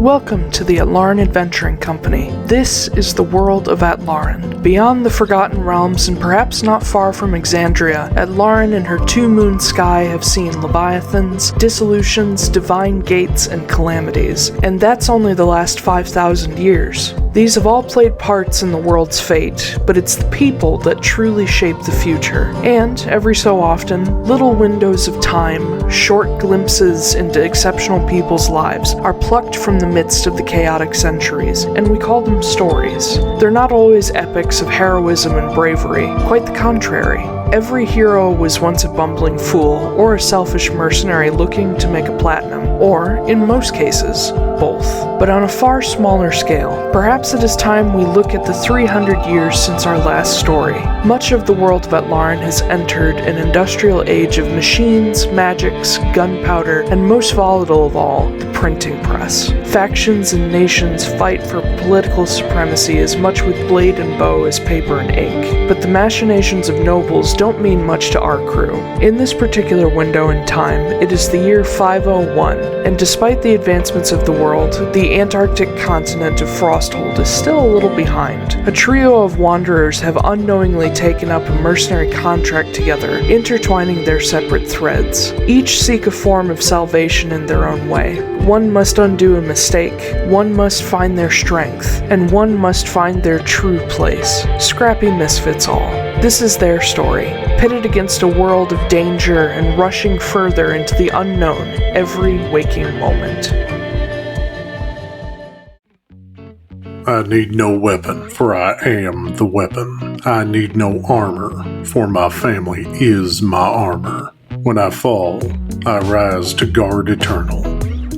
Welcome to the Atlaran Adventuring Company. This is the world of Atlaran. Beyond the Forgotten Realms and perhaps not far from Exandria, Atlaran and her two-moon sky have seen leviathans, dissolutions, divine gates, and calamities. And that's only the last 5,000 years. These have all played parts in the world's fate, but it's the people that truly shape the future. And, every so often, little windows of time, short glimpses into exceptional people's lives, are plucked from the midst of the chaotic centuries, and we call them stories. They're not always epics of heroism and bravery, quite the contrary. Every hero was once a bumbling fool, or a selfish mercenary looking to make a platinum, or, in most cases, both. But on a far smaller scale, perhaps it is time we look at the 300 years since our last story. Much of the world of Atlaran has entered an industrial age of machines, magics, gunpowder, and most volatile of all, the printing press. Factions and nations fight for political supremacy as much with blade and bow as paper and ink. But the machinations of nobles don't mean much to our crew. In this particular window in time, it is the year 501, and despite the advancements of the world, the Antarctic continent of Frosthold is still a little behind. A trio of wanderers have unknowingly taken up a mercenary contract together, intertwining their separate threads. Each seek a form of salvation in their own way. One must undo a mistake, one must find their strength, and one must find their true place. Scrappy misfits all. This is their story, pitted against a world of danger and rushing further into the unknown every waking moment. I need no weapon, for I am the weapon. I need no armor, for my family is my armor. When I fall, I rise to guard eternal.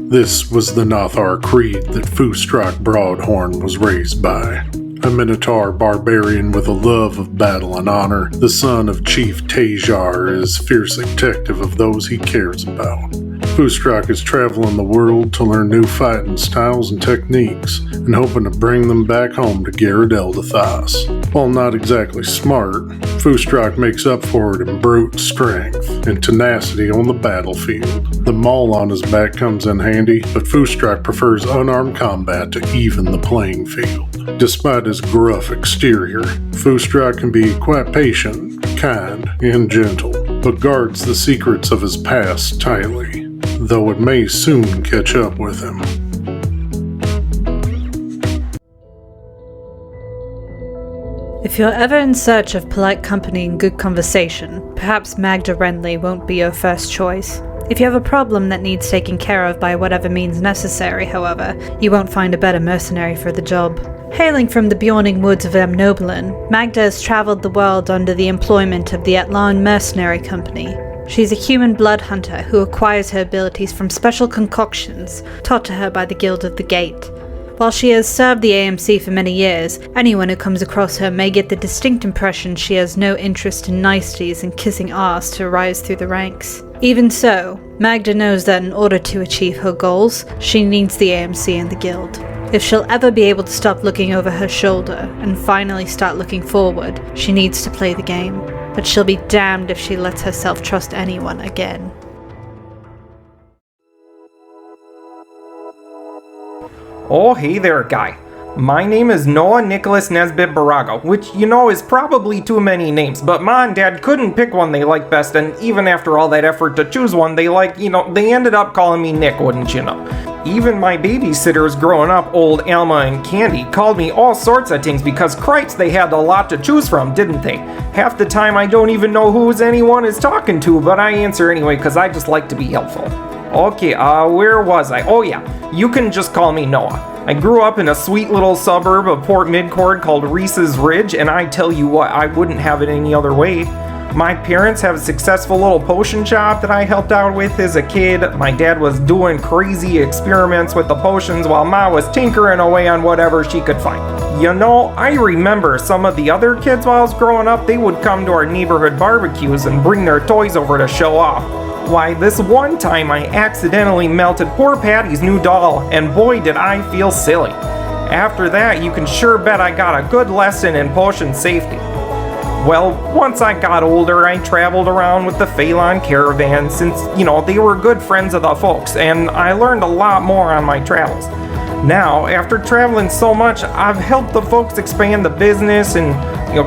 This was the Nothar creed that Foostrak Broadhorn was raised by. A Minotaur barbarian with a love of battle and honor, the son of Chief Taiylor is fiercely protective of those he cares about. Foostrak is traveling the world to learn new fighting styles and techniques, and hoping to bring them back home to Garrett Eldathos. While not exactly smart, Foostrak makes up for it in brute strength and tenacity on the battlefield. The maul on his back comes in handy, but Foostrak prefers unarmed combat to even the playing field. Despite his gruff exterior, Foostrak can be quite patient, kind, and gentle, but guards the secrets of his past tightly, though it may soon catch up with him. If you're ever in search of polite company and good conversation, perhaps Magda Wrenly won't be your first choice. If you have a problem that needs taking care of by whatever means necessary, however, you won't find a better mercenary for the job. Hailing from the beyonding woods of Amnoblin, Magda has traveled the world under the employment of the Atlaran Mercenary Company. She's a human blood hunter who acquires her abilities from special concoctions taught to her by the Guild of the Gate. While she has served the AMC for many years, anyone who comes across her may get the distinct impression she has no interest in niceties and kissing ass to rise through the ranks. Even so, Magda knows that in order to achieve her goals, she needs the AMC and the Guild. If she'll ever be able to stop looking over her shoulder and finally start looking forward, she needs to play the game. But she'll be damned if she lets herself trust anyone again. Oh, hey there, guy. My name is Noah Nicholas Nesbitt Borago, which, is probably too many names, but Ma and Dad couldn't pick one they liked best, and even after all that effort to choose one they liked, they ended up calling me Nick, wouldn't you know? Even my babysitters growing up, old Alma and Candy, called me all sorts of things because Christ, they had a lot to choose from, didn't they? Half the time I don't even know who anyone is talking to, but I answer anyway because I just like to be helpful. Okay, where was I? Oh yeah, you can just call me Noah. I grew up in a sweet little suburb of Port Midcord called Reese's Ridge, and I tell you what, I wouldn't have it any other way. My parents have a successful little potion shop that I helped out with as a kid. My dad was doing crazy experiments with the potions while Ma was tinkering away on whatever she could find. I remember some of the other kids while I was growing up, they would come to our neighborhood barbecues and bring their toys over to show off. Why, this one time I accidentally melted poor Patty's new doll, and boy did I feel silly. After that, you can sure bet I got a good lesson in potion safety. Well, once I got older, I traveled around with the Phelan caravan since, they were good friends of the folks, and I learned a lot more on my travels. Now, after traveling so much, I've helped the folks expand the business and,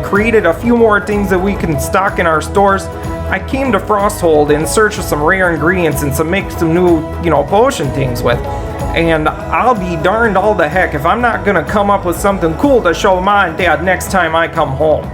created a few more things that we can stock in our stores. I came to Frosthold in search of some rare ingredients and make some new, potion things with. And I'll be darned all the heck if I'm not gonna come up with something cool to show Mom and Dad next time I come home.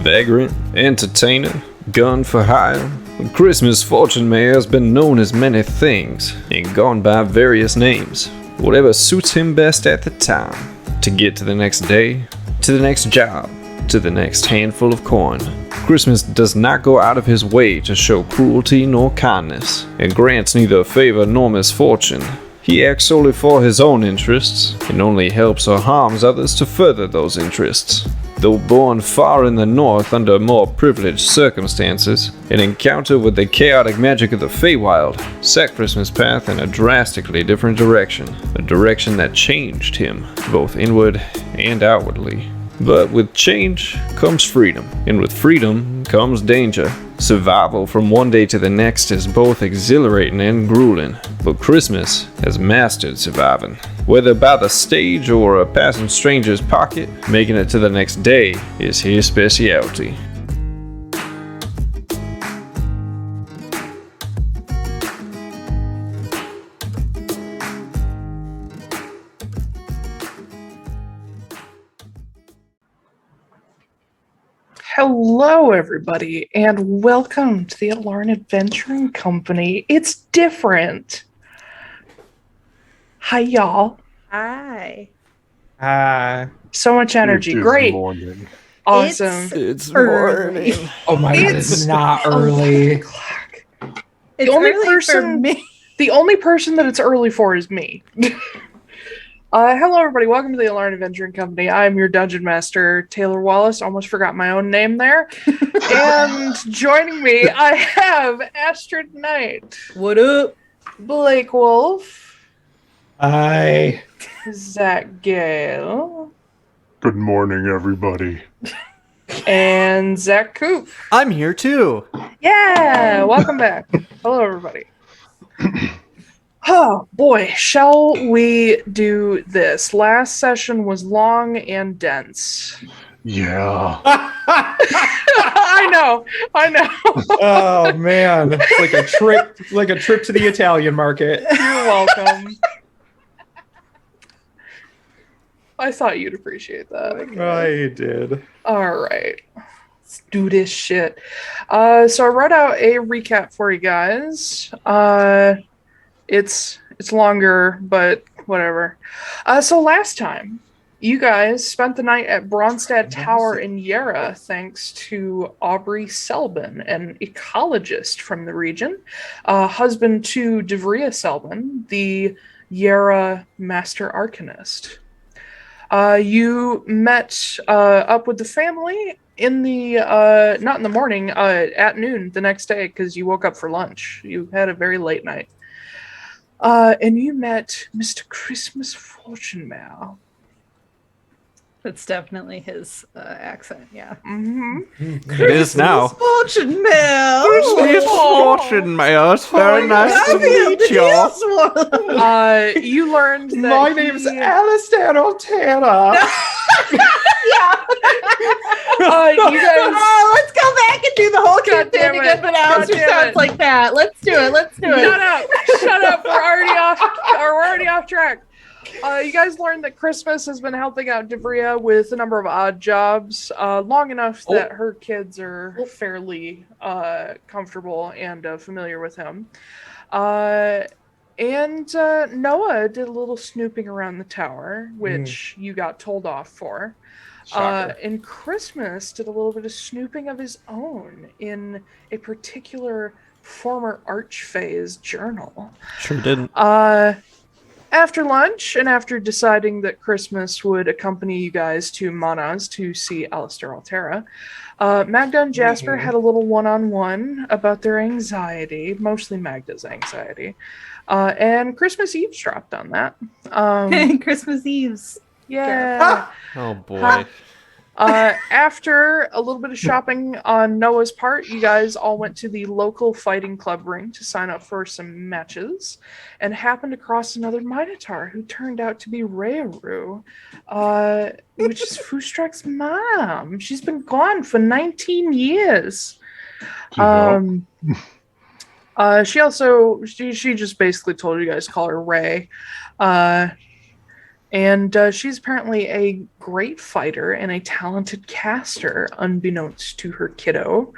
Vagrant, entertainer, gun for hire. Christmas Fortunemær has been known as many things and gone by various names, whatever suits him best at the time, to get to the next day, to the next job, to the next handful of coin. Christmas does not go out of his way to show cruelty nor kindness, and grants neither favor nor misfortune. He acts solely for his own interests, and only helps or harms others to further those interests. Though born far in the north under more privileged circumstances, an encounter with the chaotic magic of the Feywild set Christmas' path in a drastically different direction, a direction that changed him, both inward and outwardly. But with change comes freedom, and with freedom comes danger. Survival from one day to the next is both exhilarating and grueling, but Christmas has mastered surviving. Whether by the stage or a passing stranger's pocket, making it to the next day is his specialty. Hello, everybody, and welcome to the Atlaran Adventuring Company. It's different. Hi, y'all. Hi. So much energy. Great. Morning. Awesome. It's morning. Oh my god, it's not early. It's only early person- for me. The only person that it's early for is me. Hello, everybody. Welcome to the Atlaran Adventuring Company. I'm your Dungeon Master, Taiylor Wallace. Almost forgot my own name there. And joining me, I have Astrid Knight. What up? Blake Wolfe. Hi. Zack Gale. Good morning, everybody. And Zack Koop. I'm here too. Yeah, welcome back. Hello, everybody. Oh boy, shall we do this? Last session was long and dense. Yeah. I know. Oh man, it's like a trip to the Italian market. You're welcome. I thought you'd appreciate that. I did. All right. Let's do this shit. So I wrote out a recap for you guys. It's longer, but whatever. So last time, you guys spent the night at Bronstad Tower in Yera, thanks to Aubrey Selbin, an ecologist from the region, husband to Devria Selbin, the Yera Master Arcanist. You met up with the family in the not in the morning, at noon the next day, because you woke up for lunch. You had a very late night. And you met Mr. Christmas Fortunemær. That's definitely his accent, yeah. Mm-hmm. It is now. Fortunemær! It's Fortunemær. It's very nice to meet you. You learned that My name's Alistair O'Tara. you guys... let's go back and do the whole God damn campaign it. again, but Alistair God damn sounds it. like that. Let's do it. Shut up. We're already off track. You guys learned that Christmas has been helping out Devria with a number of odd jobs, long enough that her kids are fairly comfortable and familiar with him. And Noah did a little snooping around the tower, which you got told off for. And Christmas did a little bit of snooping of his own in a particular former Archfae's journal. Sure didn't. After lunch, and after deciding that Christmas would accompany you guys to Manas to see Alistair Altera, Magda and Jasper had a little one-on-one about their anxiety, mostly Magda's anxiety. And Christmas eavesdropped on that. Christmas Eves. Yeah. Oh boy. After a little bit of shopping on Noah's part, you guys all went to the local fighting club ring to sign up for some matches, and happened across another Minotaur who turned out to be Rearu, which is Foostrak's mom. She's been gone for 19 years. She just basically told you guys to call her Ray. And she's apparently a great fighter and a talented caster, unbeknownst to her kiddo.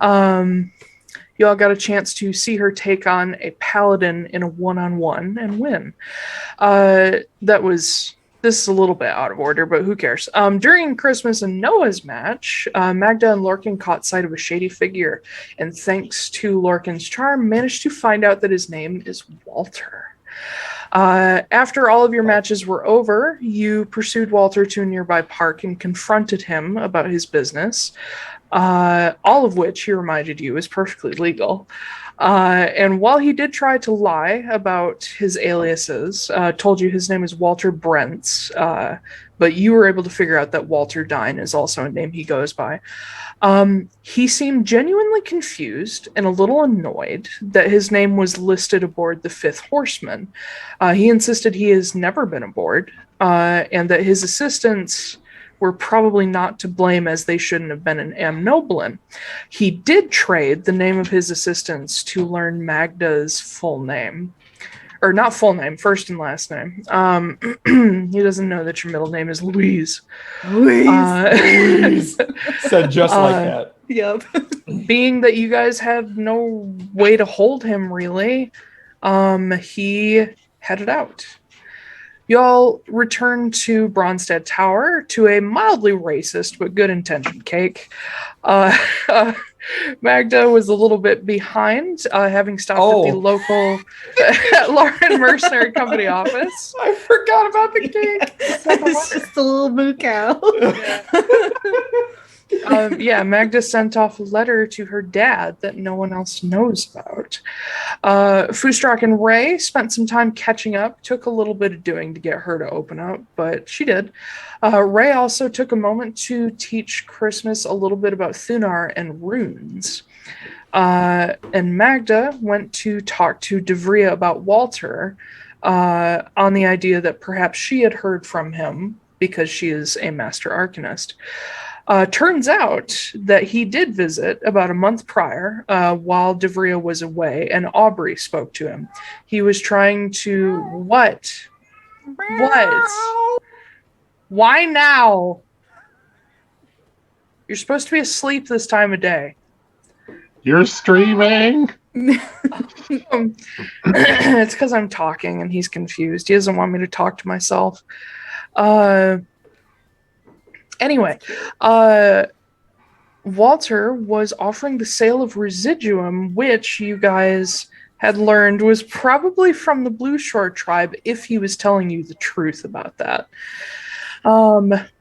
You all got a chance to see her take on a paladin in a one-on-one and win. This is a little bit out of order, but who cares? During Christmas and Noah's match, Magda and Lorcan caught sight of a shady figure, and thanks to Lorcan's charm, managed to find out that his name is Walter. After all of your matches were over, you pursued Walter to a nearby park and confronted him about his business, all of which he reminded you is perfectly legal. And while he did try to lie about his aliases, told you his name is Walter Brents, but you were able to figure out that Walter Dine is also a name he goes by. He seemed genuinely confused and a little annoyed that his name was listed aboard the Fifth Horseman. He insisted he has never been aboard, and that his assistants were probably not to blame, as they shouldn't have been in Amnoblin. He did trade the name of his assistants to learn Magda's full name. Or not full name, first and last name. He doesn't know that your middle name is Louise. Louise. Said just like that. Yep. Being that you guys had no way to hold him, really, he headed out. Y'all returned to Bronstead Tower to a mildly racist but good-intentioned cake. Magda was a little bit behind, having stopped at the local Atlaran Mercenary Company office. I forgot about the cake. It's just a little moo cow. Magda sent off a letter to her dad that no one else knows about. Foostrak and Ray spent some time catching up. Took a little bit of doing to get her to open up, but she did. Ray also took a moment to teach Christmas a little bit about Thunar and runes. And Magda went to talk to Devria about Walter, on the idea that perhaps she had heard from him because she is a master arcanist. Turns out that he did visit about a month prior while Devria was away, and Aubrey spoke to him. He was trying to... What? Why now? You're supposed to be asleep this time of day. You're streaming? It's because I'm talking and he's confused. He doesn't want me to talk to myself. Anyway, Walter was offering the sale of residuum, which you guys had learned was probably from the Blue Shore tribe, if he was telling you the truth about that.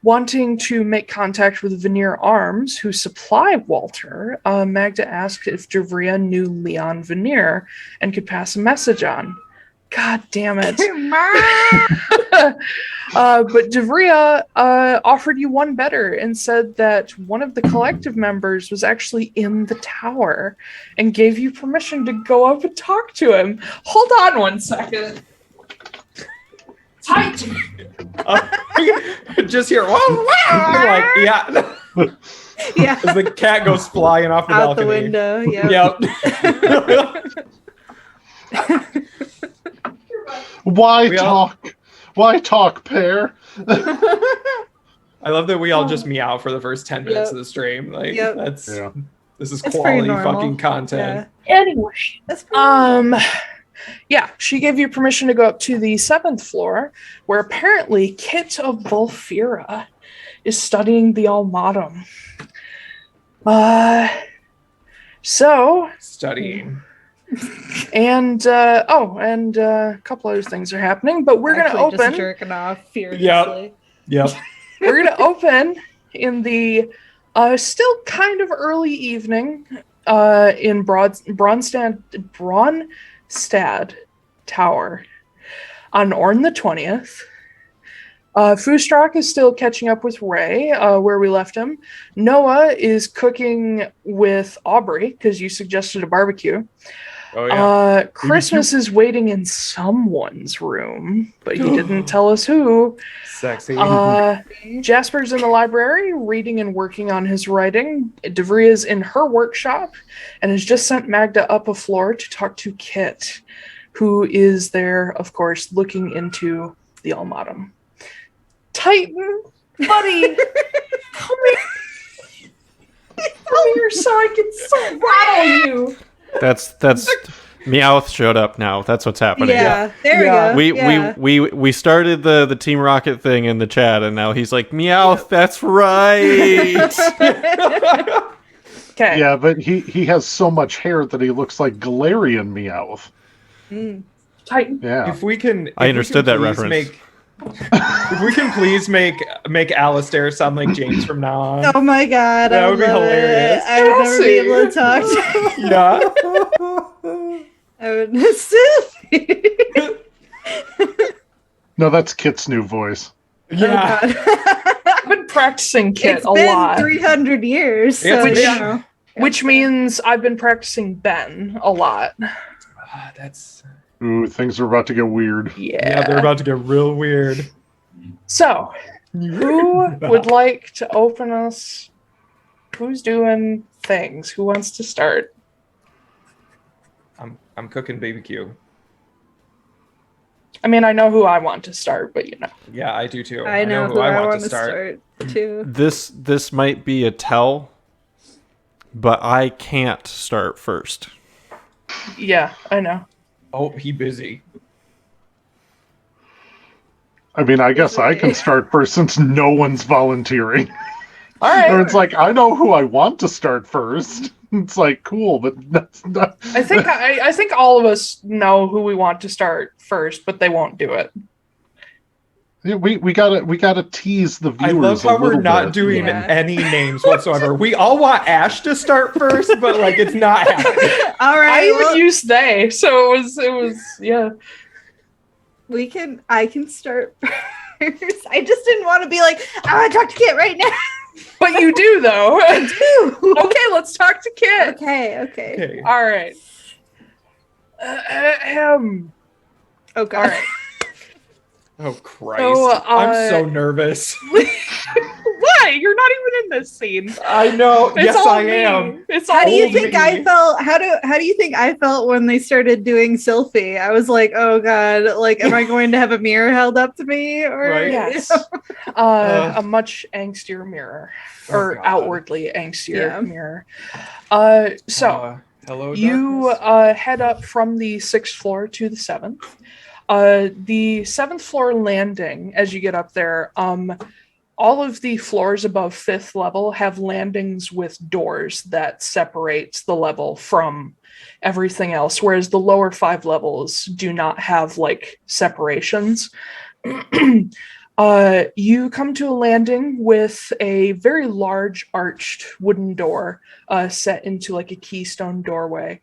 Wanting to make contact with Veneer Arms, who supply Walter, Magda asked if Devria knew Leon Veneer and could pass a message on. God damn it. But Devria offered you one better and said that one of the collective members was actually in the tower and gave you permission to go up and talk to him. Hold on one second. Tight. Just hear, like, yeah. Yeah. As the cat goes flying off the Out balcony. the window, yeah. Yep. Why talk, pair? I love that we all just meow for the first 10 minutes of the stream. Like, this is quality fucking content. Yeah. Anyway, she gave you permission to go up to the 7th floor, where apparently Kit of Volfira is studying the Almatum. Studying. And a couple other things are happening, but we're going to open. Just jerking off furiously. Yep. We're going to open in the still kind of early evening in Bronstad Tower on Orn the 20th. Foostrak is still catching up with Ray, where we left him. Noah is cooking with Aubrey, because you suggested a barbecue. Oh, yeah. Christmas is waiting in someone's room, but he didn't tell us who. Sexy. Jasper's in the library, reading and working on his writing. Devria's in her workshop, and has just sent Magda up a floor to talk to Kit, who is there, of course, looking into the Almatum. Titan, buddy, come here. Come here so I can rattle you. That's Meowth showed up now. That's what's happening. Yeah, there we go. We started the Team Rocket thing in the chat, and now he's like, Meowth, that's right. Okay. Yeah, but he has so much hair that he looks like Galarian Meowth. Titan. Yeah. If we can, I understood that reference. If we can please make Alistair sound like James from now on. Oh my god, That would be hilarious. I would never be able to talk to Yeah. I would silly. No, that's Kit's new voice. Yeah. I've been practicing Kit It's a been lot. 300 years. So, It's- you know. Which means I've been practicing Ben a lot. That's Ooh, things are about to get weird. yeah. They're about to get real weird. So, who would like to open us? Who's doing things? Who wants to start? I'm cooking BBQ. I mean, I know who I want to start, but you know. Yeah, I do too. I know who I want to start. too. This might be a tell, but I can't start first. Yeah, I know. Oh, he busy. I mean, I guess I can start first since no one's volunteering. All Or right. it's like, I know who I want to start first. It's like, cool, but that's not... I think all of us know who we want to start first, but they won't do it. We gotta tease the viewers. I love how a we're little not bit. doing Yeah. any names whatsoever. We all want Ash to start first, but like it's not happening. All I right, even well, used they, so it was yeah. I can start first. I just didn't want to be like, I want to talk to Kit right now. But you do though. Okay, let's talk to Kit. Okay. Okay. All right. Oh god. All right. Oh Christ! So, I'm so nervous. Why? You're not even in this scene. I know. It's Yes, all I me. am. It's all How do you me. think I felt? How do you think I felt when they started doing Sylphie? I was like, oh god, like, am I going to have a mirror held up to me? Or Right. Yes. A much angstier mirror. Oh, Or God. outwardly angstier Yeah. mirror. So Hello. you darkness? head up from the 6th floor to the 7th. The 7th floor landing, as you get up there, all of the floors above 5th level have landings with doors that separates the level from everything else, whereas the lower 5 levels do not have like separations. You come to a landing with a very large arched wooden door set into like a keystone doorway.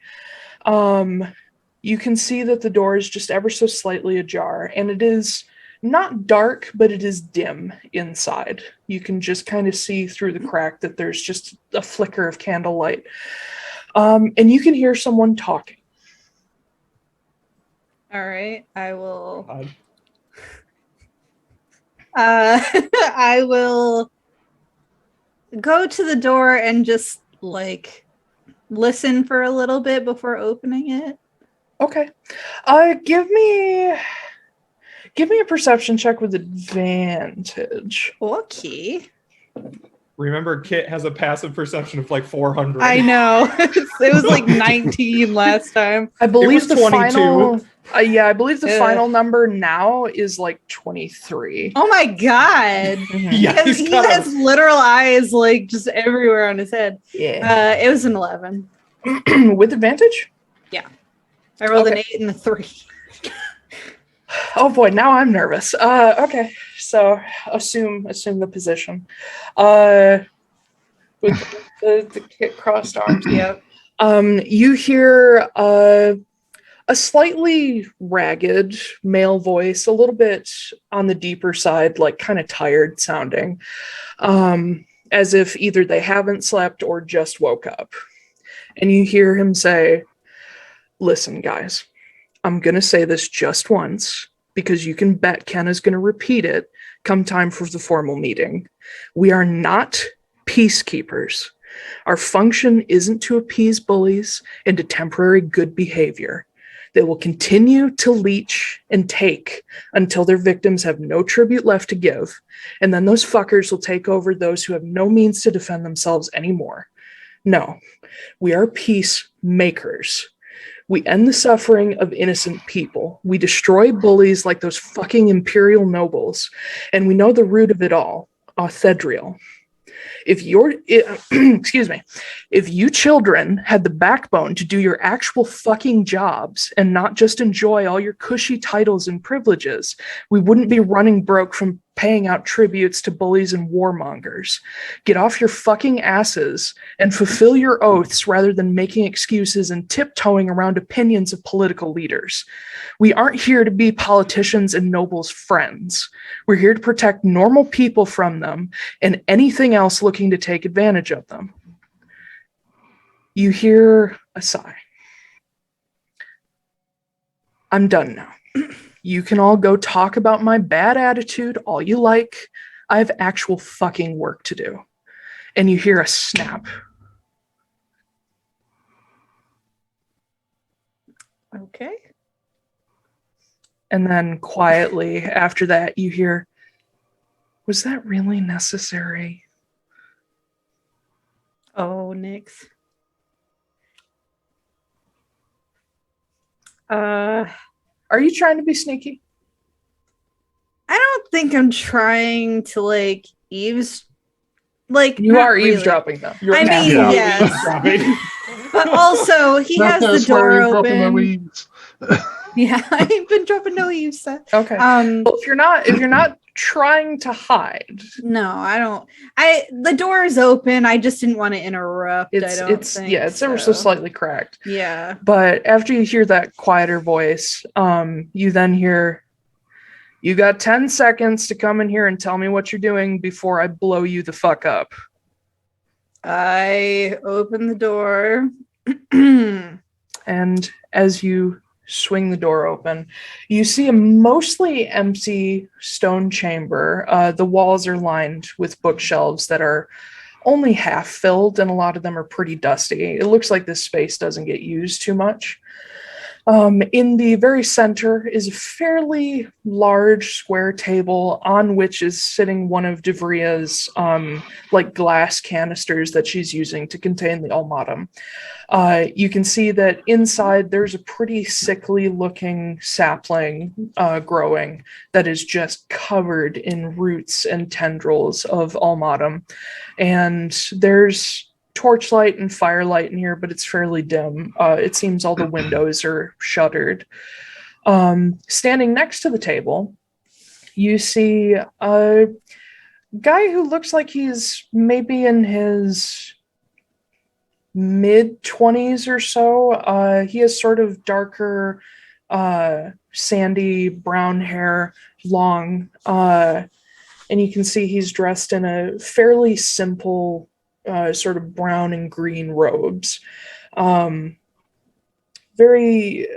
You can see that the door is just ever so slightly ajar, and it is not dark, but it is dim inside. You can just kind of see through the crack that there's just a flicker of candlelight. And you can hear someone talking. All right, I will. God. I will go to the door and just like listen for a little bit before opening it. Okay. Give me a perception check with advantage. Okay. Remember, Kit has a passive perception of like 400. I know. It was like 19 last time. I believe was the 22. final. I believe the Ugh. final number now is like 23. Oh my god. Yeah, Because he has literal eyes like just everywhere on his head. Yeah. It was an 11. With advantage? I rolled an Okay. 8 and a 3. Oh boy, now I'm nervous. Okay, so assume the position. With the kit crossed arms. Yep. You hear a a slightly ragged male voice, a little bit on the deeper side, like kind of tired sounding, as if either they haven't slept or just woke up. And you hear him say, "Listen, guys, I'm going to say this just once because you can bet Ken is going to repeat it come time for the formal meeting. We are not peacekeepers. Our function isn't to appease bullies into temporary good behavior. They will continue to leech and take until their victims have no tribute left to give, and then those fuckers will take over those who have no means to defend themselves anymore. No, we are peacemakers. We end the suffering of innocent people. We destroy bullies like those fucking imperial nobles, and we know the root of it all, Authedriel. If you children had the backbone to do your actual fucking jobs and not just enjoy all your cushy titles and privileges, we wouldn't be running broke from paying out tributes to bullies and warmongers. Get off your fucking asses and fulfill your oaths rather than making excuses and tiptoeing around opinions of political leaders. We aren't here to be politicians and nobles' friends. We're here to protect normal people from them and anything else looking to take advantage of them." You hear a sigh. "I'm done now. You can all go talk about my bad attitude all you like. I have actual fucking work to do." And you hear a snap. Okay. And then quietly after that, you hear, "Was that really necessary?" Oh, Nix. Are you trying to be sneaky? I don't think I'm trying to like eaves. Like You not are really. eavesdropping, though. I mean, absolutely yes. eavesdropping. But also, he Not has that the door swearing, dropping the open. weeds. Yeah, I've been dropping no eaves. Okay. Well, if you're not trying to hide, No, I don't. The door is open. I just didn't want to interrupt. it's ever so slightly cracked. Yeah. But after you hear that quieter voice, you then hear, "You got 10 seconds to come in here and tell me what you're doing before I blow you the fuck up." I open the door. And as you swing the door open, you see a mostly empty stone chamber. The walls are lined with bookshelves that are only half filled, and a lot of them are pretty dusty. It looks like this space doesn't get used too much. In the very center is a fairly large square table on which is sitting one of Devria's like glass canisters that she's using to contain the ultimatum. You can see that inside there's a pretty sickly looking sapling growing that is just covered in roots and tendrils of ultimatum. And there's torchlight and firelight in here, but it's fairly dim. It seems all the windows are shuttered. Standing next to the table, you see a guy who looks like he's maybe in his mid-20s or so. He has sort of darker, sandy brown hair, long, and you can see he's dressed in a fairly simple sort of brown and green robes. Very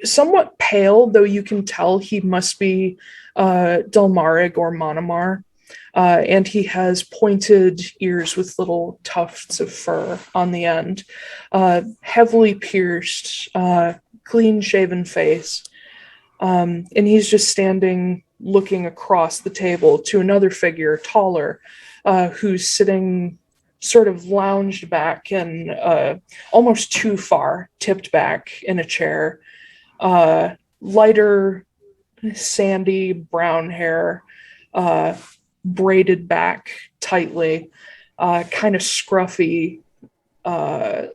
somewhat pale, though you can tell he must be Delmarig or Monomar. And he has pointed ears with little tufts of fur on the end. Heavily pierced, clean-shaven face. And he's just standing looking across the table to another figure, taller, who's sitting sort of lounged back and almost too far, tipped back in a chair. Lighter, sandy brown hair, braided back tightly, kind of scruffy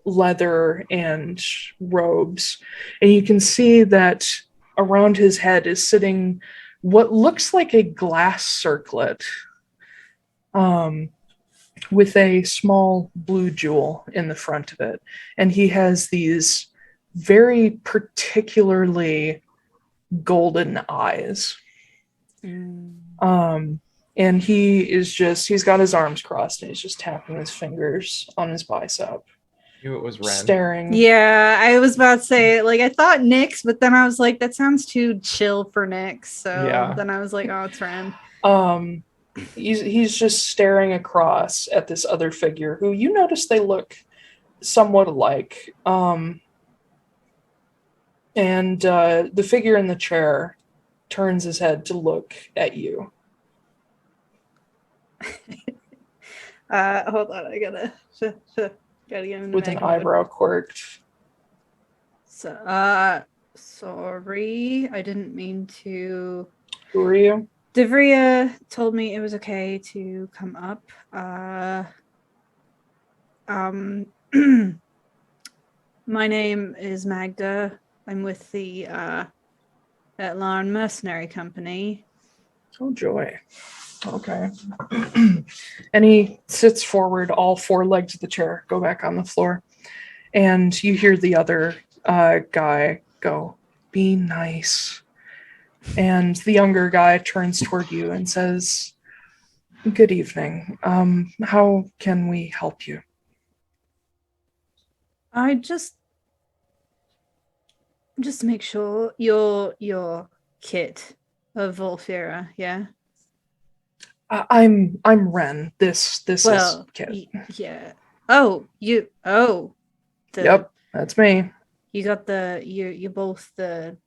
leather and robes. And you can see that around his head is sitting what looks like a glass circlet, with a small blue jewel in the front of it. And he has these very particularly golden eyes. And he's got his arms crossed and he's just tapping his fingers on his bicep. Knew it was Ren. Staring. Yeah, I was about to say, like, I thought Nyx, but then I was like, that sounds too chill for Nyx. So then I was like, oh, it's Ren. He's just staring across at this other figure who you notice they look somewhat alike. And the figure in the chair turns his head to look at you. Hold on, I gotta get into with an eyebrow quirked. So, sorry, I didn't mean to. Who are you? Devria told me it was okay to come up. My name is Magda. I'm with the Atlaran Mercenary Company. Oh, joy. Okay. And he sits forward, all four legs of the chair go back on the floor. And you hear the other guy go, "Be nice." And the younger guy turns toward you and says, "Good evening. How can we help you?" I just make sure your kit of Volfira, yeah? I'm Ren. This is Kit. Yeah. Oh, Yep, that's me. You got you're both the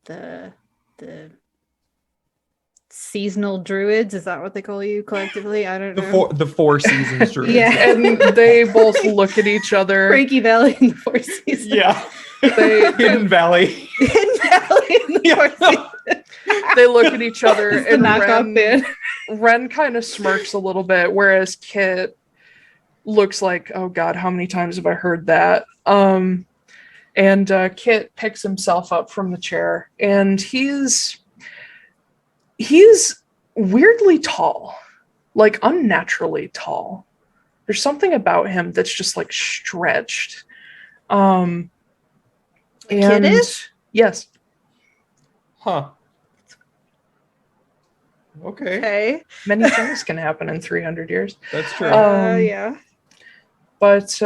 seasonal druids. Is that what they call you collectively? I don't know. The four seasons druids. Yeah. And they both look at each other. Frankie Valley and the Four Seasons. Yeah. Hidden Hidden Valley. Valley and the Four Seasons. They look at each other It's the and knockoff band. Ren kind of smirks a little bit, whereas Kit looks like, oh god, how many times have I heard that? And Kit picks himself up from the chair, and he's weirdly tall, like unnaturally tall. There's something about him that's just like stretched. And Kit is? Yes. Huh. Okay. Many things can happen in 300 years. That's true. Yeah. But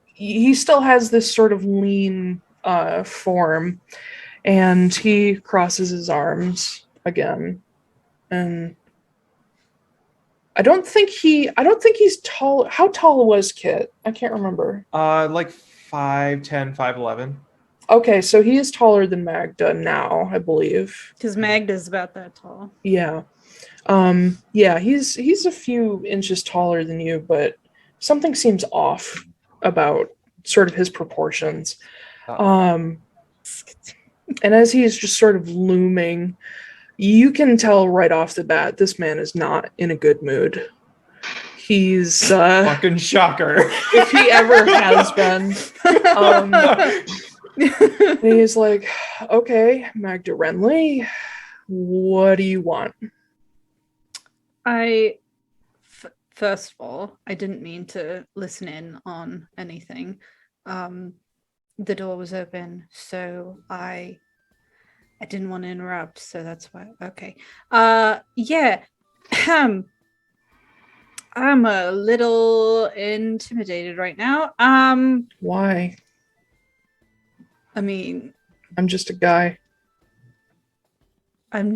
he still has this sort of lean form, and he crosses his arms again. And I don't think he's tall. How tall was Kit? I can't remember. Like 5'10", 5'11". Okay, so he is taller than Magda now, I believe. Because Magda's about that tall. Yeah. Yeah, he's a few inches taller than you, but something seems off about sort of his proportions. And as he is just sort of looming, you can tell right off the bat this man is not in a good mood. He's fucking shocker. If he ever has been. And he's like, "Okay, Magda Wrenly, what do you want?" First of all, I didn't mean to listen in on anything. The door was open, so I didn't want to interrupt, so that's why. Okay. Yeah. I'm a little intimidated right now. Why? I mean, I'm just a guy. I'm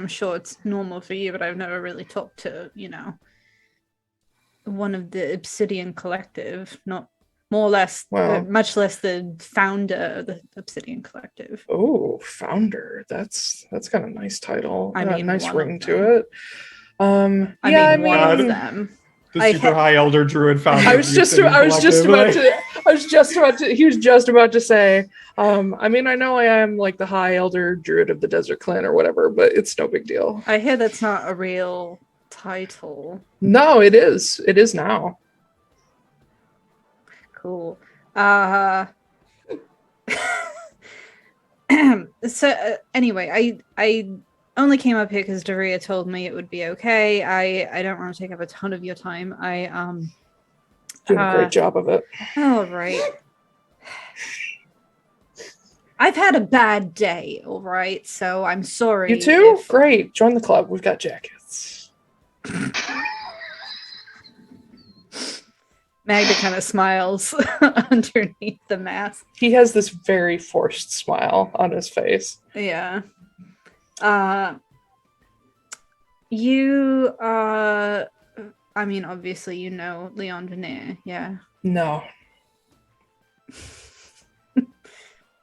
sure it's normal for you, but I've never really talked to, one of the Obsidian Collective, not more or less, much less the founder of the Obsidian Collective. Oh, founder. That's got a nice title. I mean, nice ring to it. One of them. The super high elder druid founder. I was just about to. He was just about to say. I know I am like the high elder druid of the Desert Clan or whatever, but it's no big deal. I hear that's not a real title. No, it is. It is now. Cool. So anyway, I only came up here because Daria told me it would be okay. I don't want to take up a ton of your time. Doing a great job of it. All right. I've had a bad day, all right? So I'm sorry. You too? Great. Join the club. We've got jackets. Magda kind of smiles underneath the mask. He has this very forced smile on his face. Yeah. You, I mean, obviously you know Leon Veneer, yeah? No.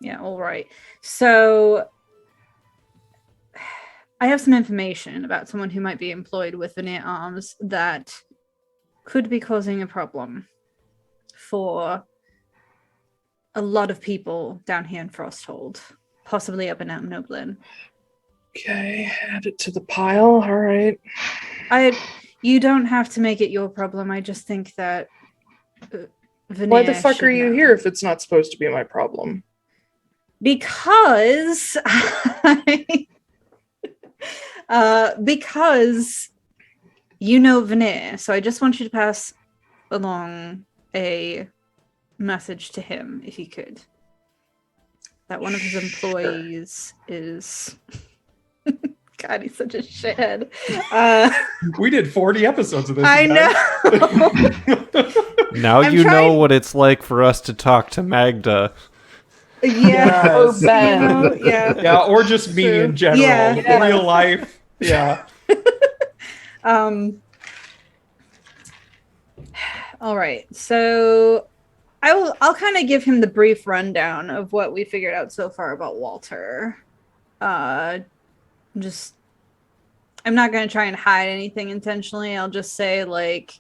Yeah, all right. So, I have some information about someone who might be employed with Veneer Arms that could be causing a problem for a lot of people down here in Frosthold, possibly up and out in Noblin. Okay, add it to the pile. All right. You don't have to make it your problem. I just think that Veneer Why the fuck should are you know. here if it's not supposed to be my problem? Because because you know Veneer, so I just want you to pass along a message to him, if you could. That one of his employees is... God, he's such a shithead. We did 40 episodes of this. I know. Now I'm you know trying- what it's like for us to talk to Magda. Yeah. Or Ben. You know, yeah. Yeah, or just me True. in general. Yeah. Real life. Yeah. All right. So I'll kind of give him the brief rundown of what we figured out so far about Walter. I'm not going to try and hide anything intentionally. I'll just say, like,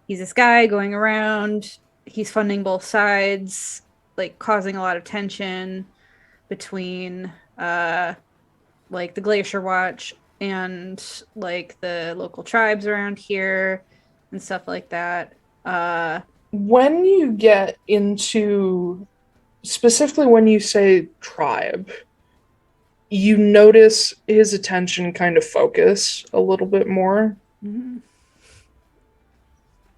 he's this guy going around. He's funding both sides, like, causing a lot of tension between, like, the Glacier Watch and, like, the local tribes around here and stuff like that. When you get into, specifically when you say tribe, you notice his attention kind of focus a little bit more. Mm-hmm.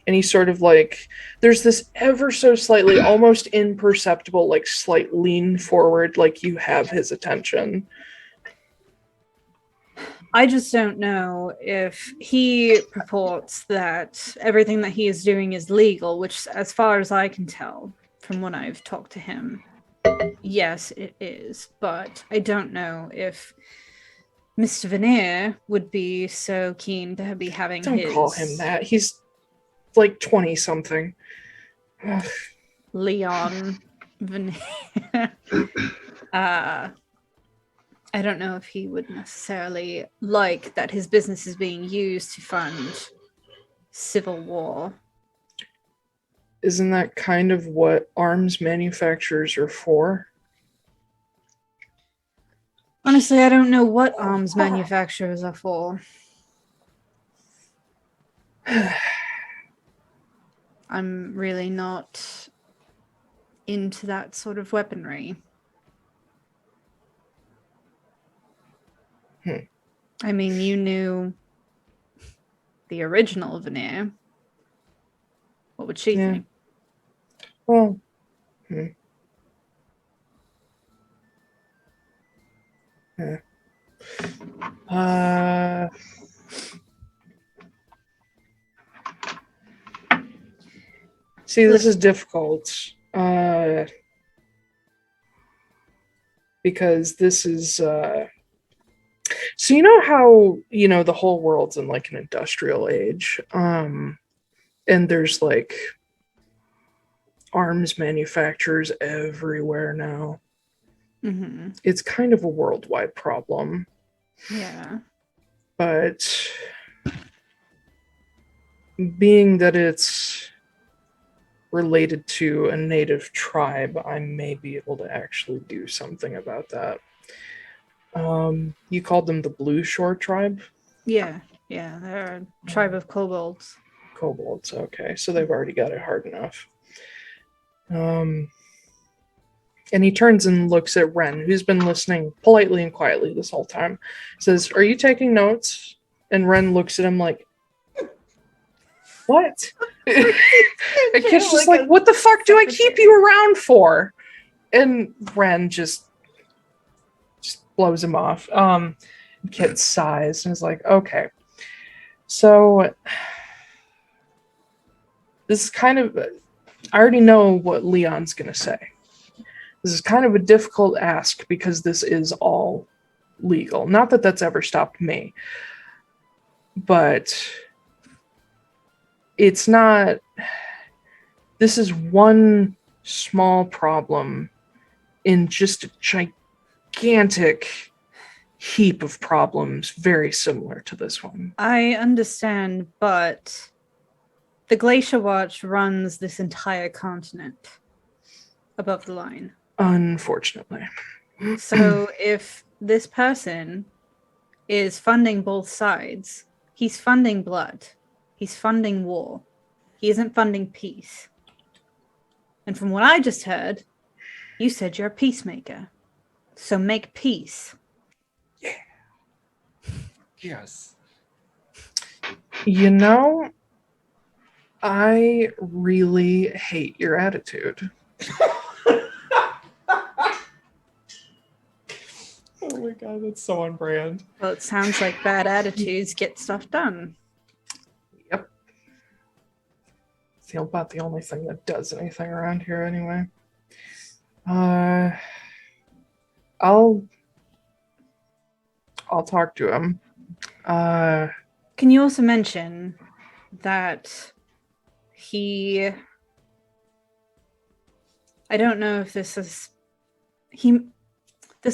And he's sort of like, there's this ever so slightly, almost imperceptible, like slight lean forward, like you have his attention. I just don't know if he purports that everything that he is doing is legal, which, as far as I can tell from when I've talked to him, yes, it is. But I don't know if Mr. Veneer would be so keen to be having Don't his... call him that. He's like 20-something. Leon Veneer. I don't know if he would necessarily like that his business is being used to fund civil war. Isn't that kind of what arms manufacturers are for? Honestly, I don't know what arms manufacturers are for. I'm really not into that sort of weaponry. I mean, you knew the original Veneer. What would she think? Well, see, this is difficult. Because this is, so you know how, the whole world's in like an industrial age, and there's like arms manufacturers everywhere now. Mm-hmm. It's kind of a worldwide problem. Yeah. But being that it's related to a native tribe, I may be able to actually do something about that. You called them the Blue Shore tribe? Yeah, they're a tribe of kobolds. Kobolds, okay. So they've already got it hard enough. And he turns and looks at Wren, who's been listening politely and quietly this whole time. Says, "Are you taking notes?" And Wren looks at him like, "What?" And Kit's just like, "What the fuck do I keep you around for?" And Wren just blows him off. Kit sighs and is like, okay. So this is kind of, I already know what Leon's going to say. This is kind of a difficult ask because this is all legal. Not that that's ever stopped me, but it's not, this is one small problem in just a gigantic heap of problems very similar to this one. I understand, but the Glacier Watch runs this entire continent above the line. Unfortunately. So if this person is funding both sides, he's funding blood, he's funding war, he isn't funding peace. And from what I just heard, you said you're a peacemaker. So make peace. Yeah. Yes. You know, I really hate your attitude. Oh my god, that's so on brand. Well, it sounds like bad attitudes get stuff done. Yep. It's about the only thing that does anything around here anyway. I'll talk to him. Can you also mention that I don't know if this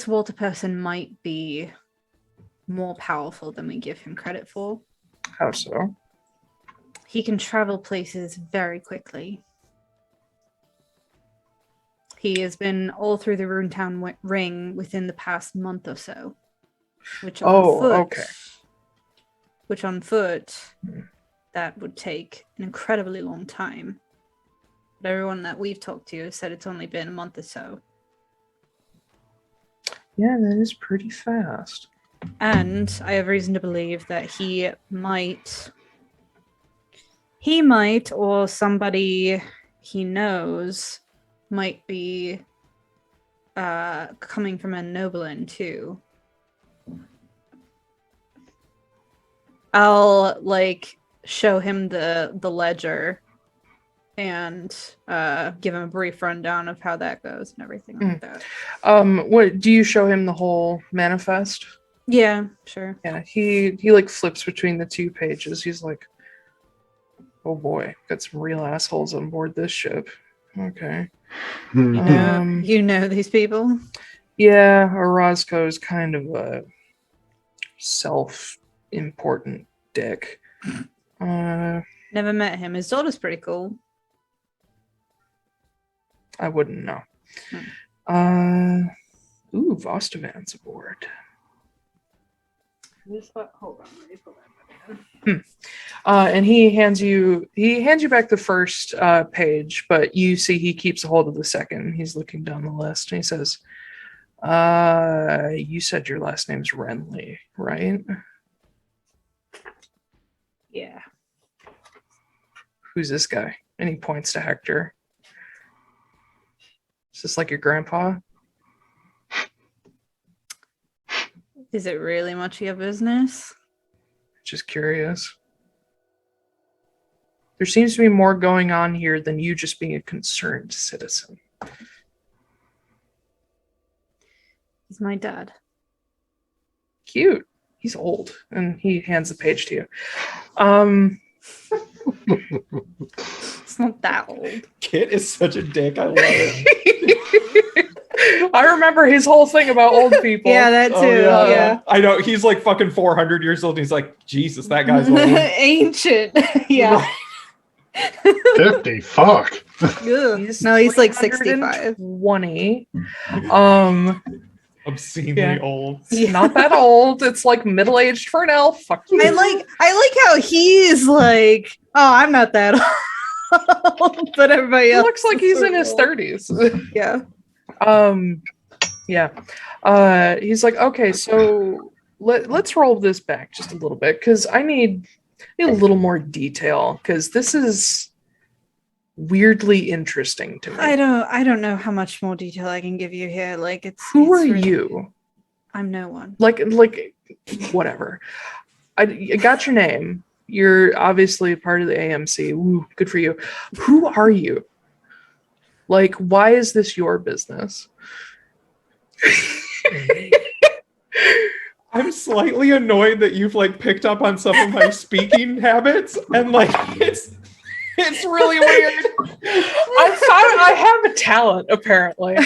Walter person might be more powerful than we give him credit for. How so? He can travel places very quickly. He has been all through the Runetown ring within the past month or so. Which on foot, that would take an incredibly long time. But everyone that we've talked to has said it's only been a month or so. Yeah, that is pretty fast. And I have reason to believe that he might, or somebody he knows, might be coming from a nobleman too. I'll show him the ledger and give him a brief rundown of how that goes and everything like that. What do you show him the whole manifest? Yeah, sure. Yeah, he flips between the two pages. He's like, oh boy, got some real assholes on board this ship. Okay. You know these people? Yeah, Orozco's kind of a self-important dick. Never met him. His daughter's pretty cool. I wouldn't know. Vostavan's aboard. Hold on, let me pull that back in. And he hands you back the first page, but you see he keeps a hold of the second. He's looking down the list and he says, you said your last name's Wrenly, right? Yeah. Who's this guy? And he points to Hector. Is this like your grandpa? Is it really much of your business? Just curious. There seems to be more going on here than you just being a concerned citizen. He's my dad. Cute. He's old. And he hands the page to you. It's not that old. Kit is such a dick. I love it. I remember his whole thing about old people. Yeah, that too. Oh, yeah. I know. He's like fucking 400 years old. And he's like, Jesus, that guy's old. Ancient. Yeah. 50, fuck. Ugh. No, he's like 65. 20. Obscenely old. Yeah. Not that old. It's like middle-aged for an elf. Fuck you. I like how he's like, oh, I'm not that old, but everybody He else looks like he's in his old. 30s. Yeah. He's like, okay, so let's roll this back just a little bit because I need a little more detail because this is weirdly interesting to me. I don't know how much more detail I can give you here. Like it's Who are really... you? I'm no one. Like, whatever. I got your name. You're obviously part of the AMC. Woo, good for you. Who are you? Like, why is this your business? I'm slightly annoyed that you've like picked up on some of my speaking habits, and like it's really weird. I have a talent, apparently.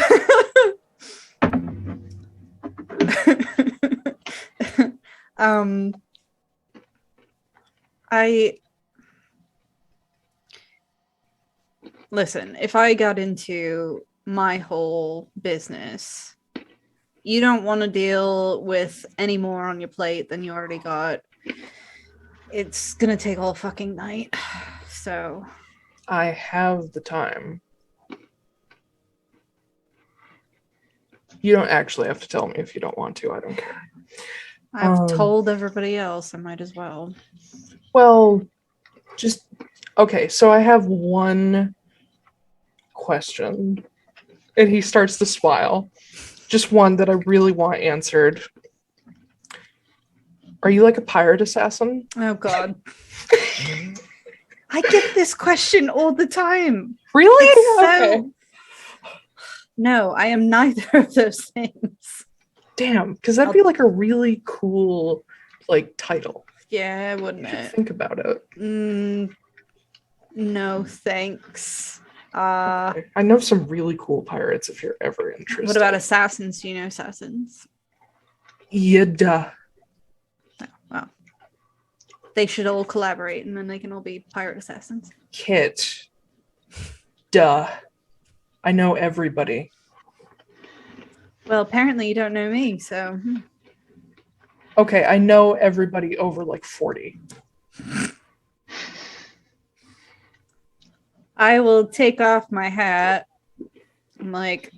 Listen, if I got into my whole business, you don't want to deal with any more on your plate than you already got. It's gonna take all fucking night. So I have the time. You don't actually have to tell me if you don't want to. I don't care. I've told everybody else. I might as well. Well, just okay. So I have one question, and he starts to smile. Just one that I really want answered. Are you like a pirate assassin? Oh God. I get this question all the time. Really? Okay. No, I am neither of those things. Damn, because that'd be like a really cool like title. Yeah, wouldn't it? Think about it. No, thanks. Okay. I know some really cool pirates if you're ever interested. What about assassins? Do you know assassins? Yeah, duh. Oh, well, they should all collaborate, and then they can all be pirate assassins. Kit. Duh. I know everybody. Well, apparently you don't know me, so... Okay, I know everybody over like 40. I will take off my hat. I'm like,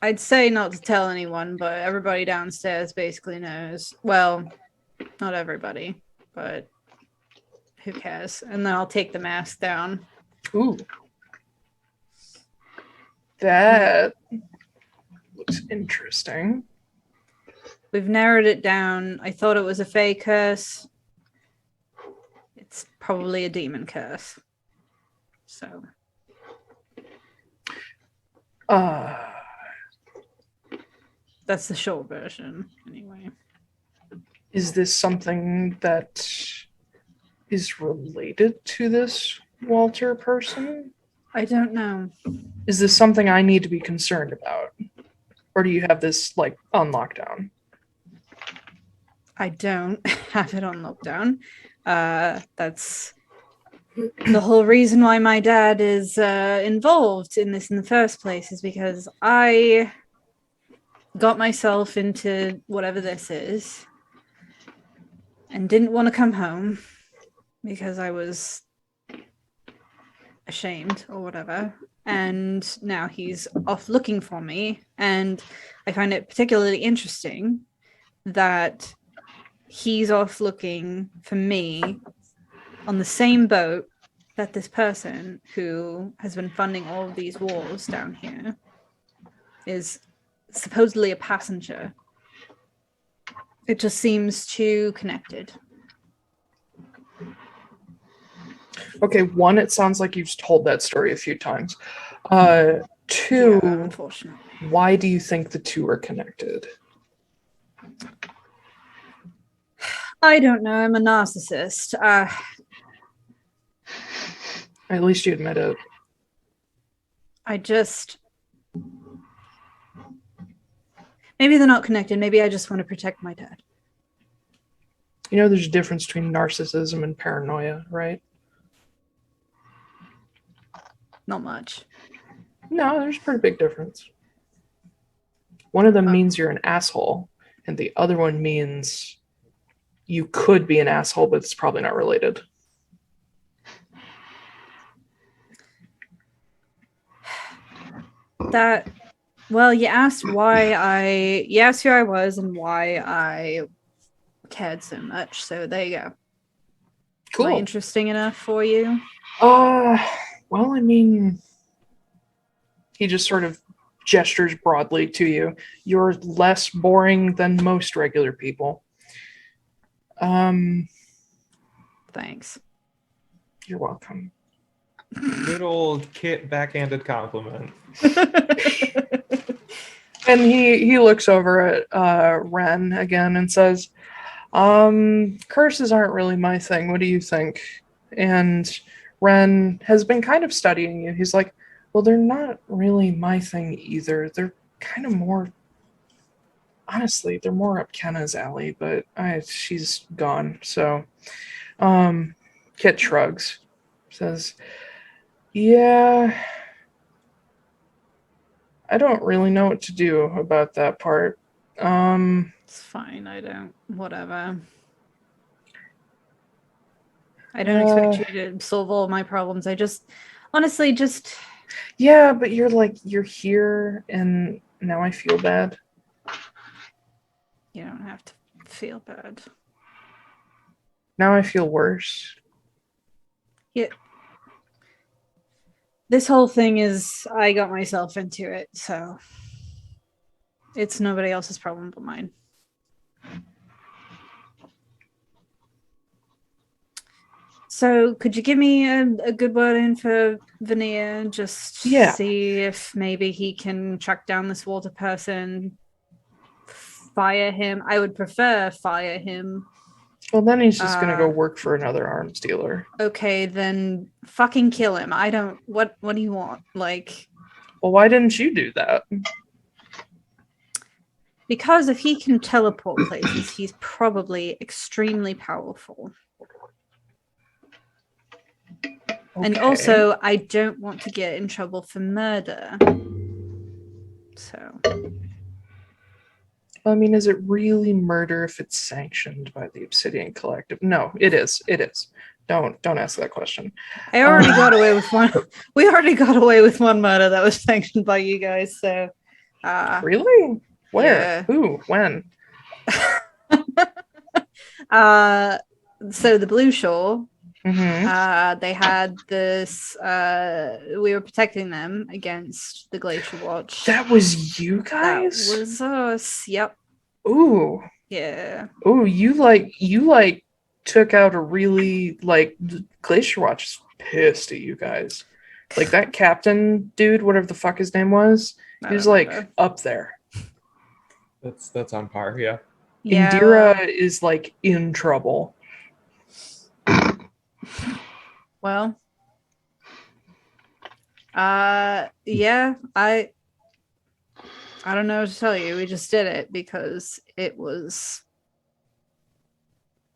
I'd say not to tell anyone, but everybody downstairs basically knows. Well, not everybody, but who cares? And then I'll take the mask down. Ooh. That looks interesting. We've narrowed it down. I thought it was a fey curse. It's probably a demon curse. So. That's the short version, anyway. Is this something that is related to this Walter person? I don't know. Is this something I need to be concerned about? Or do you have this like on lockdown? I don't have it on lockdown. That's the whole reason why my dad is involved in this in the first place, is because I got myself into whatever this is and didn't want to come home because I was ashamed or whatever. And now he's off looking for me. And I find it particularly interesting that he's off looking for me on the same boat that this person who has been funding all of these wars down here is supposedly a passenger. It just seems too connected. Okay, one, it sounds like you've told that story a few times. Two, Yeah, unfortunately. why do you think the two are connected? I don't know. I'm a narcissist. At least you admit it. Maybe they're not connected. Maybe I just want to protect my dad. You know, there's a difference between narcissism and paranoia, right? Not much. No, there's a pretty big difference. One of them means you're an asshole, and the other one means you could be an asshole, but it's probably not related. Well, you asked who I was and why I cared so much, so there you go. Cool. Am I interesting enough for you? Well, I mean, he just sort of gestures broadly to you. You're less boring than most regular people. Thanks. You're welcome. Good old Kit backhanded compliment. And he looks over at Ren again and says, curses aren't really my thing. What do you think? And Ren has been kind of studying you. He's like, well, they're not really my thing either. They're kind of more, honestly, they're more up Kenna's alley, but she's gone. So Kit shrugs, says, yeah, I don't really know what to do about that part. It's fine. I don't. Whatever. I don't expect you to solve all my problems. I just, honestly, just. Yeah, but you're here, and now I feel bad. You don't have to feel bad. Now I feel worse. Yeah. This whole thing is, I got myself into it, so it's nobody else's problem but mine. So could you give me a good word in for Veneer? Just see if maybe he can track down this water person, fire him. I would prefer fire him. Well, then he's just gonna go work for another arms dealer. Okay, then fucking kill him. I don't. What do you want? Like. Well, why didn't you do that? Because if he can teleport places, he's probably extremely powerful. Okay. And also, I don't want to get in trouble for murder. So. I mean, is it really murder if it's sanctioned by the Obsidian Collective? No, it is. It is. Don't ask that question. I already got away with one. We already got away with one murder that was sanctioned by you guys. So, really? Where? Yeah. Who? When? So the Blue Shore. Mm-hmm. They had this. We were protecting them against the Glacier Watch. That was you guys? That was us. Yep. Ooh. Yeah. Ooh, you took out a really Glacier Watch is pissed at you guys. Like that captain dude, whatever the fuck his name was, he was up there. That's on par, yeah. Indira is in trouble. Well, yeah, I don't know what to tell you. We just did it because it was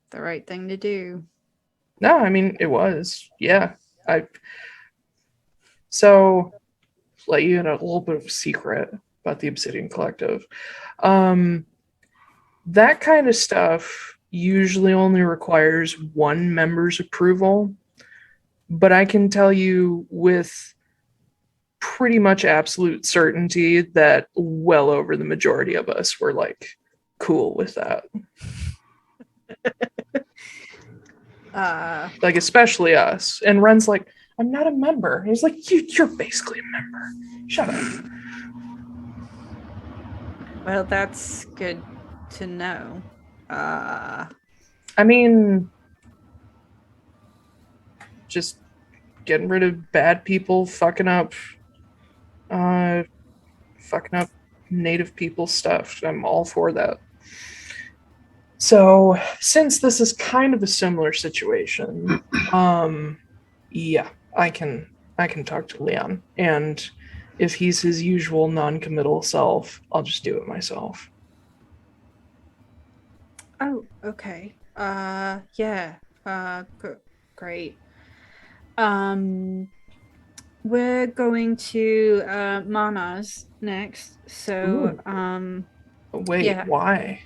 the right thing to do. No, I mean, it was. Yeah. So, let you in a little bit of a secret about the Obsidian Collective. That kind of stuff usually only requires one member's approval. But I can tell you with pretty much absolute certainty that well over the majority of us were cool with that. Especially us. And Ren's like, I'm not a member. He's like, you're basically a member. Shut up. Well, that's good to know. I mean, just getting rid of bad people, fucking up native people stuff. I'm all for that. So, since this is kind of a similar situation, yeah, I can talk to Leon, and if he's his usual non-committal self, I'll just do it myself. Oh, okay. Yeah. Great. We're going to Mana's next. So, wait, yeah. Why?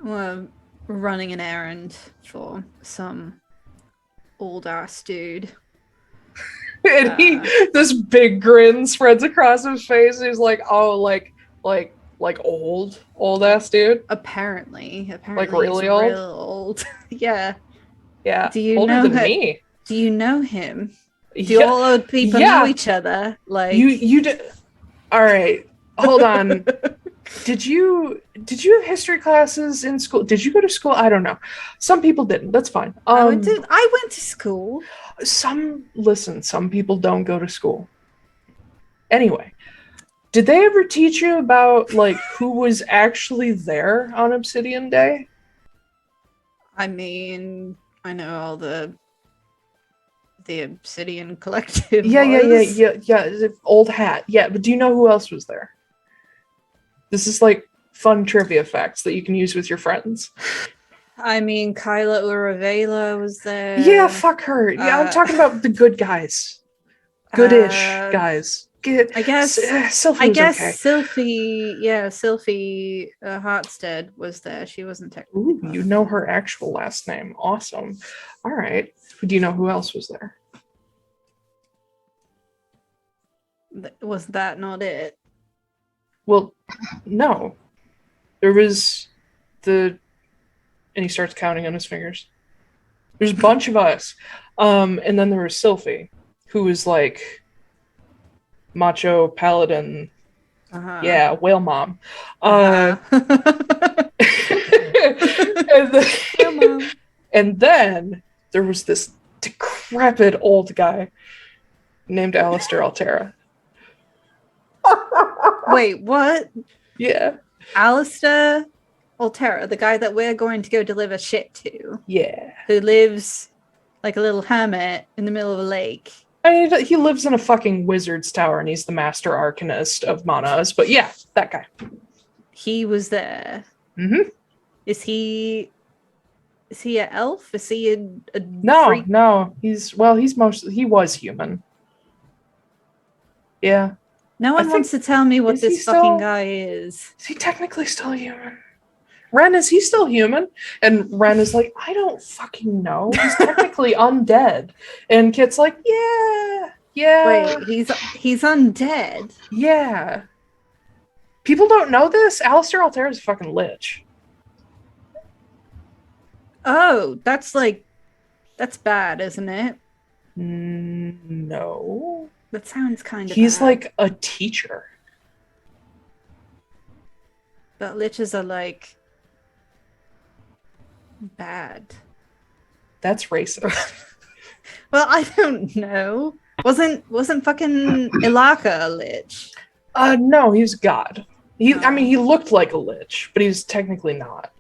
We're running an errand for some old ass dude. And this big grin spreads across his face. He's like, oh, like old ass dude. Apparently, really he's old. Real old. Yeah. Do you older than me? Do you know him? Do all old people know each other? You do. All right. Hold on. Did you have history classes in school? Did you go to school? I don't know. Some people didn't. That's fine. I went to school. Some people don't go to school. Anyway, did they ever teach you about like who was actually there on Obsidian Day? I mean, I know all the Obsidian Collective. Yeah. The old hat. Yeah, but do you know who else was there? This is like fun trivia facts that you can use with your friends. I mean, Kyla Uravela was there. Yeah, fuck her. Yeah, I'm talking about the good guys. Goodish guys. I guess Sylphie was okay. Sylphie Hartstead was there. She wasn't technically. Ooh, you know her actual last name. Awesome. All right. Do you know who else was there? Was that not it? Well, no. There was and he starts counting on his fingers. There's a bunch of us. And then there was Sylphie, who was like macho paladin. Yeah, whale mom. And then there was this decrepit old guy named Alistair Altera. Wait, what? Yeah. Alistair Altera, the guy that we're going to go deliver shit to. Yeah. Who lives like a little hermit in the middle of a lake. I mean, he lives in a fucking wizard's tower and he's the master arcanist of Manas, but yeah, that guy. He was there. Mm-hmm. Is he an elf? Is he a No, freak? No. He was human. Yeah. No one wants to tell me what this fucking guy is. Is he technically still human? Ren, is he still human? And Ren is like, I don't fucking know. He's technically undead. And Kit's like, yeah. Wait, he's undead? Yeah. People don't know this? Alistair Altera is a fucking lich. Oh, that's bad, isn't it? No. That sounds kind of He's bad. like a teacher. But liches are like bad. That's racist. Well, I don't know. Wasn't fucking Ilaka a lich? No, he's god. I mean, he looked like a lich, but he's technically not.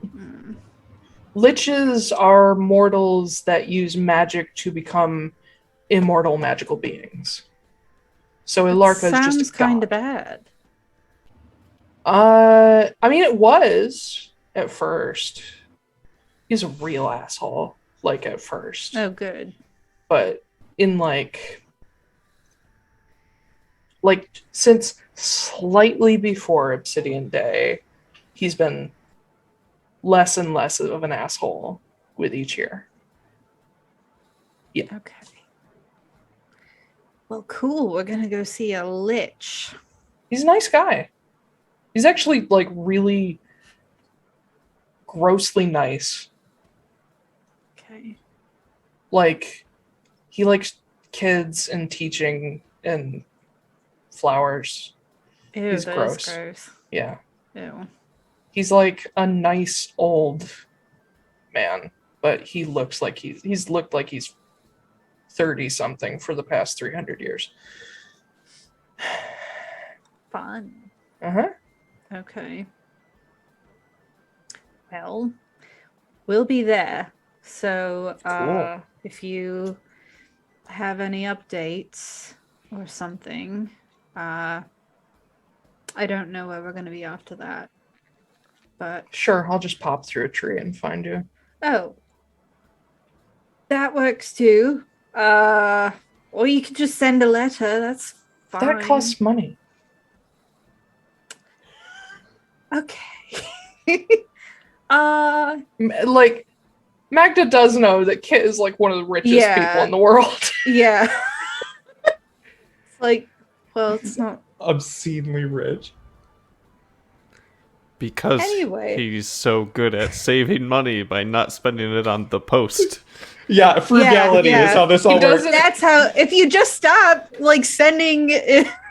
Liches are mortals that use magic to become immortal magical beings. So Ilarka is just a god. Sounds kind of bad. I mean, it was at first. He's a real asshole, like at first. Oh, good. But in like since slightly before Obsidian Day, he's been less and less of an asshole with each year. Yeah. Okay. Well, cool. We're gonna go see a lich. He's a nice guy. He's actually like really grossly nice. Okay. Like, he likes kids and teaching and flowers. Ew, He's that gross. is gross. Yeah. Ew. He's like a nice old man, but he looks like he's looked like he's 30 something for the past 300 years. Fun. Uh-huh. Okay. Well, we'll be there. So, Cool. if you have any updates or something, I don't know where we're going to be after that. But Sure, I'll just pop through a tree and find you. oh, that works too. Or you could just send a letter. That's fine. That costs money. Okay. Like, Magda does know that Kit is like one of the richest people in the world. Yeah. It's like, well, it's not Obscenely rich. Because Anyway. he's so good at saving money by not spending it on the post. Yeah, frugality Yeah, yeah. is how this all works. That's how. If you just stop like sending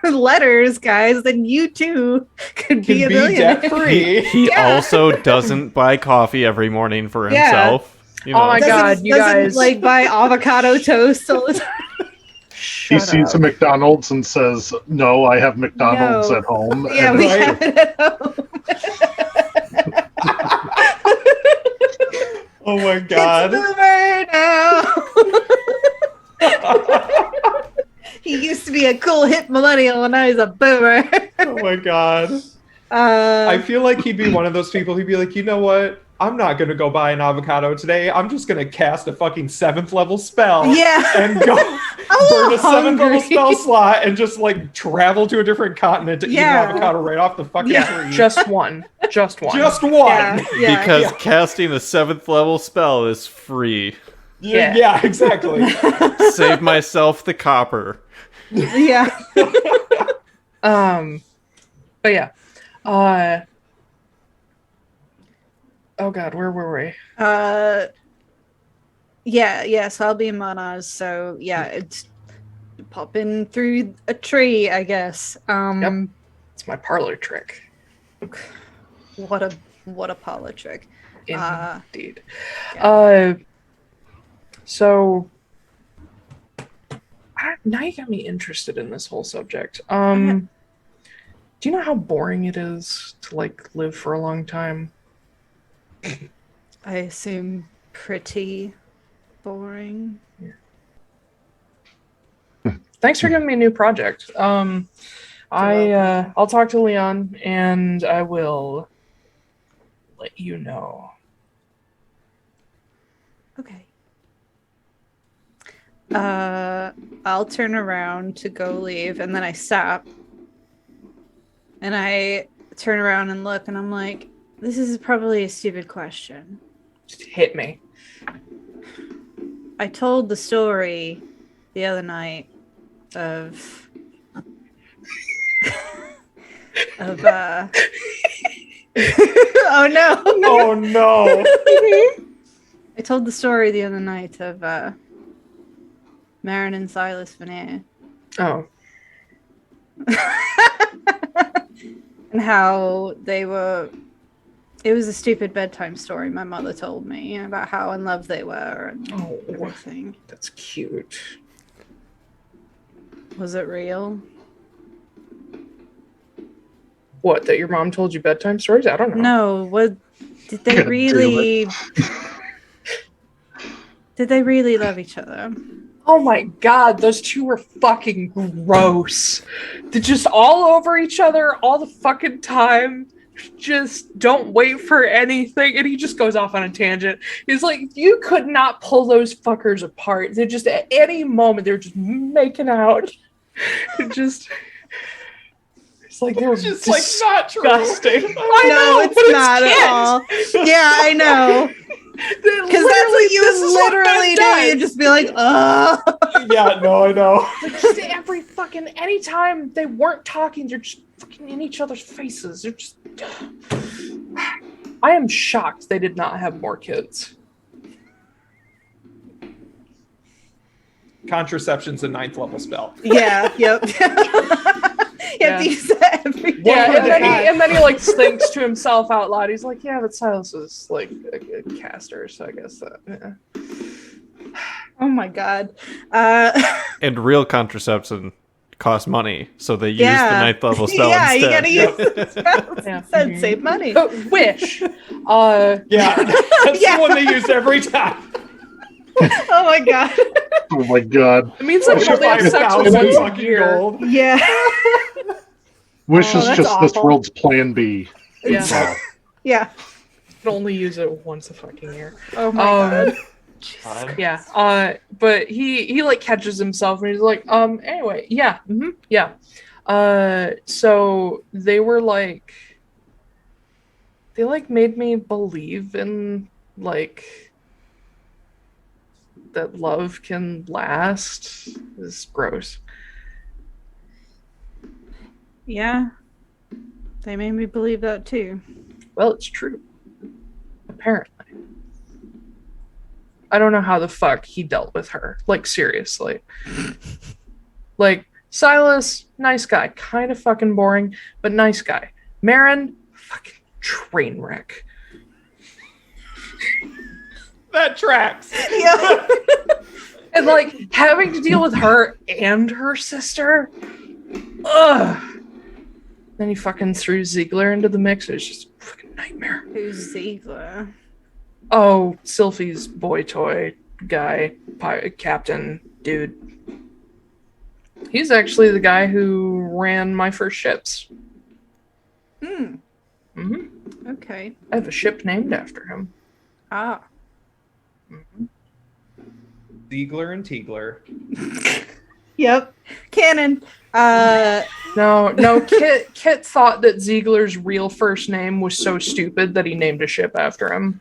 letters, guys, then you too could be a millionaire. Debt free. He also doesn't buy coffee every morning for Yeah. himself. You know. Oh my God, you doesn't guys. like buy avocado toast all the time. He sees a McDonald's and says, "No, I have McDonald's No. at home." Yeah, And we Right. have it at home. Oh my It's god. boomer now. He used to be a cool hip millennial, and now he's a boomer. Oh my god. I feel like he'd be one of those people who'd be like, you know what? I'm not gonna go buy an avocado today. I'm just gonna cast a fucking 7th level spell. Yeah. And go burn a 7th level hungry. spell slot and just like travel to a different continent to eat Yeah. an avocado right off the fucking Yeah, tree. just one. Just one. Just one. Yeah. Because casting a 7th level spell is free. Yeah, exactly. Save myself the copper. Yeah. But yeah. Oh god, where were we? Yeah, so I'll be in Monaz, so yeah, it's popping through a tree, I guess. Yep. It's my parlor trick. What a parlor trick. Indeed. Yeah. So now you got me interested in this whole subject. Do you know how boring it is to like live for a long time? I assume pretty boring. Thanks for giving me a new project. I'll talk to Leon and I will let you know. Okay. I'll turn around to go leave, and then I stop. And I turn around and look, and I'm like, this is probably a stupid question. Just hit me. I told the story the other night of oh no. Oh no. I told the story the other night of Marin and Silas Veneer. Oh. And how they were. It was a stupid bedtime story my mother told me about how in love they were and everything. That's cute. Was it real? What, that your mom told you bedtime stories? I don't know. No, what did they really did they really love each other? Oh my god, those two were fucking gross. They're just all over each other all the fucking time. Just don't wait for anything. And he just goes off on a tangent. He's like, you could not pull those fuckers apart. They're just at any moment, they're just making out. It's like they're Just like not true. disgusting. I No, know, it's but not at all. Yeah, I know. Because that's what you would literally do. You'd just be like, oh. Yeah, no, I know. Like just every fucking anytime they weren't talking, they're just fucking in each other's faces. They're just. I am shocked they did not have more kids. Contraception's a 9th level spell. Yeah, yep. You have to use that every day. Yeah, and then he like thinks to himself out loud. He's like, yeah, but Silas is like a caster, so I guess that. Yeah. Oh my god. And real contraception costs money, so they use the Yeah. 9th level spell Yeah, you instead. gotta use the spells Yeah. instead, save money. But wish. Yeah, that's Yeah. the one they use every time. Oh my god. Oh my god. It means that Wish we only have sex 5,000 once a fucking year. gold. Yeah. Wish is that's just this awful. world's plan B. Yeah, Wow. Yeah. can only use it once a fucking year. Oh my god. Yeah. But he like catches himself and he's like, anyway, yeah, yeah. So they were like, they like made me believe in like that love can last. Is gross. Yeah. They made me believe that too. Well, it's true. Apparently. I don't know how the fuck he dealt with her. Like, seriously. Like, Silas, nice guy. Kind of fucking boring, but nice guy. Marin, fucking train wreck. That tracks. Yeah. And, like, having to deal with her and her sister. Ugh. Then he fucking threw Ziegler into the mix. It was just a fucking nightmare. Who's Ziegler? Oh, Sylphie's boy toy guy, captain, dude. He's actually the guy who ran my first ships. Okay. I have a ship named after him. Ah. Ziegler and Taiylor. Yep. Canon. No, Kit thought that Ziegler's real first name was so stupid that he named a ship after him.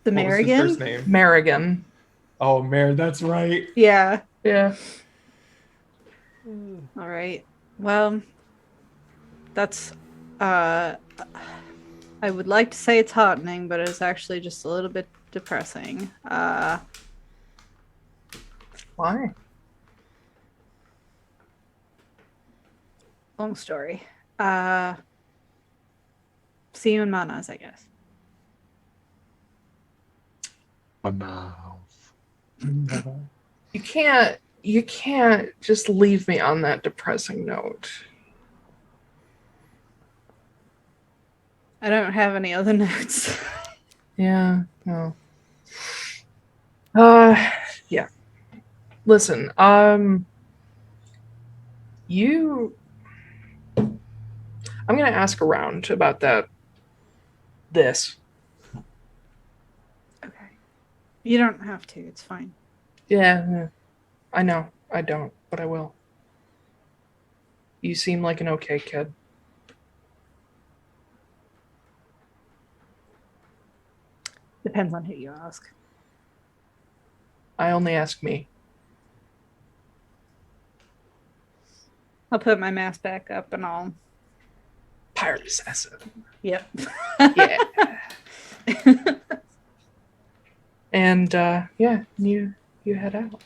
The What was his Marigan? first name? Marigan. Oh, that's right. Yeah. Yeah. All right. Well, that's I would like to say it's heartening, but it's actually just a little bit depressing. Why? Long story. See you in Manas, I guess. You can't just leave me on that depressing note. I don't have any other notes. Yeah, no. Yeah. Listen, I'm gonna ask around about this. Okay. You don't have to. It's fine. Yeah, I know. I don't, but I will. You seem like an okay kid. Depends on who you ask. I only ask me. I'll put my mask back up and I'll... Pirate assassin. Yep. Yeah. And, yeah, you head out.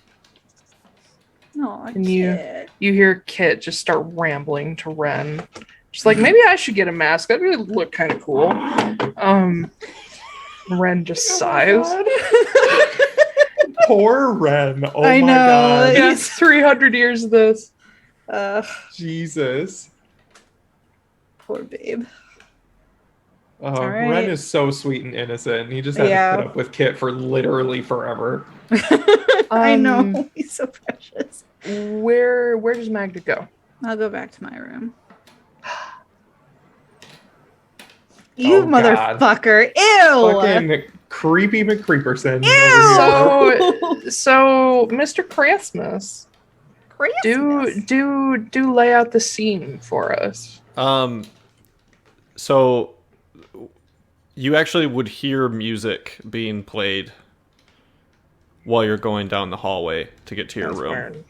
No, And you hear Kit just start rambling to Ren. She's like, maybe I should get a mask. That'd really look kind of cool. Ren just sighs. Poor Ren. Oh I my know. god. Yeah, 300 years of this. Jesus. Poor babe. Oh, right. Ren is so sweet and innocent. He just had to put up with Kit for literally forever. I know. He's so precious. Where does Magda go? I'll go back to my room. You Oh, God. motherfucker. Ew! Fucking creepy McCreeperson. So Mr. Christmas, Christmas. do lay out the scene for us. So you actually would hear music being played while you're going down the hallway to get to your room. Weird.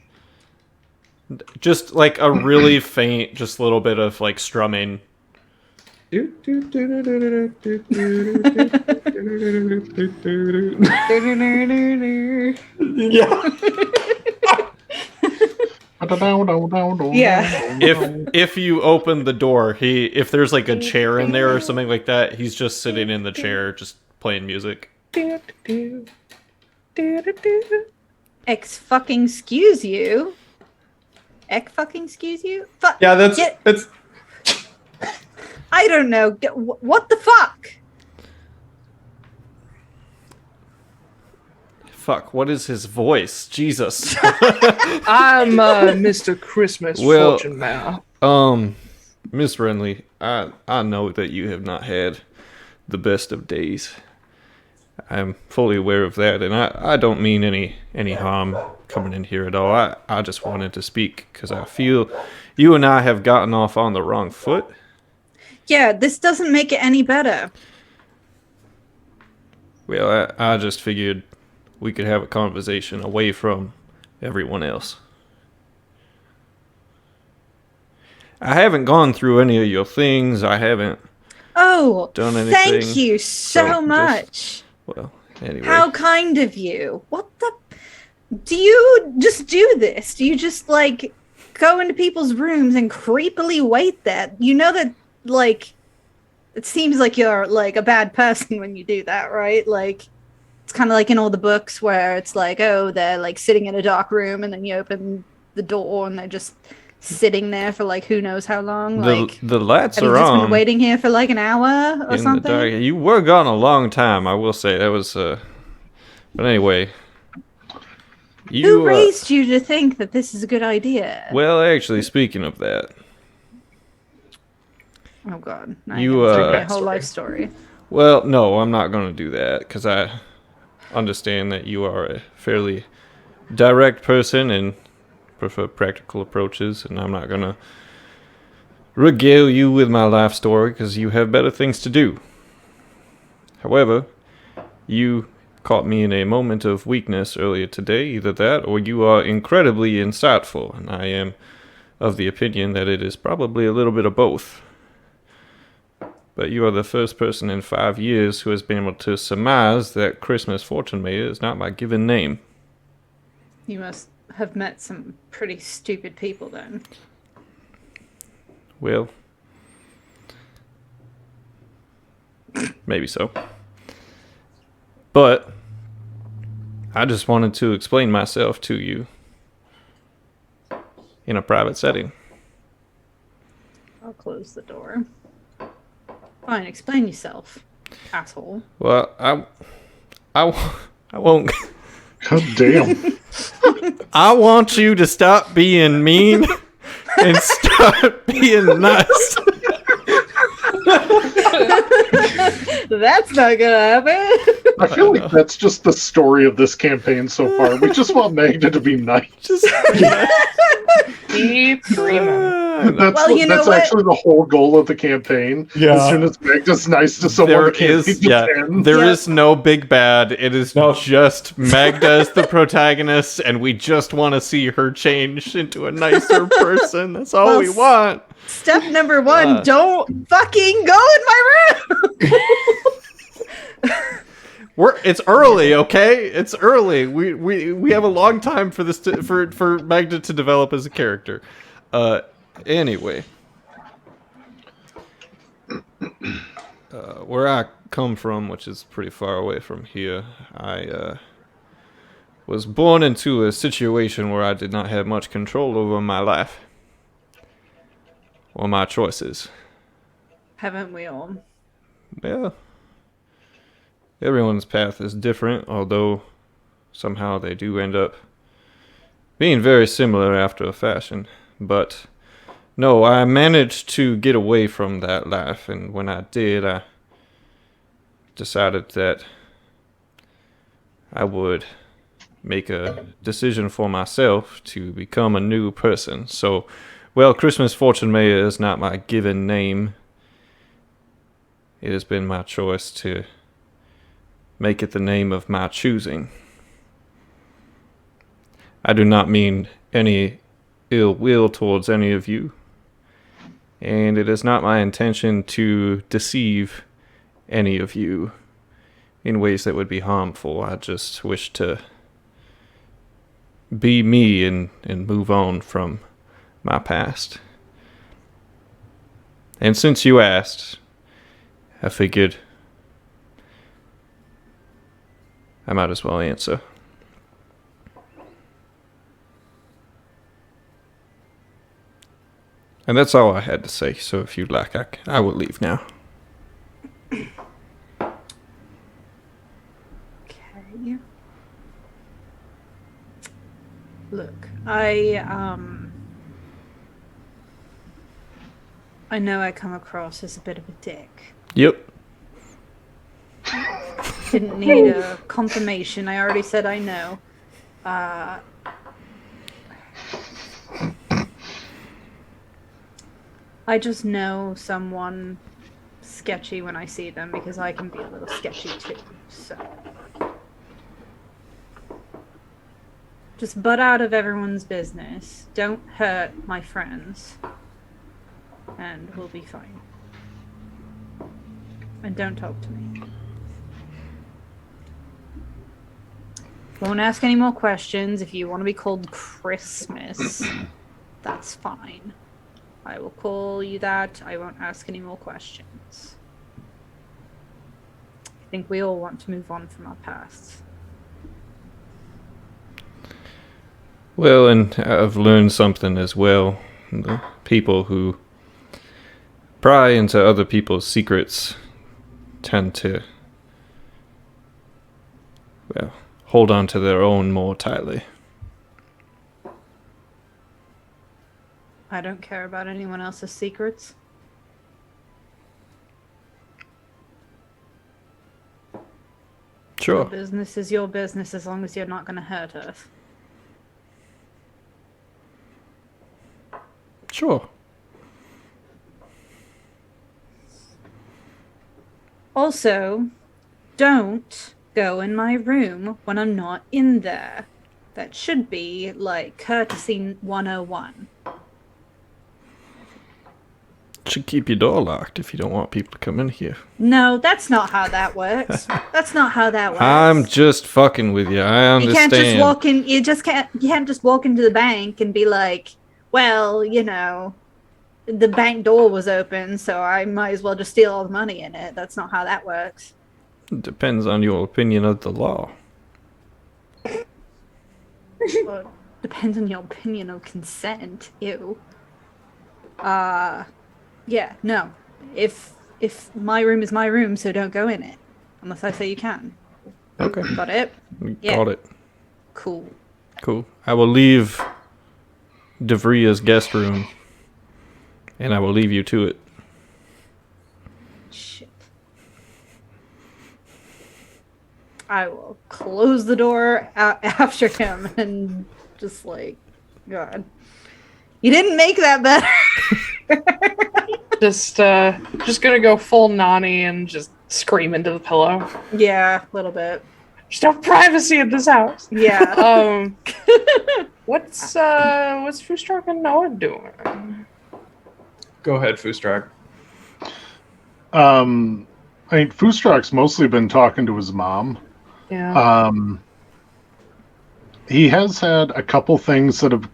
Just like a really faint, just a little bit of like strumming. Yeah. Yeah. If you open the door, if there's like a chair in there or something like that, he's just sitting in the chair, just playing music. Fucking excuse you. Fucking excuse you. Yeah, that's. I don't know. What the fuck? Fuck, what is his voice? Jesus. I'm Mr. Christmas Well, Fortunemær. Miss Wrenly, I know that you have not had the best of days. I'm fully aware of that, and I don't mean any harm coming in here at all. I just wanted to speak because I feel you and I have gotten off on the wrong foot. Yeah, this doesn't make it any better. Well, I just figured we could have a conversation away from everyone else. I haven't gone through any of your things. I haven't Oh, done anything. thank you so just- much. Well, Anyway. How kind of you. What the... Do you just do this? Do you just, like, go into people's rooms and creepily wait there? You know that, like, it seems like you're, like, a bad person when you do that, right? Like, it's kind of like in all the books where it's like, oh, they're, like, sitting in a dark room and then you open the door and they're just sitting there for, like, who knows how long. The lights have you are just on. Been waiting here for, like, an hour or in something? The dark. You were gone a long time, I will say. That was, But anyway... Who raised you to think that this is a good idea? Well, actually, speaking of that... Oh, God. You, my whole life story. Well, no, I'm not going to do that, because I understand that you are a fairly direct person and prefer practical approaches, and I'm not going to regale you with my life story, because you have better things to do. However, you caught me in a moment of weakness earlier today, either that or you are incredibly insightful, and I am of the opinion that it is probably a little bit of both. But you are the first person in 5 years who has been able to surmise that Christmas Fortunemær is not my given name. You must have met some pretty stupid people then. Well, maybe so. But I just wanted to explain myself to you in a private setting. I'll close the door. Fine, explain yourself, asshole. Well, I won't. God damn. I want you to stop being mean and start being nice. That's not gonna happen. I feel like that's just the story of this campaign so far. We just want Magda to be nice. Keep dreaming. That's actually the whole goal of the campaign. Yeah. As soon as Magda's nice to someone, the campaign just ends. There is no big bad. It is just Magda as the protagonist, and we just want to see her change into a nicer person. That's all we want. Step number one, don't fucking go in my room! It's early, okay? It's early. We have a long time for this for Magda to develop as a character. Anyway, where I come from, which is pretty far away from here, I was born into a situation where I did not have much control over my life or my choices. Haven't we all? Well, everyone's path is different, although somehow they do end up being very similar after a fashion. But no, I managed to get away from that life, and when I did, I decided that I would make a decision for myself to become a new person. So, well, Christmas Fortunemær is not my given name. It has been my choice to make it the name of my choosing. I do not mean any ill will towards any of you, and it is not my intention to deceive any of you in ways that would be harmful. I just wish to be me and move on from my past. And since you asked, I figured I might as well answer. And that's all I had to say, so if you'd like, I will leave now. Okay. Look, I know I come across as a bit of a dick. Yep. Didn't need a confirmation. I already said I know. I just know someone sketchy when I see them because I can be a little sketchy too. So just butt out of everyone's business. Don't hurt my friends. And we'll be fine. And don't talk to me. Won't ask any more questions. If you want to be called Christmas, that's fine. I will call you that. I won't ask any more questions. I think we all want to move on from our pasts. Well, and I've learned something as well. The people who pry into other people's secrets tend to, well, hold on to their own more tightly. I don't care about anyone else's secrets. Sure. Your business is your business as long as you're not going to hurt us. Sure. Also, don't go in my room when I'm not in there. That should be, like, courtesy 101. Should keep your door locked if you don't want people to come in here. No, that's not how that works. That's not how that works. I'm just fucking with you. I understand. You can't just walk in. You can't just walk into the bank and be like, well, you know, the bank door was open, so I might as well just steal all the money in it. That's not how that works. It depends on your opinion of the law. Well, depends on your opinion of consent. Ew. Yeah, no. If my room is my room, so don't go in it. Unless I say you can. Okay. Got it? Yeah. Got it. Cool. Cool. I will leave Devria's guest room, and I will leave you to it. Shit. I will close the door after him and just like, God. You didn't make that better. Just gonna go full Nani and just scream into the pillow. Yeah, a little bit. There's no privacy in this house. Yeah. What's Foostrak and Noah doing? Go ahead, Foostrak. I mean, Foostrak's mostly been talking to his mom. Yeah. He has had a couple things that have,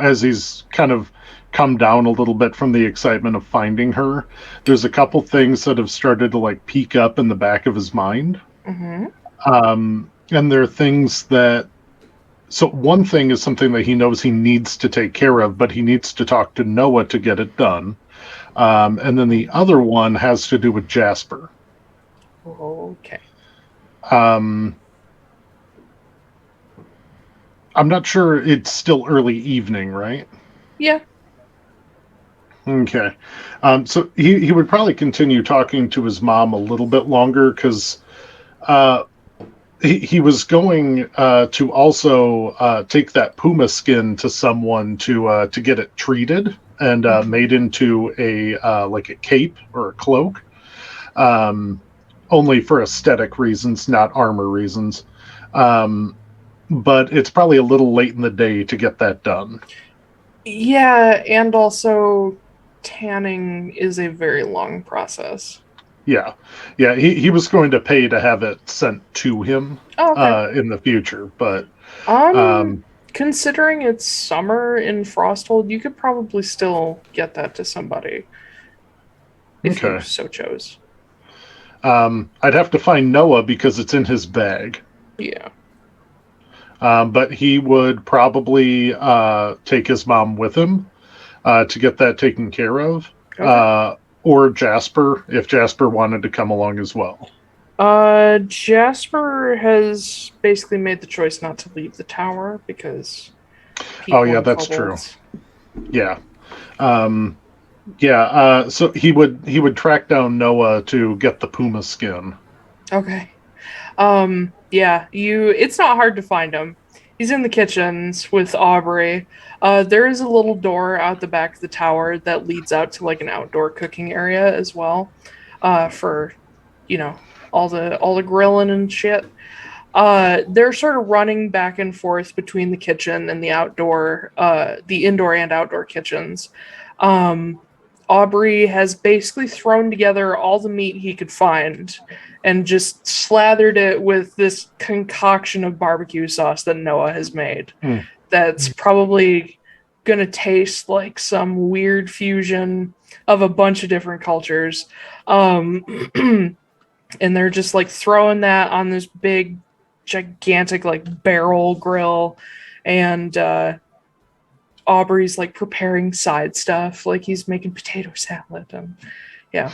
as he's kind of come down a little bit from the excitement of finding her, there's a couple things that have started to like peek up in the back of his mind. Mm-hmm. And there are things that, so one thing is something that he knows he needs to take care of, but he needs to talk to Noah to get it done. And then the other one has to do with Jasper. Okay. I'm not sure, it's still early evening, right? Yeah. Okay. So he would probably continue talking to his mom a little bit longer because he was going to also take that puma skin to someone to get it treated and made into a cape or a cloak, only for aesthetic reasons, not armor reasons. But it's probably a little late in the day to get that done. Yeah, and also tanning is a very long process. Yeah. He was going to pay to have it sent to him in the future, but considering it's summer in Frosthold, you could probably still get that to somebody if you so chose. I'd have to find Noah because it's in his bag. Yeah. But he would probably take his mom with him to get that taken care of. Okay. Or Jasper, if Jasper wanted to come along as well. Jasper has basically made the choice not to leave the tower because... Oh, yeah, that's true. Yeah. So he would track down Noah to get the puma skin. Okay. Yeah, it's not hard to find him. He's in the kitchens with Aubrey. There is a little door out the back of the tower that leads out to like an outdoor cooking area as well, for, all the grilling and shit. They're sort of running back and forth between the kitchen and the indoor and outdoor kitchens. Aubrey has basically thrown together all the meat he could find and just slathered it with this concoction of barbecue sauce that Noah has made. That's probably gonna taste like some weird fusion of a bunch of different cultures. And they're just like throwing that on this big, gigantic like barrel grill, and Aubrey's like preparing side stuff, like he's making potato salad. Yeah.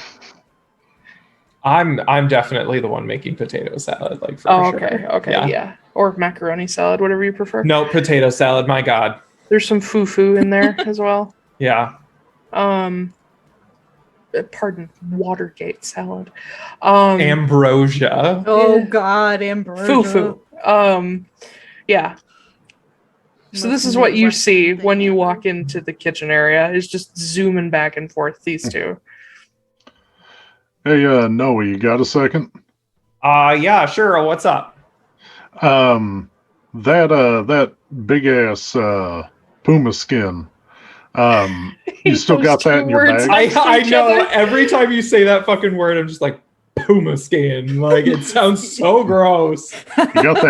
I'm definitely the one making potato salad, like for sure. Okay, yeah. Or macaroni salad, whatever you prefer. No, potato salad, my god. There's some fufu in there as well. Yeah. Pardon, Watergate salad. Ambrosia. Oh god, ambrosia. Fufu. Yeah. So this is what you see when you walk into the kitchen area, is just zooming back and forth, these two. Hey, Noah, you got a second? Yeah, sure. What's up? That big ass puma skin. You still got that in your bag? I know. Every time you say that fucking word, I'm just like, puma skin. Like, it sounds so gross. You got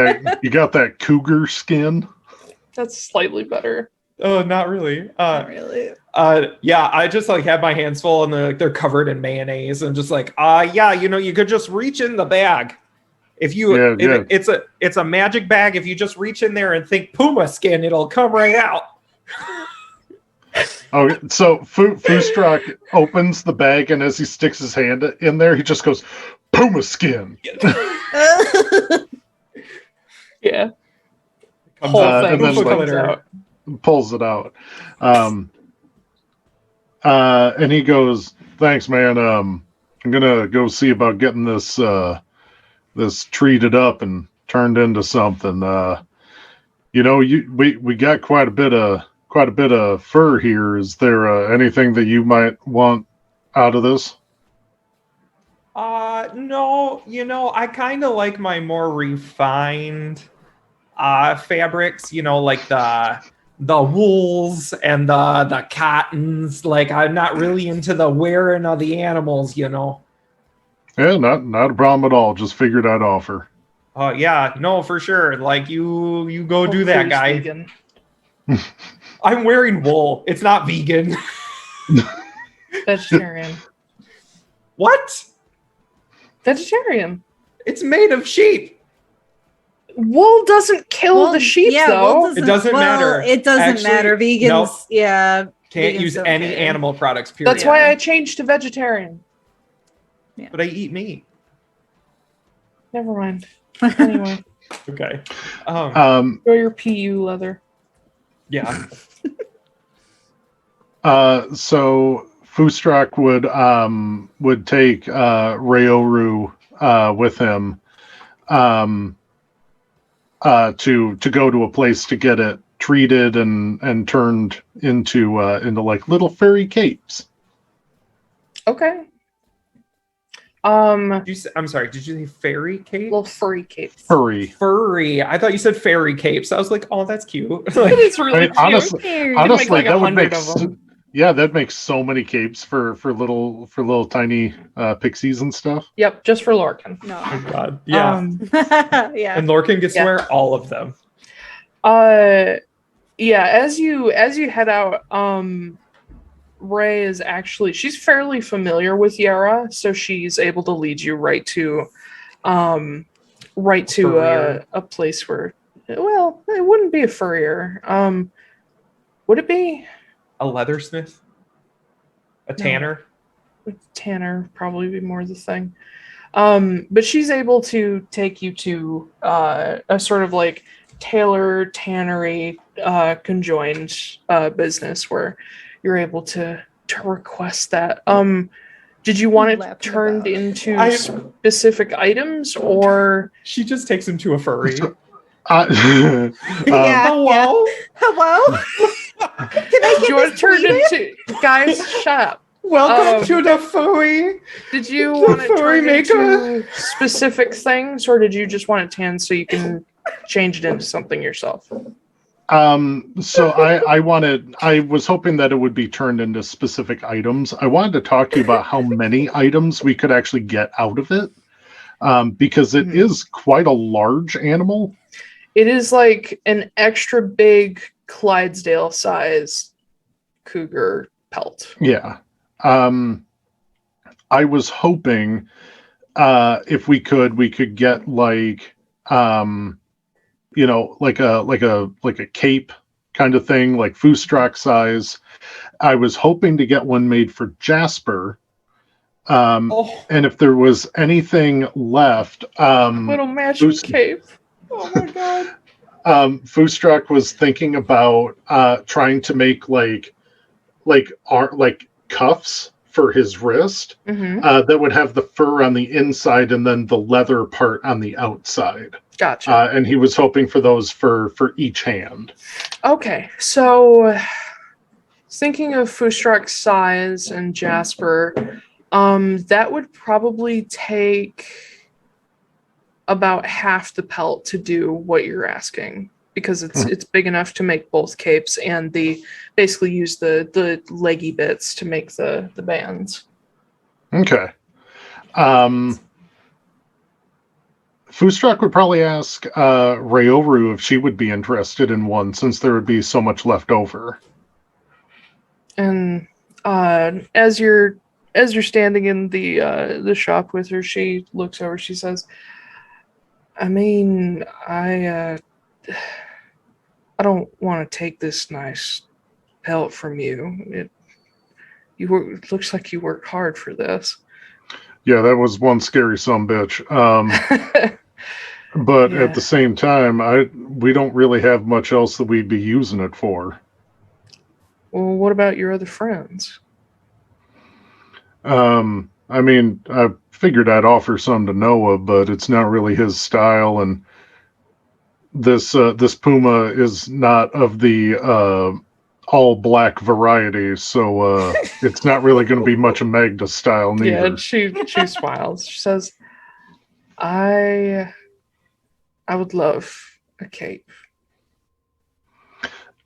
that cougar skin? That's slightly better. Oh, not really. Not really. Yeah, I just like have my hands full and they're covered in mayonnaise and just like, yeah, you could just reach in the bag. If you, it's a magic bag. If you just reach in there and think puma skin, it'll come right out. Okay, so Foostrak opens the bag, and as he sticks his hand in there, he just goes, puma skin. Yeah. Comes out, and then pulls it out. And he goes, thanks, man. I'm gonna go see about getting this treated up and turned into something. We got quite a bit of fur here. Is there anything that you might want out of this? No, I kind of like my more refined fabrics, like the wools and the cottons. Like, I'm not really into the wearing of the animals, Yeah, not a problem at all. Just figured I'd offer. Yeah, no, for sure. Like, you go do that, guy. Vegan. I'm wearing wool. It's not vegan. Vegetarian. What? Vegetarian. It's made of sheep. Wool doesn't kill the sheep, though. It doesn't matter. It doesn't matter. Vegans, nope. Yeah. Can't vegans use don't any care. animal products, period. That's why I changed to vegetarian. Yeah. But I eat meat. Never mind. Anyway. Okay. Go your PU leather. Yeah. So Foostrak would take Rayoru with him to go to a place to get it treated and turned into like little furry capes. Okay. I'm sorry, did you say fairy cape? Little furry capes. Furry. I thought you said fairy capes. I was like, oh, that's cute. It is really cute. Honestly, like that would 100 make of them. that makes so many capes for little tiny pixies and stuff. Yep, just for Lorcan. No. Oh God. Yeah. Yeah. And Lorcan gets to wear all of them. Yeah, as you head out, Ray is she's fairly familiar with Yara, so she's able to lead you right to a place where, well, it wouldn't be a furrier. Would it be A leathersmith? A tanner? Tanner? Probably be more the thing. But she's able to take you to a sort of like Taiylor tannery conjoined business where you're able to request that. Did you want it turned into specific items, or She just takes him to a furry. Yeah. Hello? Hello? Can I do you want it turned into? Guys, shut up. Welcome to the furry. Did you want it furry turned into specific things, or did you just want it tanned so you can change it into something yourself? So I was hoping that it would be turned into specific items. I wanted to talk to you about how many items we could actually get out of it. Because it is quite a large animal. It is like an extra big Clydesdale size cougar pelt. Yeah. I was hoping if we could get like like a cape kind of thing, like Foostrak size. I was hoping to get one made for Jasper. And if there was anything left, little matching cape. Oh my god. Foostrak was thinking about trying to make like cuffs for his wrist that would have the fur on the inside and then the leather part on the outside. Gotcha. And he was hoping for those for each hand. Okay, so thinking of Foostrak's size and Jasper, that would probably take about half the pelt to do what you're asking, because it's big enough to make both capes and basically use the leggy bits to make the bands. Okay. Foostrak would probably ask Rayoru if she would be interested in one, since there would be so much left over. And as you're standing in the shop with her, she looks over. She says, "I mean, I don't want to take this nice pelt from you. It looks like you worked hard for this." Yeah, that was one scary sumbitch. But Yeah. at the same time, we don't really have much else that we'd be using it for. Well, what about your other friends? I mean, I figured I'd offer some to Noah, but it's not really his style, and this puma is not of the all black variety, so it's not really going to be much of Magda's style neither. Yeah, she smiles. She says, I would love a cape.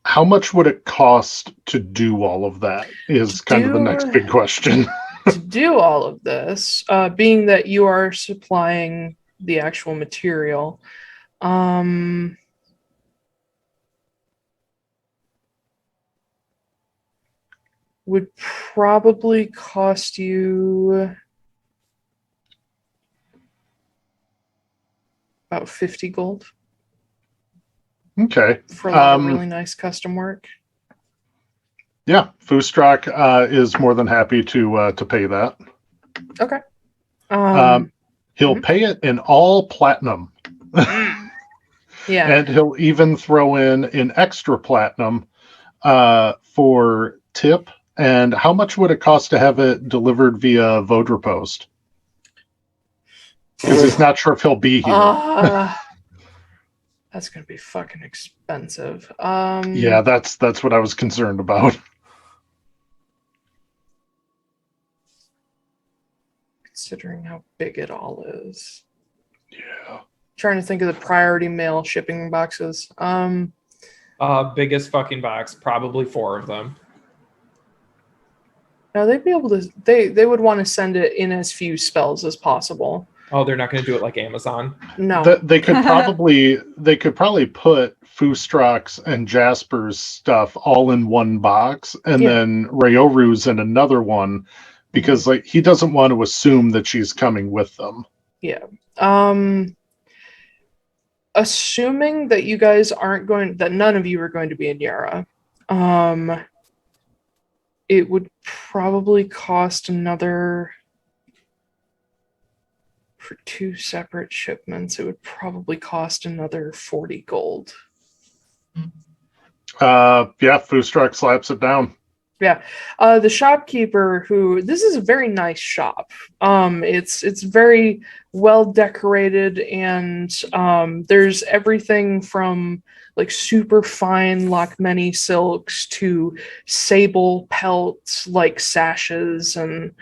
How much would it cost to do all of that is kind of the next big question. To do all of this, being that you are supplying the actual material, would probably cost you about 50 gold. Okay. For a lot of really nice custom work. Yeah, Foostrak is more than happy to pay that. Okay. He'll pay it in all platinum. Yeah. And he'll even throw in an extra platinum for tip. And how much would it cost to have it delivered via Vodra Post? Because he's not sure if he'll be here. That's gonna be fucking expensive. Yeah, that's what I was concerned about. Considering how big it all is. Yeah. Trying to think of the priority mail shipping boxes. Biggest fucking box, probably 4 of them. Now they'd be able to. They would want to send it in as few spells as possible. Oh, they're not going to do it like Amazon. No, they could probably put Foostrak's and Jasper's stuff all in one box, and then Rayoru's in another one, because like he doesn't want to assume that she's coming with them. Yeah. Assuming that you guys that none of you are going to be in Yara, it would probably cost another, for 2 separate shipments, it would probably cost another 40 gold. Foostrak slaps it down. Yeah. The shopkeeper this is a very nice shop. It's very well decorated, and there's everything from like super fine Lochmany silks to sable pelts like sashes and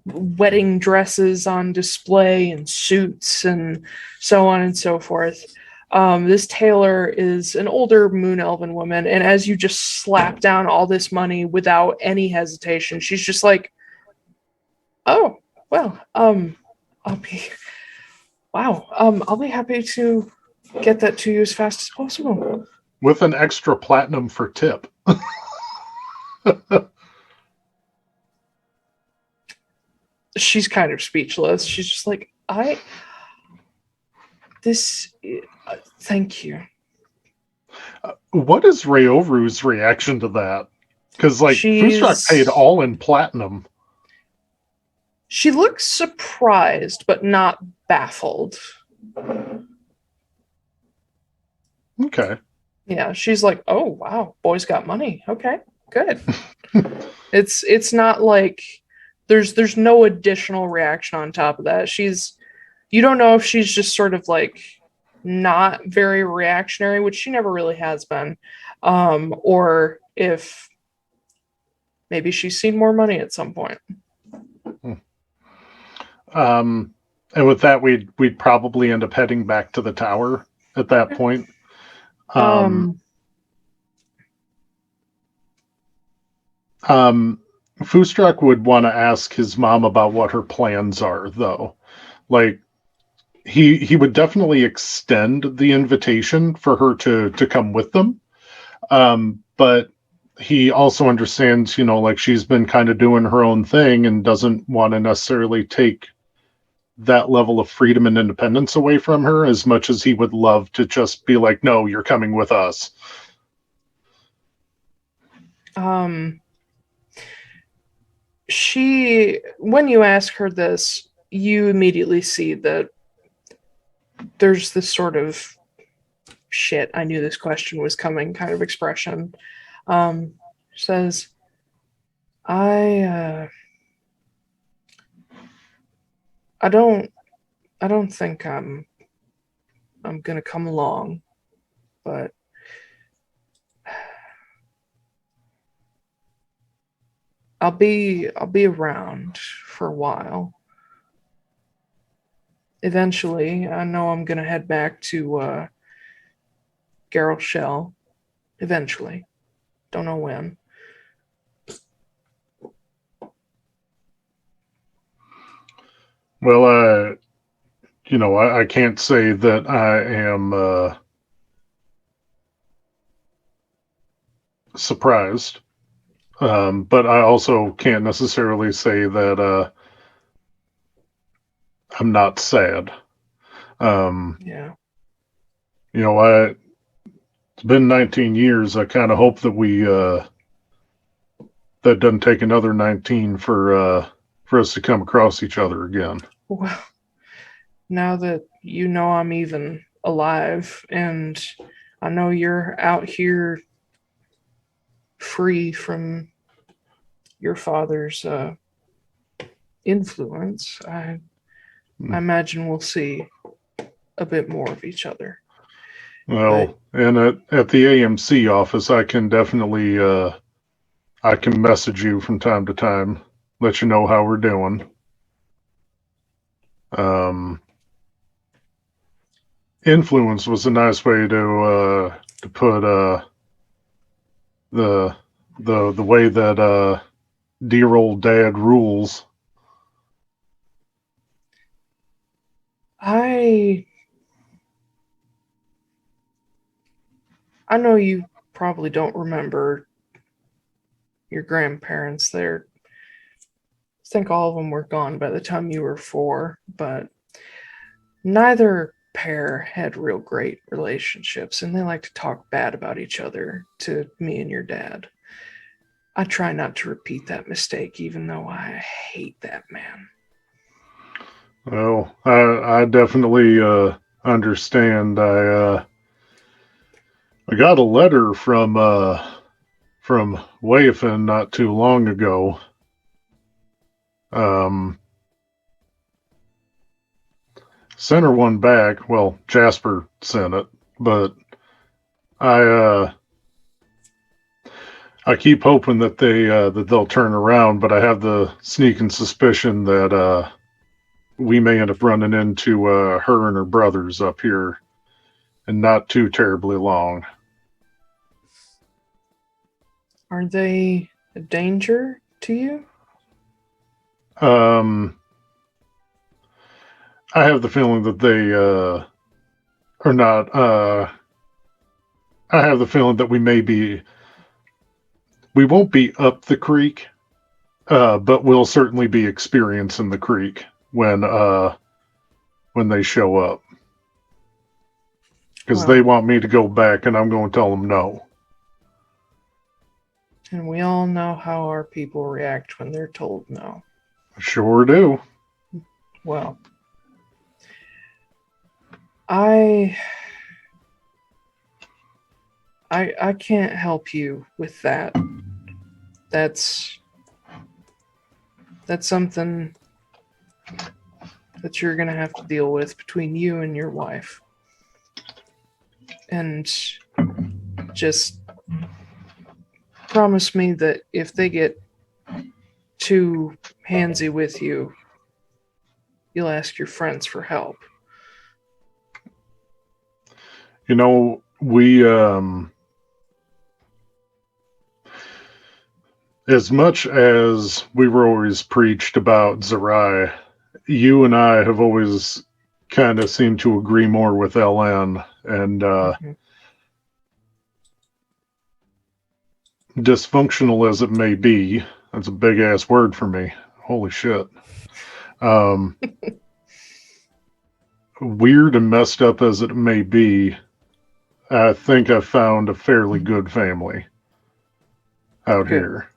wedding dresses on display and suits and so on and so forth. This Taiylor is an older moon elven woman, and as you just slap down all this money without any hesitation, she's just like, "Oh, well, I'll be I'll be happy to get that to you as fast as possible." With an extra platinum for tip. She's kind of speechless. She's just like, thank you. What is Rayoru's reaction to that? Because, like, Foostrak paid all in platinum. She looks surprised, but not baffled. Okay. Yeah, she's like, "Oh, wow, boy's got money. Okay, good." It's not like there's no additional reaction on top of that. You don't know if she's just sort of like not very reactionary, which she never really has been, or if maybe she's seen more money at some point. And with that, we'd probably end up heading back to the tower at that point. Foostrak would want to ask his mom about what her plans are, though. Like, he would definitely extend the invitation for her to come with them. But he also understands, like, she's been kind of doing her own thing and doesn't want to necessarily take that level of freedom and independence away from her as much as he would love to just be like, "No, you're coming with us." When you ask her this, you immediately see that there's this sort of "shit, I knew this question was coming" kind of expression. Says, I don't think I'm gonna come along, but I'll be around for a while. Eventually, I know I'm gonna head back to Garrel Shell. Eventually. Don't know when. Well, I can't say that I am surprised, but I also can't necessarily say that I'm not sad. Yeah. It's been 19 years. I kind of hope that that doesn't take another 19 for us to come across each other again. Well, now that you know I'm even alive, and I know you're out here free from your father's influence, I imagine we'll see a bit more of each other. Well, and at the AMC office, I can definitely I can message you from time to time, let you know how we're doing. Influence was a nice way to put the way that dear old dad rules. I know you probably don't remember your grandparents. I think all of them were gone by the time you were 4, but neither pair had real great relationships, and they like to talk bad about each other to me and your dad. I try not to repeat that mistake, even though I hate that man. Well, I definitely understand. I got a letter from Wolfe not too long ago. Sent her one back. Well, Jasper sent it, but I keep hoping that they'll turn around. But I have the sneaking suspicion that we may end up running into her and her brothers up here and not too terribly long. Are they a danger to you? I have the feeling that they are not. I have the feeling that we won't be up the creek, but we'll certainly be experiencing the creek when they show up. Because they want me to go back, and I'm going to tell them no. And we all know how our people react when they're told no. Sure do. Well, I can't help you with that. That's something that you're going to have to deal with between you and your wife. And just promise me that if they get too handsy with you, you'll ask your friends for help. You know, we as much as we were always preached about Zachary, you and I have always kind of seemed to agree more with LN, and dysfunctional as it may be, that's a big ass word for me. Holy shit. Weird and messed up as it may be, I think I found a fairly good family out here.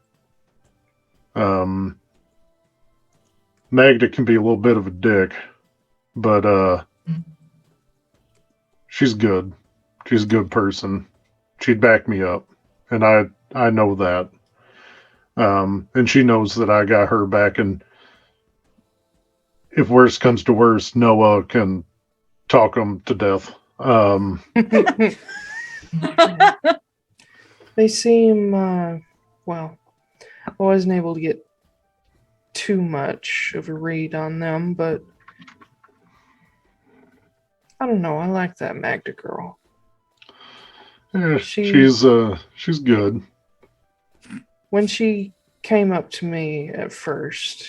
Magda can be a little bit of a dick, but she's good. She's a good person. She'd back me up, and I know that. And she knows that I got her back, and if worse comes to worse, Noah can talk them to death. They seem, well, I wasn't able to get too much of a read on them, but I don't know. I like that Magda girl. Yeah, she's good. When she came up to me at first,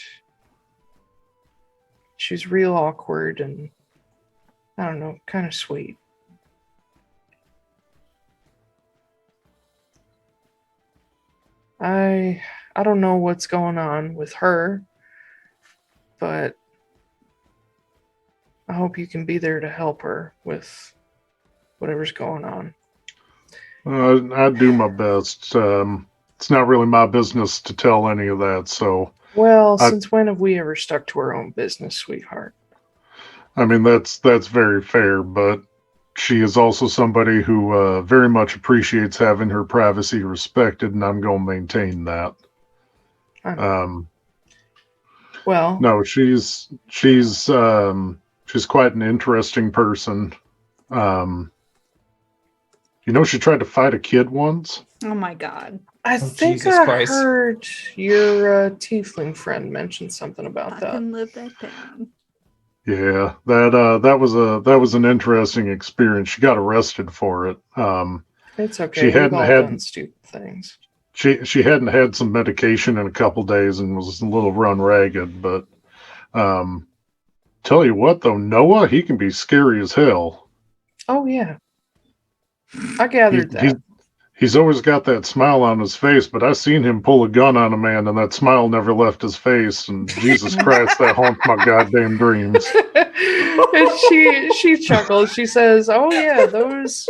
she was real awkward and, I don't know, kind of sweet. I don't know what's going on with her, but I hope you can be there to help her with whatever's going on. I do my best. It's not really my business to tell any of that, so... Well, since when have we ever stuck to our own business, sweetheart? I mean, that's very fair, but she is also somebody who very much appreciates having her privacy respected, and I'm going to maintain that. Well, no, she's quite an interesting person. You know, she tried to fight a kid once. Oh my god. I think Jesus I Christ. heard your tiefling friend mention something about I that. can live that down. Yeah, that was an interesting experience. She got arrested for it. It's okay. She hadn't We've all done stupid things. She hadn't had some medication in a couple days and was a little run ragged. But tell you what, though, Noah, he can be scary as hell. Oh yeah, I gathered that. He's always got that smile on his face, but I seen him pull a gun on a man, and that smile never left his face. And Jesus Christ, that haunts my goddamn dreams. And she chuckles. She says, "Oh yeah, those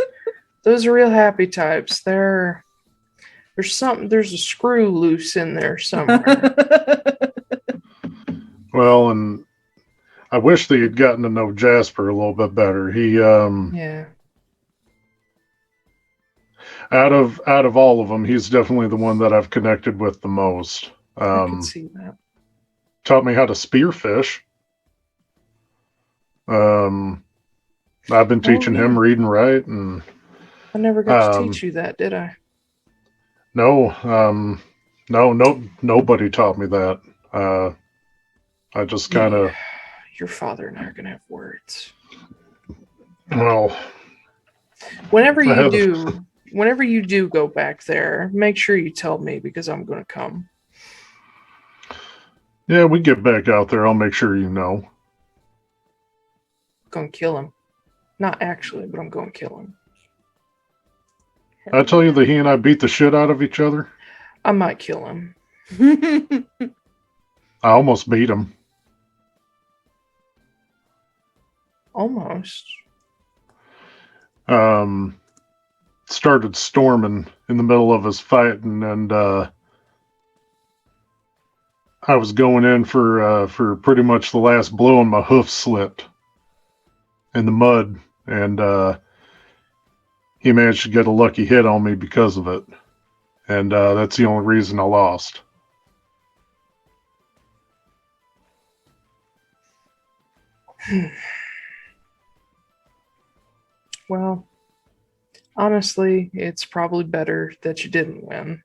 are real happy types. There's a screw loose in there somewhere." Well, and I wish they had gotten to know Jasper a little bit better. He yeah. Out of all of them, he's definitely the one that I've connected with the most. I can see that. Taught me how to spearfish. I've been teaching him read and write, and I never got to teach you that, did I? No, nobody taught me that. I just kind of. Your father and I are gonna have words. Well, Whenever I have- you do go back there, make sure you tell me because I'm going to come. Yeah, we get back out there. I'll make sure you know. Going to kill him. Not actually, but I'm going to kill him. I tell you that he and I beat the shit out of each other. I might kill him. I almost beat him. Almost. Started storming in the middle of us fighting, and I was going in for pretty much the last blow, and my hoof slipped in the mud, and he managed to get a lucky hit on me because of it, and that's the only reason I lost. Well, honestly, it's probably better that you didn't win.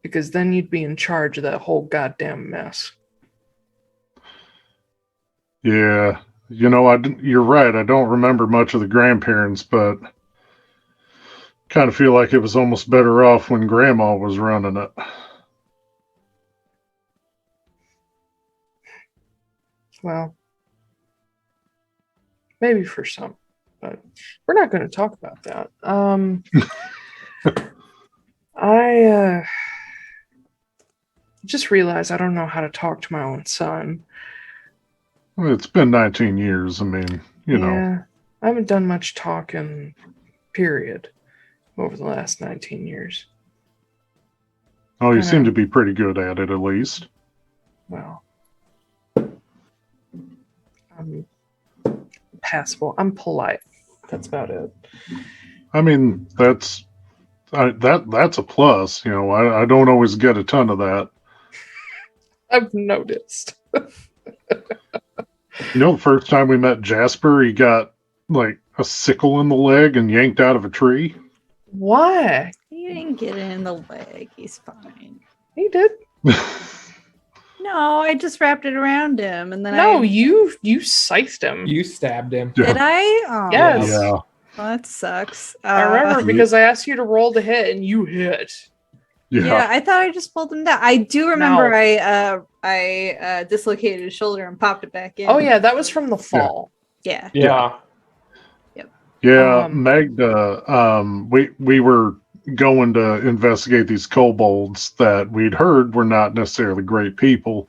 Because then you'd be in charge of that whole goddamn mess. Yeah, you're right. I don't remember much of the grandparents, but kind of feel like it was almost better off when Grandma was running it. Well, maybe for some, but we're not going to talk about that. I just realized I don't know how to talk to my own son. Well, it's been 19 years. I mean, you know. Yeah, I haven't done much talking, period, over the last 19 years. Oh, you seem to be pretty good at it, at least. Well, I'm passable. I'm polite. That's about it. I mean, that's a plus. You know, I don't always get a ton of that. I've noticed. You know, the first time we met Jasper, he got like a sickle in the leg and yanked out of a tree. Why? He didn't get it in the leg. He's fine. He did. No, I just wrapped it around him, and then you scythed him. You stabbed him. Did I? Oh, Yes. Yeah. well, that sucks. I remember because I asked you to roll the hit and you hit. Yeah, I thought I just pulled him down. I do remember No. I dislocated his shoulder and popped it back in. Oh yeah, that was from the fall. Yeah. Yeah. Yeah, Magda, we were going to investigate these kobolds that we'd heard were not necessarily great people.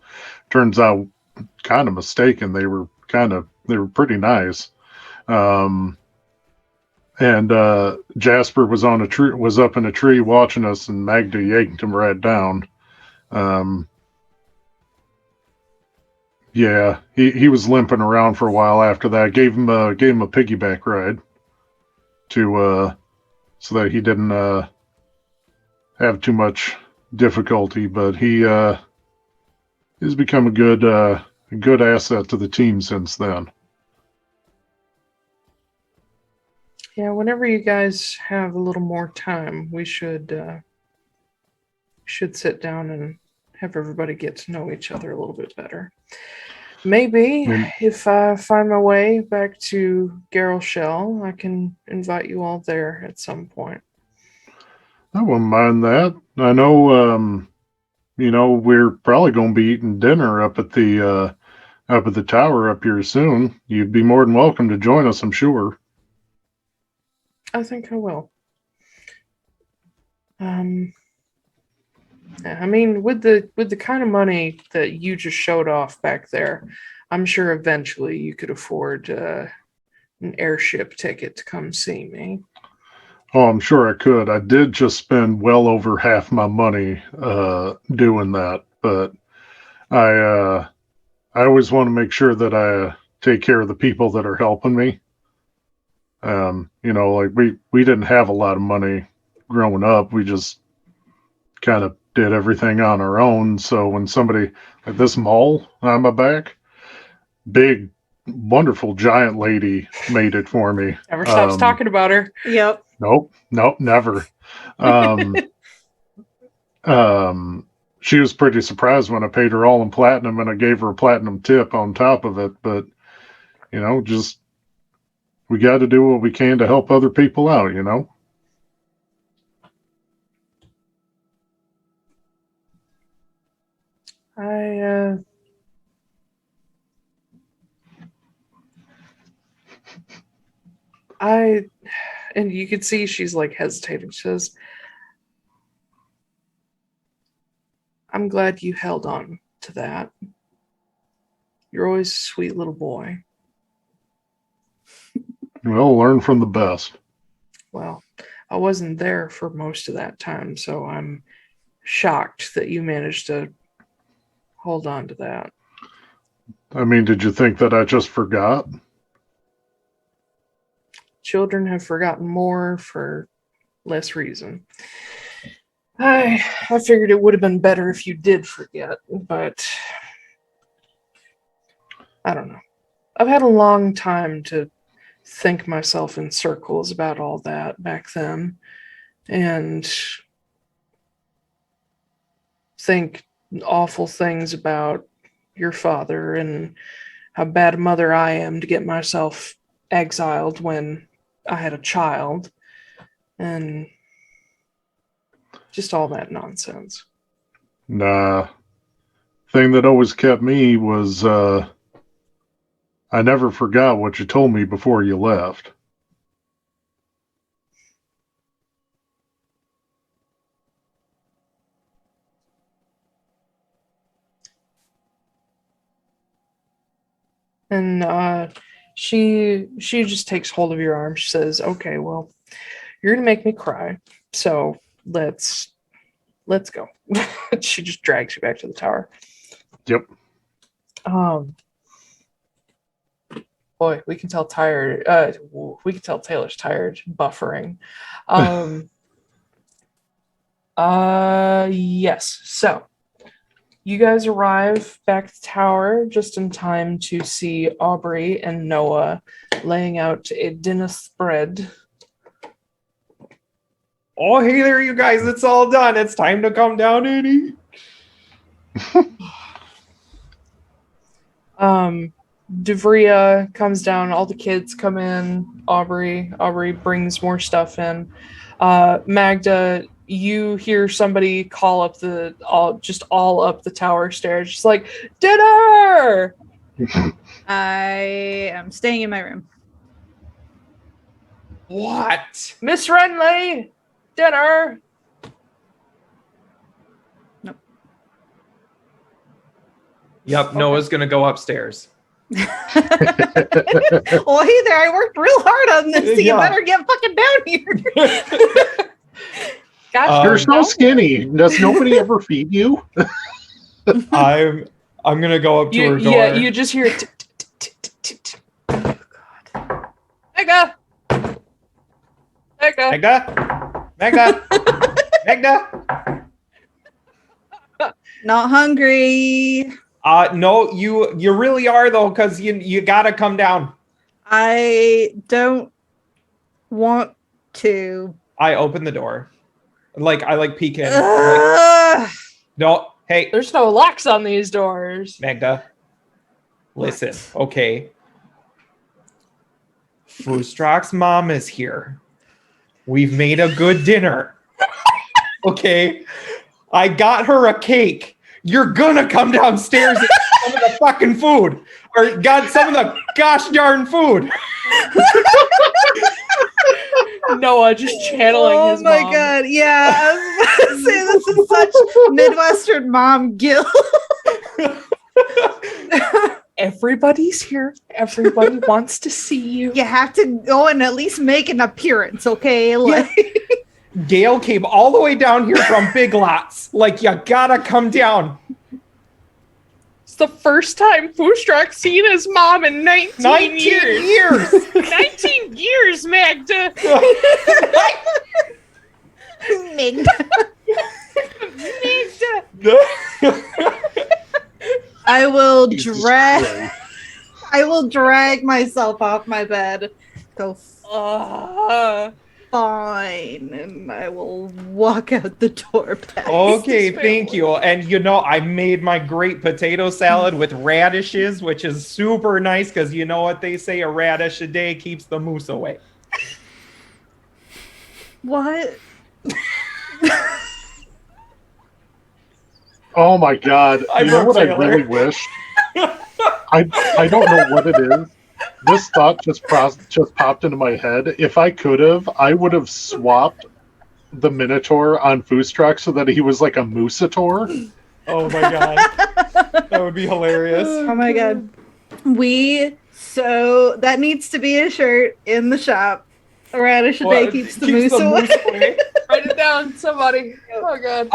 Turns out, kind of mistaken. They were pretty nice. And Jasper was was up in a tree watching us, and Magda yanked him right down. Yeah, he was limping around for a while after that. Gave him a piggyback ride to so that he didn't have too much difficulty. But he's become a good asset to the team since then. Yeah, whenever you guys have a little more time, we should sit down and have everybody get to know each other a little bit better. Maybe if I find my way back to Garrel, I can invite you all there at some point. I wouldn't mind that. I know, we're probably going to be eating dinner up at the tower up here soon. You'd be more than welcome to join us, I'm sure. I think I will. I mean, with the kind of money that you just showed off back there, I'm sure eventually you could afford an airship ticket to come see me. Oh, I'm sure I could. I did just spend well over half my money doing that, but I always want to make sure that I take care of the people that are helping me. Like we didn't have a lot of money growing up. We just kind of did everything on our own. So when somebody like this mole on my back, big, wonderful giant lady made it for me. Never stops talking about her. Yep. Nope, never. She was pretty surprised when I paid her all in platinum and I gave her a platinum tip on top of it. But, just We got to do what we can to help other people out, you know? And you can see she's like hesitating. She says, I'm glad you held on to that. You're always a sweet little boy. Well, learn from the best. Well, I wasn't there for most of that time, so I'm shocked that you managed to hold on to that. I mean, did you think that I just forgot? Children have forgotten more for less reason. I figured it would have been better if you did forget, but I don't know. I've had a long time to think myself in circles about all that back then, and think awful things about your father and how bad a mother I am to get myself exiled when I had a child, and just all that nonsense. Nah. Thing that always kept me was, I never forgot what you told me before you left. And she just takes hold of your arm. She says, okay, well, you're gonna make me cry, so let's go. She just drags you back to the tower. Yep. Boy, we can tell Taylor's tired, buffering. Yes. So you guys arrive back at the tower just in time to see Aubrey and Noah laying out a dinner spread. Oh, hey there, you guys. It's all done. It's time to come down and eat. Devria comes down, all the kids come in, Aubrey brings more stuff in. Magda, you hear somebody call up all up the tower stairs, just like, dinner! I am staying in my room. What? Miss Wrenly, dinner! Nope. Yep, Noah's gonna go upstairs. Well, hey there, I worked real hard on this, so you better get fucking down here. You're so skinny. Does nobody ever feed you? I'm gonna go up to her door. Yeah, you just hear Magda! Not hungry. No, you really are though, because you gotta come down. I don't want to. I open the door. I peek in. No, hey. There's no locks on these doors. Magda. Listen, okay. Foostrak's mom is here. We've made a good dinner. Okay. I got her a cake. You're gonna come downstairs and get some of the fucking food. Or got some of the gosh darn food. Noah just channeling his mom. Oh my god, yeah. I was about to say, this is such Midwestern mom guilt. Everybody's here. Everybody wants to see you. You have to go and at least make an appearance, okay? Gale came all the way down here from Big Lots. You gotta come down. It's the first time Foostrak's seen his mom in 19 years. 19 years, Magda. Magda. I will drag myself off my bed. Go. Fine, and I will walk out the door past. Okay, thank you. And I made my great potato salad with radishes, which is super nice because you know what they say, a radish a day keeps the moose away. What? Oh my god. I You know wrote what I Taiylor. really wish? I don't know what it is. This thought just popped into my head. If I could have, I would have swapped the Minotaur on Foostrak so that he was like a Moosator. Oh my god. That would be hilarious. Oh my god. So that needs to be a shirt in the shop. A radish a day keeps the moose away. Write it down, somebody. Oh god.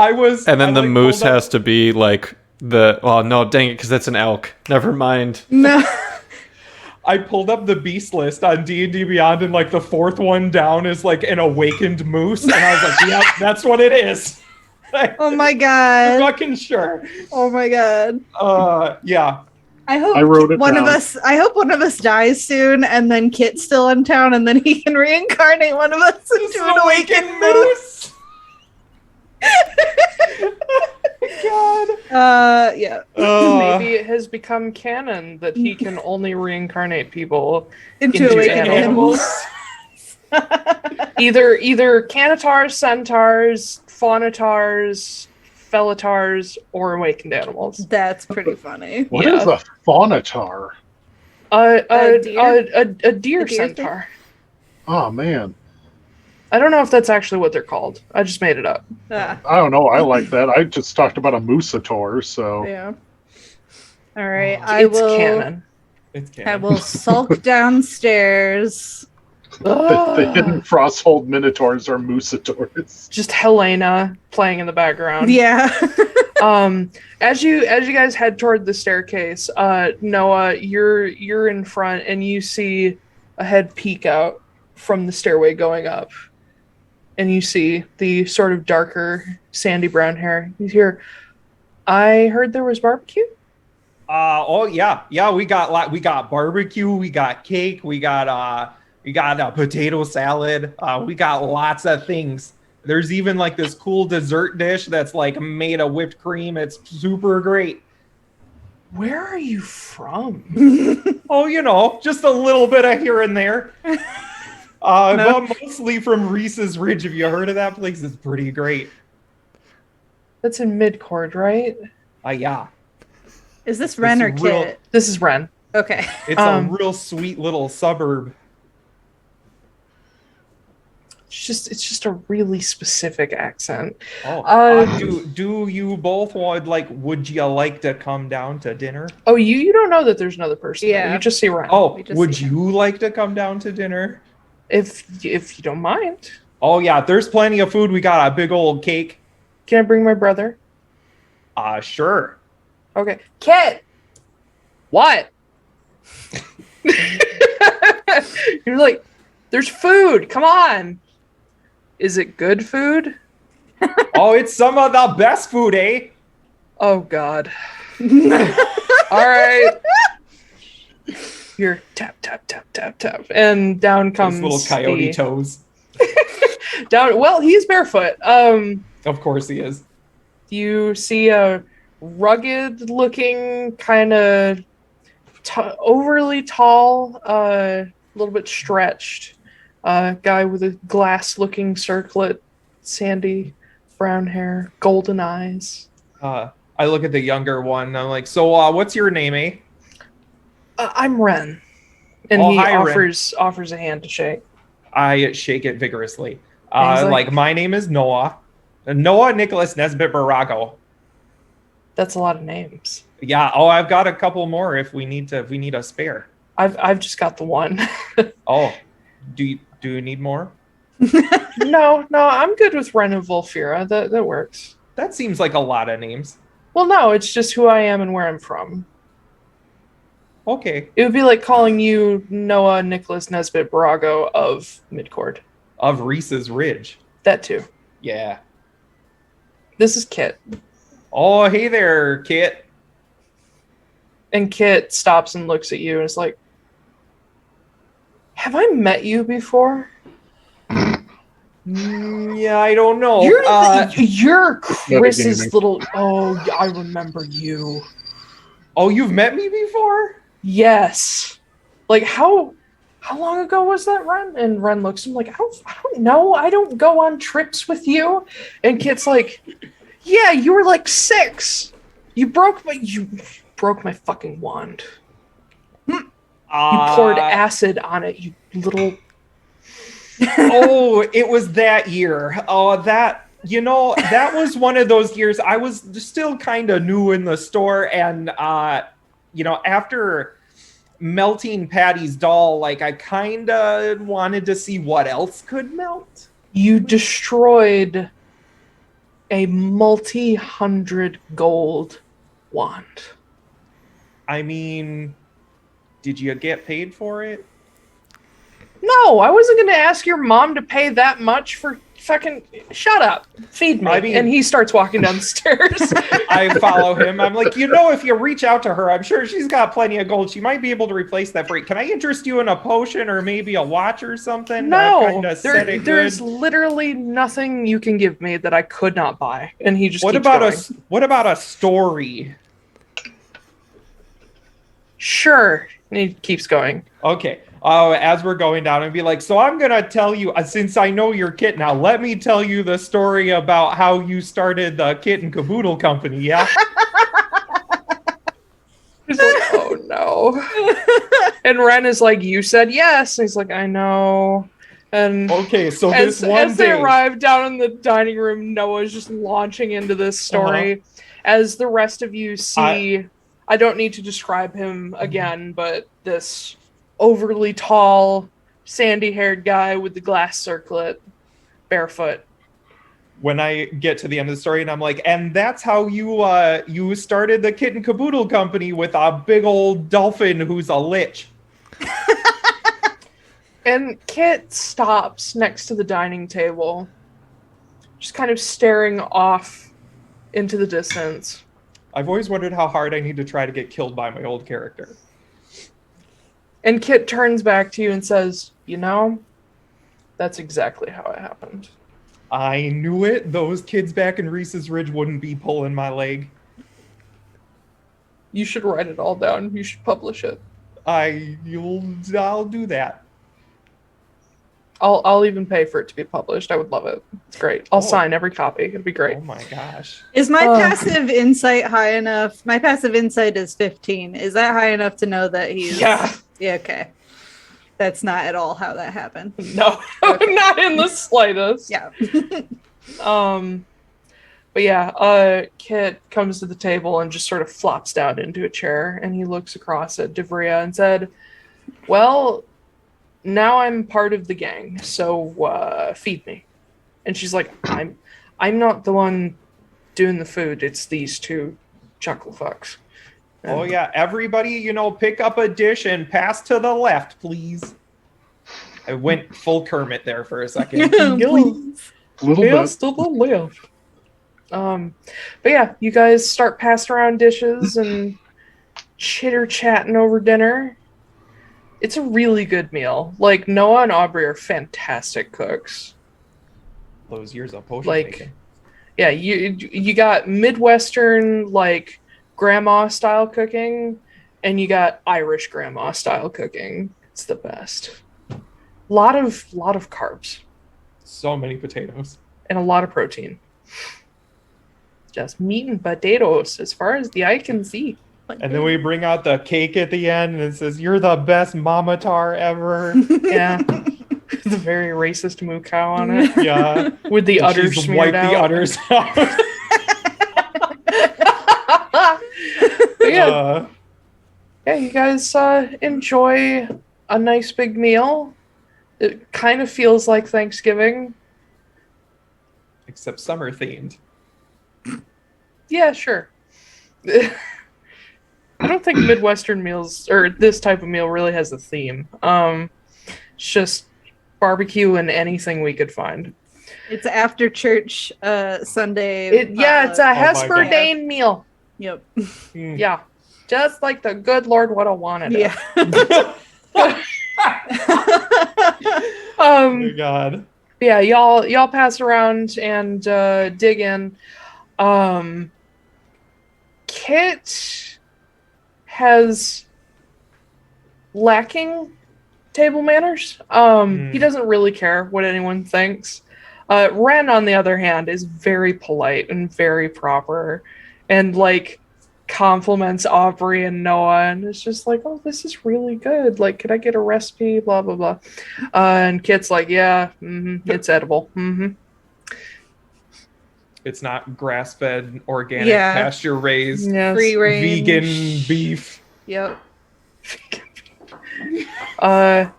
And then the moose has to be like oh no, dang it, because that's an elk. Never mind. No. I pulled up the beast list on D&D Beyond, and like the fourth one down is like an awakened moose, and I was like, yep, that's what it is. Oh my god. I'm fucking sure. Oh my god. Yeah. I hope I wrote it one down. of us dies soon, and then Kit's still in town, and then he can reincarnate one of us into an awakened moose. God. Yeah. Maybe it has become canon that he can only reincarnate people Into awakened animals. either canitars, centaurs, faunatars, fellatars, or awakened animals. That's pretty funny. What is a faunatar? A deer deer centaur. Oh man. I don't know if that's actually what they're called. I just made it up. Ah, I don't know. I like that. I just talked about a Moosator, so yeah. All right. It's canon. It's I canon. will sulk downstairs. the hidden frosthold Minotaurs are Moosators. Just Helena playing in the background. Yeah. As you guys head toward the staircase, Noah, you're in front and you see a head peek out from the stairway going up. And you see the sort of darker sandy brown hair. You hear, I heard there was barbecue? Oh yeah. We got barbecue, we got cake, we got a potato salad. We got lots of things. There's even like this cool dessert dish that's like made of whipped cream. It's super great. Where are you from? Oh, just a little bit of here and there. But mostly from Reese's Ridge. Have you heard of that place? It's pretty great. That's in Midcord, right? Yeah. Is this Ren or Kit? This is Ren. Okay. It's a real sweet little suburb. It's just a really specific accent. Do you both would you like to come down to dinner? Oh, you don't know that there's another person. Yeah. There. You just see Ren. Oh, We just would see you like to come down to dinner? If you don't mind. Oh yeah, there's plenty of food. We got a big old cake. Can I bring my brother? Sure. Okay. Kit! What? You're like, there's food. Come on. Is it good food? Oh, it's some of the best food, eh? Oh, God. All right. Here, tap, tap, tap, tap, tap. And down comes Those little coyote the- toes. Down. Well, he's barefoot. Of course he is. You see a rugged-looking, kind of overly tall, a little bit stretched guy with a glass-looking circlet, sandy brown hair, golden eyes. I look at the younger one. And I'm like, so what's your name, eh? I'm Ren, and Oh, he hi, Ren. offers a hand to shake. I shake it vigorously. And he's Like, my name is Noah. Noah Nicholas Nesbitt Borago. That's a lot of names. Yeah. Oh, I've got a couple more if we need a spare. I've just got the one. Oh, do you need more? No, I'm good with Ren and Volfira. That works. That seems like a lot of names. Well, no, it's just who I am and where I'm from. Okay. It would be like calling you Noah Nicholas Nesbitt Borago of Midcord. Of Reese's Ridge. That too. Yeah. This is Kit. Oh, hey there, Kit. And Kit stops and looks at you and is like, have I met you before? Yeah, I don't know. You're Chris's gaming. little. Oh, I remember you. Oh, you've met me before? Yes. Like how long ago was that, Ren? And Ren looks at him like, I don't know. I don't go on trips with you. And Kit's like, yeah, you were like 6. You broke my fucking wand. You poured acid on it, you little. Oh, it was that year. Oh, that was one of those years. I was still kind of new in the store, and after melting Patty's doll, like I kind of wanted to see what else could melt. You destroyed a multi-hundred gold wand. I mean, did you get paid for it? No, I wasn't going to ask your mom to pay that much for fucking... Shut up. Feed me. I mean- and he starts walking down the stairs. I follow him. I'm like, if you reach out to her, I'm sure she's got plenty of gold. She might be able to replace that for you. Can I interest you in a potion or maybe a watch or something? No, there's literally nothing you can give me that I could not buy. And he just What keeps about going. what about a story? Sure. And he keeps going. Okay. As we're going down, and be like, so I'm gonna tell you, since I know your Kit now, let me tell you the story about how you started the Kit and Caboodle company. Yeah. He's like, oh no. And Ren is like, you said yes. And he's like, I know. And Okay, so as this they day, arrive down in the dining room, Noah's just launching into this story. As the rest of you see, I don't need to describe him again, but this overly tall, sandy-haired guy with the glass circlet, barefoot. when I get to the end of the story, and I'm like, and that's how you started the Kit and Caboodle company with a big old dolphin who's a lich. And Kit stops next to the dining table, just kind of staring off into the distance. I've always wondered how hard I need to try to get killed by my old character. And Kit turns back to you and says, that's exactly how it happened. I knew it. Those kids back in Reese's Ridge wouldn't be pulling my leg. You should write it all down. You should publish it. I'll do that. I'll even pay for it to be published. I would love it. It's great. I'll sign every copy. It'd be great. Oh my gosh. Is my passive insight high enough? My passive insight is 15. Is that high enough to know that he's... Yeah. Yeah, okay. That's not at all how that happened. No, not in the slightest. Yeah. But yeah, Kit comes to the table and just sort of flops down into a chair, and he looks across at Devria and said, well, now I'm part of the gang, so feed me. And she's like, I'm not the one doing the food, it's these two chuckle fucks. Oh yeah, everybody, pick up a dish and pass to the left, please. I went full Kermit there for a second. Please. Pass to the left. But yeah, you guys start passing around dishes and chitter-chatting over dinner. It's a really good meal. Like, Noah and Aubrey are fantastic cooks. Those years of potion making. Yeah, you got Midwestern, like, grandma-style cooking, and you got Irish grandma-style cooking. It's the best. Lot of carbs. So many potatoes. And a lot of protein. Just meat and potatoes, as far as the eye can see. And then we bring out the cake at the end, and it says, "You're the best mamatar ever." Yeah. The very racist moo cow on it. Yeah. With the udders She's smeared wiped out. the udders out. But yeah. Yeah, you guys enjoy a nice big meal. It kind of feels like Thanksgiving. Except summer themed. Yeah, sure. I don't think Midwestern meals, or this type of meal, really has a theme. It's just barbecue and anything we could find. It's after church Sunday. It's a Hesperdane meal. Yep. Yeah. Just like the good Lord would have wanted it. Yeah. Oh my god. Yeah, y'all pass around and dig in. Kit has lacking table manners. He doesn't really care what anyone thinks. Ren, on the other hand, is very polite and very proper, and like compliments Aubrey and Noah, and it's just like, oh, this is really good. Like, could I get a recipe? Blah blah blah. And Kit's like, yeah, it's edible. It's not grass-fed, organic, Yeah. pasture-raised, Yes. Free range. vegan beef. Yep.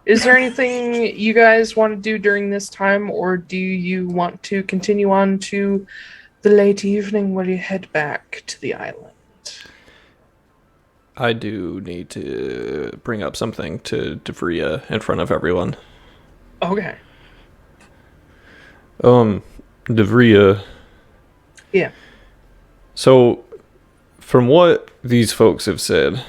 Is there anything you guys want to do during this time, or do you want to continue on to the late evening where you head back to the island? I do need to bring up something to Devria in front of everyone. Okay. Devria. Yeah. So, from what these folks have said,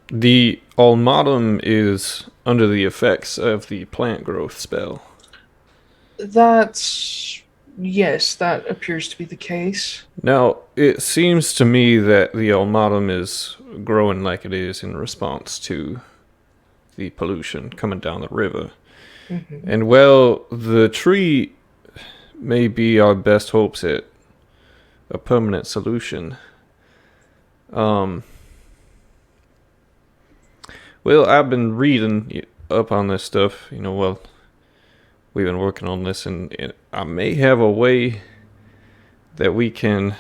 the Almatum is under the effects of the plant growth spell. Yes, that appears to be the case. Now, it seems to me that the Almatum is growing like it is in response to the pollution coming down the river. Mm-hmm. And well, the tree may be our best hopes at a permanent solution. Well, I've been reading up on this stuff, well, we've been working on this, and I may have a way that we can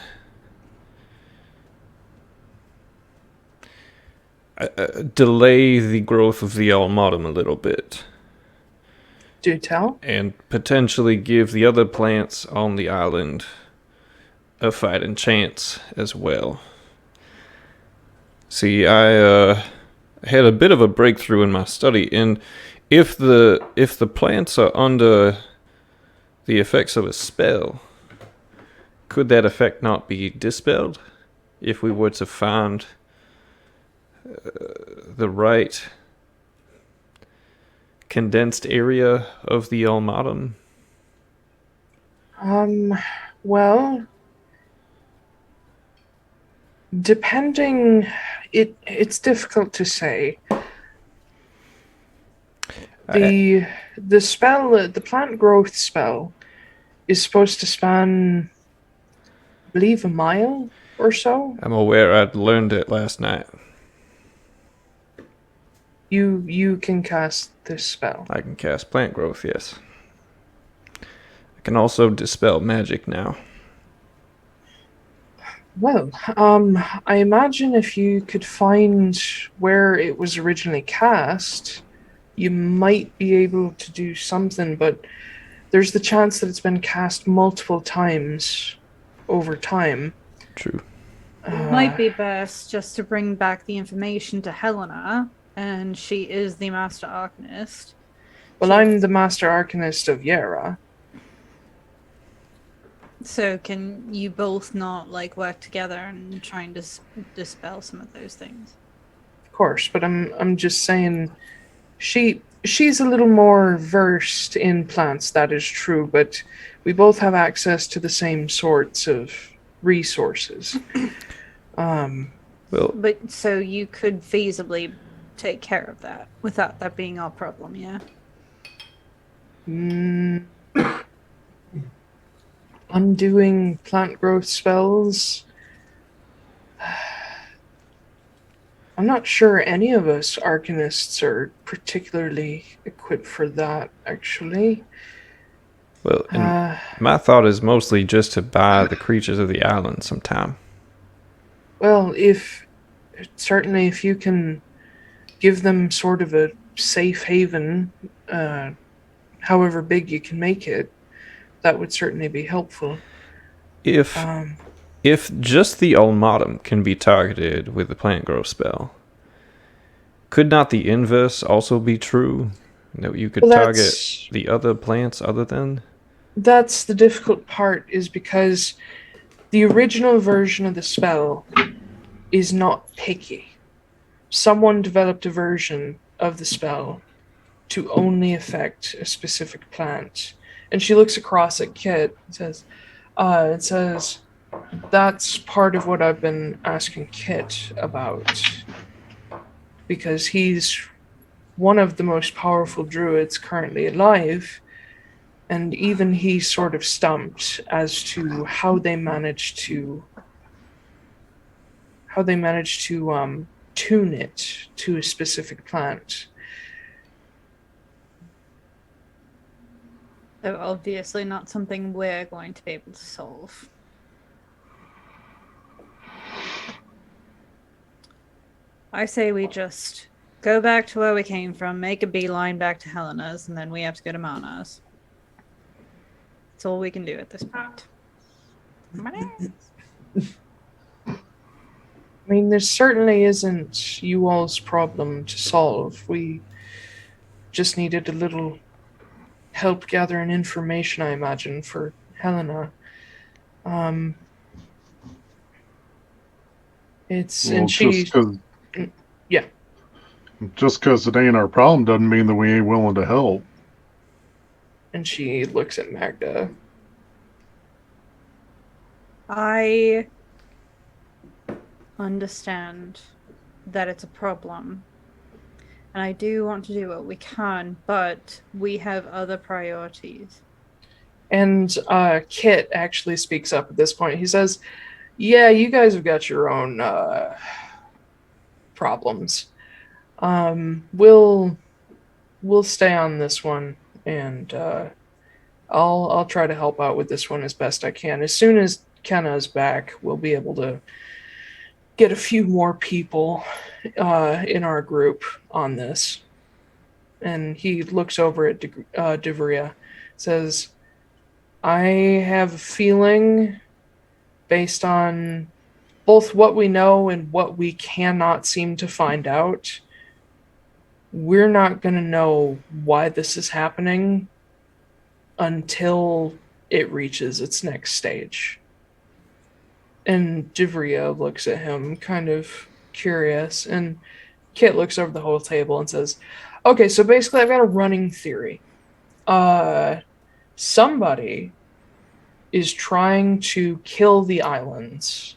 delay the growth of the Almatum a little bit. Do tell. And potentially give the other plants on the island a fighting chance as well. See, I had a bit of a breakthrough in my study, and if the plants are under the effects of a spell, could that effect not be dispelled if we were to find the right condensed area of the Almatum? Well, depending, it's difficult to say. The spell, the plant growth spell, is supposed to span, I believe, a mile or so. I'm aware I'd learned it last night. You can cast this spell. I can cast plant growth, yes. I can also dispel magic now. Well, I imagine if you could find where it was originally cast, you might be able to do something, but there's the chance that it's been cast multiple times over time. True. It might be best just to bring back the information to Helena, and she is the Master Arcanist. Well, I'm the Master Arcanist of Yera. So can you both not work together and try and dispel some of those things? Of course, but I'm just saying she's a little more versed in plants, that is true, but we both have access to the same sorts of resources. But so you could feasibly take care of that without that being our problem, yeah? Undoing plant growth spells. I'm not sure any of us Arcanists are particularly equipped for that, actually. Well, and my thought is mostly just to buy the creatures of the island some time. Well, certainly if you can give them sort of a safe haven, however big you can make it, that would certainly be helpful. If just the Almatum can be targeted with the plant growth spell, could not the inverse also be true? That you could target the other plants other than? That's the difficult part, is because the original version of the spell is not picky. Someone developed a version of the spell to only affect a specific plant. And she looks across at Kit and says, that's part of what I've been asking Kit about. Because he's one of the most powerful druids currently alive, and even he's sort of stumped as to how they managed to tune it to a specific plant. Though obviously not something we're going to be able to solve. I say we just go back to where we came from, make a beeline back to Helena's, and then we have to go to Mana's. That's all we can do at this point. I mean, there certainly isn't you all's problem to solve. We just needed a little help gathering information, I imagine, for Helena. Just because it ain't our problem doesn't mean that we ain't willing to help. And she looks at Magda. I understand that it's a problem. And I do want to do what we can, but we have other priorities. And Kit actually speaks up at this point. He says, yeah, you guys have got your own problems. We'll stay on this one, and I'll try to help out with this one as best I can. As soon as Kenna's back, we'll be able to get a few more people in our group on this. And he looks over at Divria, says, I have a feeling, based on both what we know and what we cannot seem to find out, we're not going to know why this is happening until it reaches its next stage. And Divria looks at him, kind of curious, and Kit looks over the whole table and says, okay, so basically I've got a running theory. Somebody is trying to kill the islands.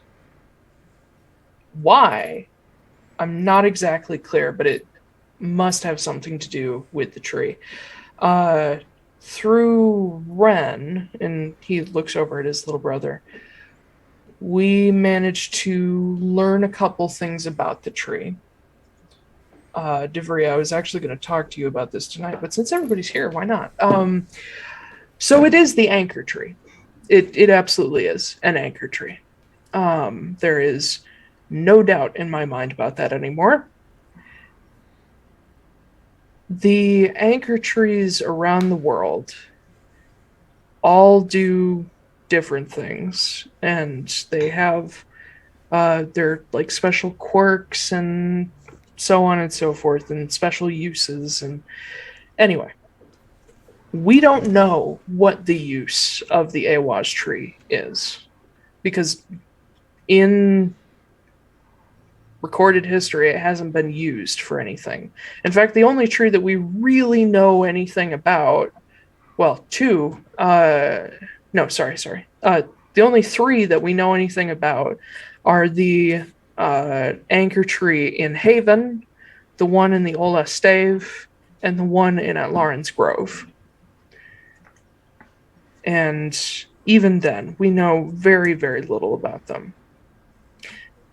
Why? I'm not exactly clear, but it must have something to do with the tree. Through Ren, and he looks over at his little brother, we managed to learn a couple things about the tree. Divri, I was actually going to talk to you about this tonight, but since everybody's here, why not? So it is the anchor tree. It absolutely is an anchor tree. There is no doubt in my mind about that anymore. The anchor trees around the world all do different things, and they have their like special quirks and so on and so forth, and special uses. And anyway, we don't know what the use of the Awaz tree is, because in recorded history it hasn't been used for anything. In fact, the only tree that we really know anything about, well, the only three that we know anything about are the anchor tree in Haven, the one in the Ola Stave, and the one in Atlaran's Grove. And even then, we know very, very little about them.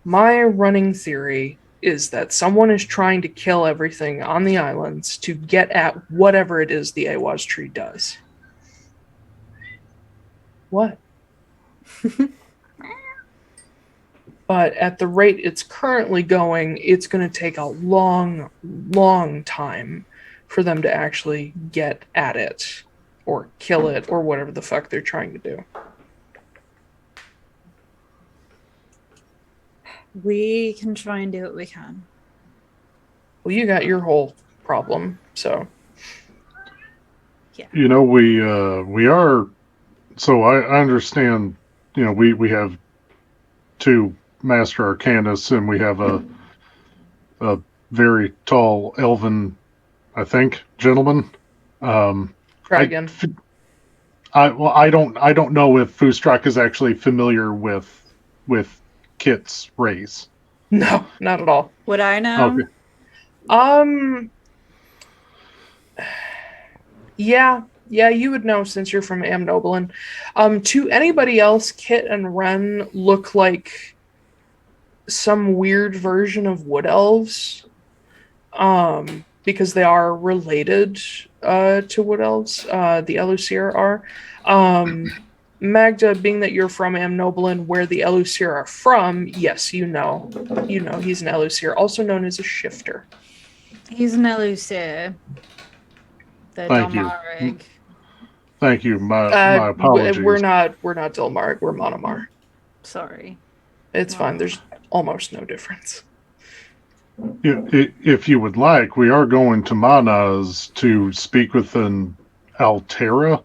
My running theory is that someone is trying to kill everything on the islands to get at whatever it is the Awaz tree does. What? But at the rate it's currently going, it's going to take a long, long time for them to actually get at it or kill it or whatever the fuck they're trying to do. We can try and do what we can. Well, you got your whole problem, so. Yeah. You know, we are, so I understand, you know, we have two Master Arcanists, and we have a very tall elven I think, gentlemen. Try again. I don't know if Foostrak is actually familiar with Kit's race. No, not at all. Would I know? Okay. Yeah, you would know since you're from Amnoblin. To anybody else, Kit and Ren look like some weird version of wood elves. Because they are related to wood elves. The Elusir are. Magda, being that you're from Amnoblin, where the Elusir are from, yes, you know he's an Elusir, also known as a shifter. He's an Elusir. The Thank you. Dalmaric. Thank you. My apologies. We're not Dilmaric, we're Monomar. Sorry. It's fine. There's almost no difference. If you would like, we are going to Manas to speak with an Altera.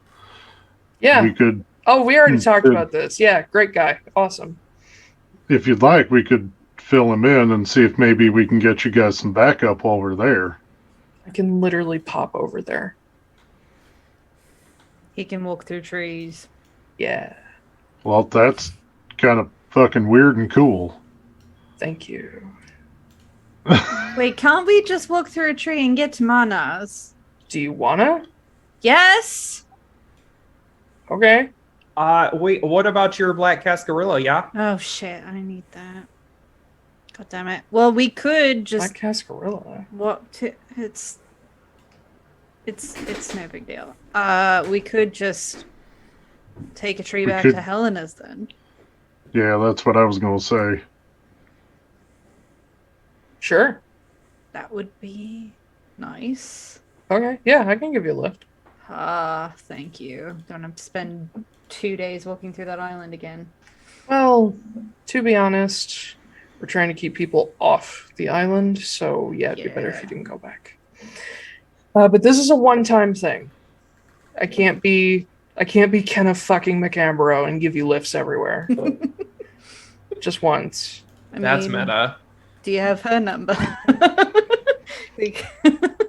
Yeah. We could. Oh, we already talked about this. Yeah, great guy. Awesome. If you'd like, we could fill him in and see if maybe we can get you guys some backup while we're there. I can literally pop over there. He can walk through trees. Yeah. Well, that's kind of fucking weird and cool. Thank you. Wait, can't we just walk through a tree and get to Manas? Do you wanna? Yes! Okay. Wait, what about your black cascarilla, yeah? Oh shit, I need that. God damn it. Well, we could just... Black cascarilla. It's no big deal. We could just take a tree back to Helena's then. Yeah, that's what I was going to say. Sure. That would be nice. Okay, yeah, I can give you a lift. Thank you. Don't have to spend 2 days walking through that island again. Well, to be honest, we're trying to keep people off the island, so yeah, it'd be better if you didn't go back. But this is a one-time thing. I can't be Kenneth fucking McAmbro and give you lifts everywhere. Just once. That's meta. Do you have her number?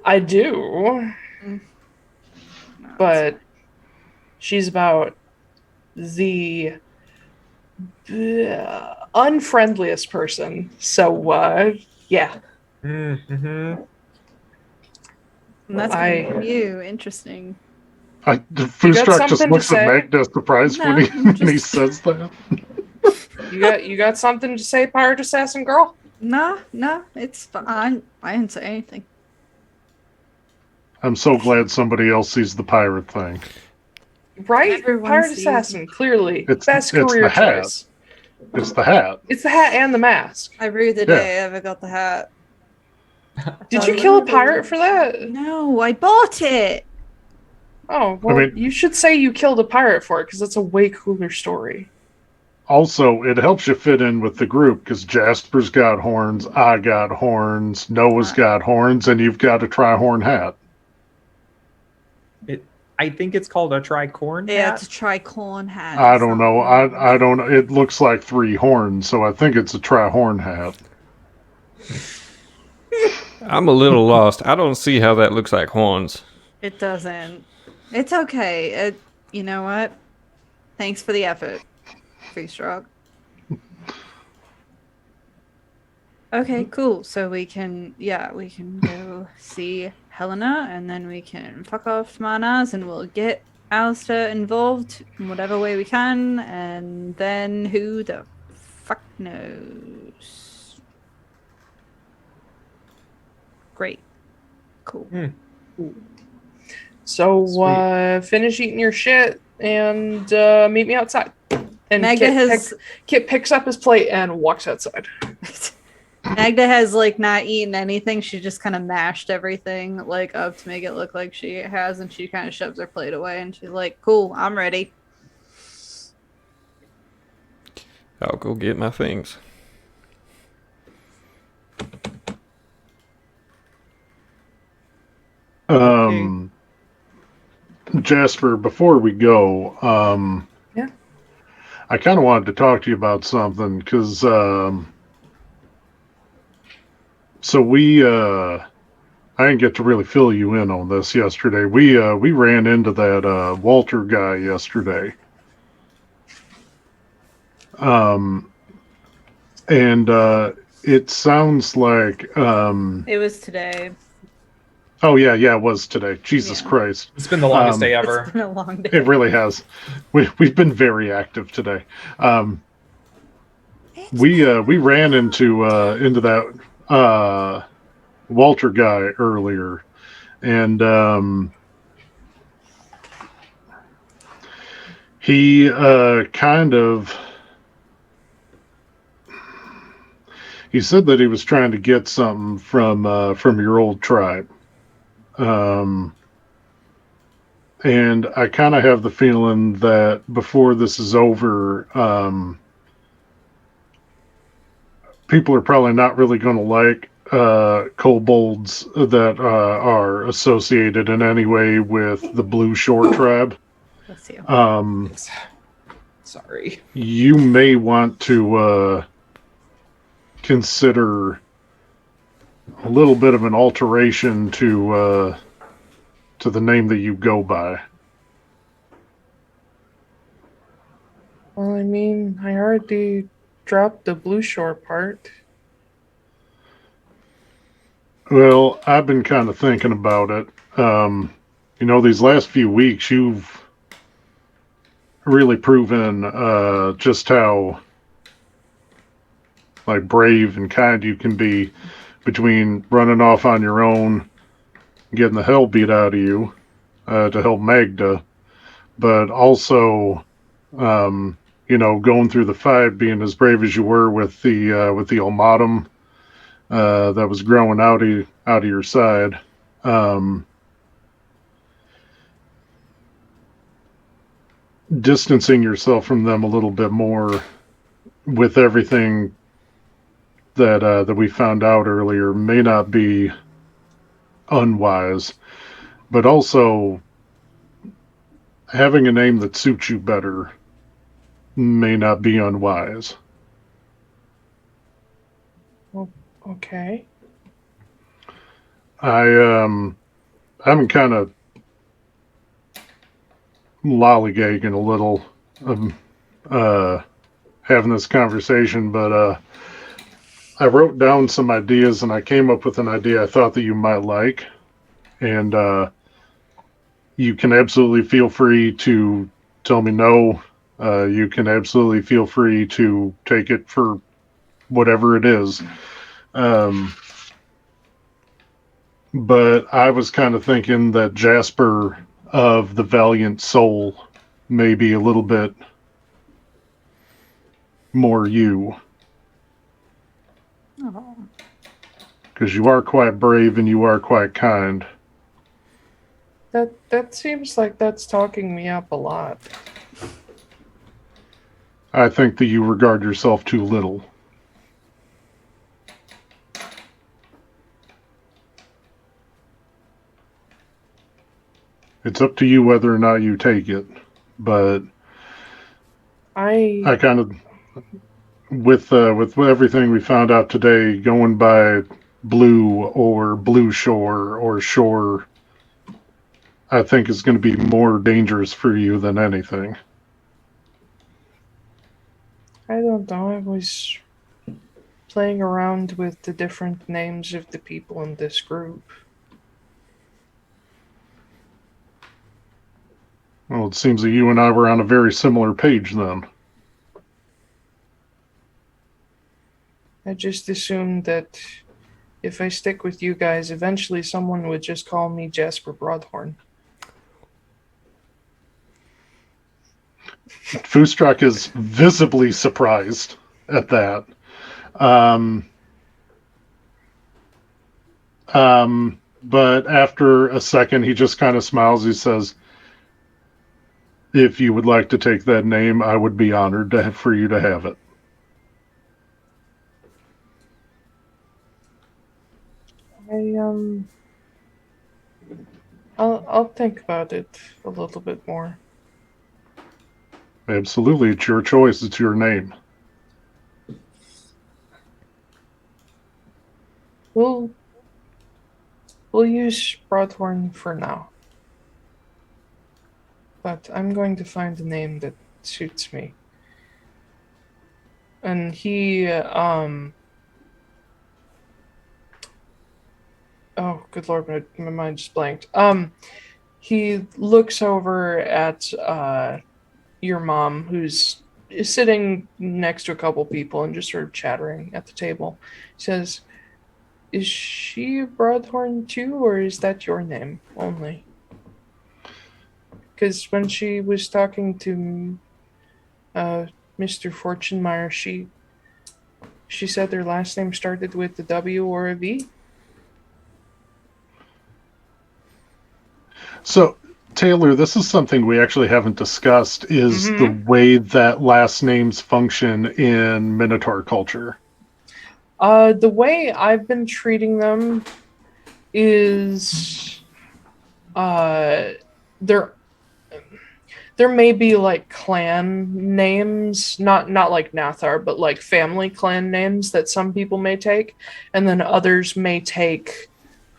I do. No, but she's about the unfriendliest person. So, yeah. Mm-hmm. And that's coming from you. Interesting. Foostrak just looks at Magda surprised when he says that. You got something to say, pirate assassin girl? No, it's fine. I didn't say anything. I'm so glad somebody else sees the pirate thing. Right? Everyone Pirate sees assassin, clearly. It's career the hat. choice. It's the hat. It's the hat and the mask. I rue the day I ever got the hat. Did you kill a pirate for that? No, I bought it. Oh, well, I mean, you should say you killed a pirate for it, because that's a way cooler story. Also, it helps you fit in with the group, because Jasper's got horns, I got horns, Noah's got horns, and you've got a tri-horn hat. I think it's called a tricorn hat. Yeah, it's a tricorn hat. I don't know. I don't know. It looks like 3 horns, so I think it's a tri-horn hat. I'm a little lost. I don't see how that looks like horns. It doesn't. It's okay. You know what? Thanks for the effort, Foostrak. Okay, cool. So we can go see Helena, and then we can fuck off to Manas, and we'll get Alistair involved in whatever way we can, and then who the fuck knows? Great. Cool. So, finish eating your shit and meet me outside. And Magda Kit picks up his plate and walks outside. Magda has not eaten anything. She just kind of mashed everything up to make it look like she has, and she kind of shoves her plate away, and she's like, "Cool, I'm ready." I'll go get my things. Jasper, before we go, Yeah. I kind of wanted to talk to you about something, because so I I didn't get to really fill you in on this yesterday. We ran into that Walter guy yesterday. And it sounds like It was today. oh yeah, it was today. Jesus Christ. It's been the longest day ever. It's been a long day. It really has. We've been very active today. We ran into that Walter guy earlier, and he he said that he was trying to get something from your old tribe. And I kind of have the feeling that before this is over, people are probably not really going to like kobolds that are associated in any way with the Blue Shore tribe. Let's see. Sorry. You may want to consider a little bit of an alteration to the name that you go by. Well, I mean, I already dropped the Blue Shore part. Well, I've been kind of thinking about it. These last few weeks, you've really proven just how brave and kind you can be between running off on your own, getting the hell beat out of you to help Magda, but also, going through the fight, being as brave as you were with the ultimatum that was growing out of your side. Distancing yourself from them a little bit more with everything that we found out earlier may not be unwise, but also having a name that suits you better may not be unwise. Okay. I'm kind of lollygagging a little having this conversation, but I wrote down some ideas and I came up with an idea I thought that you might like, and you can absolutely feel free to tell me no. You can absolutely feel free to take it for whatever it is. But I was kind of thinking that Jasper of the Valiant Soul may be a little bit more you. Oh. Because you are quite brave and you are quite kind. That seems like that's talking me up a lot. I think that you regard yourself too little. It's up to you whether or not you take it, but I kind of, with everything we found out today, going by Blue or Blue Shore or Shore, I think is going to be more dangerous for you than anything. I don't know. I was playing around with the different names of the people in this group. Well, it seems that you and I were on a very similar page then. I just assumed that if I stick with you guys, eventually someone would just call me Jasper Broadhorn. Foostrak is visibly surprised at that. But after a second, he just kind of smiles. He says, if you would like to take that name, I would be honored for you to have it. I'll think about it a little bit more. Absolutely, it's your choice. It's your name. We'll We'll use Broadhorn for now. But I'm going to find a name that suits me. And he, oh, good lord, my mind just blanked. He looks over at, your mom, who's sitting next to a couple people and just sort of chattering at the table. He says, is she Broadhorn too, or is that your name only? Because when she was talking to Mr. Fortunemær, she said their last name started with a W or a V. So, Taiylor, this is something we actually haven't discussed, is the way that last names function in Minotaur culture. The way I've been treating them is there may be like clan names, not like Nathar, but like family clan names that some people may take, and then others may take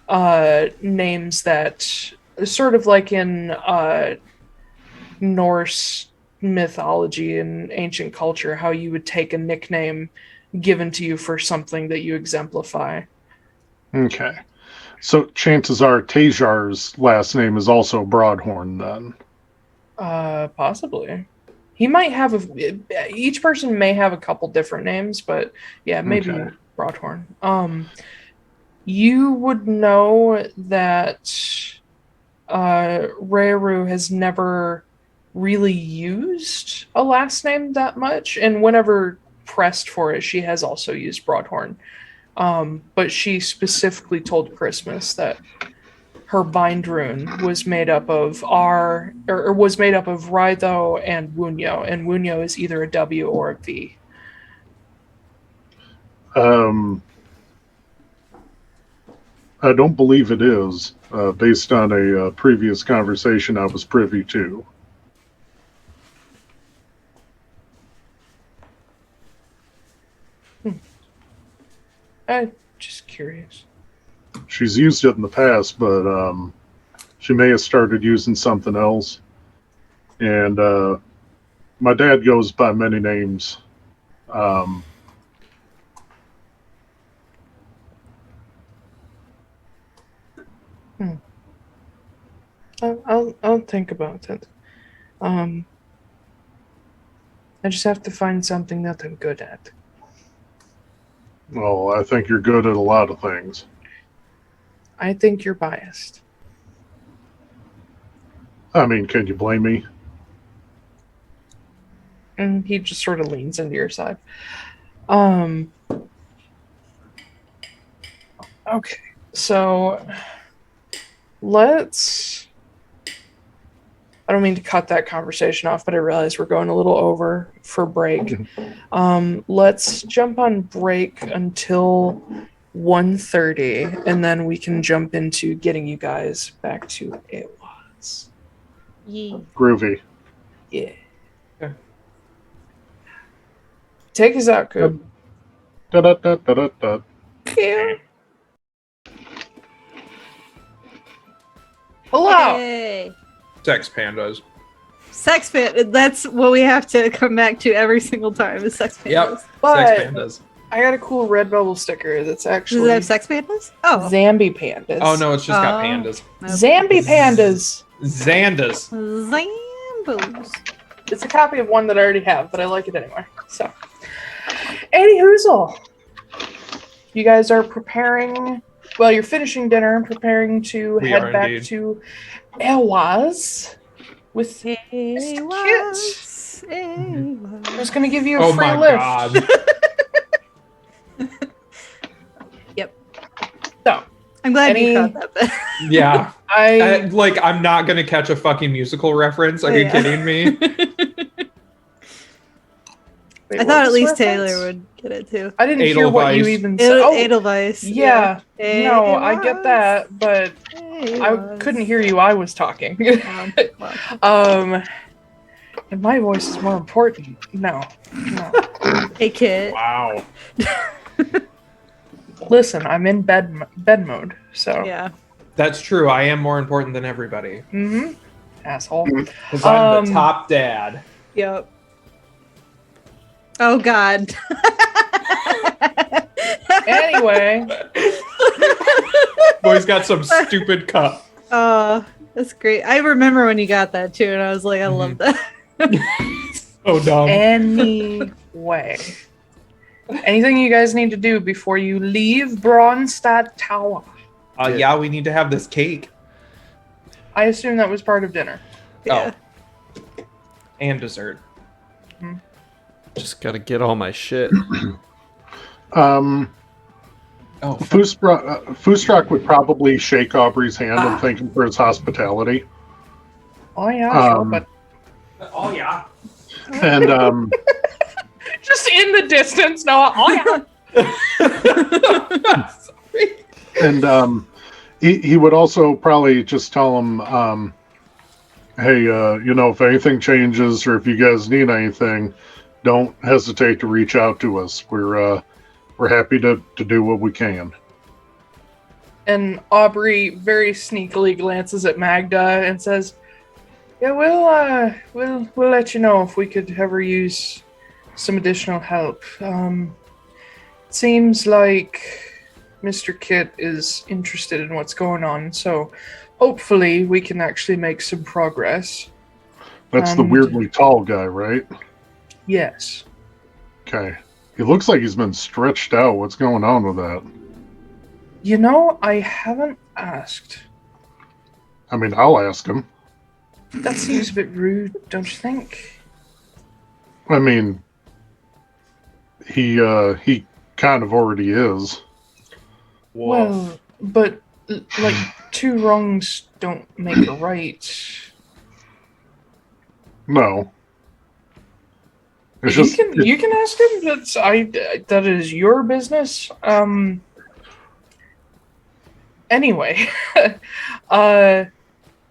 names that sort of like in Norse mythology and ancient culture, how you would take a nickname given to you for something that you exemplify. Okay. So chances are Taiylor's last name is also Broadhorn then. Possibly. He might have each person may have a couple different names, but yeah, maybe Okay. Broadhorn. You would know that Reru has never really used a last name that much, and whenever pressed for it, she has also used Broadhorn. But she specifically told Christmas that her bind rune was made up of was made up of Rytho and Wunyo, and Wunyo is either a W or a V. I don't believe it is, based on a previous conversation I was privy to. I'm just curious. She's used it in the past, but she may have started using something else. And my dad goes by many names. I'll think about it. I just have to find something that I'm good at. Well, I think you're good at a lot of things. I think you're biased. I mean, can you blame me? And he just sort of leans into your side. Okay, so let's... I don't mean to cut that conversation off, but I realize we're going a little over for break. Let's jump on break until 1:30, and then we can jump into getting you guys back to AWAS. Yeah. Groovy. Yeah. Okay. Take us out, Koop. Da-da-da-da-da-da. Yeah. Hello. Hey. Sex pandas. Sex pan. That's what we have to come back to every single time is sex pandas. Yep. But Sex pandas. I got a cool red bubble sticker that's actually Does it have sex pandas? Oh. Zambi pandas. Oh no, it's just got pandas. Zambi pandas. Zandas. Zambos. It's a copy of one that I already have, but I like it anyway. So, anyhoozle. You guys are preparing. Well, you're finishing dinner and preparing to We head are back indeed. to Elwaz with Mr. Kit, who's going to give you a Oh free my lift. god. Yep. So, I'm glad Any- you caught that bit. Yeah. I Like, I'm not gonna catch a fucking musical reference. Are you Yeah. kidding me? wait, I what thought at was least the reference? Taylor would get it too. I didn't hear what you Edelweiss. even said. Oh, Edelweiss. yeah. No, I get Edelweiss. that, but I Edelweiss. couldn't hear you. I was talking. Well, And my voice is more important. No. hey, kid. Wow. Listen, I'm in bed mode, so Yeah. That's true. I am more important than everybody. Mm-hmm. Asshole. Because I'm the top dad. Yep. Oh God. Anyway. Boy's got some stupid cup. Oh, that's great. I remember when you got that too, and I was like, I love that. So dumb. Anyway. Anything you guys need to do before you leave Bronstadt Tower? Yeah, we need to have this cake. I assume that was part of dinner. Yeah. Oh. And dessert. Just gotta get all my shit. Oh, Foostrak would probably shake Aubrey's hand and thank him for his hospitality. Oh yeah, sure, but oh yeah. And just in the distance, Noah. Oh yeah. Sorry. and he would also probably just tell him, hey, if anything changes or if you guys need anything, don't hesitate to reach out to us. We're happy to do what we can. And Aubrey very sneakily glances at Magda and says, "Yeah, we'll let you know if we could ever use some additional help. It seems like Mr. Kit is interested in what's going on, so hopefully we can actually make some progress." That's the weirdly tall guy, right? Yes. Okay. He looks like he's been stretched out. What's going on with that? I haven't asked. I mean, I'll ask him. That seems a bit rude, don't you think? I mean, he kind of already is. Well, but like two wrongs don't make a right. No. It's You can ask him. That is your business. Anyway,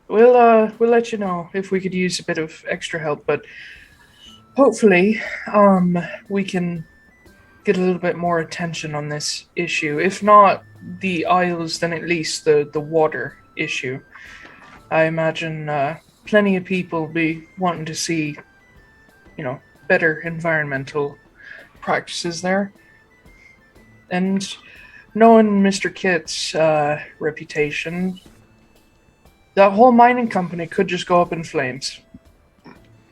we'll let you know if we could use a bit of extra help, but hopefully, we can get a little bit more attention on this issue. If not the Isles, then at least the water issue. I imagine plenty of people will be wanting to see, better environmental practices there. And knowing Mr. Kit's reputation, that whole mining company could just go up in flames.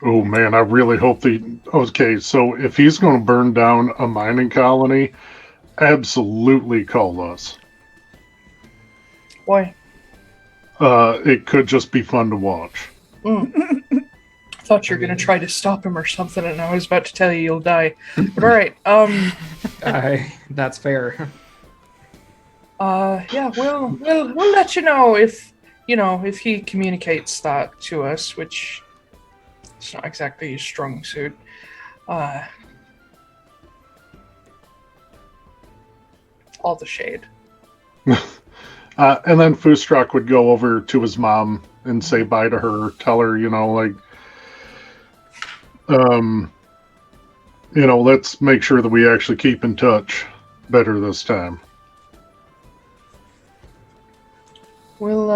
Oh man, I really hope okay, so if he's going to burn down a mining colony, absolutely call us. Why? It could just be fun to watch. I thought you were going to try to stop him or something, and I was about to tell you you'll die. But all right, that's fair. yeah, we'll let you know if he communicates that to us, which it's not exactly his strong suit. All the shade. And then Foostrak would go over to his mom and say bye to her, tell her, let's make sure that we actually keep in touch better this time. We'll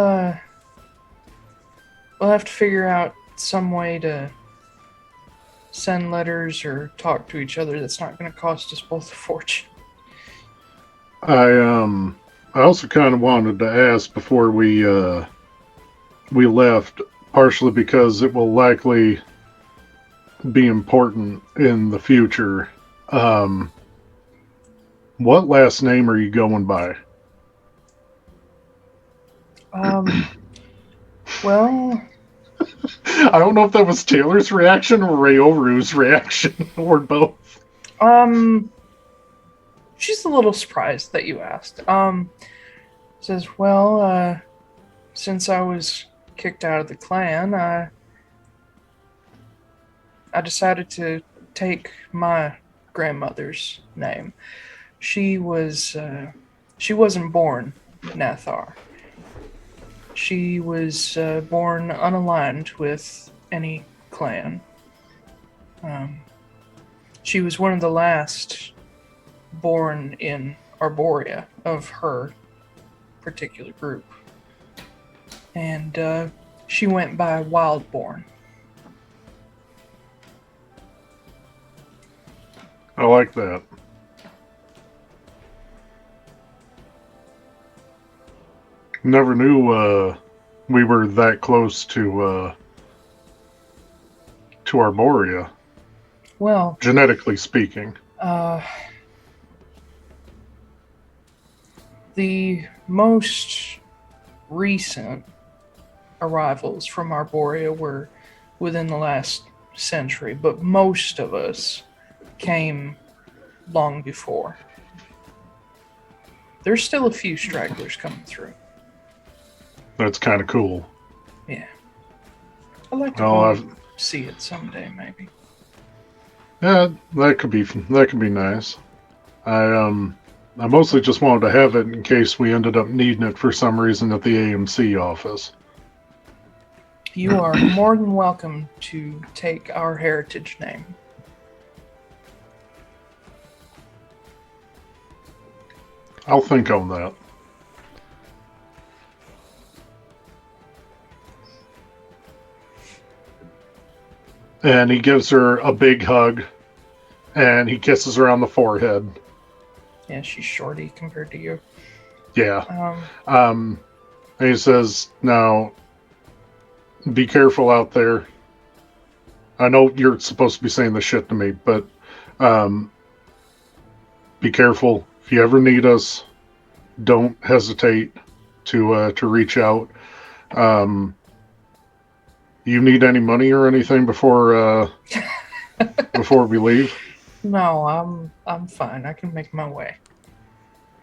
have to figure out some way to send letters or talk to each other that's not going to cost us both a fortune. I also kind of wanted to ask before we left, partially because it will likely be important in the future. What last name are you going by? Well, I don't know if that was Taylor's reaction or Rayoru's reaction, or both. She's a little surprised that you asked. Says, well, since I was kicked out of the clan, I decided to take my grandmother's name. She wasn't born Nathar. She was born unaligned with any clan. She was one of the last born in Arborea of her particular group. and she went by Wildborn. I like that. Never knew we were that close to Arborea, Well, genetically speaking. the most recent arrivals from Arborea were within the last century, but most of us came long before. There's still a few stragglers coming through. That's kind of cool. Yeah. I'd like to Oh, go see it someday, maybe. Yeah, that could be nice. I mostly just wanted to have it in case we ended up needing it for some reason at the AMC office. You are more than welcome to take our heritage name. I'll think on that. And he gives her a big hug, and he kisses her on the forehead. Yeah, she's shorty compared to you. Yeah. And he says, now, be careful out there. I know you're supposed to be saying this shit to me, but be careful. If you ever need us, don't hesitate to reach out. You need any money or anything before before we leave? No, I'm fine. I can make my way.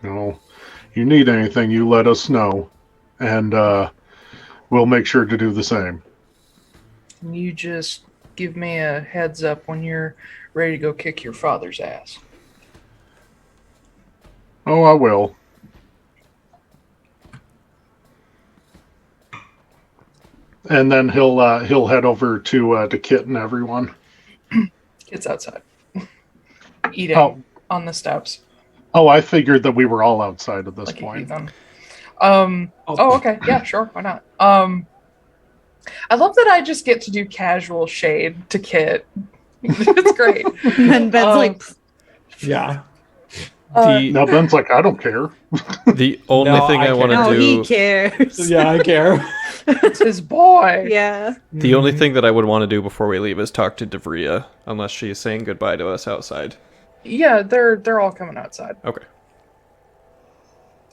You need anything, you let us know, and we'll make sure to do the same. You just give me a heads up when you're ready to go kick your father's ass. Oh, I will. And then he'll head over to Kit and everyone. Kit's outside. Eating on the steps. Oh, I figured that we were all outside at this Like a point. heathen. Okay. Yeah, sure. Why not? I love that I just get to do casual shade to Kit. It's great. And Ben's like, Yeah. Now Ben's like, I don't care. The only No, thing I I want no, to he do, cares. Yeah, I care. It's his boy. Yeah. the only thing that I would want to do before we leave is talk to Devria, unless she is saying goodbye to us outside. Yeah, they're all coming outside. Okay.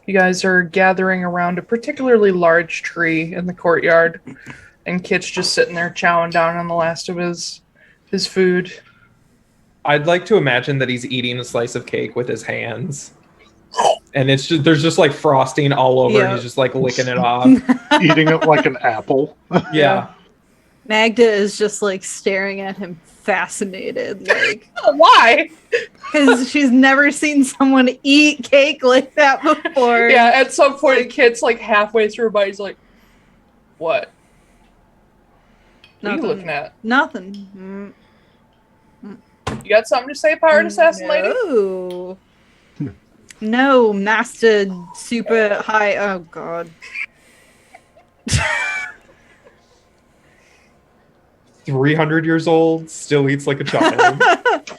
You guys are gathering around a particularly large tree in the courtyard, and Kit's just sitting there chowing down on the last of his food. I'd like to imagine that he's eating a slice of cake with his hands. And it's just there's just like frosting all over and he's just like licking it off. Eating it like an apple. Yeah. Magda is just like staring at him, fascinated, like, Why? because she's never seen someone eat cake like that before. Yeah, at some point, Kit's like halfway through a bite. He's like, "What? What are you looking at? Nothing. You got something to say, pirate assassin lady?" No, master super high. Oh god. 300 years old, still eats like a child.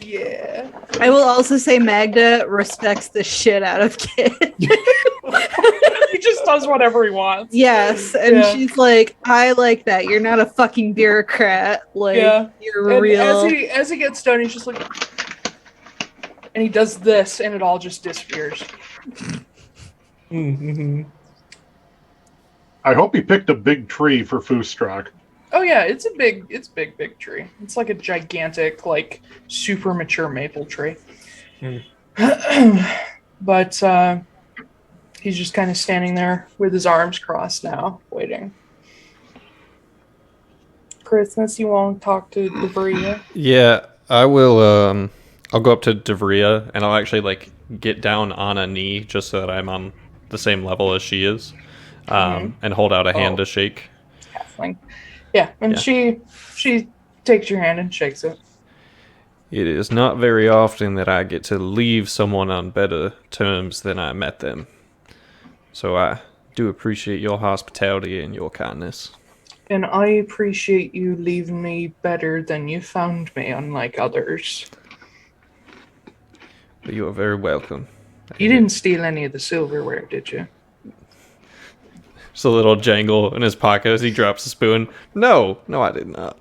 Yeah. I will also say Magda respects the shit out of Kit. He just does whatever he wants. Yes, and Yeah. she's like, I like that. You're not a fucking bureaucrat. Like, you're And real. as he gets done, he's just like, and he does this, and it all just disappears. Mm-hmm. I hope he picked a big tree for Foostrak. Oh yeah, it's big tree. It's like a gigantic, like super mature maple tree. But he's just kind of standing there with his arms crossed now, waiting. Christmas, you want to talk to Devria? Yeah, I will. I'll go up to Devria and I'll actually like get down on a knee just so that I'm on the same level as she is, and hold out a hand to shake. Halfling. Yeah, and Yeah. she takes your hand and shakes it. It is not very often that I get to leave someone on better terms than I met them. So I do appreciate your hospitality and your kindness. And I appreciate you leaving me better than you found me, unlike others. You are very welcome. You didn't steal any of the silverware, did you? Just a little jangle in his pocket as he drops the spoon. No, I did not.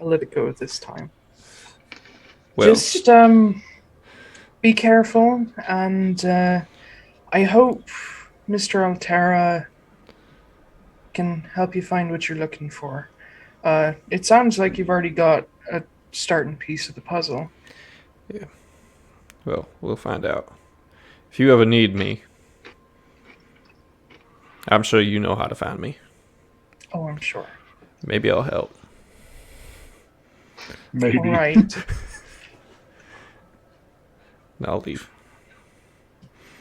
I'll let it go this time. Well, Just be careful, and I hope Mr. Altera can help you find what you're looking for. It sounds like you've already got a starting piece of the puzzle. yeah. Well, we'll find out. If you ever need me, I'm sure you know how to find me. Oh, I'm sure. Maybe I'll help. Maybe. All right. I'll leave.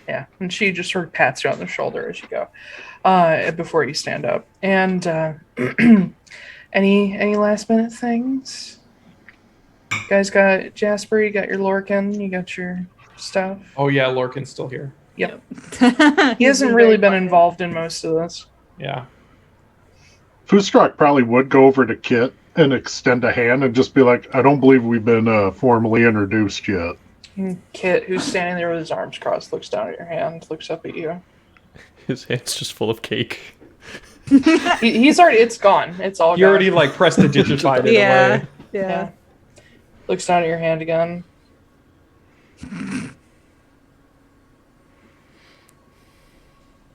Yeah, and she just sort of pats you on the shoulder as you go, before you stand up. And any last minute things? You guys got Jasper, you got your Lorcan, you got your stuff. Oh yeah, Lorcan's still here. Yep. He hasn't really been involved in most of this. Yeah. Foostrak probably would go over to Kit and extend a hand and just be like, I don't believe we've been formally introduced yet. And Kit, who's standing there with his arms crossed, looks down at your hand, looks up at you. His hand's just full of cake. He's already, it's gone. It's all You gone. already like prestidigitified it away. Yeah. Looks down at your hand again.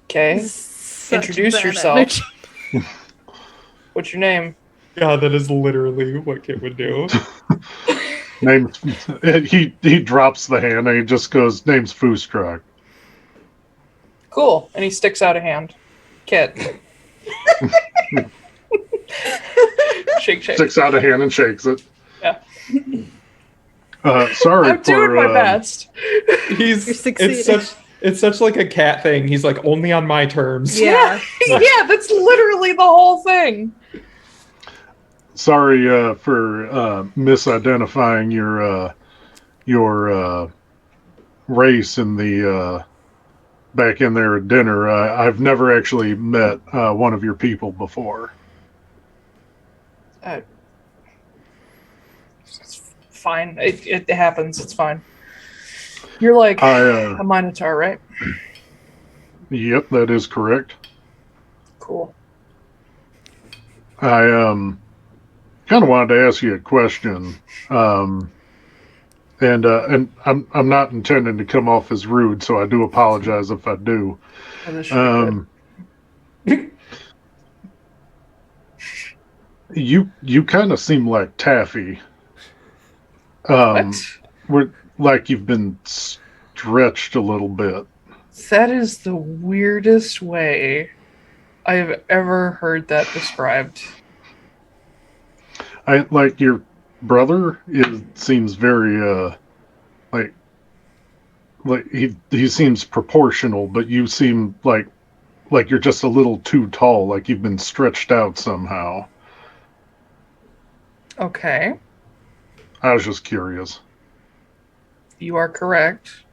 Okay. Introduce yourself. What's your name? Yeah, that is literally what Kit would do. Name. He drops the hand and he just goes, name's Foostrak. Cool. And he sticks out a hand. Kit. Shake. Sticks out a hand and shakes it. Yeah. Sorry I'm doing my best. You're succeeding. It's such like a cat thing. He's like, only on my terms. Yeah. Yeah, that's literally the whole thing. Sorry for misidentifying your race in the back in there at dinner. I've never actually met one of your people before. It's fine. It happens. It's fine. You're like a Minotaur, right? Yep, that is correct. Cool. I kind of wanted to ask you a question, and I'm not intending to come off as rude, so I do apologize if I do. Oh, this should be good. You kind of seem like Taffy. What? Like you've been stretched a little bit. That is the weirdest way I've ever heard that described. I like your brother. Seems very like he seems proportional, but you seem like you're just a little too tall. Like you've been stretched out somehow. Okay. I was just curious. You are correct.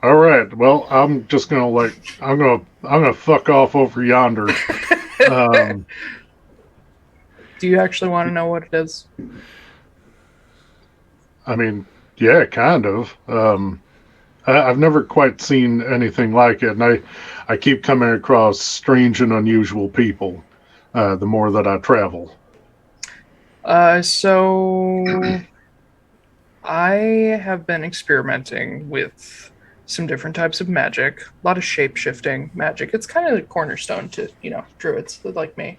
All right. Well, I'm just gonna I'm gonna fuck off over yonder. Do you actually want to know what it is? I mean, yeah, kind of. I've never quite seen anything like it, and I keep coming across strange and unusual people the more that I travel. So I have been experimenting with some different types of magic, a lot of shape-shifting magic. It's kind of the cornerstone to, druids like me,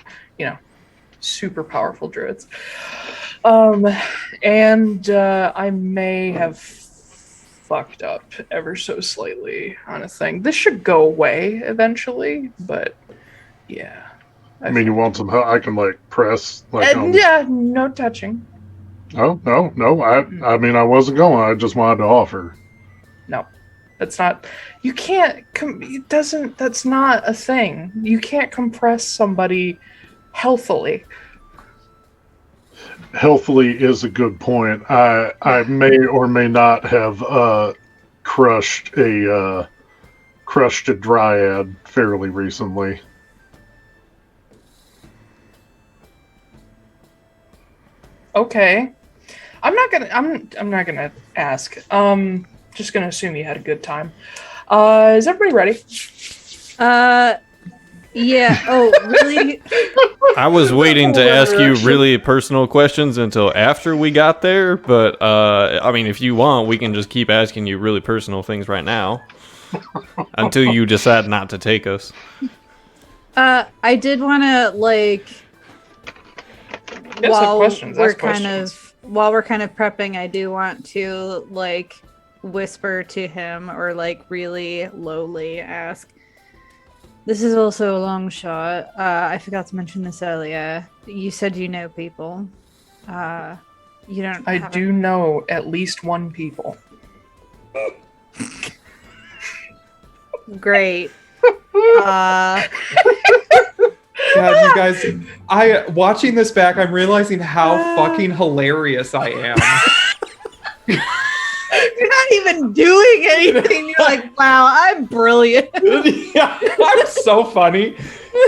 super powerful druids. And I may have fucked up ever so slightly on a thing. This should go away eventually, but yeah. I mean, you want some help? I can press yeah, no touching. Oh, no. I mean, I wasn't going. I just wanted to offer. No. That's not, you can't, that's not a thing. You can't compress somebody healthily. healthily is a good point. I may or may not have crushed a dryad fairly recently. Okay. I'm not gonna ask. Just gonna assume you had a good time. Is everybody ready? Yeah. Oh, really? I was waiting to ask you really personal questions until after we got there, but I mean, if you want, we can just keep asking you really personal things right now until you decide not to take us. I did want to while we're kind of prepping, I do want to whisper to him or really lowly ask. This is also a long shot. I forgot to mention this earlier. You said you know people. You don't. I do know at least one people. Great. God, you guys, watching this back, I'm realizing how fucking hilarious I am. You're not even doing anything. You're like, wow, I'm brilliant. Yeah, I'm so funny.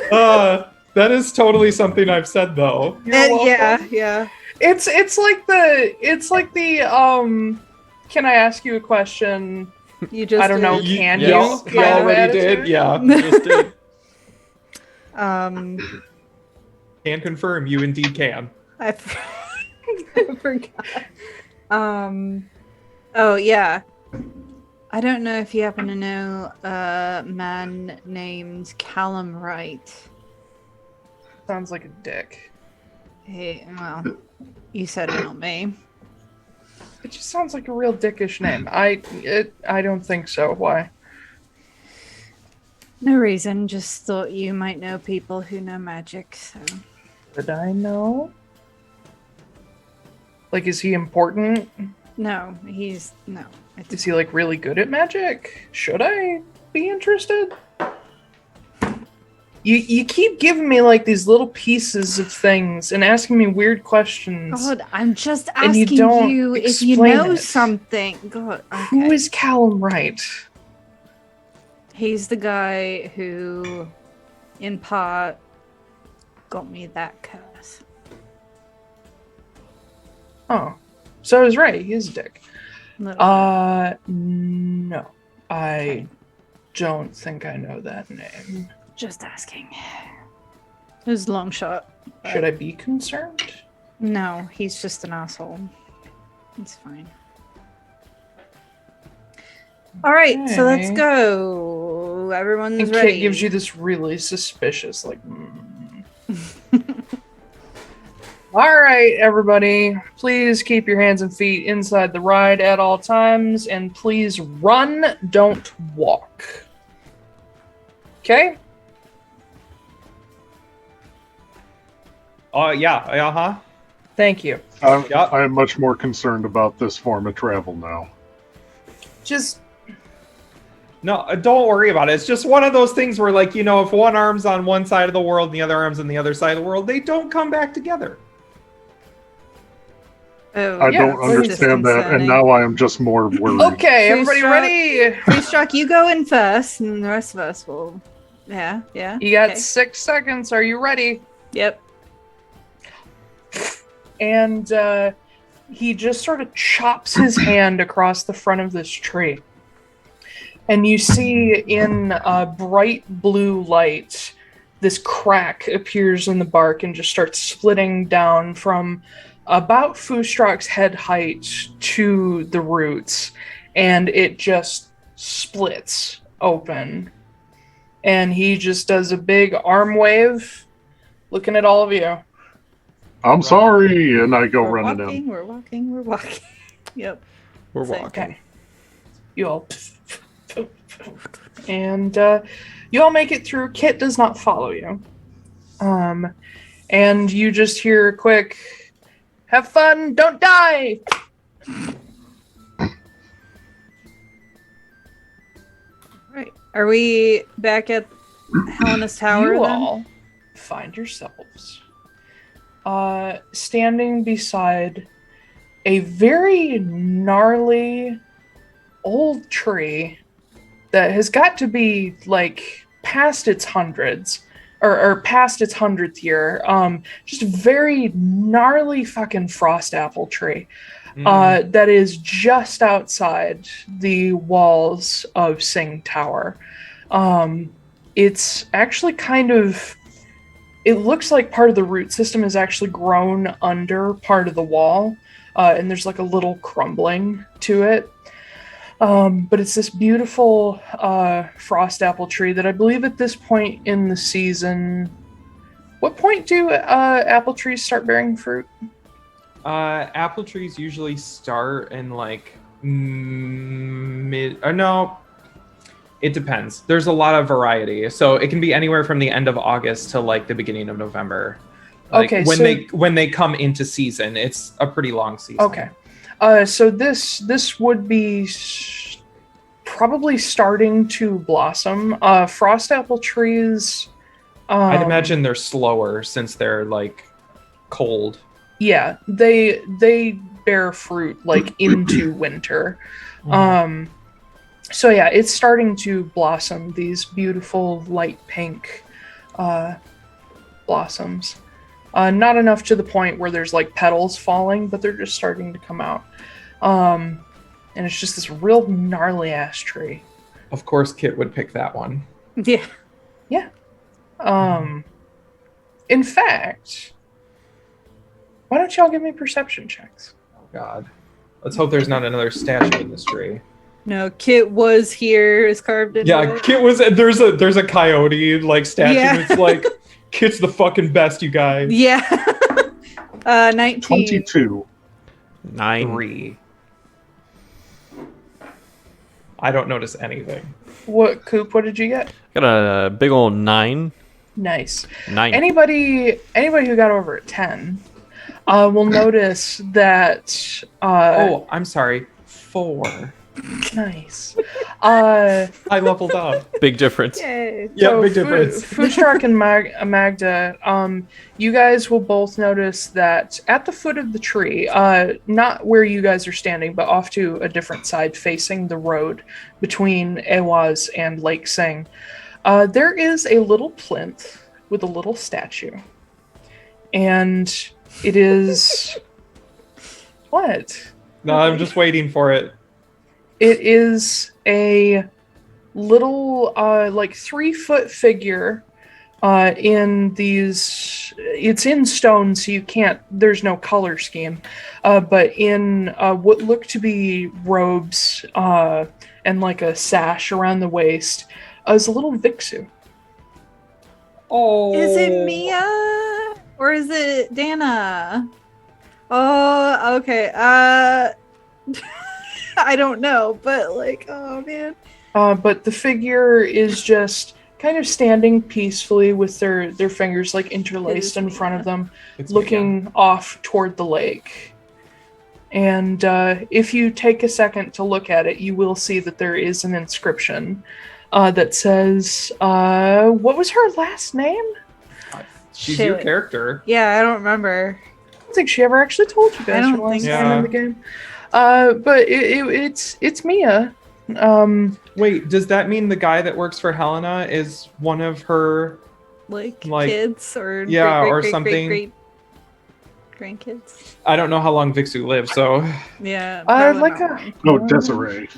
That is totally something I've said though. Yeah. It's like the can I ask you a question? You just I don't know, did. can You you? already did, yeah. Just did. Can confirm, you indeed can. I forgot. Oh yeah. I don't know if you happen to know a man named Callum Wright. Sounds like a dick. Hey, well, you said it, not me. It just sounds like a real dickish name. I don't think so. Why? No reason, just thought you might know people who know magic, so. Did I know? Is he important? No, he's no. Is he really good at magic? Should I be interested? You keep giving me these little pieces of things and asking me weird questions. God, I'm just And you asking don't you if you explain know it. something. God, okay. Who is Callum Wright? He's the guy who, in part, got me that curse. Oh, so I was right. He is a dick. Little No, I don't think I know that name. Just asking. It was a long shot. Should I be concerned? No, he's just an asshole. It's fine. All right, so let's Okay. go. Everyone's And ready. Kit gives you this really suspicious, All right, everybody. Please keep your hands and feet inside the ride at all times, and please run, don't walk. Okay? Yeah, uh-huh. Thank you. Yep. I am much more concerned about this form of travel now. Just No, don't worry about it. It's just one of those things where, if one arm's on one side of the world and the other arm's on the other side of the world, they don't come back together. Oh, I Yeah, don't understand that, and now I am just more worried. okay, everybody Foostrak. ready? Foostrak, you go in first, and the rest of us will. Yeah. You got okay. 6 seconds. Are you ready? Yep. And he just sort of chops his hand across the front of this tree. And you see in a bright blue light, this crack appears in the bark and just starts splitting down from about Foostrak's head height to the roots. And it just splits open. And he just does a big arm wave, looking at all of you. I'm sorry, and I go We're running walking, in. we're walking. Yep. We're Same. walking. Okay. You all. And you all make it through. Kit does not follow you. And you just hear a quick, have fun, don't die! Right. Are we back at Helena's Tower You then? all find yourselves standing beside a very gnarly old tree that has got to be like past its hundreds or past its 100th year. Just a very gnarly fucking frost apple tree that is just outside the walls of Sing Tower. It's actually it looks like part of the root system has actually grown under part of the wall, and there's like a little crumbling to it. But it's this beautiful frost apple tree that I believe at this point in the season... What point do apple trees start bearing fruit? Apple trees usually start in like mid... Or no, it depends. There's a lot of variety. So it can be anywhere from the end of August to like the beginning of November. Like, okay, when they come into season, it's a pretty long season. Okay. So this would be probably starting to blossom. Frost apple trees... I'd imagine they're slower since they're like cold. Yeah, they bear fruit like into winter. So yeah, it's starting to blossom, these beautiful light pink blossoms. Not enough to the point where there's like petals falling, but they're just starting to come out. And it's just this real gnarly ass tree. Of course, Kit would pick that one. Yeah. Yeah. In fact, why don't y'all give me perception checks? Oh God. Let's hope there's not another statue in this tree. No, Kit was here, is carved into Yeah, it. Kit was. There's a coyote like statue. Yeah. It's like Kit's the fucking best, you guys. Yeah. 19. 22. 9. 3. I don't notice anything. What, Koop, what did you get? Got a big old 9. Nice. 9. Anybody who got over a 10 will notice that... Oh, I'm sorry. 4. Nice. I leveled up. Big difference. Yay. Yeah, So big difference. Foostrak and Magda, you guys will both notice that at the foot of the tree, not where you guys are standing, but off to a different side facing the road between Ewaz and Lake Sing, there is a little plinth with a little statue. And it is... What? No, I'm just waiting for it. It is a little, like 3-foot figure in these. It's in stone, so you can't. There's no color scheme, but in what look to be robes and like a sash around the waist is a little Vixu. Oh. Is it Mia? Or is it Dana? Oh, okay. I don't know, but like, oh man. But the figure is just kind of standing peacefully with their fingers like interlaced in front of them, It's looking off toward the lake. And if you take a second to look at it, you will see that there is an inscription that says, what was her last name? She's Shit. your character. Yeah, I don't remember. I don't think she ever actually told you I guys don't her last think name so. in the game. But it's Mia. Wait, does that mean the guy that works for Helena is one of her? Like or kids or something. grandkids. I don't know how long Vixu lives, so Yeah. Like probably a... not. Oh, Desiree.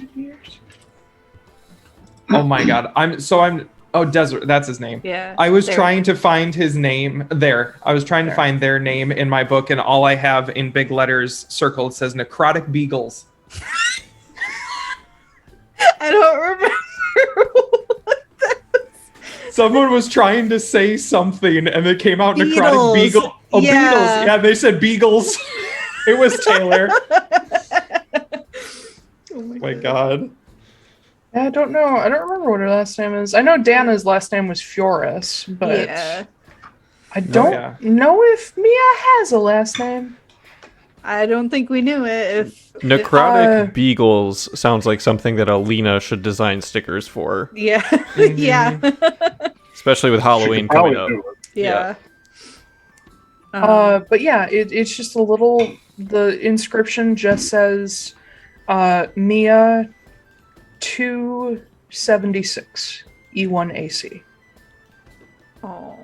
oh my God, Desert. That's his name. Yeah. I was there. trying to find his name there. I was trying to find their name in my book, and all I have in big letters circled says necrotic beagles. I don't remember. Someone was trying to say something, and it came out necrotic Beetles. beagle. Oh, Yeah. beetles. Yeah, they said beagles. It was Taiylor. Oh My God. I don't know. I don't remember what her last name is. I know Dana's last name was Fioris, but Yeah. I don't know if Mia has a last name. I don't think we knew it. If Necrotic beagles sounds like something that Alina should design stickers for, yeah. Mm-hmm. Yeah. especially with Halloween coming up. Do it. Yeah. But yeah, it's just a little. The inscription just says, Mia 276 E1 AC. Oh.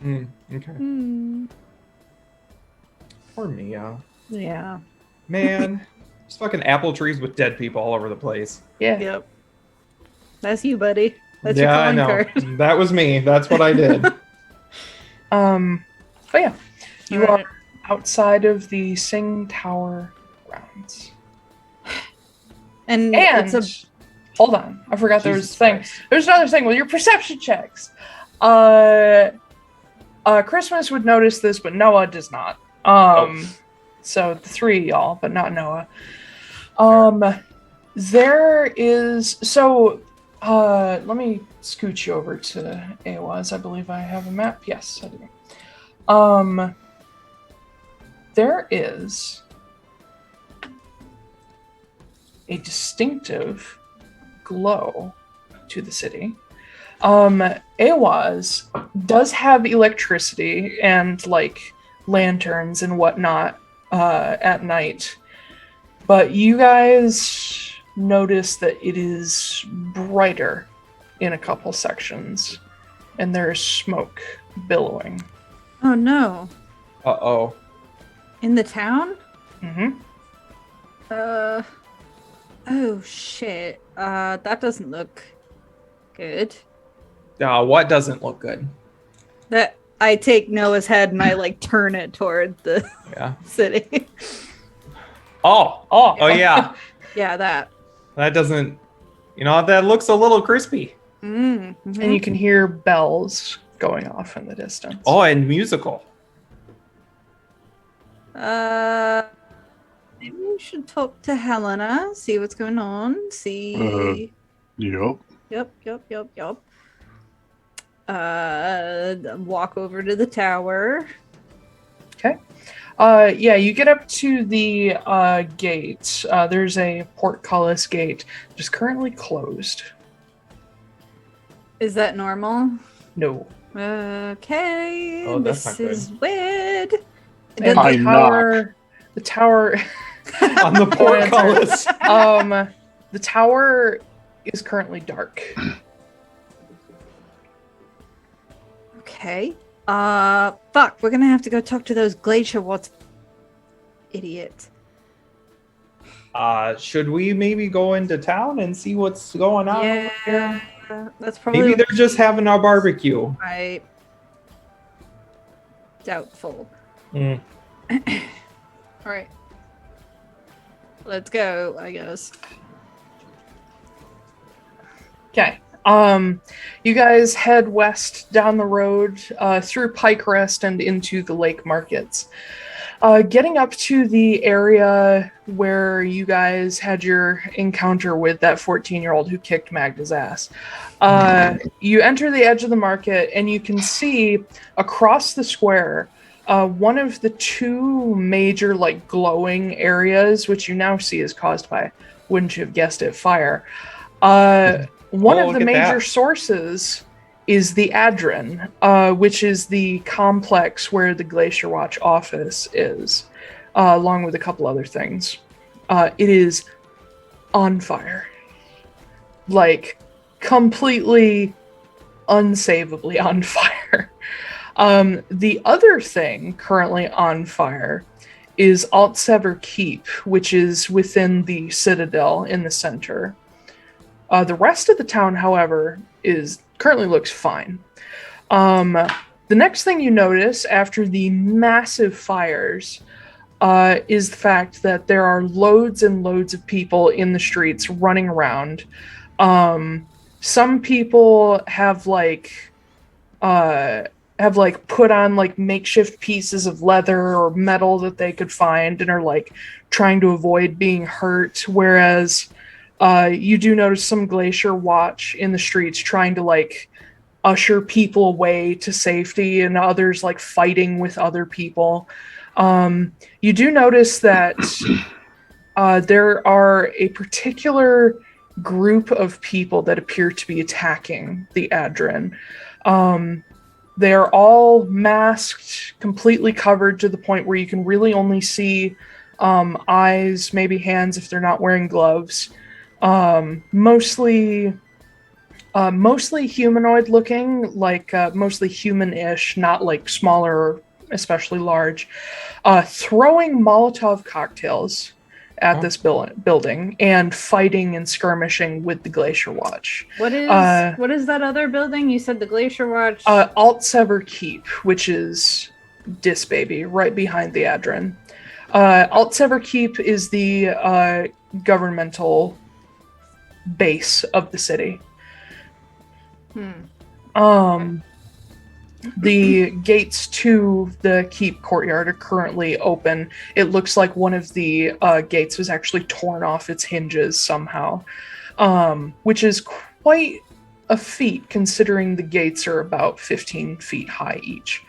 Okay. Poor Mia. Yeah. Man, there's fucking apple trees with dead people all over the place. Yeah. Yep. That's you, buddy. That's Yeah, I your know. calling card. That was me. That's what I did. But yeah, you Alright. are outside of the Sing Tower grounds. And And it's hold on, I forgot there was a Jesus thing. Christ. There's another thing with your perception checks. Christmas would notice this, but Noah does not. So the three of y'all, but not Noah. There is let me scooch you over to Awaz. I believe I have a map. Yes, I do. There is a distinctive glow to the city. Awaz does have electricity and like lanterns and whatnot at night, but you guys notice that it is brighter in a couple sections, and there is smoke billowing. oh no. Uh-oh. In the town? Mm-hmm. Oh shit. That doesn't look good. What doesn't look good? That I take Noah's head and I like turn it toward the Yeah. city. Oh, yeah. Yeah, that. That doesn't, that looks a little crispy. Mm-hmm. And you can hear bells going off in the distance. Oh, and musical. Maybe we should talk to Helena, see what's going on, see. Yep. Yep. Walk over to the tower. Okay. Yeah, you get up to the gate. There's a portcullis gate, just currently closed. Is that normal? No. Okay. Oh, that's this not good. is weird. And I the tower On the portcullis. the tower is currently dark. Okay. Fuck, we're gonna have to go talk to those glacier what's idiot. Should we maybe go into town and see what's going on over here? That's probably Maybe they're just having a barbecue. right. Doubtful. Mm. Alright. Let's go, I guess. Okay. You guys head west down the road through Pike Rest and into the lake markets. Getting up to the area where you guys had your encounter with that 14-year-old who kicked Magda's ass. You enter the edge of the market and you can see across the square one of the two major like glowing areas, which you now see is caused by, wouldn't you have guessed it, fire. One of the major sources is the Adran, which is the complex where the Glacier Watch office is, along with a couple other things. It is on fire. Like, completely unsavably on fire. The other thing currently on fire is Altsever Keep, which is within the Citadel in the center. The rest of the town, however, currently looks fine. The next thing you notice after the massive fires is the fact that there are loads and loads of people in the streets running around. Some people have put on like makeshift pieces of leather or metal that they could find and are like trying to avoid being hurt, whereas you do notice some Glacier Watch in the streets trying to like usher people away to safety, and others like fighting with other people. You do notice that there are a particular group of people that appear to be attacking the Adran. They're all masked, completely covered to the point where you can really only see eyes, maybe hands if they're not wearing gloves. Mostly humanoid looking, like mostly human-ish, not like smaller or especially large. Throwing Molotov cocktails at this building and fighting and skirmishing with the Glacier Watch. What is that other building? You said the Glacier Watch. Altsever Keep, which is this baby right behind the Adren. Altsever Keep is the governmental base of the city. The gates to the keep courtyard are currently open. It looks like one of the gates was actually torn off its hinges somehow, which is quite a feat considering the gates are about 15 feet high each.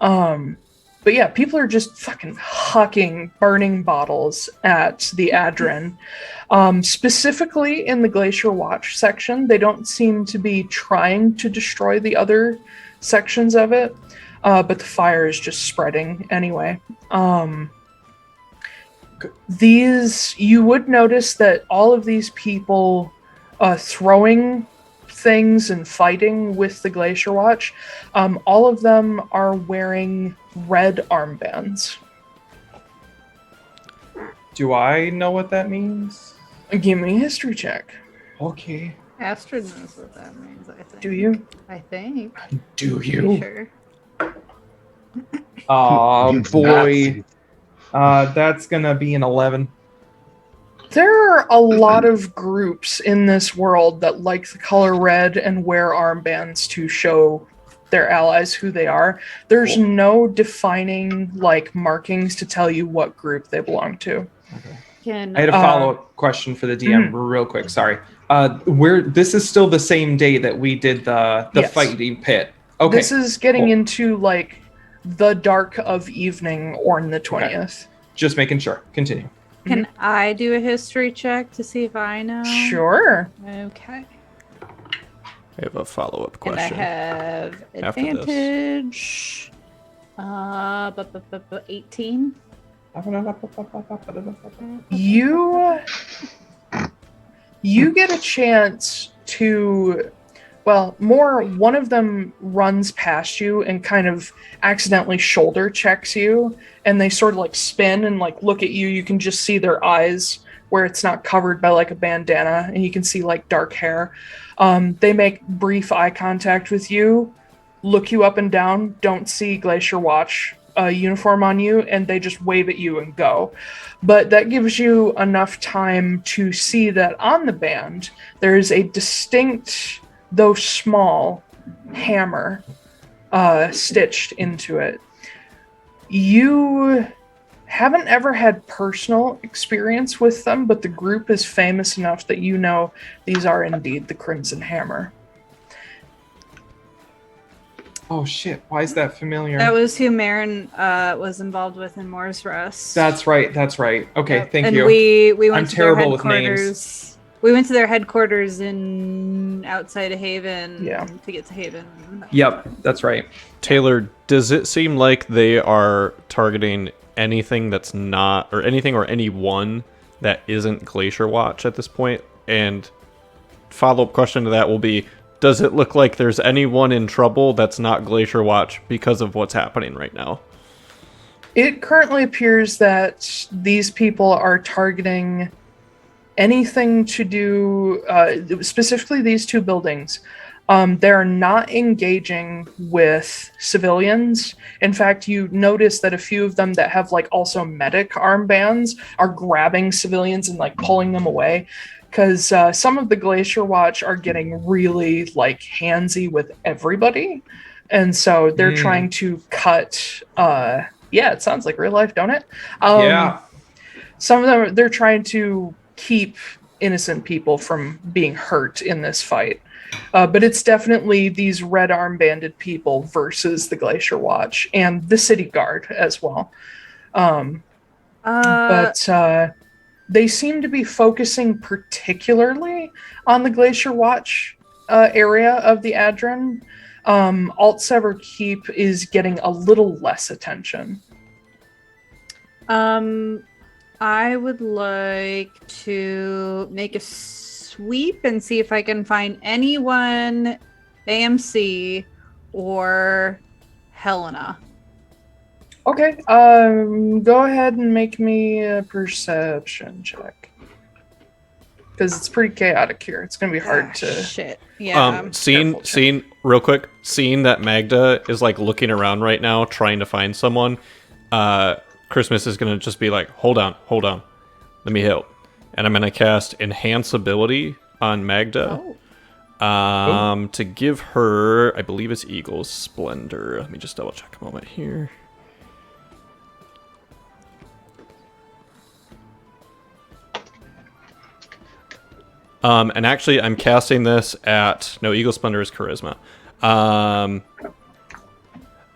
But yeah, people are just fucking hucking burning bottles at the Adren. Specifically in the Glacier Watch section, they don't seem to be trying to destroy the other sections of it, but the fire is just spreading anyway. You would notice that all of these people throwing things and fighting with the Glacier Watch, all of them are wearing red armbands. Do I know what that means? Give me a history check. Okay. Astrid knows what that means, I think. Do you? I think. Do you? Sure. Oh, boy. That's gonna be an 11. There are a lot of groups in this world that like the color red and wear armbands to show their allies who they are. There's no defining like markings to tell you what group they belong to. Okay. Can I had a follow-up question for the DM real quick. Sorry. This is still the same day that we did the Yes. fighting pit. Okay. This is getting into like the dark of evening on the 20th. Just making sure. Continue. Can I do a history check to see if I know? Sure. Okay. I have a follow-up And I question. have After this. advantage. 18. You get a chance to, one of them runs past you and kind of accidentally shoulder checks you, and they sort of like spin and like look at you. You can just see their eyes where it's not covered by like a bandana, and you can see like dark hair. They make brief eye contact with you, look you up and down, don't see Glacier Watch uniform on you, and they just wave at you and go. But that gives you enough time to see that on the band there is a distinct, though small, hammer stitched into it. You haven't ever had personal experience with them, but the group is famous enough that you know these are indeed the Crimson Hammer. Oh shit! Why is that familiar? That was who Marin was involved with in Moore's Rest. That's right. Okay, Yep. thank and you. we went I'm to terrible their with headquarters. names. We went to their headquarters in outside of Haven. Yeah. To get to Haven. Yep, that's right. Taiylor, does it seem like they are targeting anything that's not, or anything or anyone that isn't Glacier Watch at this point? And follow-up question to that will be, does it look like there's anyone in trouble that's not Glacier Watch because of what's happening right now? It currently appears that these people are targeting anything to do, specifically these two buildings. They're not engaging with civilians. In fact, you notice that a few of them that have like also medic armbands are grabbing civilians and like pulling them away. Because some of the Glacier Watch are getting really like handsy with everybody. And so they're trying to cut, it sounds like real life, don't it? Yeah. Some of them, they're trying to keep innocent people from being hurt in this fight. But it's definitely these red armbanded people versus the Glacier Watch and the City Guard as well. But they seem to be focusing particularly on the Glacier Watch area of the Adren. Alt Sever Keep is getting a little less attention. I would like to make a sweep and see if I can find anyone AMC or Helena. Okay, go ahead and make me a perception check. Because it's pretty chaotic here. It's going to be hard to... Shit. Yeah. Seeing real quick, seeing that Magda is like looking around right now, trying to find someone, Christmas is going to just be like, hold on, let me help. And I'm going to cast Enhance Ability on Magda. To give her, I believe it's Eagle's Splendor. Let me just double check a moment here. And actually, I'm casting this at... No, Eagle Splendor is Charisma.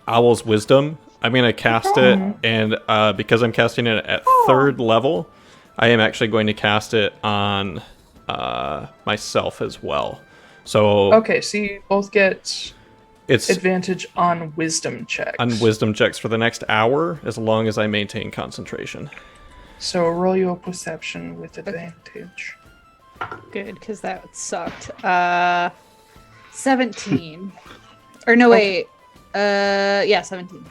Owl's Wisdom. I'm going to cast it, and because I'm casting it at 3rd level, I am actually going to cast it on myself as well. So okay, so you both get advantage on Wisdom checks. On Wisdom checks for the next hour, as long as I maintain concentration. So roll your Perception with advantage. Good, because that sucked. 17. Or no, wait. Yeah, 17.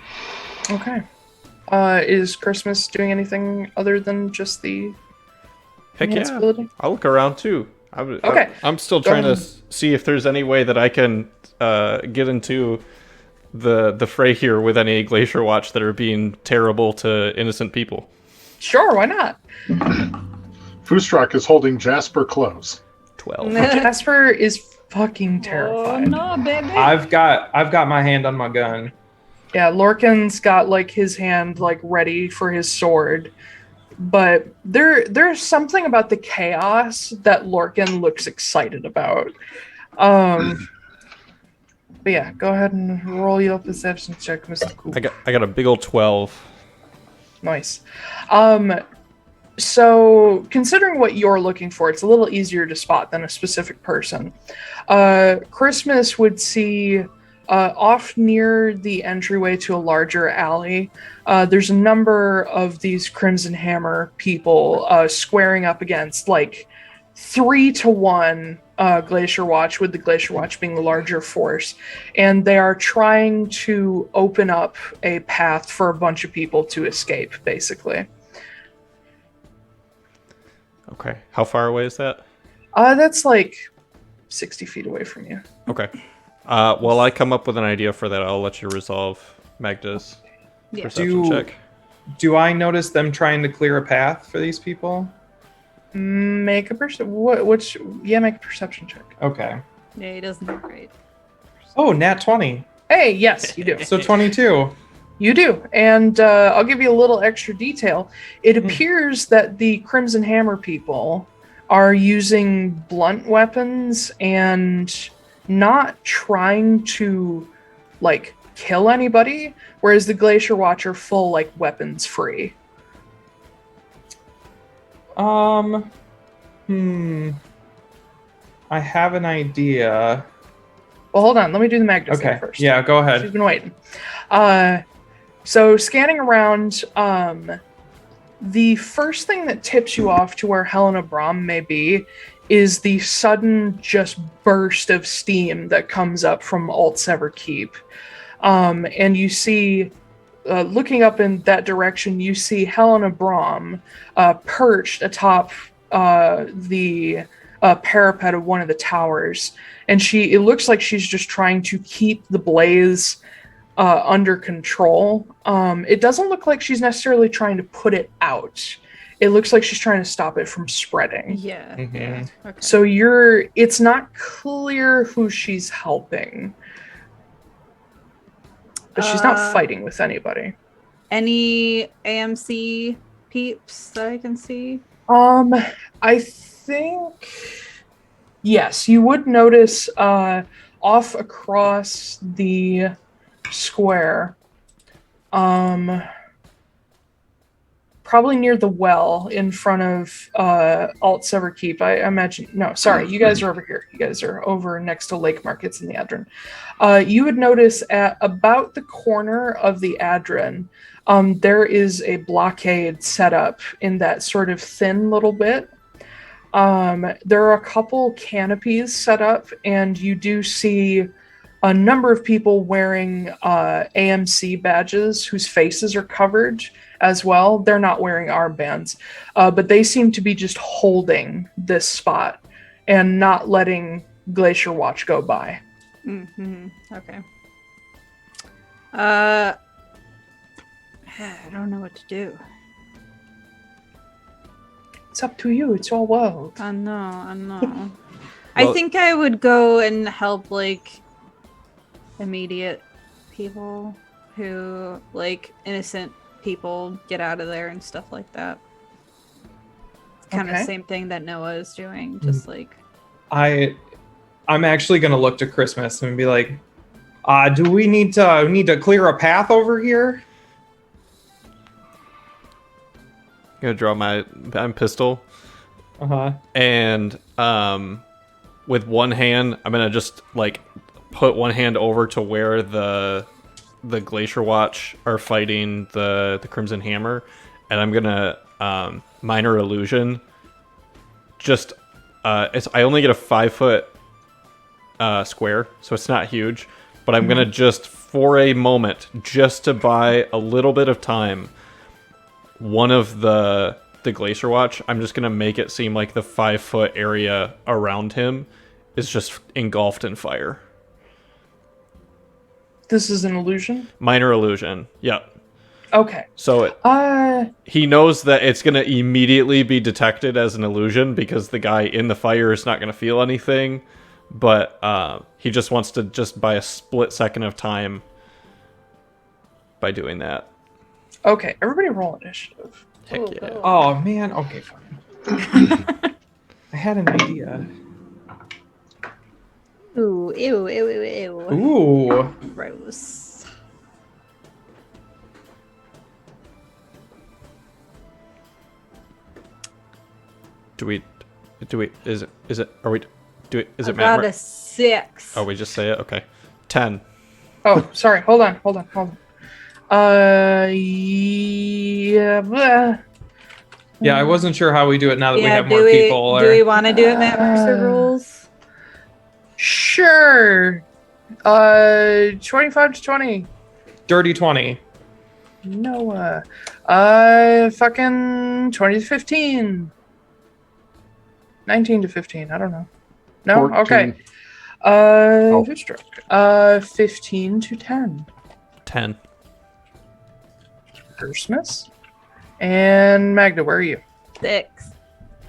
Okay. Is Christmas doing anything other than just the Heck yeah. ability? I'll look around too. Okay. I'm still trying to see if there's any way that I can get into the fray here with any Glacier Watch that are being terrible to innocent people. Sure, why not? Foostrak is holding Jasper close. 12. Jasper is fucking terrified. Oh, no, baby. I've got my hand on my gun. Yeah, Lorcan's got like his hand like ready for his sword. But there's something about the chaos that Lorcan looks excited about. But yeah, go ahead and roll your perception check, Mr. Koop. I got a big old 12. Nice. So considering what you're looking for, it's a little easier to spot than a specific person. Christmas would see off near the entryway to a larger alley, there's a number of these Crimson Hammer people squaring up against like 3-1 Glacier Watch, with the Glacier Watch being the larger force. And they are trying to open up a path for a bunch of people to escape, basically. Okay. How far away is that? That's like 60 feet away from you. Okay. While I come up with an idea for that, I'll let you resolve Magda's perception check. Do I notice them trying to clear a path for these people? Make a perception check. Okay. Yeah, he doesn't do great. Oh, nat 20. Hey, yes, you do. So 22. You do, and I'll give you a little extra detail. It appears that the Crimson Hammer people are using blunt weapons and not trying to, like, kill anybody, whereas the Glacier Watch are full, like, weapons free. I have an idea. Well, hold on. Let me do the Magda thing first. Yeah, go ahead. She's been waiting. So scanning around, the first thing that tips you off to where Helena Brahm may be is the sudden just burst of steam that comes up from Alt Sever Keep. And you see, looking up in that direction, you see Helena Brahm perched atop the parapet of one of the towers. And it looks like she's just trying to keep the blaze under control. It doesn't look like she's necessarily trying to put it out. It looks like she's trying to stop it from spreading. Yeah. Mm-hmm. Okay. So it's not clear who she's helping. But she's not fighting with anybody. Any AMC peeps that I can see? I think... Yes, you would notice off across the square, probably near the well in front of Alt Sever Keep. I imagine. No, sorry, you guys are over here. You guys are over next to Lake Markets in the Adren. You would notice at about the corner of the Adren, there is a blockade set up in that sort of thin little bit. There are a couple canopies set up, and you do see a number of people wearing AMC badges whose faces are covered as well. They're not wearing armbands, but they seem to be just holding this spot and not letting Glacier Watch go by. Mm-hmm. Okay. I don't know what to do. It's up to you. It's your world. I know. I think I would go and help, like, immediate people who, like, innocent people get out of there and stuff like that. Kind of the same thing that Noah is doing, just like... I'm actually going to look to Christmas and be like, do we need to clear a path over here? I'm gonna draw my pistol. And with one hand, I'm gonna just like put one hand over to where the Glacier Watch are fighting the Crimson Hammer, and I'm gonna minor illusion. Just I only get a 5-foot square, so it's not huge. But I'm gonna just for a moment, just to buy a little bit of time, one of the Glacier Watch, I'm just gonna make it seem like the 5-foot area around him is just engulfed in fire. This is an illusion? Minor illusion, yep. Okay. So he knows that it's gonna immediately be detected as an illusion because the guy in the fire is not gonna feel anything, but he just wants to just buy a split second of time by doing that. Okay, everybody roll initiative. Heck yeah. Oh, man. Okay, fine. I had an idea. Ooh, ew. Ooh. Gross. Is it I Matt? got a 6. Oh, we just say it? Okay. 10. Oh, sorry. Hold on. Yeah. Yeah, I wasn't sure how we do it now that we have more do people. Do we want to do it, Matt Mercer rules? Sure. 25 to 20. Dirty 20. Noah. Fucking 20 to 15. 19 to 15. I don't know. No? 14. Okay. Foostrak. 15 to 10. 10. Christmas. And Magda, where are you? 6.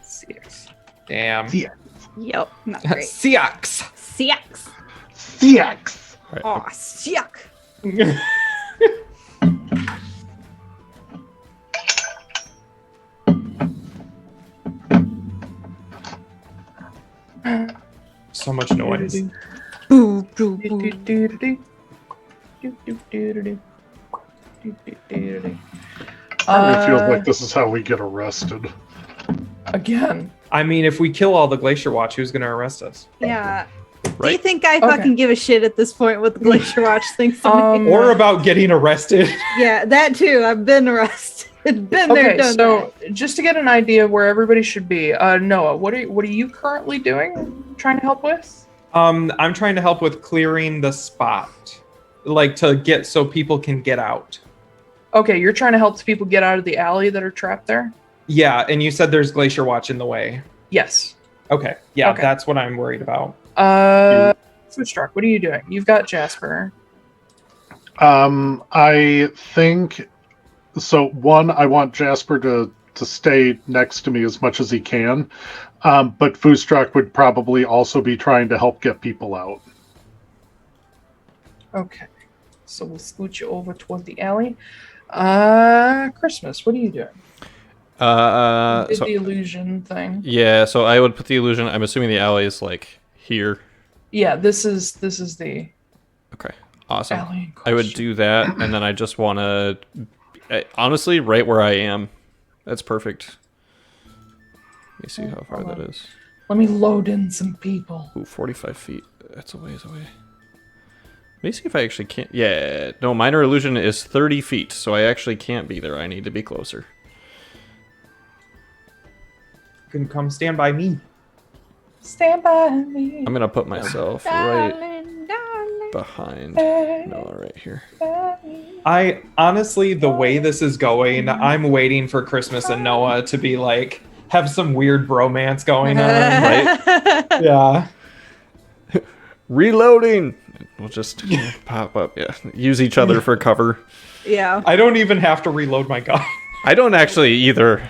6. Damn. Seax. Yep, not great. Seax. 6. Seax. Right. Oh, yuck. So much noise. Boo, boo, boo. It feels like this is how we get arrested. Again. I mean, if we kill all the Glacier Watch, who's going to arrest us? Yeah. Do you Right. think I fucking give a shit at this point what the Glacier Watch thinks of me? Or about getting arrested? Yeah, that too. I've been arrested. Been there, Okay, done so just to get an idea of where everybody should be, Noah, what are you currently doing? Trying to help with? I'm trying to help with clearing the spot. Like, to get so people can get out. Okay, you're trying to help people get out of the alley that are trapped there? Yeah, and you said there's Glacier Watch in the way. Yes. Okay, yeah, Okay. that's what I'm worried about. Foostrak, what are you doing? You've got Jasper. I think so. One, I want Jasper to stay next to me as much as he can, but Foostrak would probably also be trying to help get people out. Okay. So we'll scoot you over toward the alley. Christmas, what are you doing? Did So the illusion thing. yeah, so I would put the illusion. I'm assuming the alley is like here. Yeah, this is the Okay, awesome. alley in I would question. do that, and then I just want to, honestly, right where I am. That's perfect. Let me see how far that is. Let me load in some people. Ooh, 45 feet. That's a ways away. Let me see if I actually can't. Yeah, no, minor illusion is 30 feet, so I actually can't be there. I need to be closer. You can come stand by me. Stand by me. I'm gonna put myself right behind Noah right here. I honestly, the way this is going, I'm waiting for Christmas and Noah to be like, have some weird bromance going on. Right? Yeah. Reloading! We'll just pop up, yeah. Use each other for cover. Yeah. I don't even have to reload my gun. I don't actually either.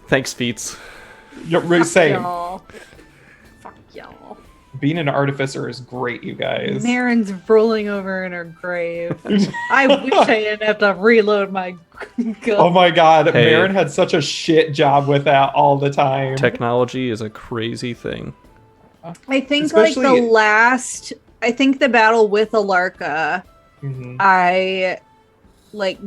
Thanks, Feats. You're same. Y'all. Fuck y'all. Being an artificer is great, you guys. Marin's rolling over in her grave. I wish I didn't have to reload my gun. Oh my god, Hey. Marin had such a shit job with that all the time. Technology is a crazy thing. I think Especially- I think the battle with Alarka, Mhm. I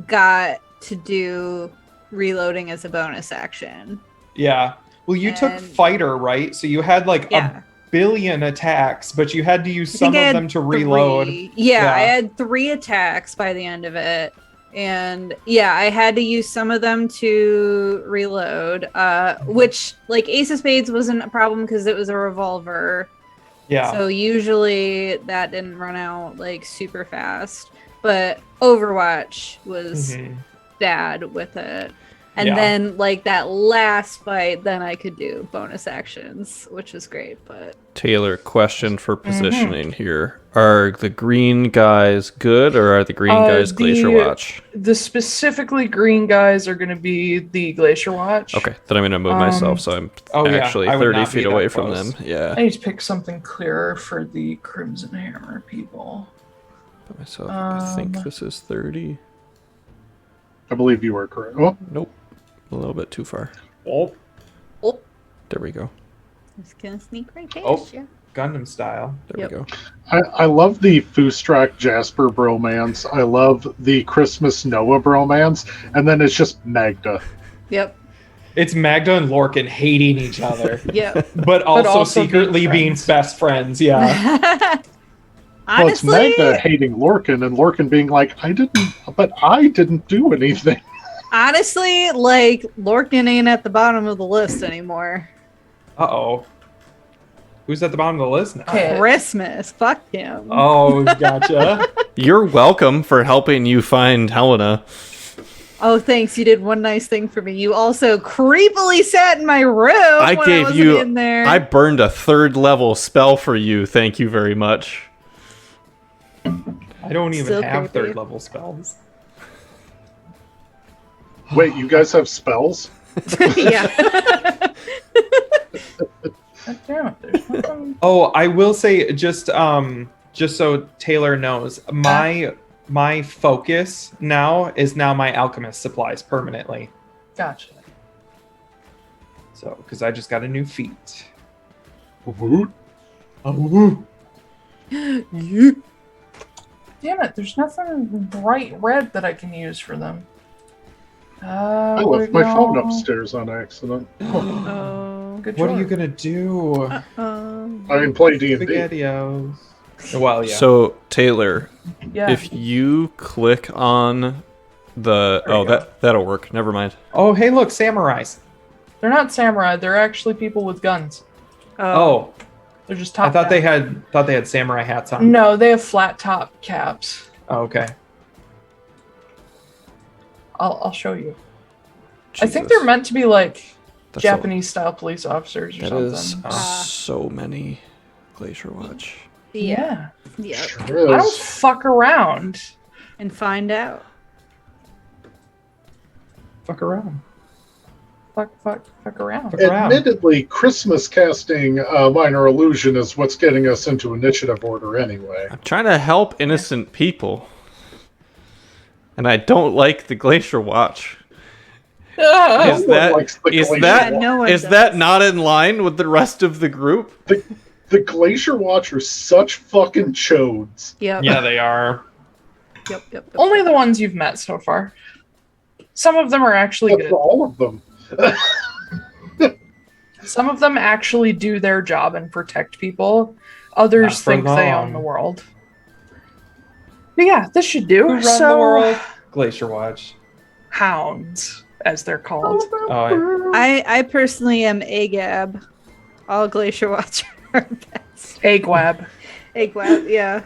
got to do reloading as a bonus action. Yeah. Well, you took And- fighter, right? So you had like Yeah. a billion attacks, but you had to use I some think I of had them to reload. 3. Yeah, Yeah. I had 3 attacks by the end of it. And yeah, I had to use some of them to reload, which Ace of Spades wasn't a problem because it was a revolver. Yeah. So usually that didn't run out super fast. But Overwatch was Mhm. bad with it. And Yeah. then that last fight, then I could do bonus actions, which was great. But Taiylor, question for positioning here. Are the green guys good, or are the green guys Glacier Watch? The specifically green guys are going to be the Glacier Watch. Okay, then I'm going to move myself so I'm Oh, yeah, actually I would 30 not be feet that away from close. them. Yeah. I need to pick something clearer for the Crimson Hammer people. Put myself, I think Um, this is 30. I believe you are correct. Oh, Nope. A little bit too far. Oh, There we go. it's gonna sneak right past Oh. you. Gundam style. There we go. I love the Foostrak Jasper bromance. I love the Christmas Noah bromance. And then it's just Magda. Yep. It's Magda and Lorcan hating each other, Yep. but also, also secretly being friends. best friends. Yeah. Well, it's Honestly, Magda hating Lorcan and Lorcan being like, I didn't do anything. Lorcan ain't at the bottom of the list anymore. Uh-oh. Who's at the bottom of the list now? Okay. Christmas. Fuck him. Oh, gotcha. You're welcome for helping you find Helena. Oh, thanks. You did one nice thing for me. You also creepily sat in my room. I when gave wasn't you. in there. I burned a 3rd level spell for you. Thank you very much. I don't even Still have creepy. 3rd level spells. Wait, you guys have spells? Yeah. God damn it, there's nothing. Oh, I will say just so Taiylor knows, my focus now is my alchemist supplies permanently. Gotcha. So, because I just got a new feat. Woot. Oh, Damn it, there's nothing bright red that I can use for them. I left my phone upstairs on accident. Oh. Good what are you choice. gonna do? Oh. I didn't play D&D. Spaghettios. Well, yeah. So Taiylor, Yeah. if you click on the There you go. that'll work. Never mind. Oh, hey, look, samurais. They're not samurai, they're actually people with guns. Oh, They're just top I thought down. they had samurai hats on. No, they have flat top caps. Oh, okay. I'll show you. I think Jesus. they're meant to be like That's Japanese style police officers or That something. is Ah. so many Glacier Watch. Yeah. Yep. Sure I don't is. fuck around. And find out. Fuck around. Fuck around. Fuck around. Admittedly, Christmas casting Minor Illusion is what's getting us into initiative order anyway. I'm trying to help innocent people. And I don't like the Glacier Watch. Ah! Is No one that likes the is Glacier that Yeah, no one is does. that not in line with the rest of the group? The Glacier Watch are such fucking chodes. Yep. Yeah, they are. Yep. Only the ones you've met so far. Some of them are actually That's good. all of them. Some of them actually do their job and protect people. Others Not for think they long. own the world. But yeah, this should do. Who run so, the world? Glacier Watch. hounds, as they're called. Oh, I personally am Agab. All Glacier Watcher are best. Agwab. Agab, yeah.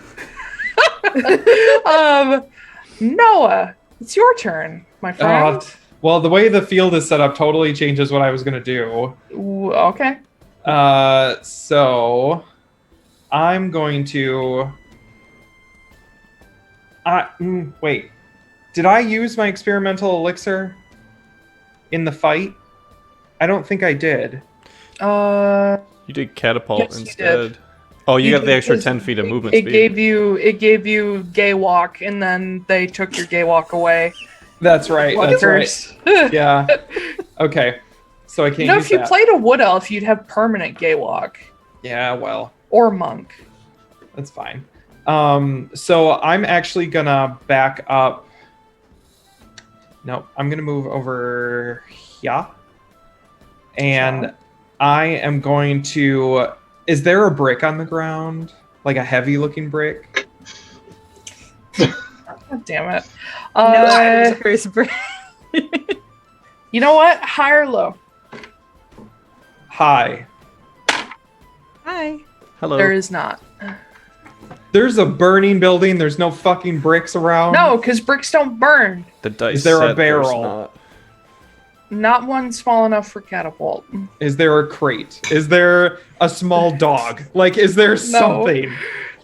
Noah, it's your turn, my friend. well, the way the field is set up totally changes what I was gonna do. Ooh, okay. So I'm going to. Wait. Did I use my experimental elixir in the fight? I don't think I did. You did catapult Yes, you instead. did. Oh, you got the did, extra because 10 feet of movement It speed. gave you gay walk, and then they took your gay walk away. That's right. That's right. Fuckers. Yeah. Okay. So I can't You know, use if you that. played a wood elf, you'd have permanent gay walk Yeah. Well, or monk. that's fine. So I'm actually gonna back up. No, I'm gonna move over here, and I am going to. Is there a brick on the ground, like a heavy-looking brick? God damn it. No, Zachary's brain. You know what? High or low? High. Hi. Hello. There is not. There's a burning building. There's no fucking bricks around. No, because bricks don't burn. The dice Is there a said there's barrel? not. Not one small enough for catapult. Is there a crate? Is there a small dog? Like, is there something?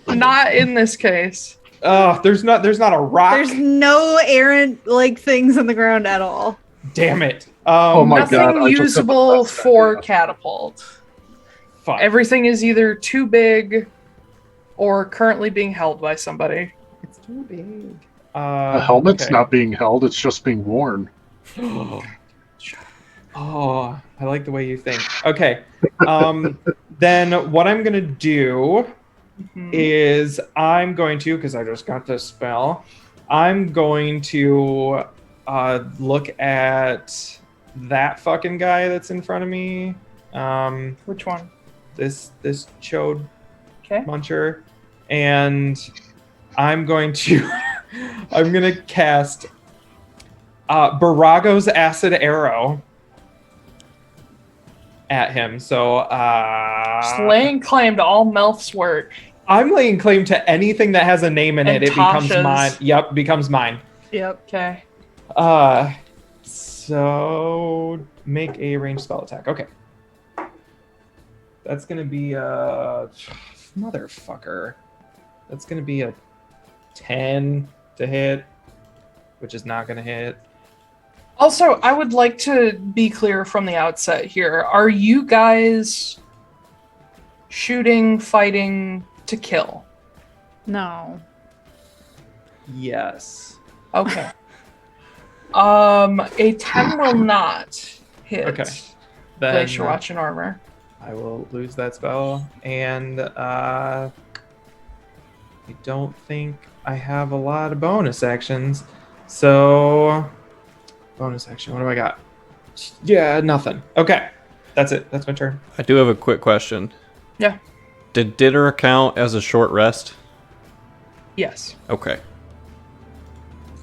Not in this case. There's not a rock. There's no errant like things on the ground at all. Damn it. Oh my Nothing God, I just usable have the best for idea. catapult. Fuck. Everything is either too big or currently being held by somebody. It's too big. The helmet's okay. not being held, it's just being worn. Oh, I like the way you think. Okay. Then what I'm going to do is I'm going to, because I just got this spell, I'm going to look at that fucking guy that's in front of me. Which one? This chode Okay. muncher. And I'm going to cast Borago's acid arrow at him. So Just laying claim to all Melf's work. I'm laying claim to anything that has a name in And it. It becomes Tasha's. mine. Yep, becomes mine. Yep. Okay. So make a ranged spell attack. Okay. That's gonna be a motherfucker. That's gonna be a 10 to hit, which is not gonna hit. Also, I would like to be clear from the outset here. Are you guys shooting, fighting to kill? No. Yes. Okay. A 10 will not hit Okay. Then Glacier Watch and Armor. I will lose that spell, and I don't think I have a lot of bonus actions. So, bonus action. What do I got? Yeah, nothing. Okay, that's it. That's my turn. I do have a quick question. Yeah. Did dinner count as a short rest? Yes. Okay.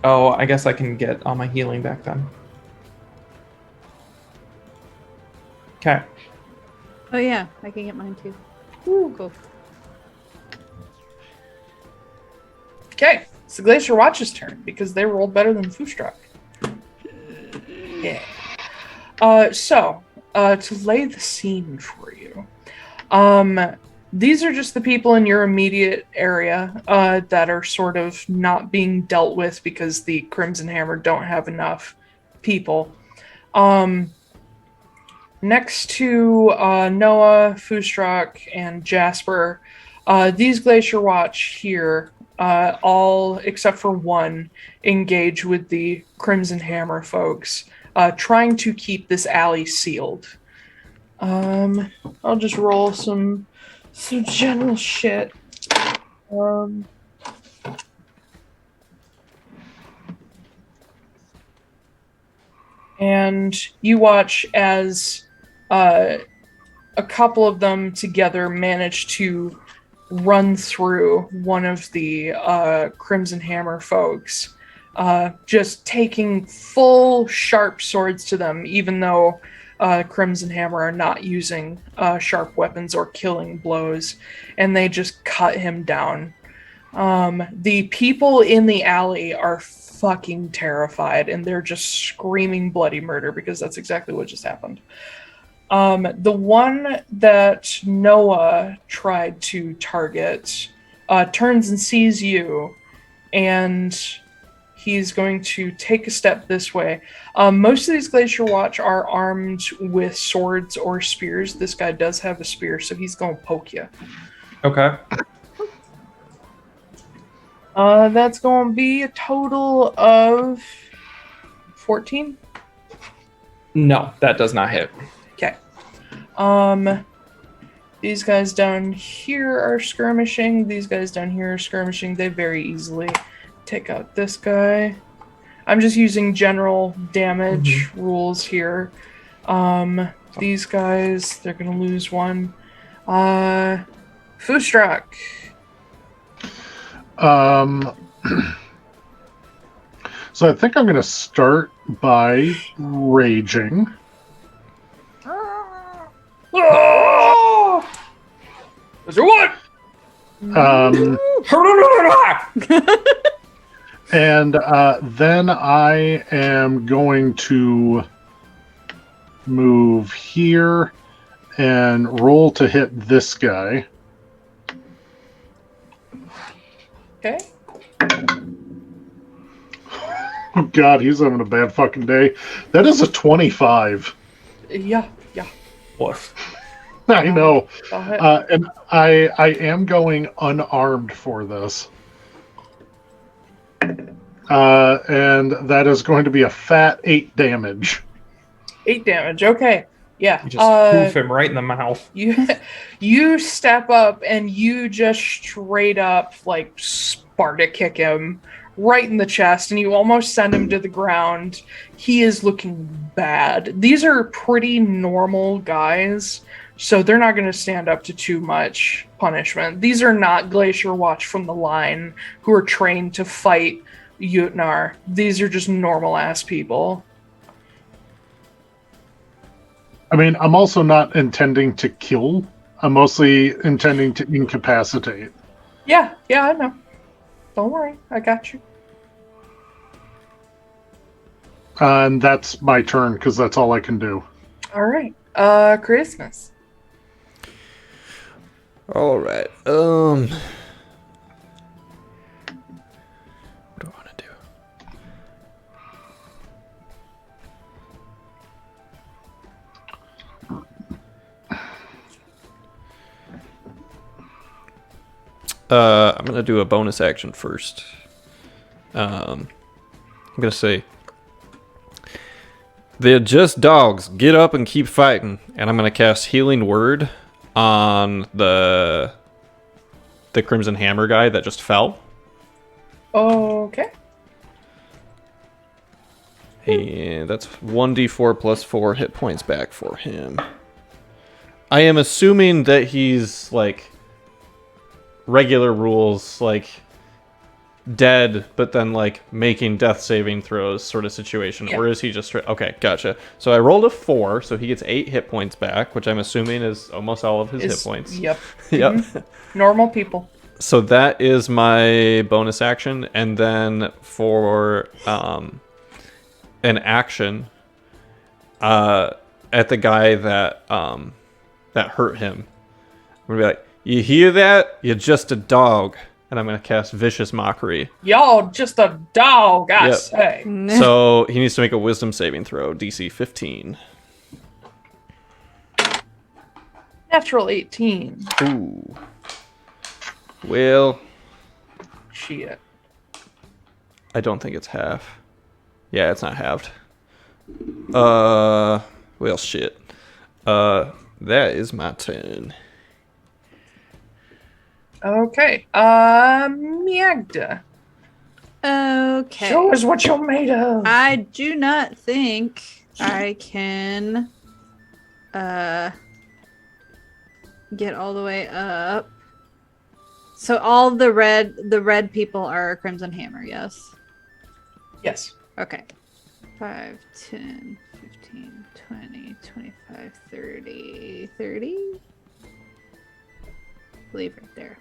Oh, I guess I can get all my healing back then. Okay. Oh yeah, I can get mine too. Ooh, cool. Okay. It's the Glacier Watch's turn because they rolled better than Foostrak. Yeah. So, to lay the scene for you, these are just the people in your immediate area that are sort of not being dealt with because the Crimson Hammer don't have enough people. Next to Noah, Foostrak, and Jasper, these Glacier Watch here, all except for one, engage with the Crimson Hammer folks, trying to keep this alley sealed. I'll just roll some general shit. And you watch as a couple of them together manage to run through one of the Crimson Hammer folks, just taking full sharp swords to them, even though Crimson Hammer are not using sharp weapons or killing blows, and they just cut him down. The people in the alley are fucking terrified, and they're just screaming bloody murder because that's exactly what just happened. The one that Noah tried to target turns and sees you, and he's going to take a step this way. Most of these Glacier Watch are armed with swords or spears. This guy does have a spear, so he's going to poke you. Okay. That's going to be a total of 14. No, that does not hit. Okay. These guys down here are skirmishing. These guys down here are skirmishing. They very easily take out this guy. I'm just using general damage rules here. These guys, they're going to lose one. Foostrak. So I think I'm going to start by raging. Is there what? And then I am going to move here and roll to hit this guy. Okay. Oh God, he's having a bad fucking day. That is a 25. Yeah. Woof. I know. I'll hit. And I am going unarmed for this. And that is going to be a fat 8 damage. 8 damage. Okay. Yeah. You just poof him right in the mouth. You step up and you just straight up like Sparta kick him right in the chest, and you almost send him to the ground. He is looking bad. These are pretty normal guys, so they're not going to stand up to too much punishment. These are not Glacier Watch from the line who are trained to fight Utnar. These are just normal ass people. I mean, I'm also not intending to kill. I'm mostly intending to incapacitate. Yeah, I know. Don't worry, I got you. And that's my turn, because that's all I can do. All right. Christmas. All right. What do I want to do? I'm gonna do a bonus action first. I'm gonna say, they're just dogs. Get up and keep fighting. And I'm gonna cast Healing Word on the Crimson Hammer guy that just fell. Okay. And that's 1d4 plus 4 hit points back for him. I am assuming that he's like regular rules, like dead, but then like making death saving throws sort of situation. Yeah. Or is he just okay? Gotcha. So I rolled a 4, so he gets 8 hit points back, which I'm assuming is almost all of his hit points. Yep. Yep. Mm-hmm. Normal people. So that is my bonus action, and then for an action, at the guy that hurt him, I'm gonna be like, "You hear that? You're just a dog." And I'm going to cast Vicious Mockery. Y'all just a dog, I Yep. say. So he needs to make a Wisdom saving throw, DC 15. Natural 18. Ooh. Well, Shit. I don't think it's half. Yeah, it's not halved. Well, shit. That is my turn. Okay. Magda. Okay. Show us what you're made of. I do not think I can get all the way up. So all the red people are Crimson Hammer, yes? Yes. Okay. 5, 10, 15, 20, 25, 30. 30? I believe right there.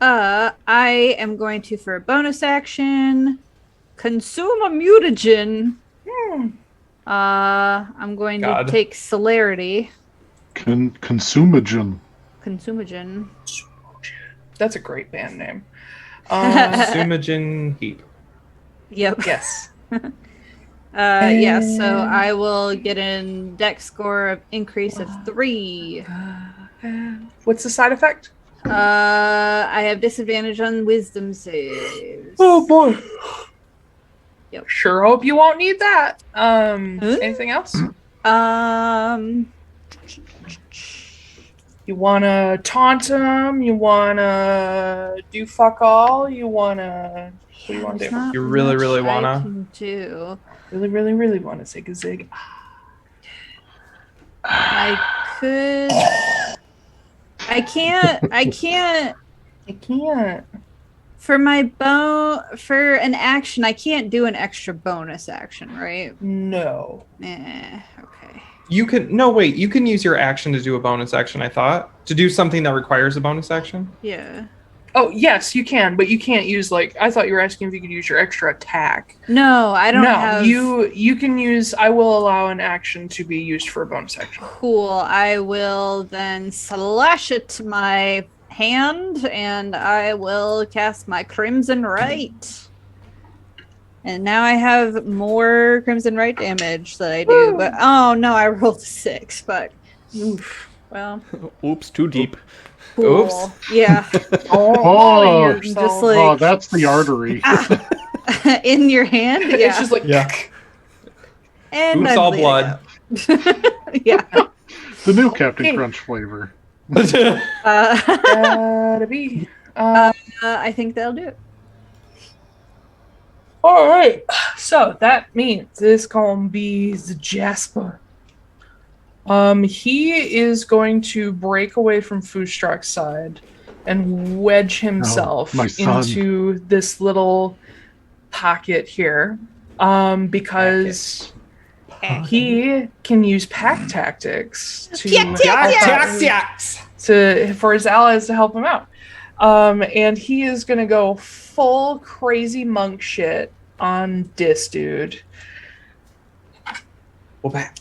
I am going to, for a bonus action, consume a mutagen. I'm going to take celerity. Consumagen. Consumagen. That's a great band name. Sumagen Heap. Yep. Yes. Yeah, so I will get an dex score of increase of 3. What's the side effect? I have disadvantage on wisdom saves. Oh boy. Yep. Sure hope you won't need that. Anything else? You wanna taunt him? You wanna do fuck all? You wanna... What do you wanna do? You really, really wanna? I can do. Really, really, really wanna zig a zig. I could. I can't. For for an action, I can't do an extra bonus action, right? No. Okay. You can use your action to do a bonus action, I thought. To do something that requires a bonus action? Yeah. Oh, yes, you can, but you can't use, like, I thought you were asking if you could use your extra attack. No, I don't have... you can use, I will allow an action to be used for a bonus action. Cool, I will then slash it to my hand, and I will cast my Crimson Right. And now I have more Crimson Right damage that I do, but oh no, I rolled a 6, but... Oof. Well... Oops, too deep. Cool. Oops. Yeah. Just like, that's the artery. In your hand? Yeah. It's just like... Yeah. And Oops, I'm all bleeding blood. out. Yeah. The new Captain Crunch flavor. Gotta be. I think that'll do it. All right. So that means this gonna be the Jasper. He is going to break away from Foostrak's side and wedge himself into this little pocket here, because he can use pack tactics for his allies to help him out. And he is gonna go full crazy monk shit on this dude. We're back.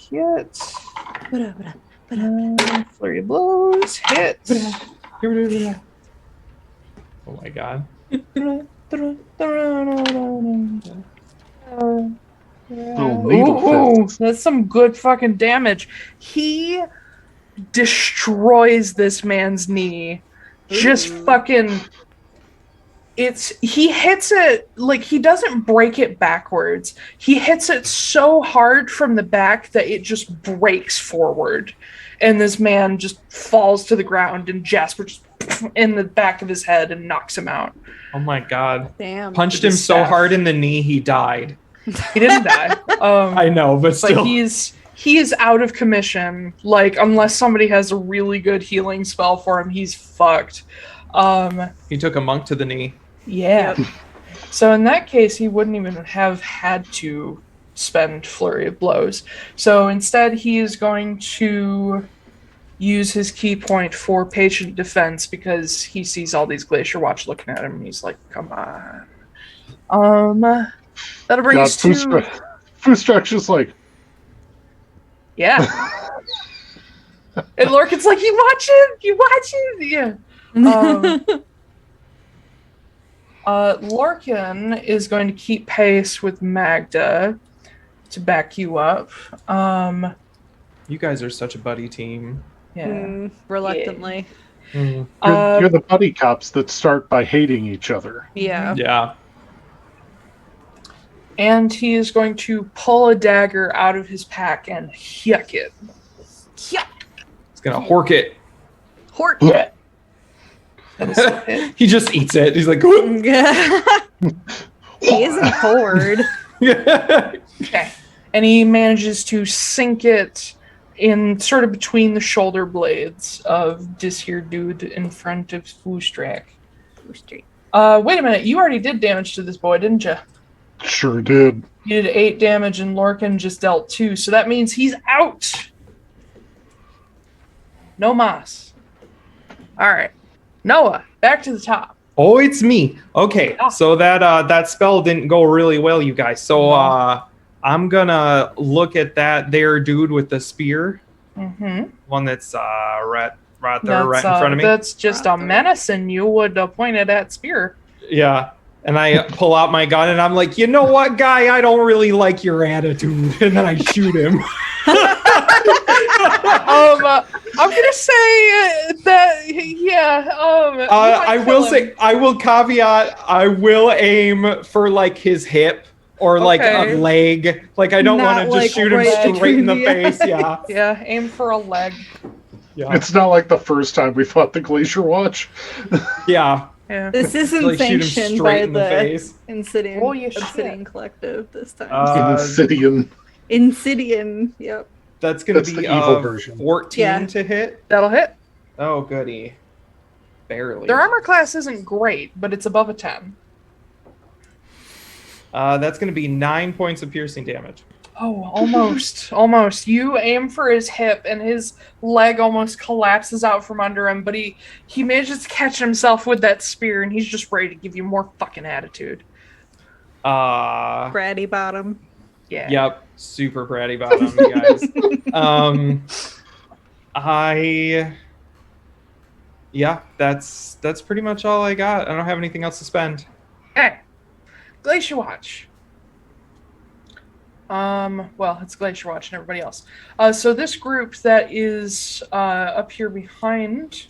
Hit. Flurry of blows. Hit. Oh my god. Ooh, that's some good fucking damage. He destroys this man's knee. Just fucking... He hits it, like, he doesn't break it backwards. He hits it so hard from the back that it just breaks forward. And this man just falls to the ground, and Jasper just in the back of his head and knocks him out. Oh my god. Damn. Punched him so hard in the knee, he died. He didn't die. I know, but still. He is out of commission. Like, unless somebody has a really good healing spell for him, he's fucked. He took a monk to the knee. Yeah. Yep. So in that case, he wouldn't even have had to spend Flurry of Blows. So instead, he is going to use his key point for patient defense, because he sees all these Glacier Watch looking at him, and he's like, come on. That'll bring us to... Foostrak's just like... Yeah. And Lorcan's like, you watching? Yeah. Lorcan is going to keep pace with Magda to back you up. You guys are such a buddy team. Yeah. Reluctantly. Yeah. You're the buddy cops that start by hating each other. Yeah. Yeah. And he is going to pull a dagger out of his pack and yuck it. Yuck. It's gonna hork it. Hort. He just eats it. He's like, He isn't bored. Okay. And he manages to sink it in sort of between the shoulder blades of this here dude in front of Foostrak. Wait a minute. You already did damage to this boy, didn't you? Sure did. You did 8 damage and Lorcan just dealt 2. So that means he's out. No mas. All right. Noah, back to the top. Oh, it's me. Okay, so that spell didn't go really well, you guys. So I'm gonna look at that there dude with the spear. Mm-hmm. One that's right there, right in front of me. That's just a menace, and you would point at that spear. Yeah. And I pull out my gun and I'm like, you know what, guy? I don't really like your attitude. And then I shoot him. I'm gonna say that, yeah. I will caveat. I will aim for like his hip or like a leg. Like I don't want to just shoot him straight in the face. Yeah. Yeah. Aim for a leg. Yeah. It's not like the first time we fought the Glacier Watch. Yeah. Yeah. This isn't Like, shoot him sanctioned straight by in the face. Obsidian Collective this time. Insidian. Yep. That's gonna That's be the evil version. 14 to hit. That'll hit. Oh, goody. Barely. Their armor class isn't great, but it's above a 10. That's gonna be 9 points of piercing damage. Oh, almost. You aim for his hip, and his leg almost collapses out from under him, but he manages to catch himself with that spear, and he's just ready to give you more fucking attitude. Bratty bottom. Yeah. Yep, super bratty bottom, you guys. That's pretty much all I got. I don't have anything else to spend. Okay. Glacier Watch. Well, it's Glacier Watch and everybody else. So this group that is up here behind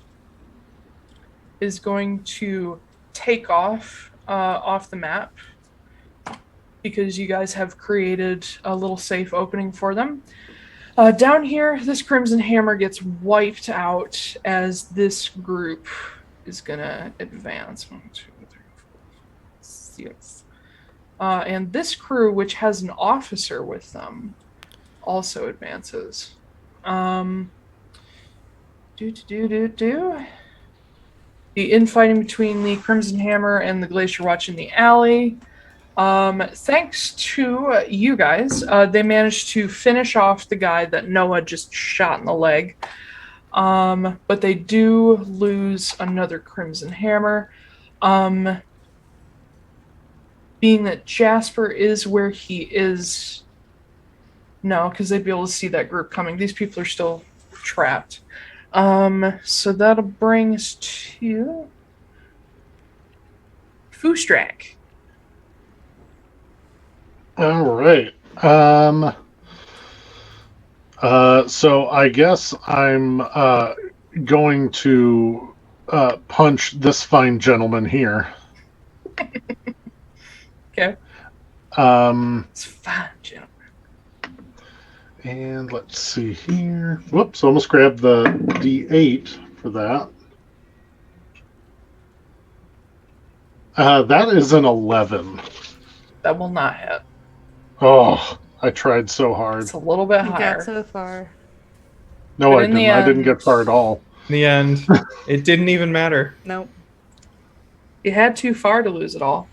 is going to take off the map because you guys have created a little safe opening for them. Down here, this Crimson Hammer gets wiped out as this group is gonna advance. 1, 2, 3, 4, 6. And this crew, which has an officer with them, also advances. The infighting between the Crimson Hammer and the Glacier Watch in the alley. Thanks to you guys, they managed to finish off the guy that Noah just shot in the leg. But they do lose another Crimson Hammer. Being that Jasper is where he is. No, because they'd be able to see that group coming. These people are still trapped. So that'll bring us to Foostrak. All right. So I guess I'm going to punch this fine gentleman here. Okay. It's fine, gentlemen. And let's see here. Whoops, almost grabbed the D8 for that. That is an 11. That will not hit. Oh, I tried so hard. It's a little bit You higher. got so far. No, But I in didn't. the I didn't end- get far at all. In the end, it didn't even matter. Nope. You had too far to lose it all.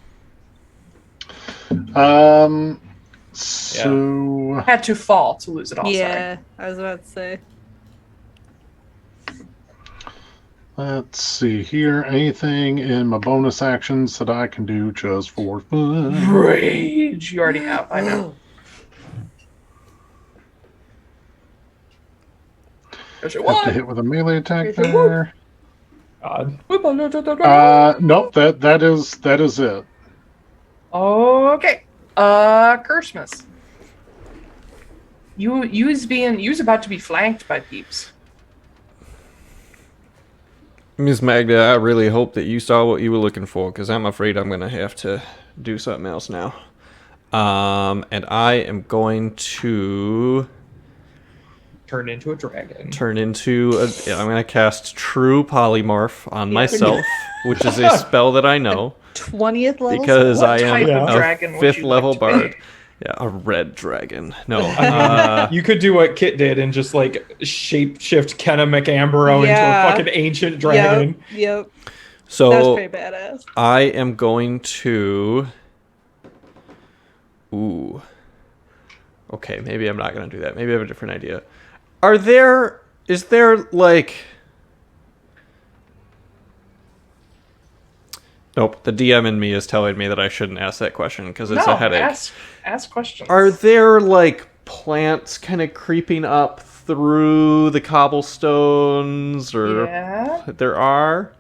So Had to fall to lose it all. Yeah, I was about to say. let's see here. Anything in my bonus actions that I can do just for fun? Sorry. Rage. You already have. I know. There's your Have to one. hit with a melee attack Here's your there. God. Nope. That is it. Okay. Christmas. You's about to be flanked by peeps. Miss Magda, I really hope that you saw what you were looking for, because I'm afraid I'm going to have to do something else now. And I am going to Turn into a dragon. I'm going to cast True Polymorph on myself, which is a spell that I know. 20th level. Because What I type am of a dragon would 5th you level like to be? bard. Yeah, a red dragon. No. You could do what Kit did and just like shape shift Kenna McAmbro into a fucking ancient dragon. Yep. So That was pretty badass. I am going to. Ooh. Okay, maybe I'm not going to do that. Maybe I have a different idea. Is there like. Nope, the DM in me is telling me that I shouldn't ask that question because it's a headache. Ask questions. Are there like plants kind of creeping up through the cobblestones, or Yeah. there are?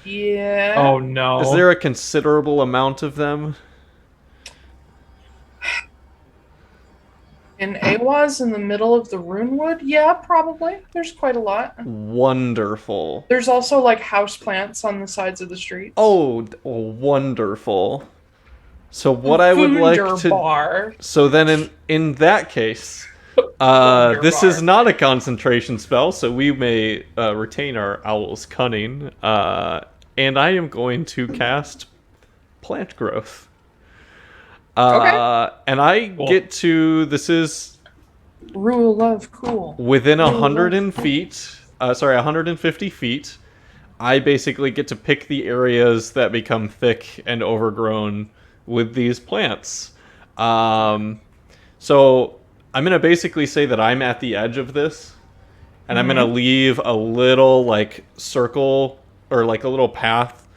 Yeah. Oh no. Is there a considerable amount of them? In Awaz, in the middle of the Runewood? Yeah, probably. There's quite a lot. Wonderful. There's also like house plants on the sides of the streets. Oh, wonderful. So what I would like to. Bar. So then, in that case, this is not a concentration spell, so we may retain our owl's cunning. And I am going to cast plant growth. Okay. And I get to. This is Rule of cool. within 150 feet. I basically get to pick the areas that become thick and overgrown with these plants. So I'm going to basically say that I'm at the edge of this, and I'm going to leave a little like circle or like a little path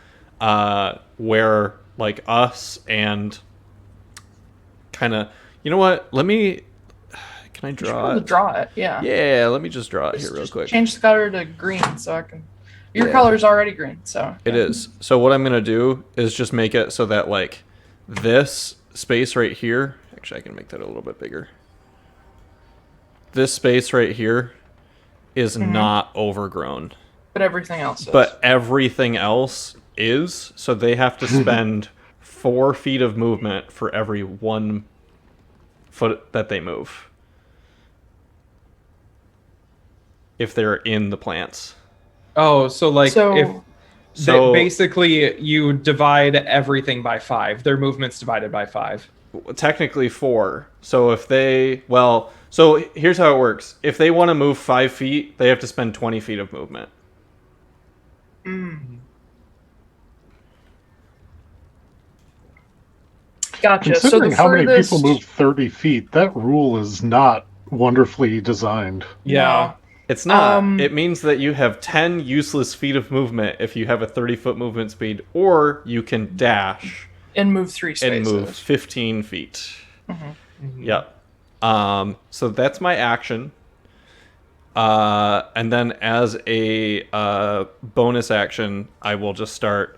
where like us and kind of, you know what? Can I draw it? Draw it, yeah. Yeah, let me just draw it here real Just quick. Change the color to green so I can. Your Yeah. color's already green, so. It is. So what I'm going to do is just make it so that like this space right here, actually I can make that a little bit bigger. This space right here is not overgrown. But everything else is. But everything else is, so they have to spend 4 feet of movement for every 1 foot that they move. If they're in the plants. Oh, so basically you divide everything by 5. Their movement's divided by 5. Technically 4. So if they... Well, so here's how it works. If they want to move 5 feet, they have to spend 20 feet of movement. Gotcha. Considering so how many furthest... people move 30 feet, that rule is not wonderfully designed. Yeah. It's not. It means that you have 10 useless feet of movement if you have a 30-foot movement speed, or you can dash And move 3 spaces. and move 15 feet. Yep. So that's my action. And then as a bonus action, I will just start...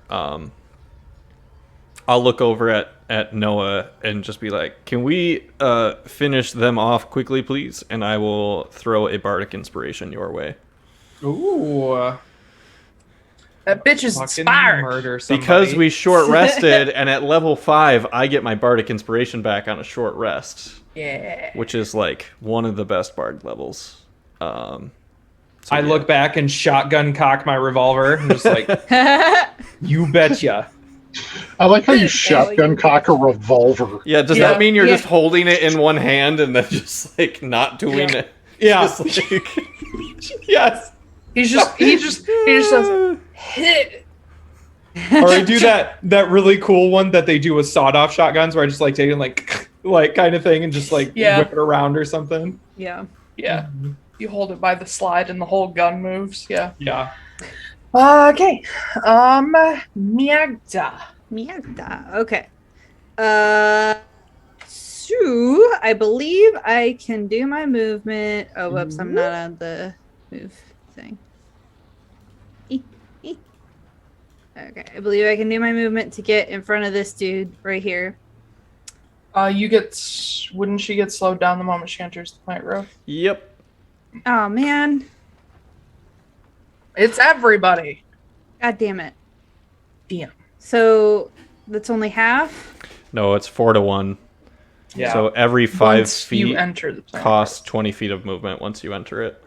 I'll look over at Noah and just be like, can we finish them off quickly, please? And I will throw a bardic inspiration your way. Ooh. That bitch is Fucking inspired. murder somebody. Because we short rested, and at level 5, I get my bardic inspiration back on a short rest. Yeah. Which is like one of the best bard levels. I look back and shotgun cock my revolver and just like, you betcha. I like how you shotgun cock a revolver. Yeah, does that mean you're just holding it in one hand and then just like not doing it? Yeah. Just, like... Yes. He just says, hit. Or I do that really cool one that they do with sawed-off shotguns where I just like take it like kind of thing and just like whip it around or something. Yeah. Yeah. You hold it by the slide and the whole gun moves. Yeah. Yeah. Okay. Magda. Okay. So I believe I can do my movement. Oh, whoops! I'm not on the move thing. Okay, I believe I can do my movement to get in front of this dude right here. Wouldn't she get slowed down the moment she enters the plant growth? Yep. Oh man! It's everybody. God damn it! Damn. So that's only half. No, it's 4 to 1. Yeah. So every 5 Once feet you enter the planet costs 20 feet of movement once you enter it.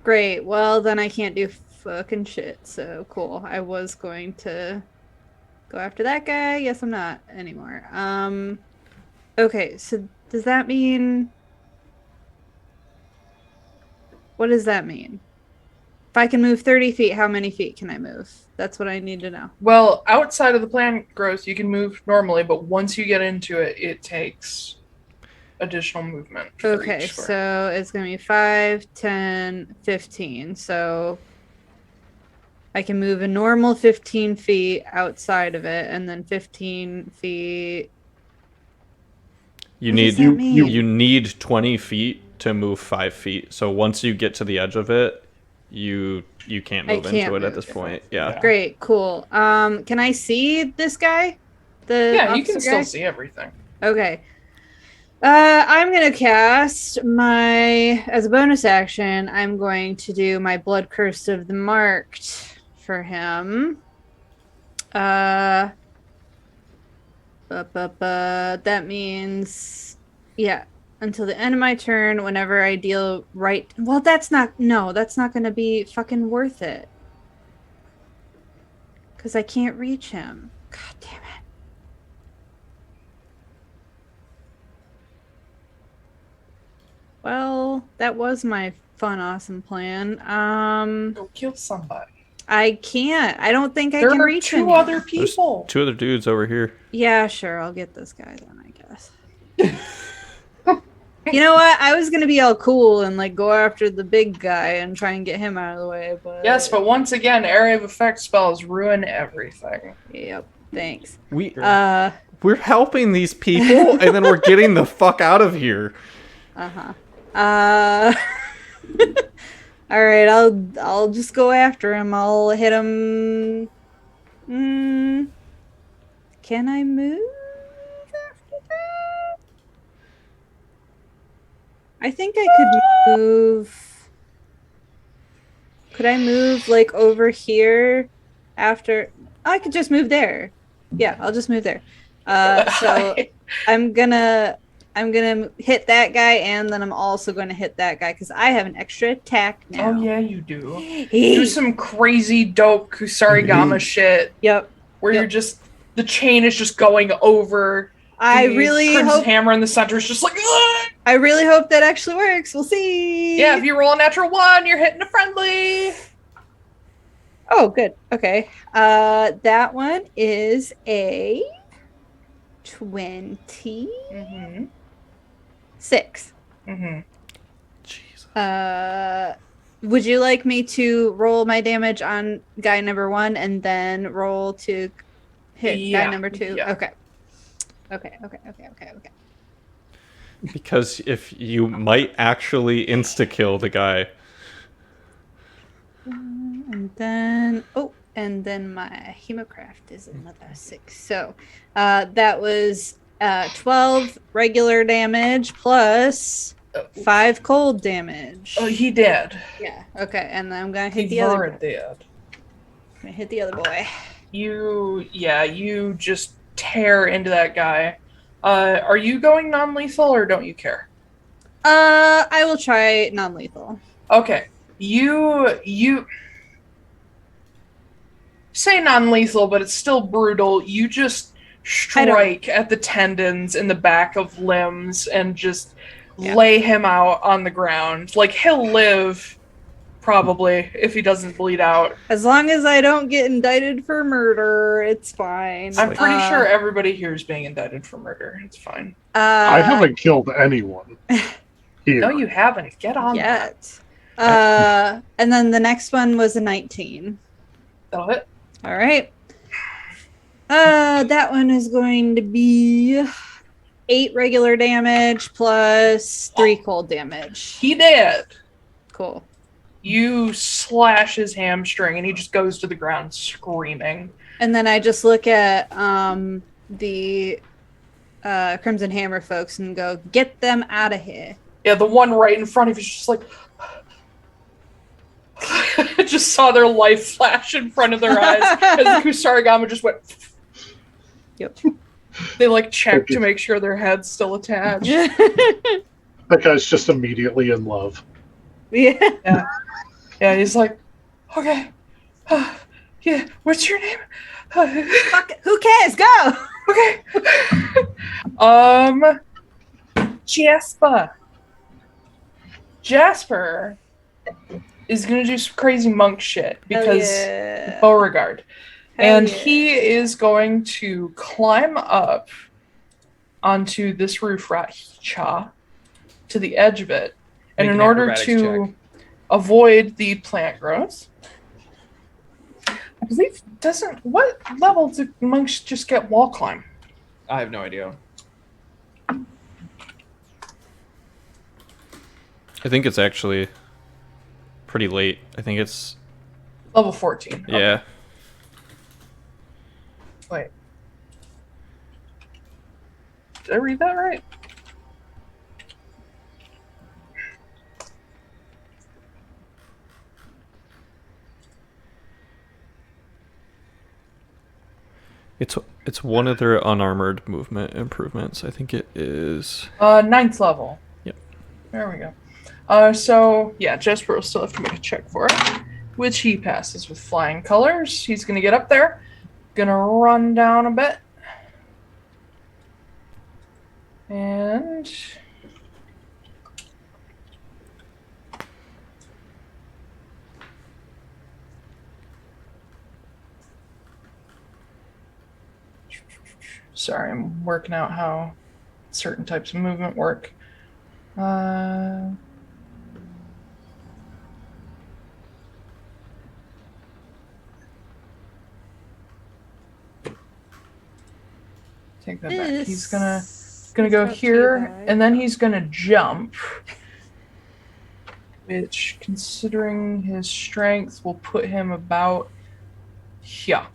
Great. Well, then I can't do fucking shit. So cool. I was going to go after that guy. Yes, I'm not anymore. Okay. So does that mean? What does that mean? If I can move 30 feet, how many feet can I move? That's what I need to know. Well, outside of the plant growth, you can move normally, but once you get into it, it takes additional movement. For Okay, each square. so it's going to be 5, 10, 15. So I can move a normal 15 feet outside of it, and then 15 feet. You What need does that mean? you need 20 feet to move 5 feet. So once you get to the edge of it, you can't I move can't into it move. at this point. Yeah. Great, cool. Can I see this guy? The Yeah, you officer can guy? still see everything. Okay. I'm gonna cast as a bonus action, I'm going to do my Blood Curse of the Marked for him. That means, yeah, until the end of my turn, whenever I deal right. Well, that's not gonna be fucking worth it. Because I can't reach him. God damn it. Well, that was my fun, awesome plan. Go kill somebody. I can't. I don't think I There can are reach 2 him. other There's people. 2 other dudes over here. Yeah, sure. I'll get this guy then, I guess. You know what? I was gonna be all cool and like go after the big guy and try and get him out of the way, but Yes, but once again, area of effect spells ruin everything. yep. Thanks. We're helping these people and then we're getting the fuck out of here. All right. I'll just go after him. I'll hit him. Can I move after that? I think I could move. Could I move like over here after? I could just move there. Yeah, I'll just move there. So I'm gonna hit that guy, and then I'm also gonna hit that guy because I have an extra attack now. Oh yeah, you do. Do some crazy dope Kusarigama shit. Yep. Where you're just the chain is just going over. I the really Crimson hope. Hammer in the center is just like. Ugh! I really hope that actually works. We'll see. Yeah, if you roll a natural 1, you're hitting a friendly. Oh, good. Okay. That one is a 26. Jesus. Would you like me to roll my damage on guy number 1 and then roll to hit guy number 2? Yeah. Okay. Because if you might actually insta-kill the guy. And then my Hemocraft is another 6. So that was 12 regular damage plus 5 cold damage. Oh, he did. Yeah. Okay, and then I'm gonna hit He the other. very did. I'm gonna hit the other boy. You just tear into that guy. Are you going non-lethal or don't you care? I will try non-lethal. Okay. You say non-lethal, but it's still brutal. You just strike at the tendons in the back of limbs and just lay him out on the ground. Like, he'll live, probably, if he doesn't bleed out. As long as I don't get indicted for murder, it's fine. I'm pretty sure everybody here is being indicted for murder. It's fine. I haven't killed anyone here. No, you haven't. Get on yet. And then the next one was a 19. That'll hit. All right. That one is going to be 8 regular damage plus 3 cold damage. He did. Cool. You slash his hamstring and he just goes to the ground screaming. And then I just look at the Crimson Hammer folks and go, get them out of here. Yeah, the one right in front of you is just like... I just saw their life flash in front of their eyes as the Kusarigama just went... Yep. They like check to make sure their head's still attached. That guy's just immediately in love. Yeah. Yeah, he's like, okay. Yeah, what's your name? Fuck it, who cares? Go! Okay. Jasper is gonna do some crazy monk shit because Beauregard. And he is going to climb up onto this roof right here to the edge of it. And in order to avoid the plant growth, I believe what level do monks just get wall climb? I have no idea. I think it's actually pretty late. I think it's Level 14. Okay. yeah. Wait. Did I read that right? It's one of their unarmored movement improvements. I think it is 9th level. Yep. There we go. So yeah, Jasper will still have to make a check for it, which he passes with flying colors. He's gonna get up there, gonna run down a bit, and sorry, I'm working out how certain types of movement work. Take that back. He's gonna go here, and then he's gonna jump, which, considering his strength, will put him about here.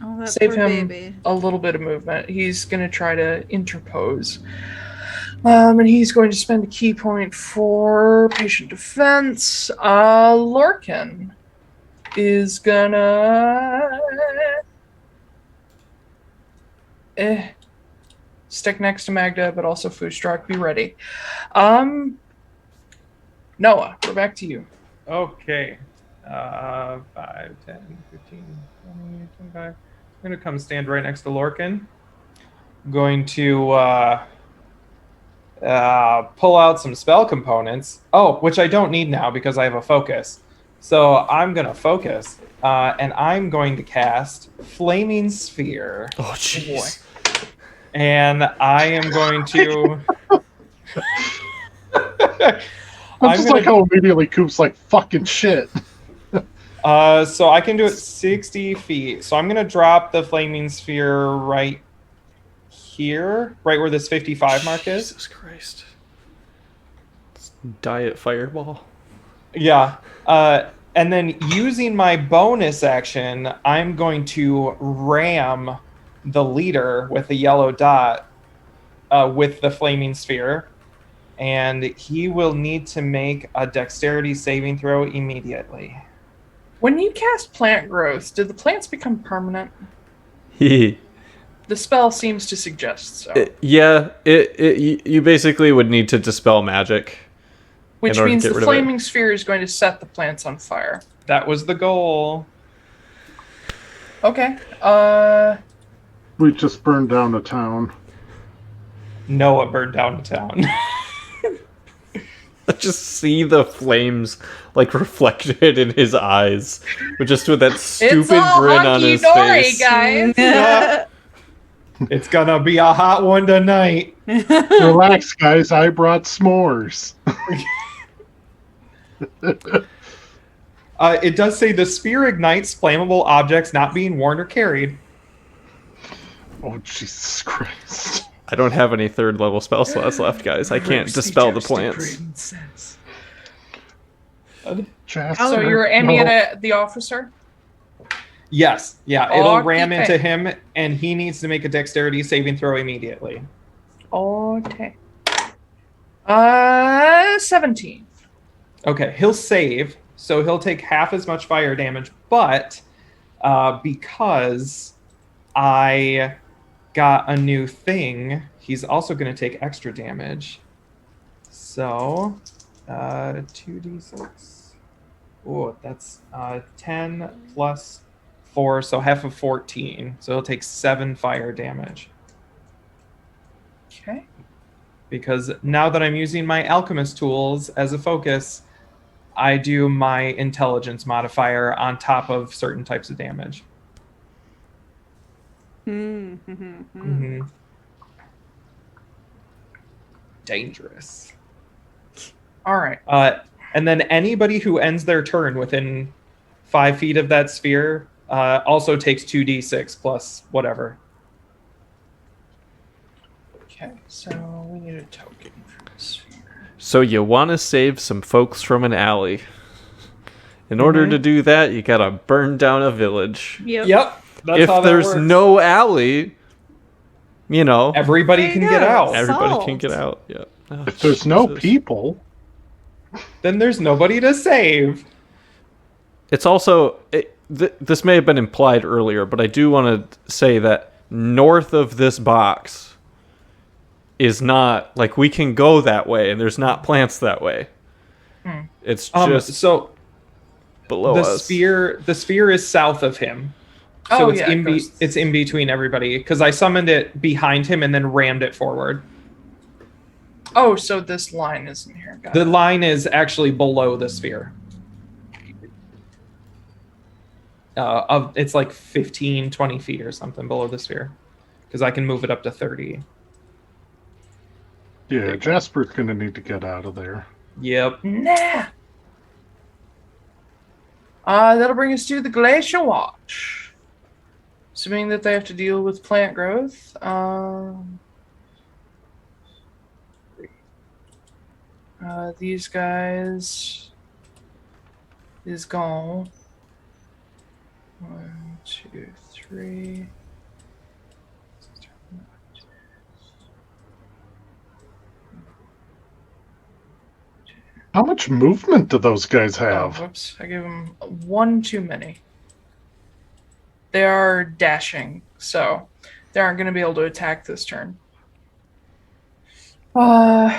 Oh, that Save poor him baby. a little bit of movement. He's going to try to interpose. And he's going to spend a key point for patient defense. Lorcan is gonna stick next to Magda, but also Foostrak. Be ready. Noah, we're back to you. Okay. 5, 10, 15, 20, 25. I'm going to come stand right next to Lorcan. I'm going to pull out some spell components. Oh, which I don't need now because I have a focus. So I'm going to focus, and I'm going to cast Flaming Sphere. oh jeez. And I am going to... I'm just like how immediately Koop's like, fucking shit. So I can do it 60 feet. So I'm going to drop the Flaming Sphere right here, right where this 55 mark is. Jesus Christ. It's Diet Fireball. Yeah. And then using my bonus action, I'm going to ram the leader with the yellow dot with the Flaming Sphere. And he will need to make a dexterity saving throw immediately. When you cast plant growth, do the plants become permanent? The spell seems to suggest so. You basically would need to dispel magic. Which in order to means get the rid of it. flaming sphere is going to set the plants on fire. That was the goal. Okay. We just burned down a town. Noah burned down the town. I just see the flames like reflected in his eyes, just with that stupid grin on his face. Guys. It's gonna be a hot one tonight. Relax, guys. I brought s'mores. It does say the sphere ignites flammable objects not being worn or carried. Oh, Jesus Christ. I don't have any third level spell slots left, guys. I can't dispel the plants. So you're aiming at the officer? Yes, yeah, it'll Okay. ram into him, and he needs to make a dexterity saving throw immediately. Okay. 17. Okay, he'll save, so he'll take half as much fire damage, but because I got a new thing. He's also going to take extra damage. So, 2d6. Oh, that's 10 plus 4, so half of 14. So he'll take 7 fire damage. Okay. Because now that I'm using my alchemist tools as a focus, I do my intelligence modifier on top of certain types of damage. Mm-hmm. Dangerous. All right. And then anybody who ends their turn within 5 feet of that sphere also takes 2d6 plus whatever. Okay, so we need a token for the sphere. So you want to save some folks from an alley. In order to do that, you gotta burn down a village. Yep. That's If how that there's works. no alley, you know, Everybody can get out. everybody can get out. Yeah. Oh, If there's no Jesus. people, Then there's nobody to save. It's also this may have been implied earlier, but I do want to say that north of this box is not like we can go that way, and there's not plants that way. It's just So below the us. sphere is south of him. So Oh, it's yeah, it's in between everybody because I summoned it behind him and then rammed it forward. Oh, so this line isn't here. Got The it. line is actually below the sphere. It's like 15, 20 feet or something below the sphere. Because I can move it up to 30. yeah, Jasper's gonna need to get out of there. Yep. Nah. That'll bring us to the Glacial Watch. Assuming that they have to deal with plant growth. These guys is gone. 1, 2, 3. How much movement do those guys Oh, have? whoops. I gave them 1 too many. They are dashing, so they aren't going to be able to attack this turn. Because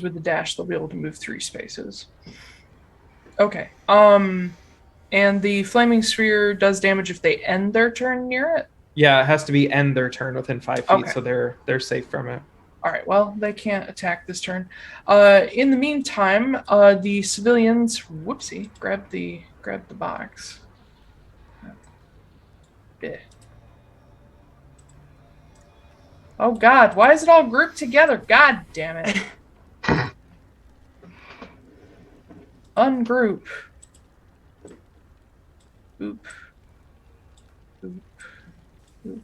with the dash, they'll be able to move 3 spaces. Okay. And the flaming sphere does damage if they end their turn near it. Yeah, it has to be end their turn within 5 feet, Okay. so they're safe from it. All right. Well, they can't attack this turn. In the meantime, the civilians, whoopsie, grab the box. Yeah. Oh God! Why is it all grouped together? God damn it! Ungroup. Oop. Oop. Oop.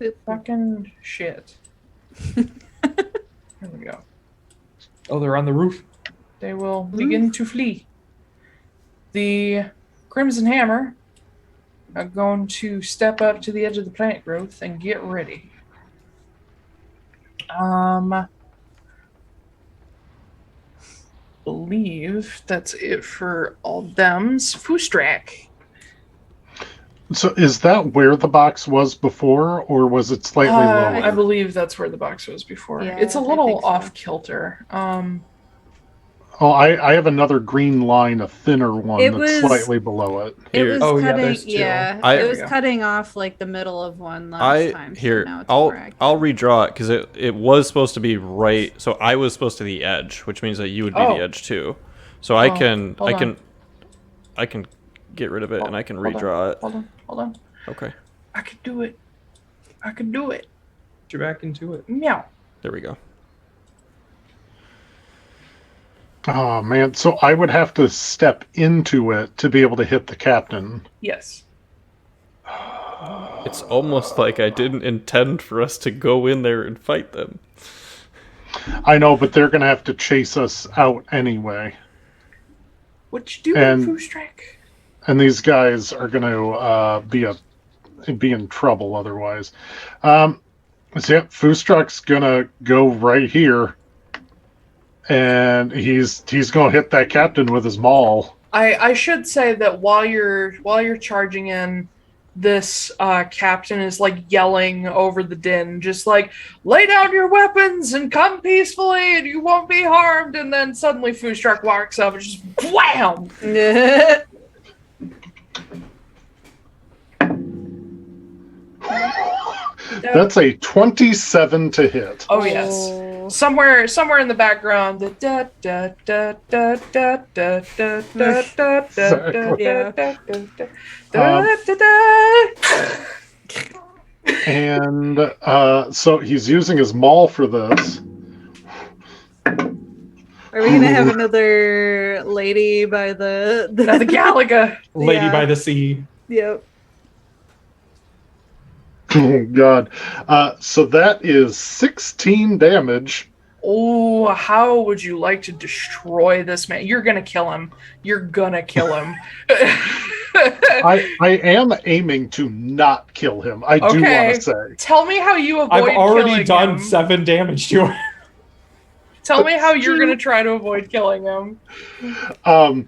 Boop. Fucking shit. There we go. Oh, they're on the roof. They will begin to flee. The Crimson Hammer are going to step up to the edge of the plant growth and get ready. Believe that's it for all thems. Foostrak. So is that where the box was before, or was it slightly lower? I believe that's where the box was before. Yeah, it's a I little think so. off kilter. Oh, I have another green line, a thinner one It that's was- slightly below it. It Here. was Oh, yeah, cutting. there's two. It was There we go. cutting off like the middle of one last time. So Here, now it's more accurate. I'll redraw it because it was supposed to be right. So I was supposed to be the edge, which means that you would be Oh. the edge too. So I can hold I can get rid of it and I can Hold on, redraw it. Hold on. Okay, I could do it. I could do it. Get your back into it. Meow. there we go. Oh man, so I would have to step into it to be able to hit the captain. Yes. It's almost like I didn't intend for us to go in there and fight them. I know, but they're gonna have to chase us out anyway. What you do, And- Foostrak? And these guys are gonna be in trouble otherwise. So yeah, Foostrak's gonna go right here. And he's gonna hit that captain with his maul. I should say that while you're charging in, this captain is like yelling over the din, just like, lay down your weapons and come peacefully and you won't be harmed. And then suddenly Foostrak walks up and just wham! That's a 27 to hit. Oh yes. Somewhere in the background, the da da da da da da da da da da da. And so he's using his maul for this. Are we gonna have another lady by the Galaga? Lady by the sea. Yep. Oh god. So that is 16 damage. Oh, how would you like to destroy this man? You're gonna kill him. You're gonna kill him. I am aiming to not kill him. I do want to say. Tell me how you avoid I've already killing done him. 7 damage to him. Tell me how you're gonna try to avoid killing him. Because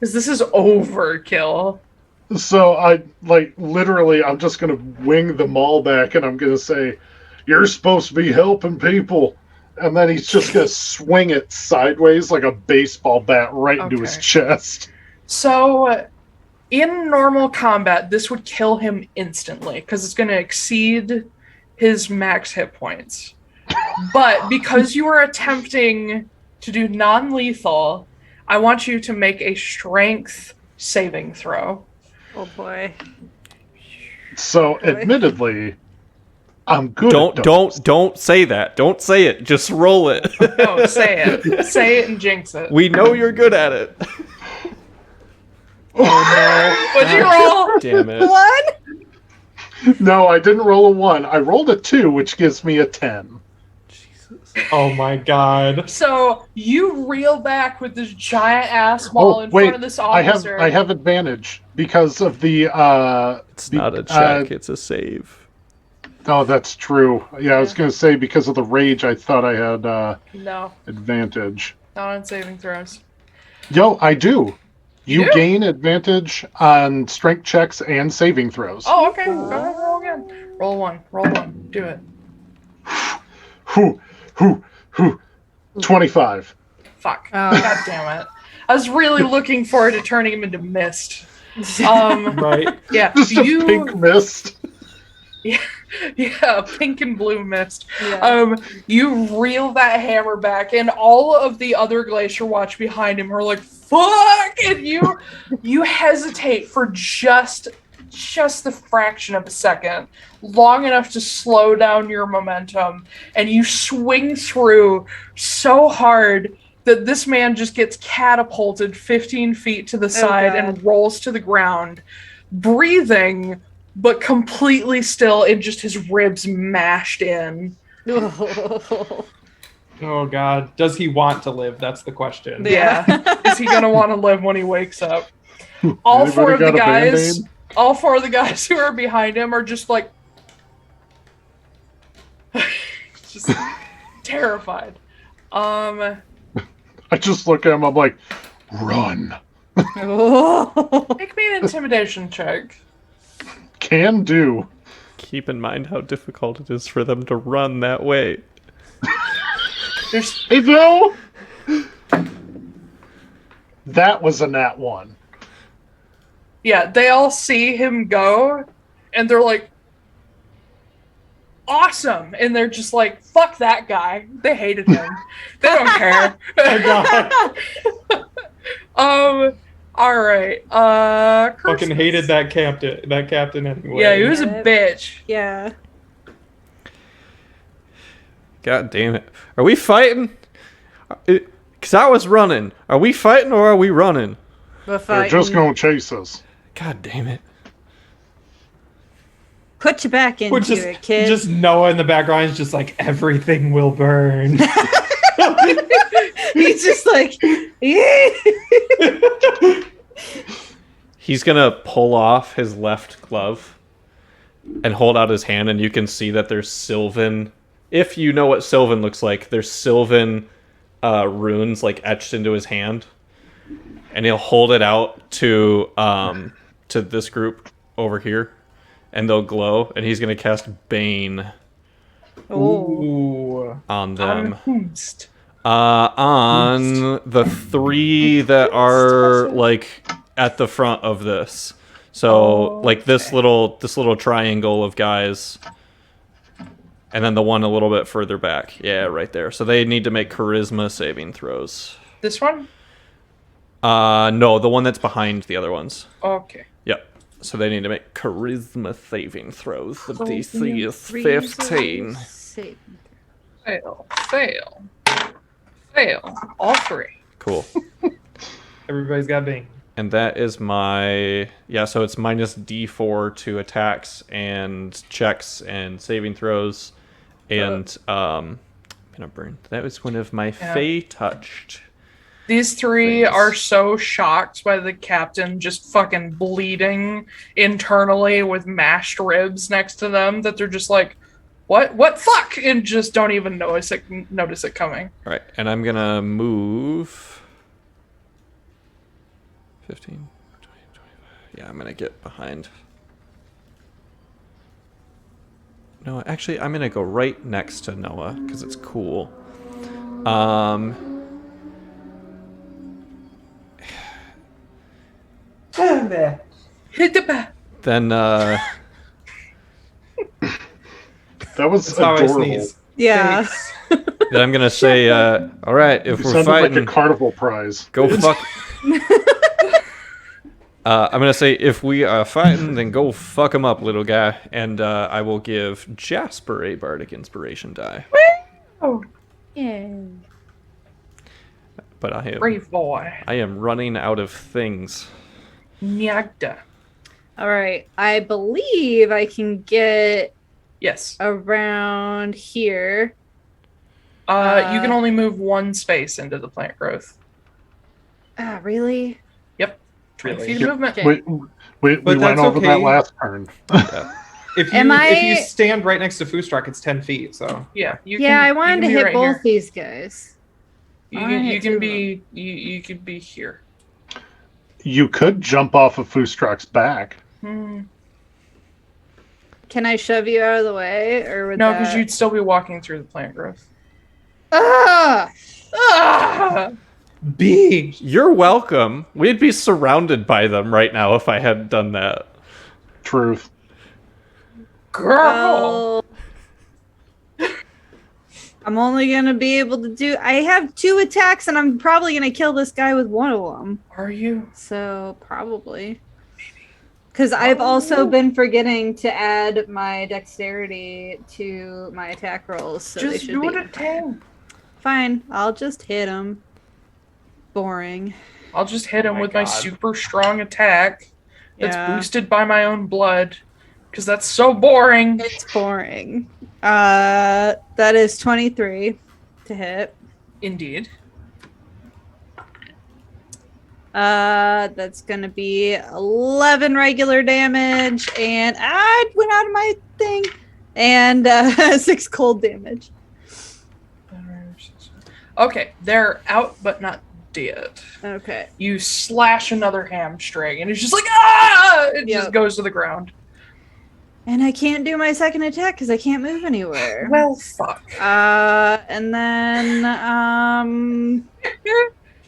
this is overkill. So I literally I'm just gonna wing the maul back and I'm gonna say, "You're supposed to be helping people," and then he's just gonna swing it sideways like a baseball bat right into his chest. So, in normal combat, this would kill him instantly because it's gonna exceed his max hit points. But because you are attempting to do non-lethal, I want you to make a strength saving throw. Oh boy. So, admittedly, I'm good. Don't say that. Don't say it. Just roll it. No, say it. Say it and jinx it. We know you're good at it. Oh What'd you roll? Damn it. 1? No, I didn't roll a 1. I rolled a 2, which gives me a 10. Oh my god. So you reel back with this giant ass maul in front of this officer. I have advantage because of the It's not a check, it's a save. Oh, that's true. Yeah, I was going to say because of the rage, I thought I had No, advantage. not on saving throws. Yo, I do. You do? gain advantage on strength checks and saving throws. Oh, okay. Go ahead, roll again. Roll one. Roll one. Do it. Whew. 25. Fuck. God damn it. I was really looking forward to turning him into mist. Right. Yeah. Just a pink mist. Yeah, pink and blue mist. Yeah. You reel that hammer back, and all of the other Glacier Watch behind him are like, "Fuck!" And you hesitate for just the fraction of a second, long enough to slow down your momentum, and you swing through so hard that this man just gets catapulted 15 feet to the side and rolls to the ground, breathing, but completely still, and just his ribs mashed in. Oh god. Does he want to live? That's the question. Yeah. Is he gonna want to live when he wakes up? All four of the guys who are behind him are just like just terrified. I just look at him, I'm like, run. Make me an intimidation check. Can do. Keep in mind how difficult it is for them to run that way. Hey, Bill! That was a nat 1. Yeah, they all see him go, and they're like, awesome! And they're just like, fuck that guy. They hated him. They don't care. All right. Fucking hated that captain anyway. Yeah, he was a bitch. Yeah. God damn it. Are we fighting? Because I was running. Are we fighting or are we running? We're They're fighting. just going to chase us. God damn it. Put your back into it, kid. Just Noah in the background is just like, everything will burn. He's just like, He's gonna pull off his left glove and hold out his hand, and you can see that there's Sylvan. If you know what Sylvan looks like, there's Sylvan runes like etched into his hand, and he'll hold it out to to this group over here, and they'll glow, and he's going to cast Bane Ooh. on them. Unhoomst. On the 3 that are like at the front of this. So like this little triangle of guys, and then the one a little bit further back. Yeah, right there. So they need to make charisma saving throws. This one? No, the one that's behind the other ones. Okay. Yep. So they need to make charisma saving throws. The DC is 15. Fail. All 3. Cool. Everybody's got Bane. And that is my... Yeah, so it's minus D4 to attacks and checks and saving throws. And, I'm gonna burn. That was one of my Fey touched. These 3 things. are so shocked by the captain just fucking bleeding internally with mashed ribs next to them that they're just like, what fuck? And just don't even notice it coming. All right, and I'm gonna move 15, 20, 25. Yeah, I'm gonna get behind. No, actually, I'm gonna go right next to Noah because it's cool. Hit the back. Then That was That's how I adorable. sneeze. Yeah. Thanks. then I'm gonna say, all right, if You we're sounded fighting, like a carnival prize. go fuck. I'm gonna say if we are fighting, then go fuck him up, little guy, and I will give Jasper a bardic inspiration die. Oh, Yeah. But brave boy. I am running out of things. Magda. All right. I believe I can get Yes. around here. You can only move 1 space into the plant growth. Ah, really? Yep. 20 Really? feet of movement. We But went that's over that okay. last turn. If Am if you I- stand right next to Foostrak, it's 10 feet. So Yeah. You Yeah, I you wanted can to be hit right both here. these guys. You I wanna can, you hit can two be you could be here. You could jump off of Foostrak's back. Can I shove you out of the way, or would No, that... because you'd still be walking through the plant growth. Ah! Ah! big. You're welcome. We'd be surrounded by them right now if I hadn't done that. Truth. Girl. Well, I'm only gonna be able to do. I have 2 attacks, and I'm probably gonna kill this guy with one of them. Are you? So probably. Because I've also been forgetting to add my dexterity to my attack rolls, so they Just should do be it at 10. fine. I'll just hit him. Boring. I'll just hit him my with my God. super strong attack that's Yeah. boosted by my own blood. Because that's so boring. It's boring. That is 23 to hit. Indeed. That's gonna be 11 regular damage, and I went out of my thing, and 6 cold damage. Okay, they're out but not dead. Okay. You slash another hamstring, and it's just like, ah! It Yep. just goes to the ground. And I can't do my second attack because I can't move anywhere. Well, fuck. And then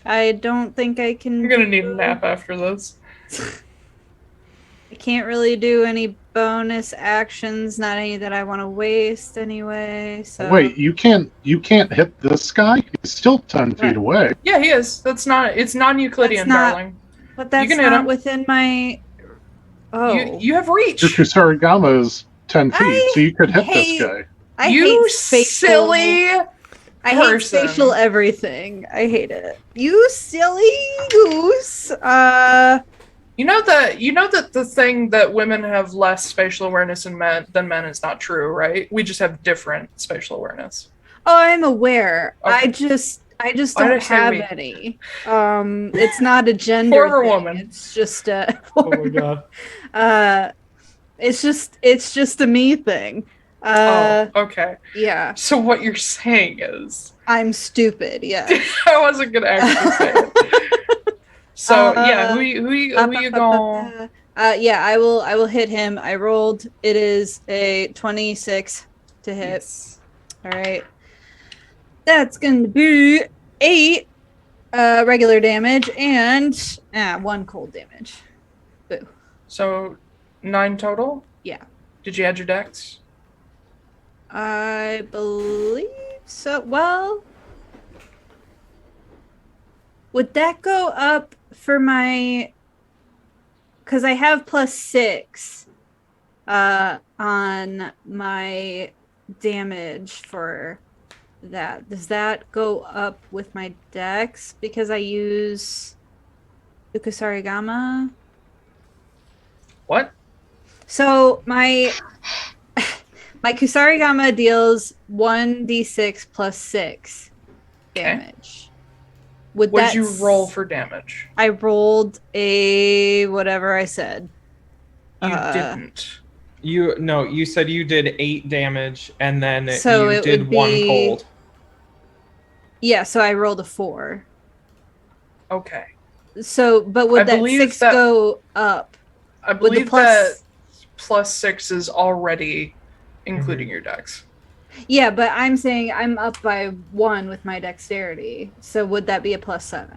I don't think I can. You're gonna need a nap after this. I can't really do any bonus actions, not any that I want to waste anyway. So Wait, you can't hit this guy? He's still 10 feet away. Yeah, he is. It's non-Euclidean, That's not- darling. but that's can hit not him. within my. Oh, You have reach. Your Kusarigama is 10 feet, I so you could hit hate- this guy. I you hate spatial. silly. I hate person. spatial everything. I hate it. You silly goose. You know that the thing that women have less spatial awareness than men is not true, right? We just have different spatial awareness. Oh, I'm aware. Okay. I just Why did I don't say have we? any. It's not a gender Former thing. woman. It's just a. Oh my god. It's just a me thing. Okay. Yeah, So what you're saying is, I'm stupid. Yeah. I wasn't gonna actually say it. So yeah, who you going? Yeah, I will hit him. I rolled. It is a 26 to hit. Yes. All right. That's going to be 8 regular damage and 1 cold damage. Boo. So 9 total? Yeah. Did you add your dex? I believe so. Well, would that go up for my... Because I have +6 on my damage for that. Does that go up with my dex? Because I use Ukusarigama? What? So my Kusarigama deals 1d6 plus 6 damage. What did you roll for damage? I rolled a whatever I said. You didn't. You said you did 8 damage and then So you it did would 1 be- cold. Yeah, so I rolled a 4. Okay. So, but would I that believe 6 that- go up? I With the believe that +6 is already including your dex. Yeah, but I'm saying I'm up by 1 with my dexterity. So would that be a +7?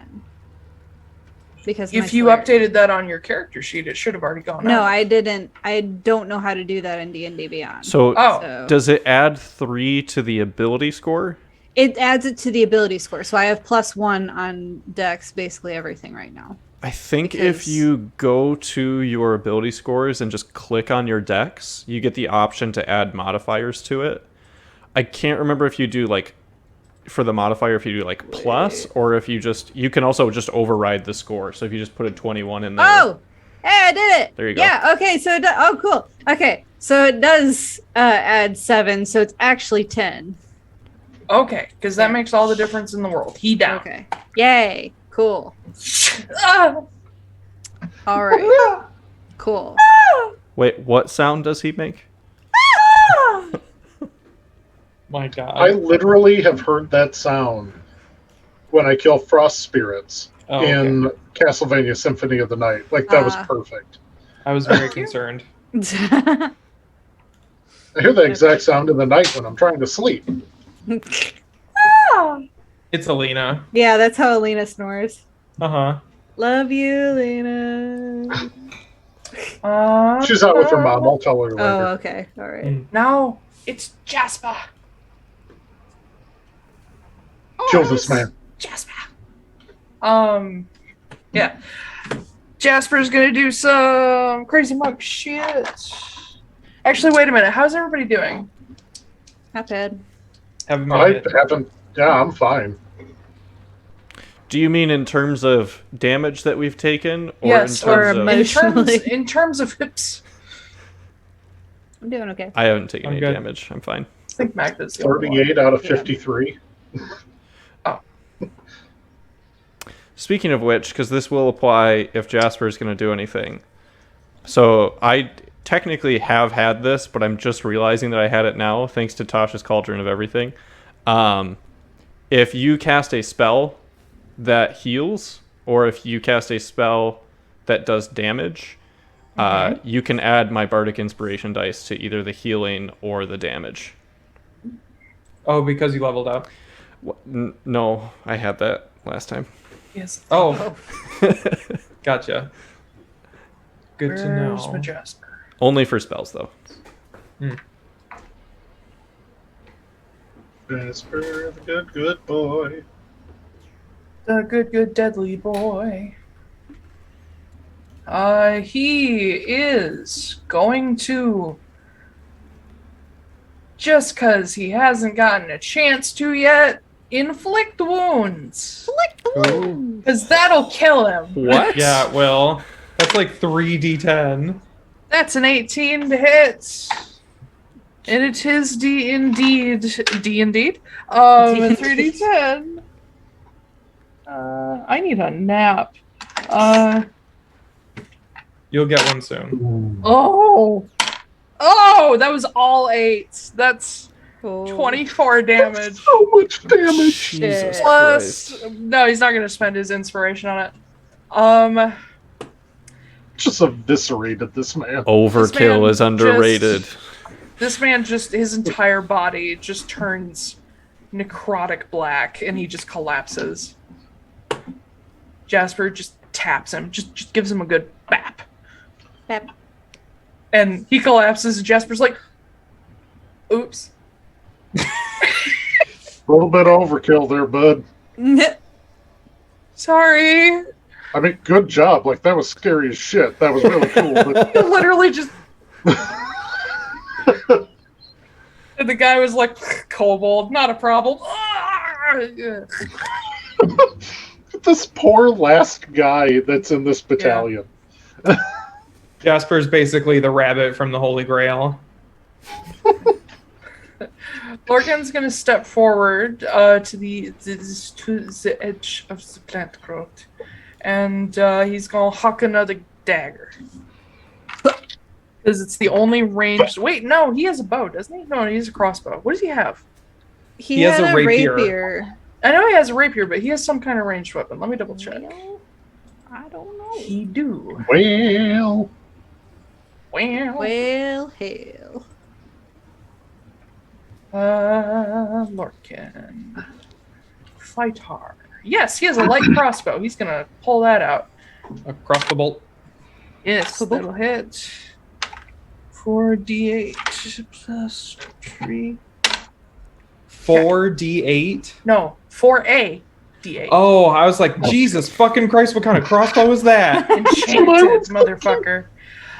Because of my If you slayer. updated that on your character sheet, it should have already gone No, up. I didn't. I don't know how to do that in D&D Beyond. So, Oh. does it add 3 to the ability score? It adds it to the ability score. So I have +1 on dex, basically everything right now. I think if Because- you go to your ability scores and just click on your dex, you get the option to add modifiers to it. I can't remember if you do like for the modifier if you do like plus or if you can also just override the score. So if you just put a 21 in there. Oh, hey, I did it. There you go. Yeah. Okay. So oh, cool. Okay. So it does add 7. So it's actually 10. Okay, because that makes all the difference in the world. He down. Okay. Yay. Cool. Ah! All right. Cool. Wait, what sound does he make? My God. I literally have heard that sound when I kill frost spirits Oh, in Castlevania Symphony of the Night. Like, that was perfect. I was very concerned. I hear the exact sound in the night when I'm trying to sleep. It's Alina. Yeah, that's how Alina snores. Uh-huh. Love you, Alina. She's out with her mom. I'll tell her later. Oh, okay. All right. Now it's Jasper. Kill this man. Jasper. Yeah. Jasper's gonna do some crazy mug shit. Actually, wait a minute. How's everybody doing? Not bad. Haven't I made it. haven't. Yeah, I'm fine. Do you mean in terms of damage that we've taken, or Yes, in or terms of? emotionally. in terms of hips, I'm doing okay. I haven't taken I'm any good. damage. I'm fine. I think Magda's the only one. 38 out of 53. Speaking of which, because this will apply if Jasper is going to do anything. So I technically have had this, but I'm just realizing that I had it now, thanks to Tasha's Cauldron of Everything. If you cast a spell that heals, or if you cast a spell that does damage, you can add my Bardic Inspiration dice to either the healing or the damage. Oh, because you leveled up. No, I had that last time. Yes. Oh. Gotcha. Good to know. Where's my Jasper? Only for spells, though. Jasper, the good boy. The good deadly boy. He is going to, just because he hasn't gotten a chance to yet, inflict wounds. Because that'll kill him. What? Yeah, well, that's like 3d10. That's an 18 to hit. And it is indeed. 3d10. I need a nap. You'll get one soon. Oh, that was all 8s. That's 24 damage. So much damage. Jesus Plus, Christ. no, he's not going to spend his inspiration on it. Just eviscerated this man. Overkill is underrated. This man his entire body just turns necrotic black and he just collapses. Jasper just taps him, just gives him a good bap. Bap. And he collapses and Jasper's like, oops. A little bit of overkill there, bud. Sorry. I mean, good job. Like, that was scary as shit. That was really cool. But... Literally just... And the guy was like, kobold, not a problem. This poor last guy that's in this battalion. Yeah. Jasper's basically the rabbit from the Holy Grail. Lorcan's gonna step forward to the edge of the plant growth, and he's gonna huck another dagger. Because it's the only ranged... Wait, no, he has a bow, doesn't he? No, he has a crossbow. What does he have? He has had a rapier. I know he has a rapier, but he has some kind of ranged weapon. Let me double check. I don't know. He do. Well, Hell. Lorcan. Fight hard. Yes, he has a light crossbow. He's gonna pull that out. Across the bolt. Yes, that'll hit. 4d8 plus 3. 4d8? No, 4a d8. Oh, I was like, Jesus fucking Christ, what kind of crossbow was that? Enchanted, motherfucker.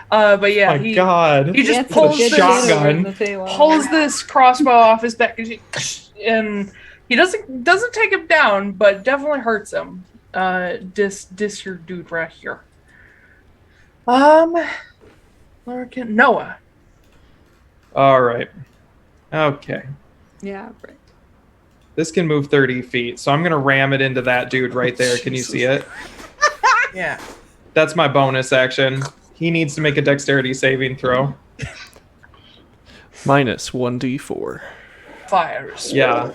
But yeah, My God. he just It's a pulls shotgun. this crossbow off his back, and he doesn't take him down, but definitely hurts him. Dis your dude right here. Lorcan, Noah. All right. Okay. Yeah, right. This can move 30 feet, so I'm going to ram it into that dude right there. Can you see it? Yeah. That's my bonus action. He needs to make a dexterity saving throw. Minus 1d4. Fires. Yeah.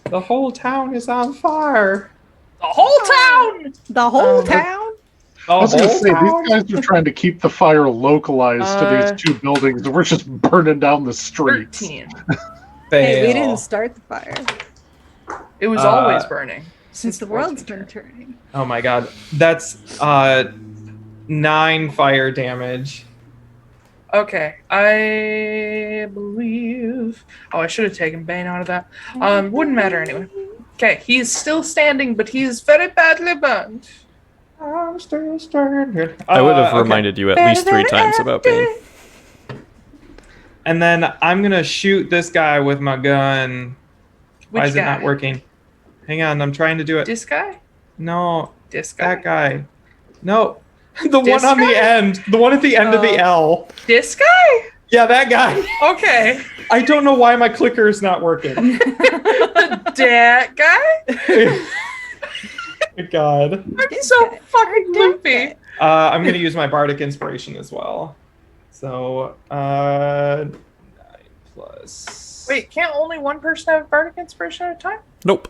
The whole town is on fire. The whole town! The whole town? I was going to whole say, town? these guys are trying to keep the fire localized to these two buildings, and we're just burning down the streets. 13. Hey, we Fail. didn't start the fire. It was always burning. Since the world's been turning. Oh my God. That's 9 fire damage. Okay, I believe... Oh, I should have taken Bane out of that. Wouldn't matter anyway. Okay, he's still standing, but he's very badly burned. I'm still standing. I would have Okay. reminded you at least 3 times about Bane. And then I'm going to shoot this guy with my gun. Why Which is it guy? not working? Hang on, I'm trying to do it. This guy? No, This guy? that guy. No, the This one on the guy? end. The one at the end of the L. This guy? Yeah, that guy. Okay. I don't know why my clicker is not working. That guy? God. I'm so fucking loopy. I'm going to use my Bardic Inspiration as well. So, 9 plus... Wait, can't only one person have Bardic Inspiration at a time? Nope.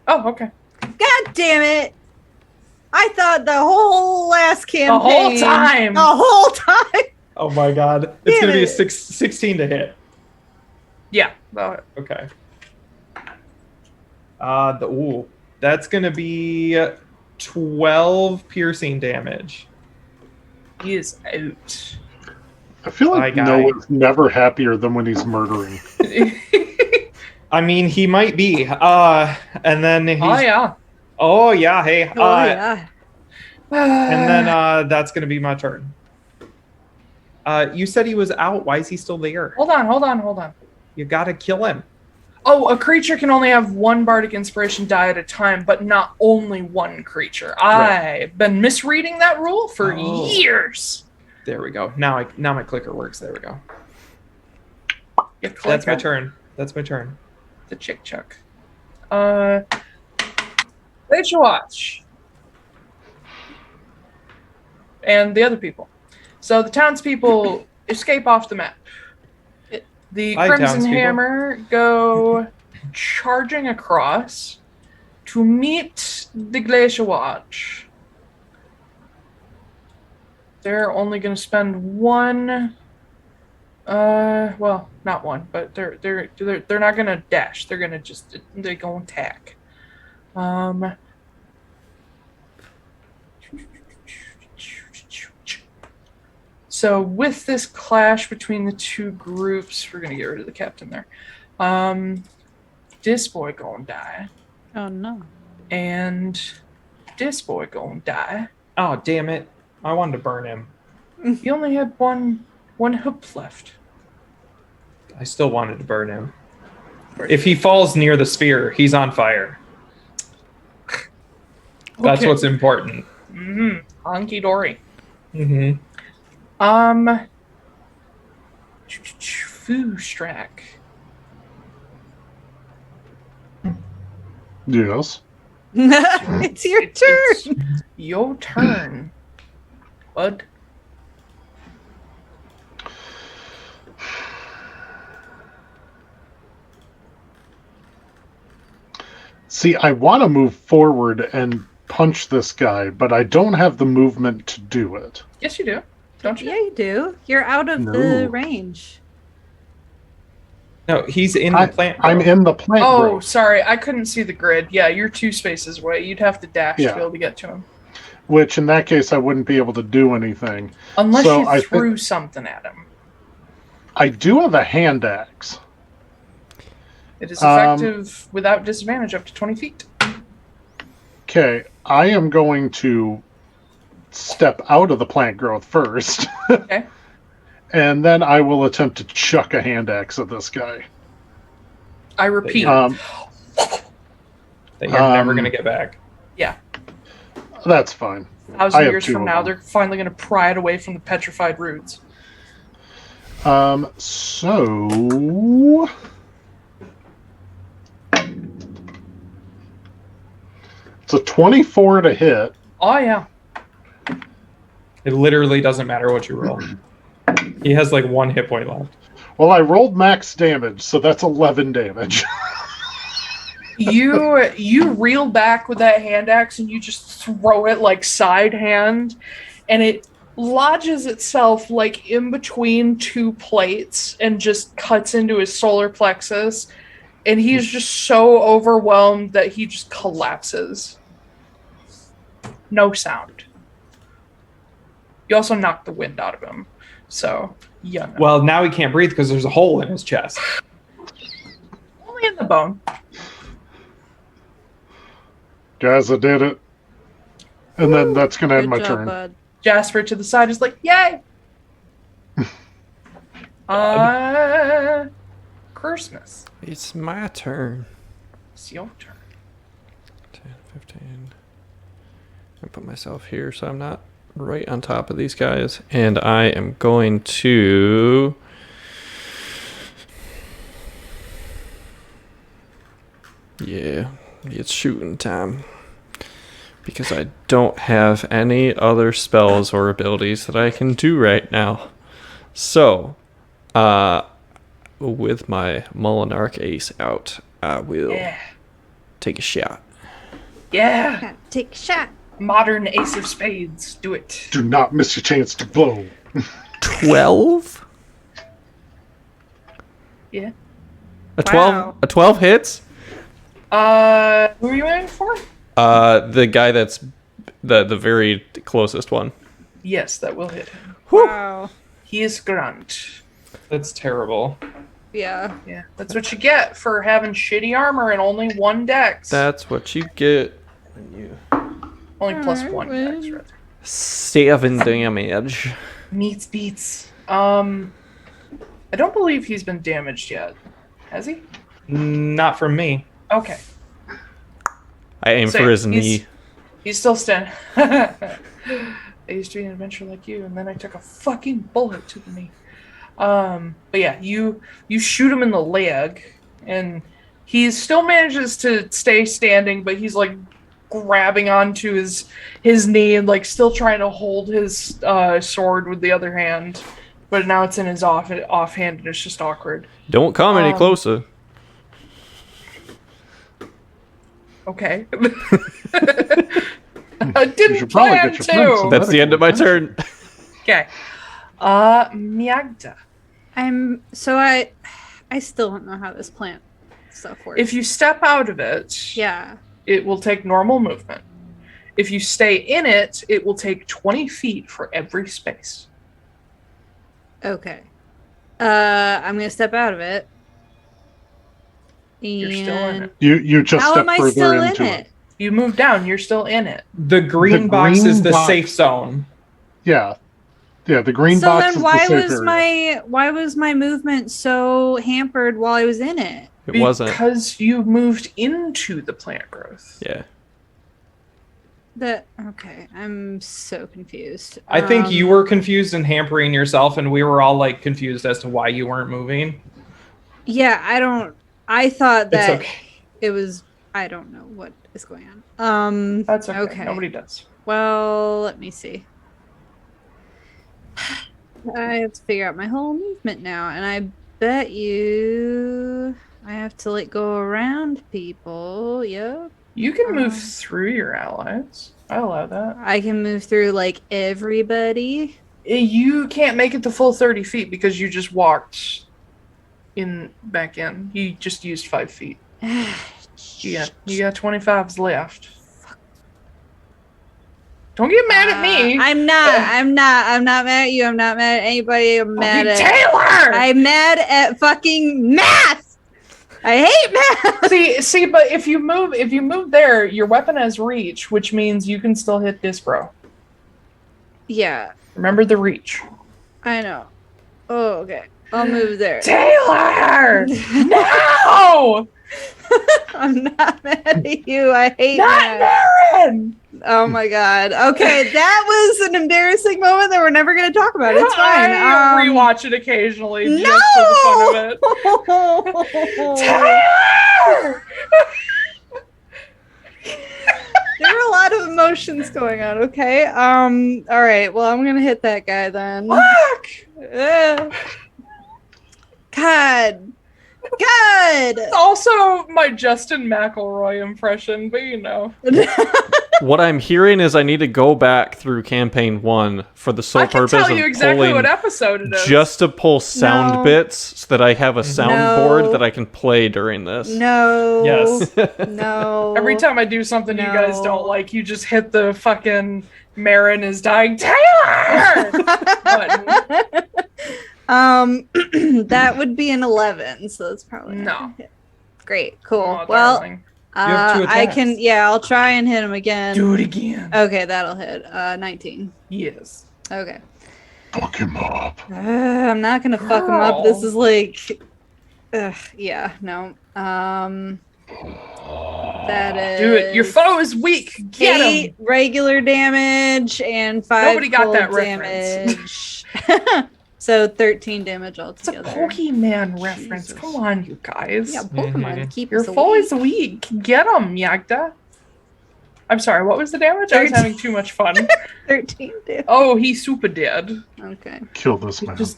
Oh, okay. God damn it! I thought the whole last campaign. The whole time. The whole time. Oh my God. It's Damn going to be a it. 16 to hit. Yeah. Well, Okay. That's going to be 12 piercing damage. he is out. I feel like Bye, guy. Noah's never happier than when he's murdering. I mean, he might be. And then he's... Oh, yeah. Oh, yeah. Hey. Oh yeah. And then that's going to be my turn. You said he was out. Why is he still there? Hold on. You got to kill him. Oh, a creature can only have one Bardic Inspiration die at a time, but not only one creature. Right. I've been misreading that rule for Oh. years. There we go. Now my clicker works. There we go. You That's my click turn. That's my turn. the chick chuck. Let you watch. And the other people. So the townspeople escape off the map. The Hi, Crimson townspeople. Hammer go charging across to to meet the Glacier Watch, they're only going to spend one. Well, not one, but they're not going to dash. They're going to they're going to attack. So with this clash between the two groups, we're going to get rid of the captain there. This boy gonna die. Oh no. And this boy gonna die. Oh, damn it. I wanted to burn him. He only had one hoop left. I still wanted to burn him. If he falls near the sphere, he's on fire. That's Okay. what's important. Honky dory. Foostrak. Yes. It's your turn. It's your turn, bud. See, I want to move forward and punch this guy, but I don't have the movement to do it. Yes, you do. Don't you? Yeah, you do. You're out of No. the range. No, he's in the plant. I'm growth. in the plant Oh, growth, sorry. I couldn't see the grid. Yeah, you're 2 spaces away. You'd have to dash Yeah. to be able to get to him. which in that case I wouldn't be able to do anything. Unless So you I threw something at him. I do have a hand axe. It is effective without disadvantage up to 20 feet. Okay, I am going to step out of the plant growth first. Okay. And then I will attempt to chuck a hand axe at this guy. I repeat. That you're never going to get back. Yeah. That's fine. 1,000 I have years 2 from of now, them. they're finally going to pry it away from the petrified roots. So it's a 24 to hit. Oh, yeah. It literally doesn't matter what you roll. He has like 1 hit point left. Well, I rolled max damage, so that's 11 damage. You reel back with that hand axe and you just throw it like side hand, and it lodges itself like in between 2 plates and just cuts into his solar plexus, and he's just so overwhelmed that he just collapses. No sound. You also knocked the wind out of him, so yeah. No. Well, now he can't breathe because there's a hole in his chest. Only in the bone. Guys, I did it. And then that's going to end Good my job, turn. bud. Jasper to the side is like, yay! Christmas. It's my turn. It's your turn. 10, 15. I put myself here so I'm not right on top of these guys. And I am going to... Yeah, it's shooting time. Because I don't have any other spells or abilities that I can do right now. So, with my Molinarch Ace out, I will take a shot. Yeah. Take a shot. Modern Ace of Spades. Do it. Do not miss your chance to blow. 12? Yeah. A 12? Wow. A 12 hits? Who are you aiming for? The guy that's the very closest one. Yes, that will hit him. Wow. He is grunt. That's terrible. Yeah. Yeah, that's what you get for having shitty armor and only 1 dex. That's what you get when you... Only plus 1 dex, rather. 7 damage. Meets beats. I don't believe he's been damaged yet. Has he? Not from me. Okay. I aim So for his he's- knee. He's still standing. I used to be an adventure like you, and then I took a fucking bullet to the knee. But yeah, you shoot him in the leg, and he still manages to stay standing, but he's like grabbing onto his knee and like still trying to hold his sword with the other hand. But now it's in his offhand, and it's just awkward. Don't come any closer. Okay. I You didn't should probably plan get your friends some to. That's the end of my turn. Okay. Magda. I still don't know how this plant stuff works. If you step out of it, Yeah. it will take normal movement. If you stay in it, it will take 20 feet for every space. Okay. I'm gonna step out of it. You're still in it. You just How step am I further still into in it. it? You move down, you're still in it. The green box is the safe zone. Yeah. Yeah, the green So box then is why the safe was area. why was my movement so hampered while I was in it? It wasn't. Because you moved into the plant growth. Yeah. Okay, I'm so confused. I think you were confused and hampering yourself, and we were all like confused as to why you weren't moving. Yeah, I thought that It's okay. it was. I don't know what is going on. That's okay. Okay. Nobody does. Well, let me see. I have to figure out my whole movement now, and I bet you I have to like go around people. Yep. You can move through your allies. I allow that. I can move through like everybody. You can't make it the full 30 feet because you just walked back in. You just used 5 feet. You got 25s left. Don't get mad at me. I'm not mad at you. I'm not mad at anybody. I'm mad at Taiylor. I'm mad at fucking math. I hate math. See, but if you move there, your weapon has reach, which means you can still hit Disbro. Yeah, Remember the reach. I know. Oh, okay. I'll move there. Taiylor! No! I'm not mad at you. I hate Not math. Marin! Oh my god. Okay, that was an embarrassing moment that we're never going to talk about. It's fine. I rewatch it occasionally just for the fun of it. Taiylor! There are a lot of emotions going on, okay? All right. Well, I'm going to hit that guy then. Fuck! God. It's also my Justin McElroy impression, but you know. What I'm hearing is I need to go back through campaign 1 for the sole I can purpose tell of you exactly pulling what episode it is. just to pull sound No. bits so that I have a soundboard No. that I can play during this. No. Yes. No. Every time I do something you guys No. don't like, you just hit the fucking Marin is dying Taiylor button. That would be an 11, so that's probably not No. gonna hit. Great, cool. Oh, well, darling. have 2 I attacks. can. Yeah, I'll try and hit him again. Do it again. Okay, that'll hit. 19. Yes. Okay. Fuck him up. I'm not gonna fuck him up. This is like, yeah, no. That is. Do it. Your foe is weak. Get 8 him. regular damage and 5 Nobody got cold that damage. So 13 damage It's a altogether. Pokemon reference. Come on, you guys. Yeah, Pokemon keep Your us foe awake. is weak. Get him, Magda. I'm sorry, what was the damage? I was 13. having too much fun. 13 damage. Oh, he's super dead. Okay. Kill this man. Just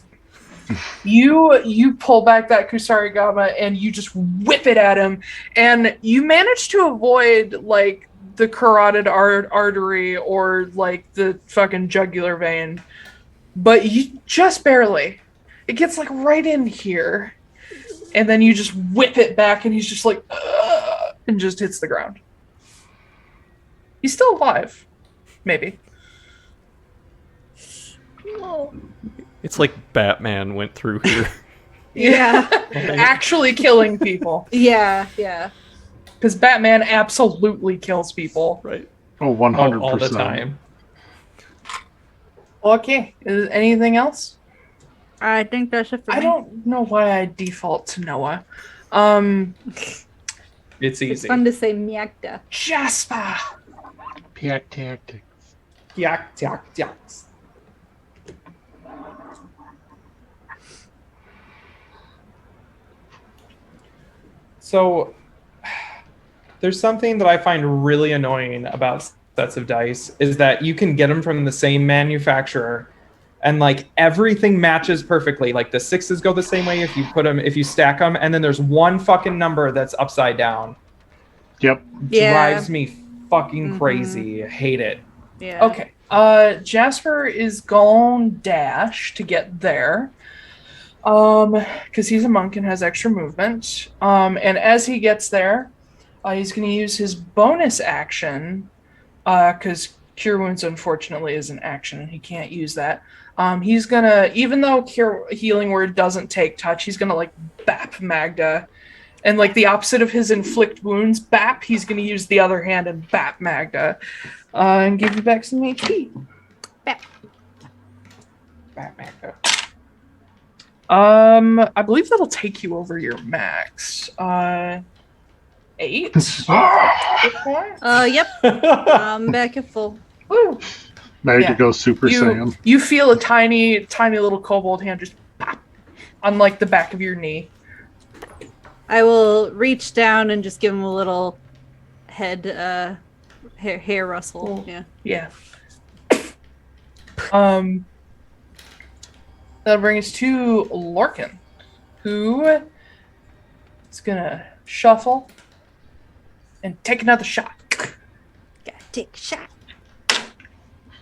you pull back that Kusarigama and you just whip it at him, and you manage to avoid like the carotid artery or like the fucking jugular vein, but you just barely. It gets like right in here, and then you just whip it back, and he's just like, "Ugh," and just hits the ground. He's still alive, maybe. It's like Batman went through here. Yeah. Actually killing people. Yeah, yeah. Because Batman absolutely kills people. Right. Oh, 100%. all the time. Okay. Is anything else? I think that's it for me. I don't know why I default to Noah. It's It's easy. fun to say Magda. Jasper. Pack tactics. Yak, yak, yaks. So, there's something that I find really annoying about sets of dice is that you can get them from the same manufacturer, and like everything matches perfectly. Like the 6s go the same way if you stack them, and then there's one fucking number that's upside down. Yep. Drives me fucking crazy. I hate it. Yeah. Okay. Jasper is gone dash to get there. Because he's a monk and has extra movement. And as he gets there, he's going to use his bonus action, because Cure Wounds, unfortunately, is an action. He can't use that. He's going to, even though Healing Word doesn't take touch, he's going to, like, bap Magda. And, like, the opposite of his inflict wounds, bap, he's going to use the other hand and bap Magda. And give you back some HP. Bap. Bap Magda. I believe that'll take you over your max. 8. Yep. I'm back at full. Woo. Magda goes Super Saiyan. You feel a tiny, tiny little kobold hand just pop on like the back of your knee. I will reach down and just give him a little head hair rustle. Cool. Yeah. That'll bring us to Lorcan, who is gonna shuffle and take another shot. Gotta take a shot.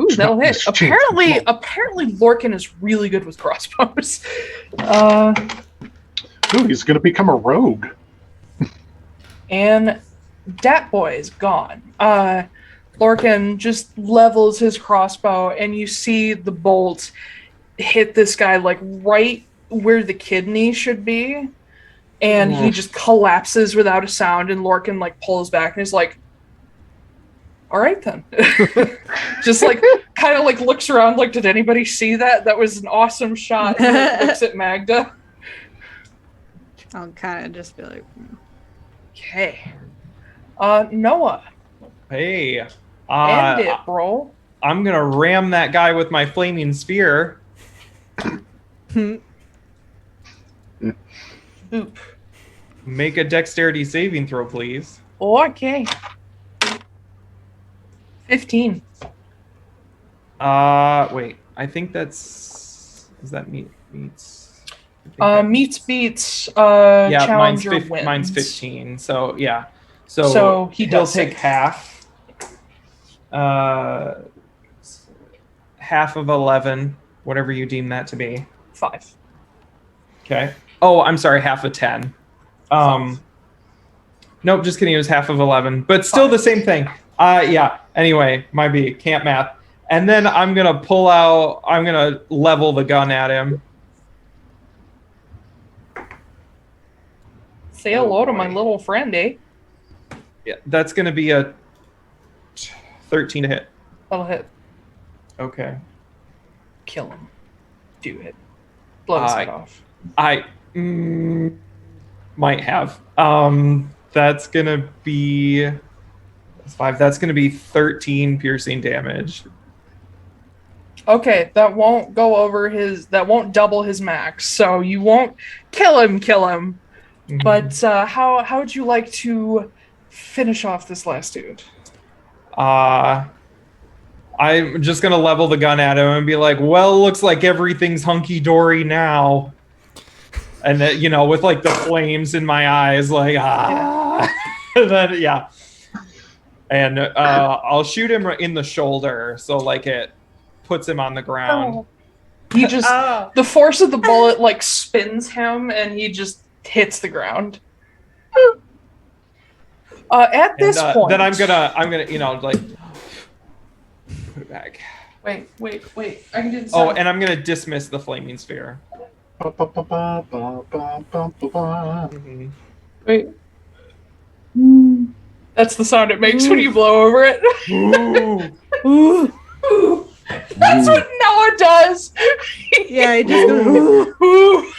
Ooh, that'll hit. Apparently Lorcan is really good with crossbows. Ooh, he's gonna become a rogue. And Dat Boy is gone. Lorcan just levels his crossbow, and you see the bolt hit this guy like right where the kidney should be, and he just collapses without a sound, and Lorcan like pulls back and is like, all right then. Just like kind of like looks around like, did anybody see that? That was an awesome shot. And like, looks at Magda. I'll kind of just be like, Okay. Noah. Hey. End it, bro. I'm gonna ram that guy with my flaming sphere. Boop. Make a dexterity saving throw, please. Okay. 15. Wait. I think that's... Is that meets? Meets beats. Yeah, Challenger wins. mine's 15. So yeah. So he'll take save. half. Half of 11, whatever you deem that to be. 5. Okay. Oh, I'm sorry, half of 10. Nope, just kidding. It was half of 11, but still 5. the same thing. Yeah. Anyway, my B, can't math. And then I'm gonna level the gun at him. Say hello to my little friend, eh? Yeah, that's gonna be a 13 to hit. That'll hit. Okay. Kill him. Do it. Blow his head off. I might have. That's gonna be 5. That's gonna be 13 piercing damage. Okay, that won't go over that won't double his max, so you won't kill him. Mm-hmm. But how would you like to finish off this last dude? I'm just gonna level the gun at him and be like, well, looks like everything's hunky-dory now. And then, with like the flames in my eyes, like, And then, yeah. And I'll shoot him in the shoulder, so like it puts him on the ground. Oh. He just, the force of the bullet like spins him and he just hits the ground. At this point. Then I'm gonna, like, put it back. Wait. I can do this. Oh, and I'm gonna dismiss the flaming sphere. Mm-hmm. Wait. That's the sound it makes when you blow over it. Ooh. Ooh. That's what Noah does. yeah, he just goes, Ooh.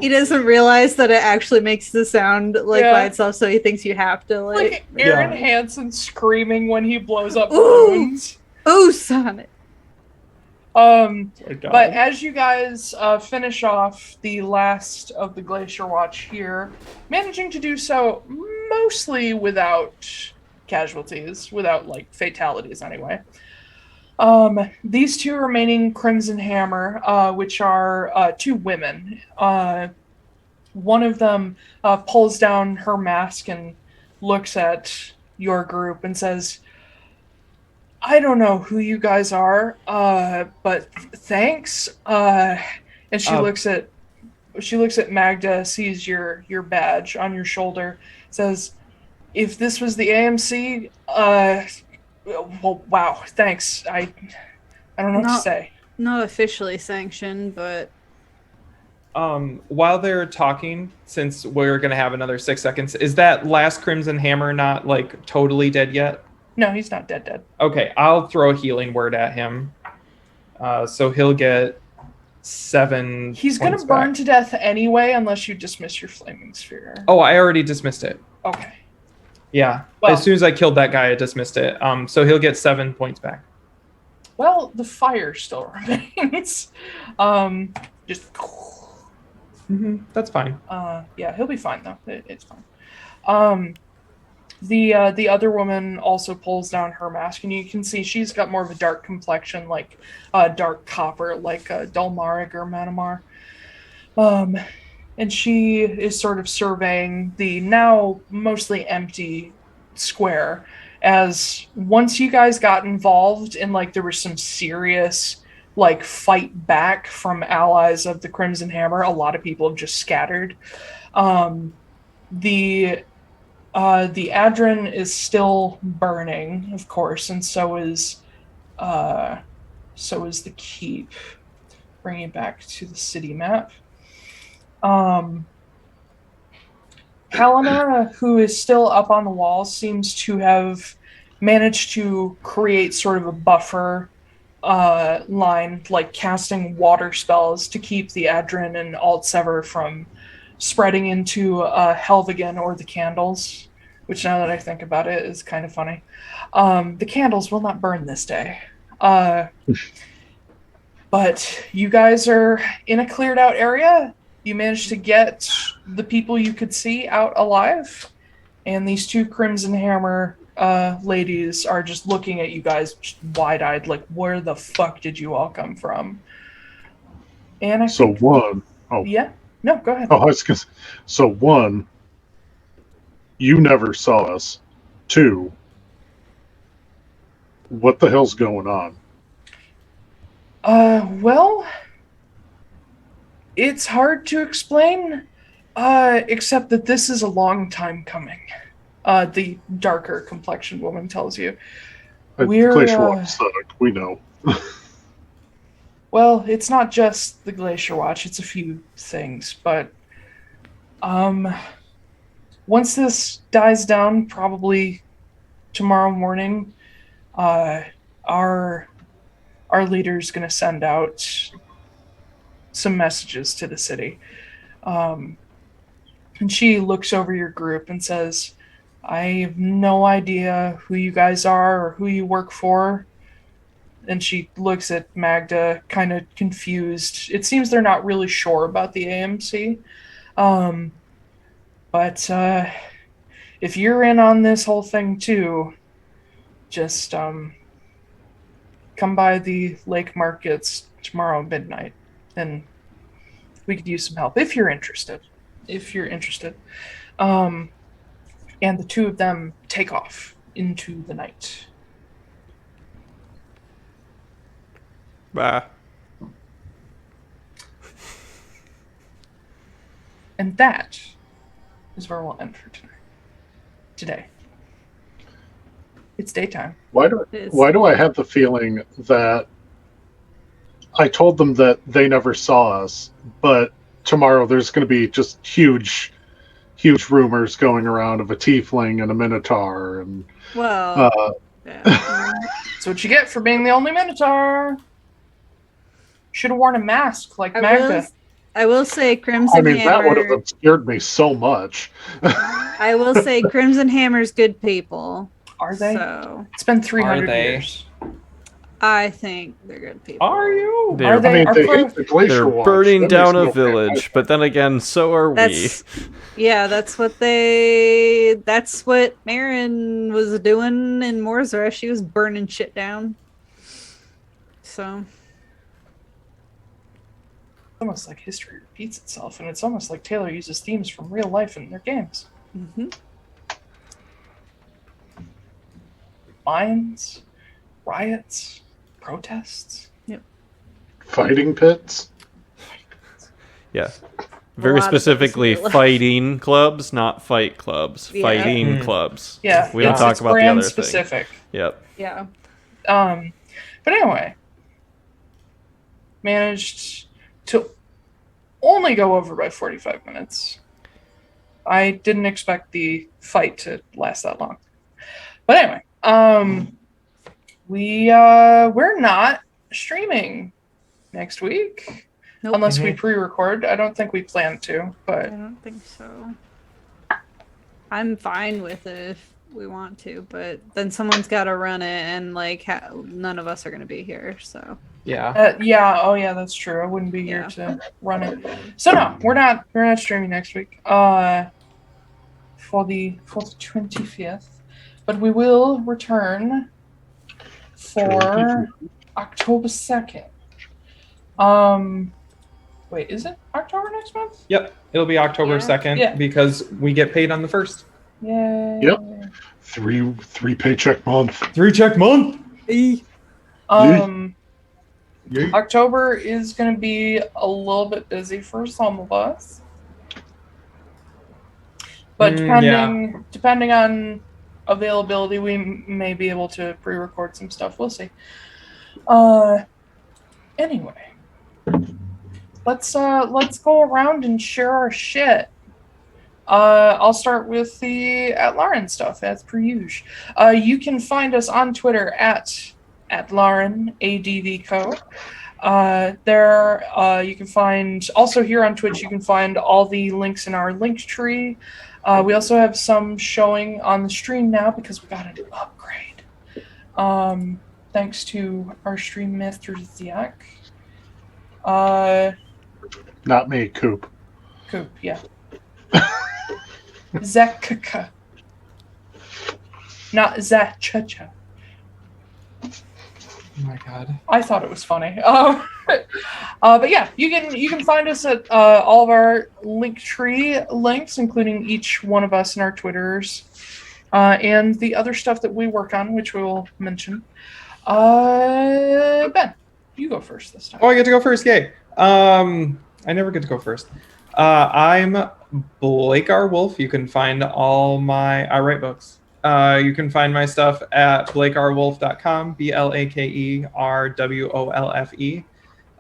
he doesn't realize that it actually makes the sound by itself, so he thinks you have to like Aaron Hansen screaming when he blows up Ooh. balloons. Ooh, Sonic. But as you guys finish off the last of the Glacier Watch here, managing to do so mostly without casualties, without like fatalities anyway. These two remaining Crimson Hammer, which are 2 women, one of them pulls down her mask and looks at your group and says, I don't know who you guys are, but thanks. And she looks at Magda, sees your badge on your shoulder, says, if this was the AMC, well, wow, thanks. I don't know what to say. Not officially sanctioned, but While they're talking, since we're gonna have another 6 seconds, is that last Crimson Hammer not like totally dead yet? No, he's not dead. Okay, I'll throw a healing word at him. So he'll get 7. He's gonna burn to death anyway, unless you dismiss your flaming sphere. Oh, I already dismissed it. Okay. Yeah. Well, as soon as I killed that guy, I dismissed it. So he'll get 7 points back. Well, the fire still remains. Just. That's fine. Yeah, he'll be fine though. It's fine. The other woman also pulls down her mask, and you can see she's got more of a dark complexion, like dark copper, like Dulmarig or Manamar. And she is sort of surveying the now mostly empty square, as once you guys got involved and like there was some serious like fight back from allies of the Crimson Hammer, a lot of people have just scattered. The Adren is still burning, of course, and so is the keep. Bringing it back to the city map. Helena, who is still up on the wall, seems to have managed to create sort of a buffer line, like casting water spells to keep the Adren and Alt-Sever from spreading into Helvigan or the candles, which now that I think about it is kind of funny. The candles will not burn this day. But you guys are in a cleared out area. You managed to get the people you could see out alive. And these 2 Crimson Hammer ladies are just looking at you guys just wide-eyed, like, where the fuck did you all come from? And I think... Yeah? No, go ahead. So 1, you never saw us. 2, what the hell's going on? Well, it's hard to explain, except that this is a long time coming. The darker complexioned woman tells you. Glacier Watch, we know. Well, it's not just the Glacier Watch, it's a few things, but once this dies down, probably tomorrow morning, our leader's going to send out some messages to the city. And she looks over your group and says, I have no idea who you guys are or who you work for. And she looks at Magda, kind of confused. It seems they're not really sure about the AMC. But if you're in on this whole thing too, just come by the lake markets tomorrow midnight, and we could use some help if you're interested. And the 2 of them take off into the night. Bye. And that is where we'll end for today. It's daytime. Why do I have the feeling that I told them that they never saw us, but tomorrow there's going to be just huge rumors going around of a tiefling and a minotaur, and yeah. That's what you get for being the only minotaur. Should have worn a mask like Magda. I will say Crimson Hammer... that would have obscured me so much. I will say Crimson Hammer's good people. Are they? So. It's been 300 years. I think they're good people. Are you? They're, they hate the Glacier they're Watch. burning down a village, but then again, so are we. Yeah, that's what Marin was doing in Morzra. She was burning shit down. So... It's almost like history repeats itself, and it's almost like Taiylor uses themes from real life in their games. Mm-hmm. mines, riots, protests. Fighting pits? Yeah. Very lot of those specifically, in real life. fighting clubs, not fight clubs. Yeah. Fighting clubs. Yeah, We don't talk it's about the brand other specific. thing. Yep. Yeah. But anyway, managed to only go over by 45 minutes. I didn't expect the fight to last that long. But anyway, we're not streaming next week. Nope. Unless we pre-record. I don't think we plan to, I but don't think so. I'm fine with it if we want to, but then someone's got to run it, and like none of us are going to be here, so. Yeah. yeah, that's true. I wouldn't be here to run it. So no, we're not streaming next week. For the 25th, but we will return for October 2nd. Wait, is it October next month? Yep. It'll be October 2nd Yeah. because we get paid on the 1st. Yay. Yep. Three paycheck month. 3-check month. October is going to be a little bit busy for some of us. But depending on availability, we may be able to pre-record some stuff. We'll see. Anyway, let's go around and share our shit. I'll start with the Atlaran stuff as per usual. You can find us on Twitter at Atlaran ADVCo. There you can find also here on Twitch. You can find all the links in our link tree. We also have some showing on the stream now because we got an upgrade. Thanks to our stream master Zack. Not me, Koop. Koop, yeah. Zack. Not Zachacha. Oh my god. I thought it was funny. But yeah, you can find us at all of our link tree links, including each one of us in our Twitters, and the other stuff that we work on, which we will mention. Ben, you go first this time. Oh, I get to go first. Yay. I never get to go first. I'm Blake R. Wolfe. You can find I write books. You can find my stuff at blakerwolfe.com, BLAKERWOLFE.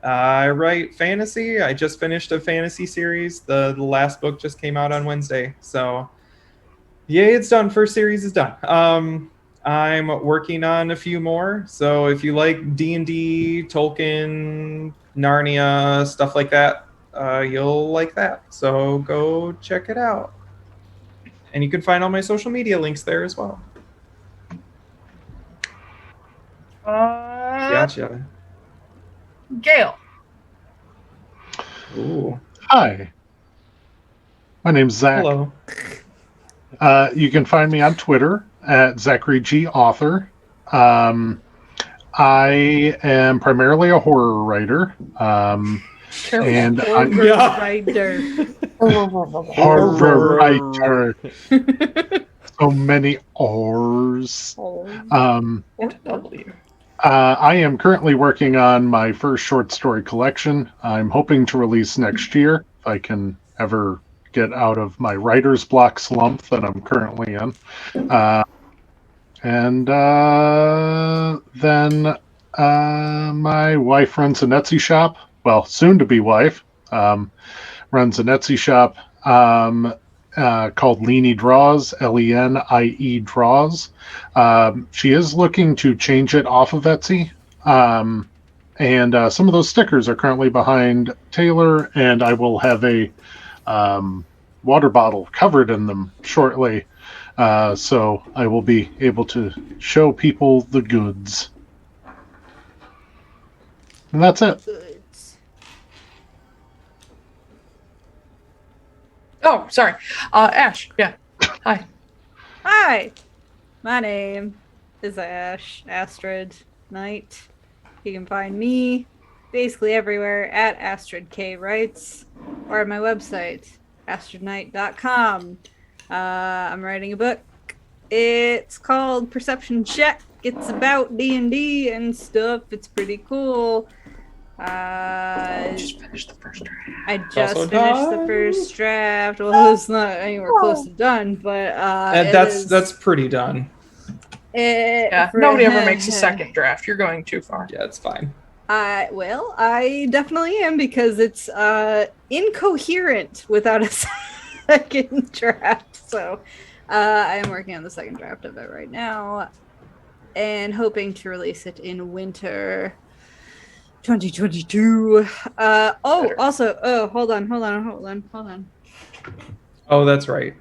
I write fantasy. I just finished a fantasy series. The last book just came out on Wednesday. So, yay, it's done. First series is done. I'm working on a few more. So if you like D&D, Tolkien, Narnia, stuff like that, you'll like that. So go check it out. And you can find all my social media links there as well. Gotcha. Gale. Ooh. Hi. My name's Zack. Hello. You can find me on Twitter at Zachary G. Author. I am primarily a horror writer. And I'm horror writer. So many R's. I am currently working on my first short story collection. I'm hoping to release next year if I can ever get out of my writer's block slump that I'm currently in. Then my wife runs a Etsy shop. Well, soon to be wife runs an Etsy shop called Leanie Draws, L-E-N-I-E Draws. She is looking to change it off of Etsy. And some of those stickers are currently behind Taiylor, and I will have a water bottle covered in them shortly. So I will be able to show people the goods. And that's it. Oh, sorry. Ash, yeah. Hi. Hi! My name is Astrid Knight. You can find me basically everywhere at Astrid K Writes or at my website, astridknight.com. I'm writing a book. It's called Perception Check, it's about D&D and stuff. It's pretty cool. I just finished the first draft. I just finished the first draft. Well, it's not anywhere close to done, but that's pretty done. Nobody ever makes a second draft. You're going too far. Yeah, it's fine. I definitely am, because it's incoherent without a second draft. So I am working on the second draft of it right now and hoping to release it in winter 2022. Hold on. Oh, that's right.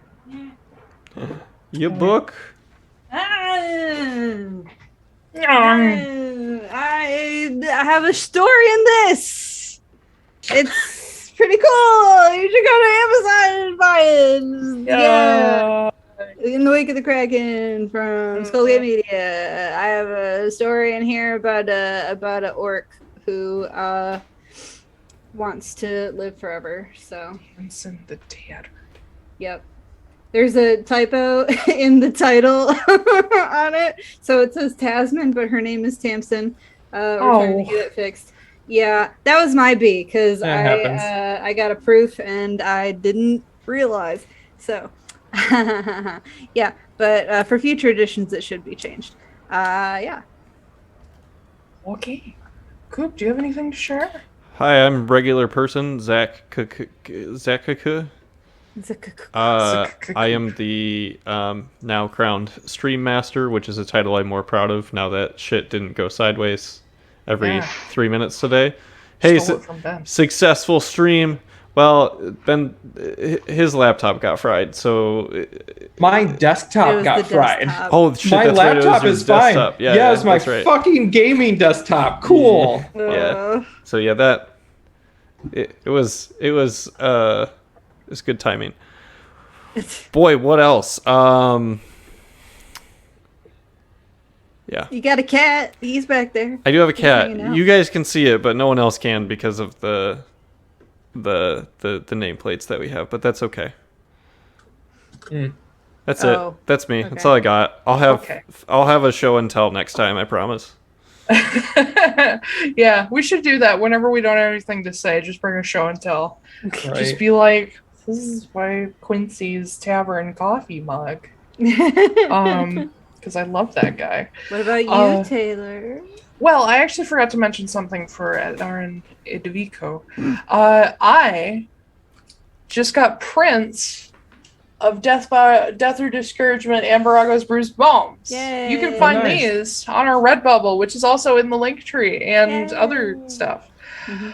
Your book? I have a story in this. It's pretty cool. You should go to Amazon and buy it. Yeah. In the Wake of the Kraken from Skullgate Media. I have a story in here about a orc who wants to live forever. So It's in the theater. Yep. There's a typo in the title on it. So it says Tasman, but her name is Tamsin. We're trying to get it fixed. Yeah, that was my B, because I got a proof and I didn't realize. So, yeah. But for future editions, it should be changed. Yeah. Okay. Koop, do you have anything to share? Hi, I'm regular person, Zack. I am the now crowned stream master, which is a title I'm more proud of now that shit didn't go sideways every 3 minutes today. Hey, successful stream. Well, Ben, his laptop got fried, so my desktop got fried. Oh shit! My that's laptop right, is fine. Desktop. Yeah, it's my fucking gaming desktop. Cool. Yeah. So yeah, that it was good timing. Boy, what else? Yeah. You got a cat. He's back there. I do have a cat. You guys can see it, but no one else can because of the nameplates that we have. But that's okay. That's it. That's me. Okay. That's all I got. I'll have a show and tell next time. I promise. Yeah, we should do that whenever we don't have anything to say. Just bring a show and tell. Right. Just be like, this is why Quincy's Tavern coffee mug. Because I love that guy. What about you, Taiylor? Well, I actually forgot to mention something for Atlaran Edvico. I just got prints of Death or Discouragement and Borago's Bruised Bones. Yay. You can find these on our Redbubble, which is also in the link tree, and other stuff. Mm-hmm.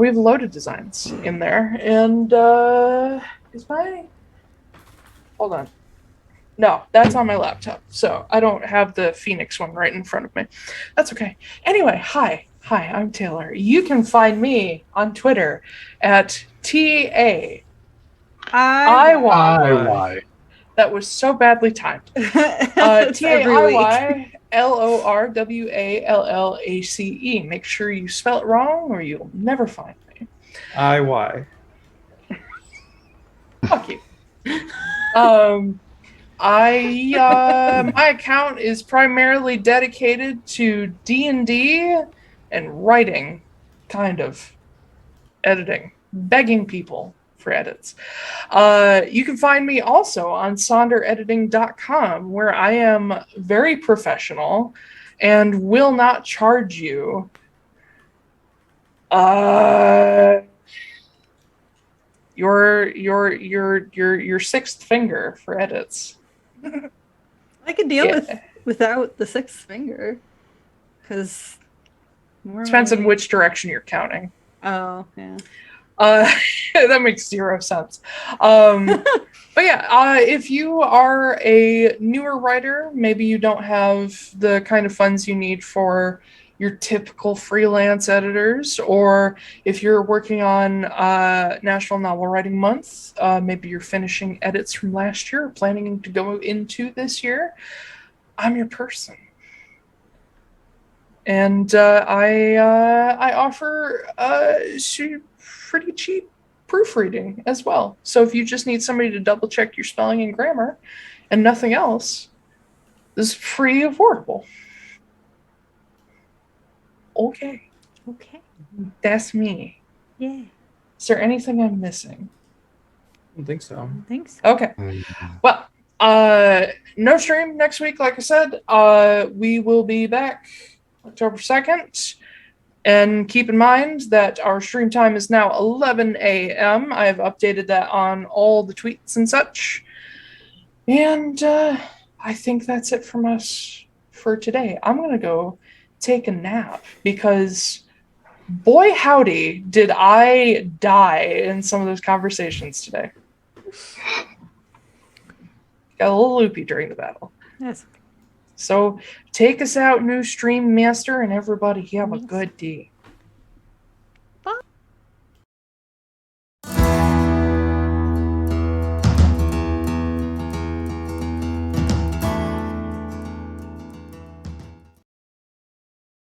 We have loaded designs in there, and hold on. No, that's on my laptop, so I don't have the Phoenix one right in front of me. That's okay. Anyway, hi, I'm Taiylor. You can find me on Twitter at TAIYY. That was so badly timed. TAIYLORWALLACE. Make sure you spell it wrong, or you'll never find me. IY. Fuck you. My account is primarily dedicated to D&D and writing, kind of editing, begging people for edits. You can find me also on sonderediting.com, where I am very professional and will not charge you your sixth finger for edits. I could deal without the sixth finger, because depends on which direction you're counting. Oh yeah. That makes zero sense. But yeah, if you are a newer writer, maybe you don't have the kind of funds you need for your typical freelance editors, or if you're working on National Novel Writing Month, maybe you're finishing edits from last year, planning to go into this year, I'm your person. And I offer pretty cheap proofreading as well. So if you just need somebody to double check your spelling and grammar and nothing else, this is pretty affordable. Okay. Okay. That's me. Yeah. Is there anything I'm missing? I don't think so. Thanks. Okay. Well, no stream next week, like I said. We will be back October 2nd. And keep in mind that our stream time is now 11 a.m. I have updated that on all the tweets and such. And I think that's it from us for today. I'm going to go take a nap because boy howdy did I die in some of those conversations today. Got a little loopy during the battle. Yes. So take us out, new stream master, and everybody have a good day.